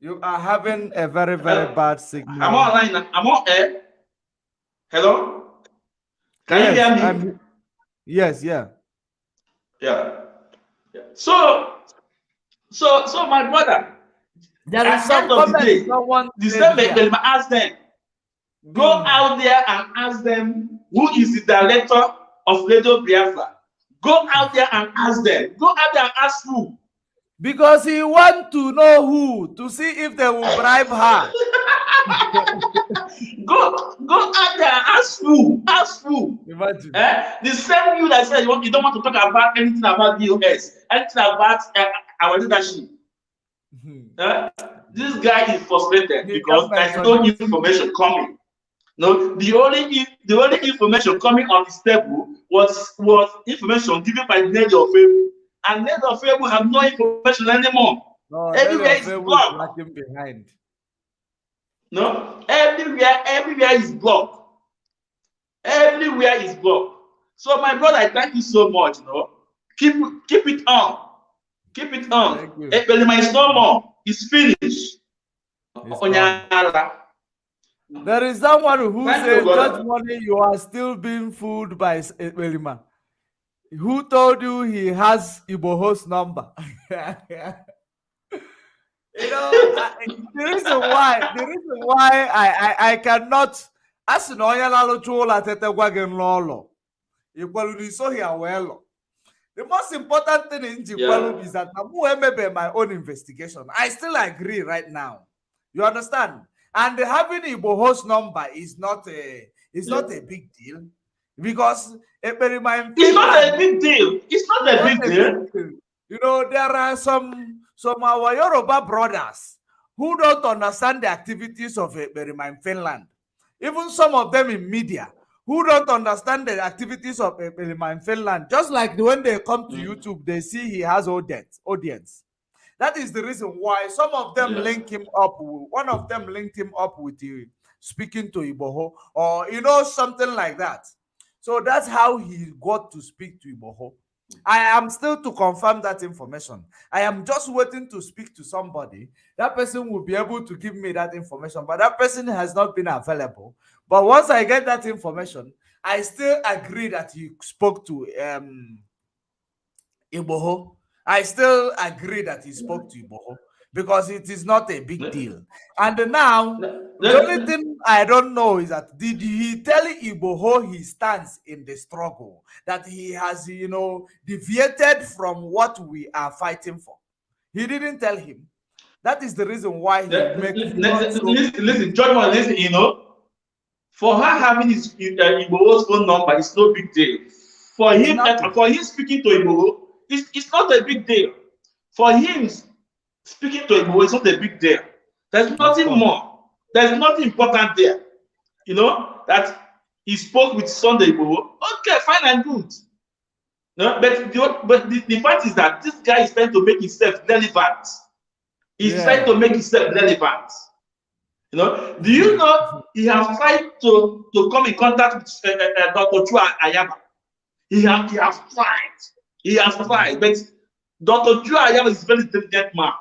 You are having a very, very bad signal.
I'm online. I'm on air. Hello? Can you hear me?
Yes, yeah.
Yeah. So my brother,
there is
some comment. The same they ask them, go out there and ask them who is the director of Radio Biafra. Go out there and ask them. Go out there and ask who.
Because he want to know who, to see if they will bribe her.
Go out there and ask who. Ask who.
Imagine.
The same you that said you don't want to talk about anything about DOS, anything about our leadership. This guy is frustrated because there's no information coming. No, the only information coming on his table was information given by Ned of Fable. And Ned of Fable have no information anymore.
No,
everywhere is blocked.
Behind.
No, everywhere is blocked. Everywhere is blocked. So my brother, I thank you so much. Keep it on. Keep it on. Ebelima is no more. It's finished.
There is someone who said, Judge Money, you are still being fooled by Ebelima. Who told you he has Iboho's number? The reason why I cannot as no yalalo chola tete wagen lolo. The most important thing in Jikwalu is that I my own investigation. I still agree right now. You understand? And having Iboho's number is not a big deal, because
it's not a big deal. It's not a big deal.
There are some our Yoruba brothers who don't understand the activities of Eberima in Finland. Even some of them in media who don't understand the activities of Eberima in Finland. Just like when they come to YouTube, they see he has audience. That is the reason why some of them link him up. One of them linked him up with you speaking to Iboho, or something like that. So that's how he got to speak to Iboho. I am still to confirm that information. I am just waiting to speak to somebody. That person will be able to give me that information, but that person has not been available. But once I get that information, I still agree that he spoke to Iboho. I still agree that he spoke to Iboho because it is not a big deal. And now, the only thing I don't know is that did he tell Iboho his stance in the struggle, that he has, deviated from what we are fighting for? He didn't tell him. That is the reason why he
listen, John, listen, for her having his Igboho's phone number is no big deal. For him speaking to Igboho, it's not a big deal. For him speaking to Igboho, it's not a big deal. There's nothing more. There's nothing important there. That he spoke with Sunday Igboho. Okay, fine and good. No, but the fact is that this guy is trying to make himself relevant. He's trying to make himself relevant. Do you know he has tried to come in contact with Dr. Chua Ayaba? He has tried. He has tried, but Dr. Chua Ayaba is a very intelligent man.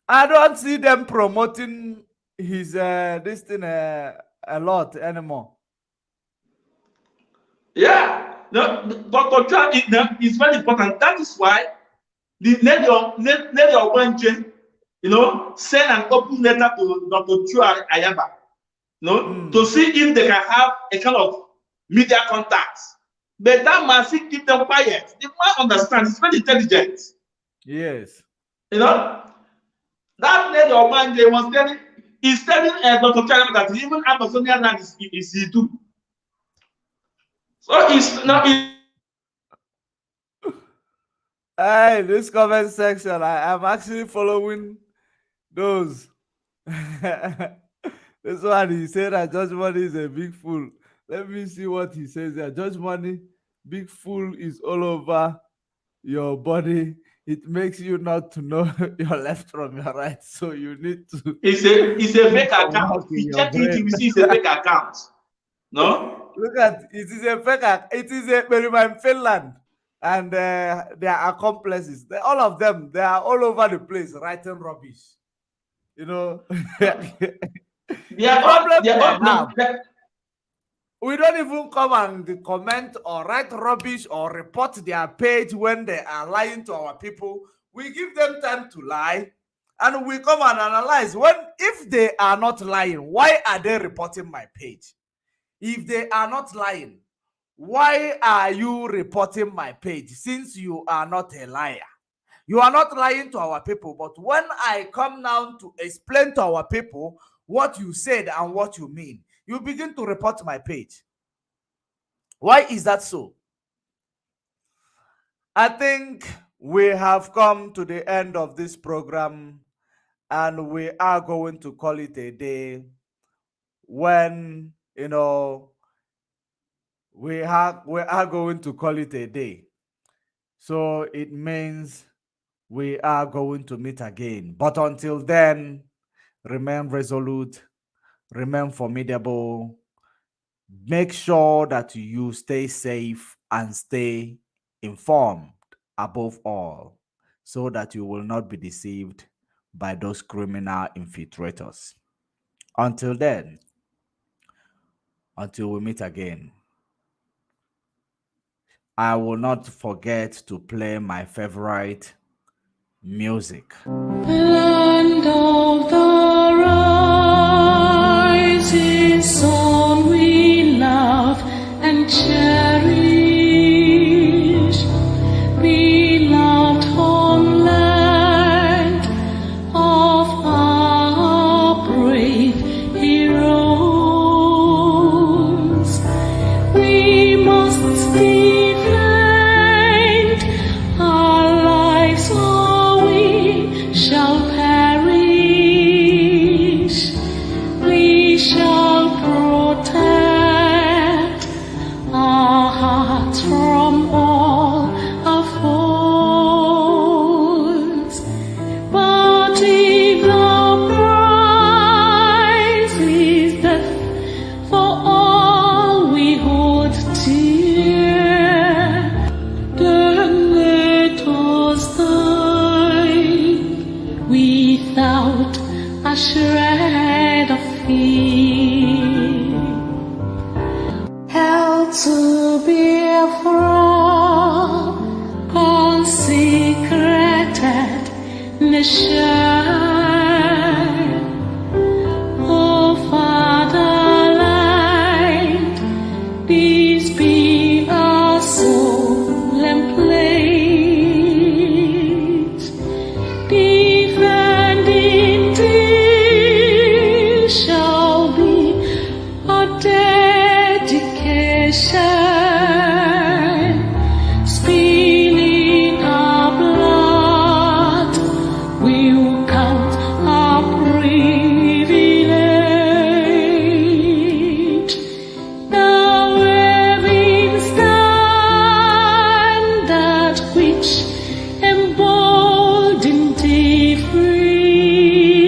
I don't see them promoting his this thing a lot anymore.
Yeah, no, Dr. Chua is very important. That is why the Nelly send an open letter to Dr. Chua Ayaba, to see if they can have a kind of media contact. But that man still keep them quiet. The man understands. He's very intelligent.
Yes.
That lady of man was telling, he's telling Dr. Chua Ayaba that even Amazonian land is he too. So it's not.
Hey, this comment section, I am actually following those. This one, he said that Judge Money is a big fool. Let me see what he says there. Judge Money, big fool is all over your body. It makes you not to know your left from your right. So you need to.
It's a fake account. You check it, you see it's a fake account. No?
Look at it is a fake account. It is a in Finland. And their accomplices, all of them, they are all over the place writing rubbish. We don't even come and comment or write rubbish or report their page when they are lying to our people. We give them time to lie, and we come and analyze if they are not lying, why are they reporting my page? If they are not lying, why are you reporting my page since you are not a liar? You are not lying to our people, but when I come now to explain to our people what you said and what you mean, you begin to report my page. Why is that so? I think we have come to the end of this program, and we are going to call it a day when, we are going to call it a day. So it means we are going to meet again. But until then, remain resolute, remain formidable. Make sure that you stay safe and stay informed above all, so that you will not be deceived by those criminal infiltrators. Until then, until we meet again, I will not forget to play my favorite music.
Land of the rising sun, we love and cherish, beloved homeland of our brave heroes. We must defend our lives, or we shall perish. to Biafra, consecrated nation. Oh, Fatherland, peace be our solemn place. Defending thee shall be our dedication. Spilling our blood, we'll count our privilege. Now waving standard which embolden thee free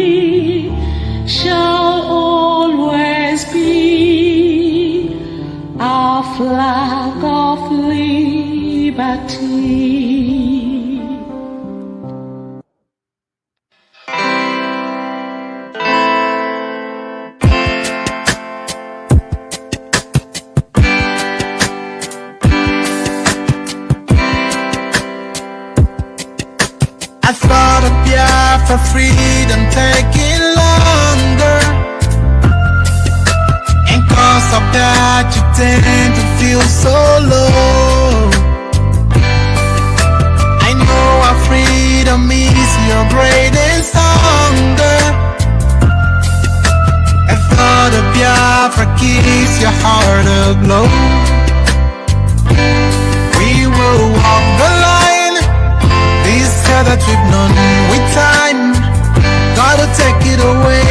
shall always be our flag of liberty.
I thought of Biafra freedom taking longer, and cause of that you tend to feel so low. I know our freedom is your greatest hunger. I thought of Biafra keeps your heart aglow. We will walk the line, this hell that we've known with time, gotta take it away.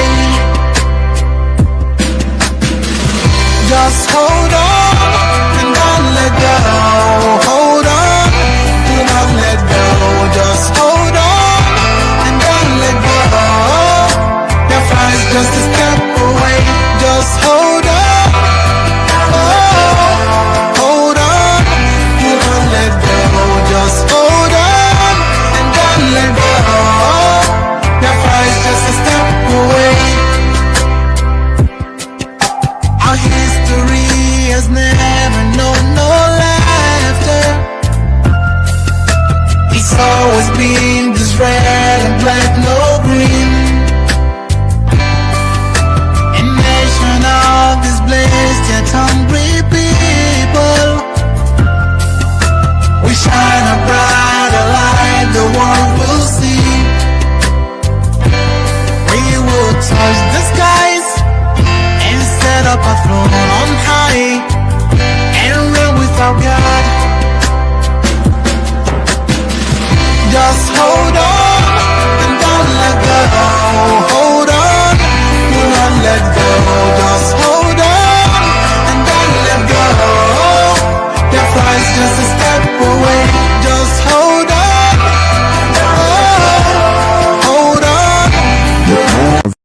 Just hold on and don't let go. Hold on, do not let go. Just hold on and don't let go. Your fight is just a step away. Just hold on. Oh, hold on, do not let go. Just hold on and don't let go. Your fight is just a step away. Our history has never known no laughter. It's always been this red and black, no green. A nation of these blessed yet hungry people. We shine a brighter light, the world will see. We will touch the skies and set up a throne on high and reign with our God. Just hold on and don't let go. Hold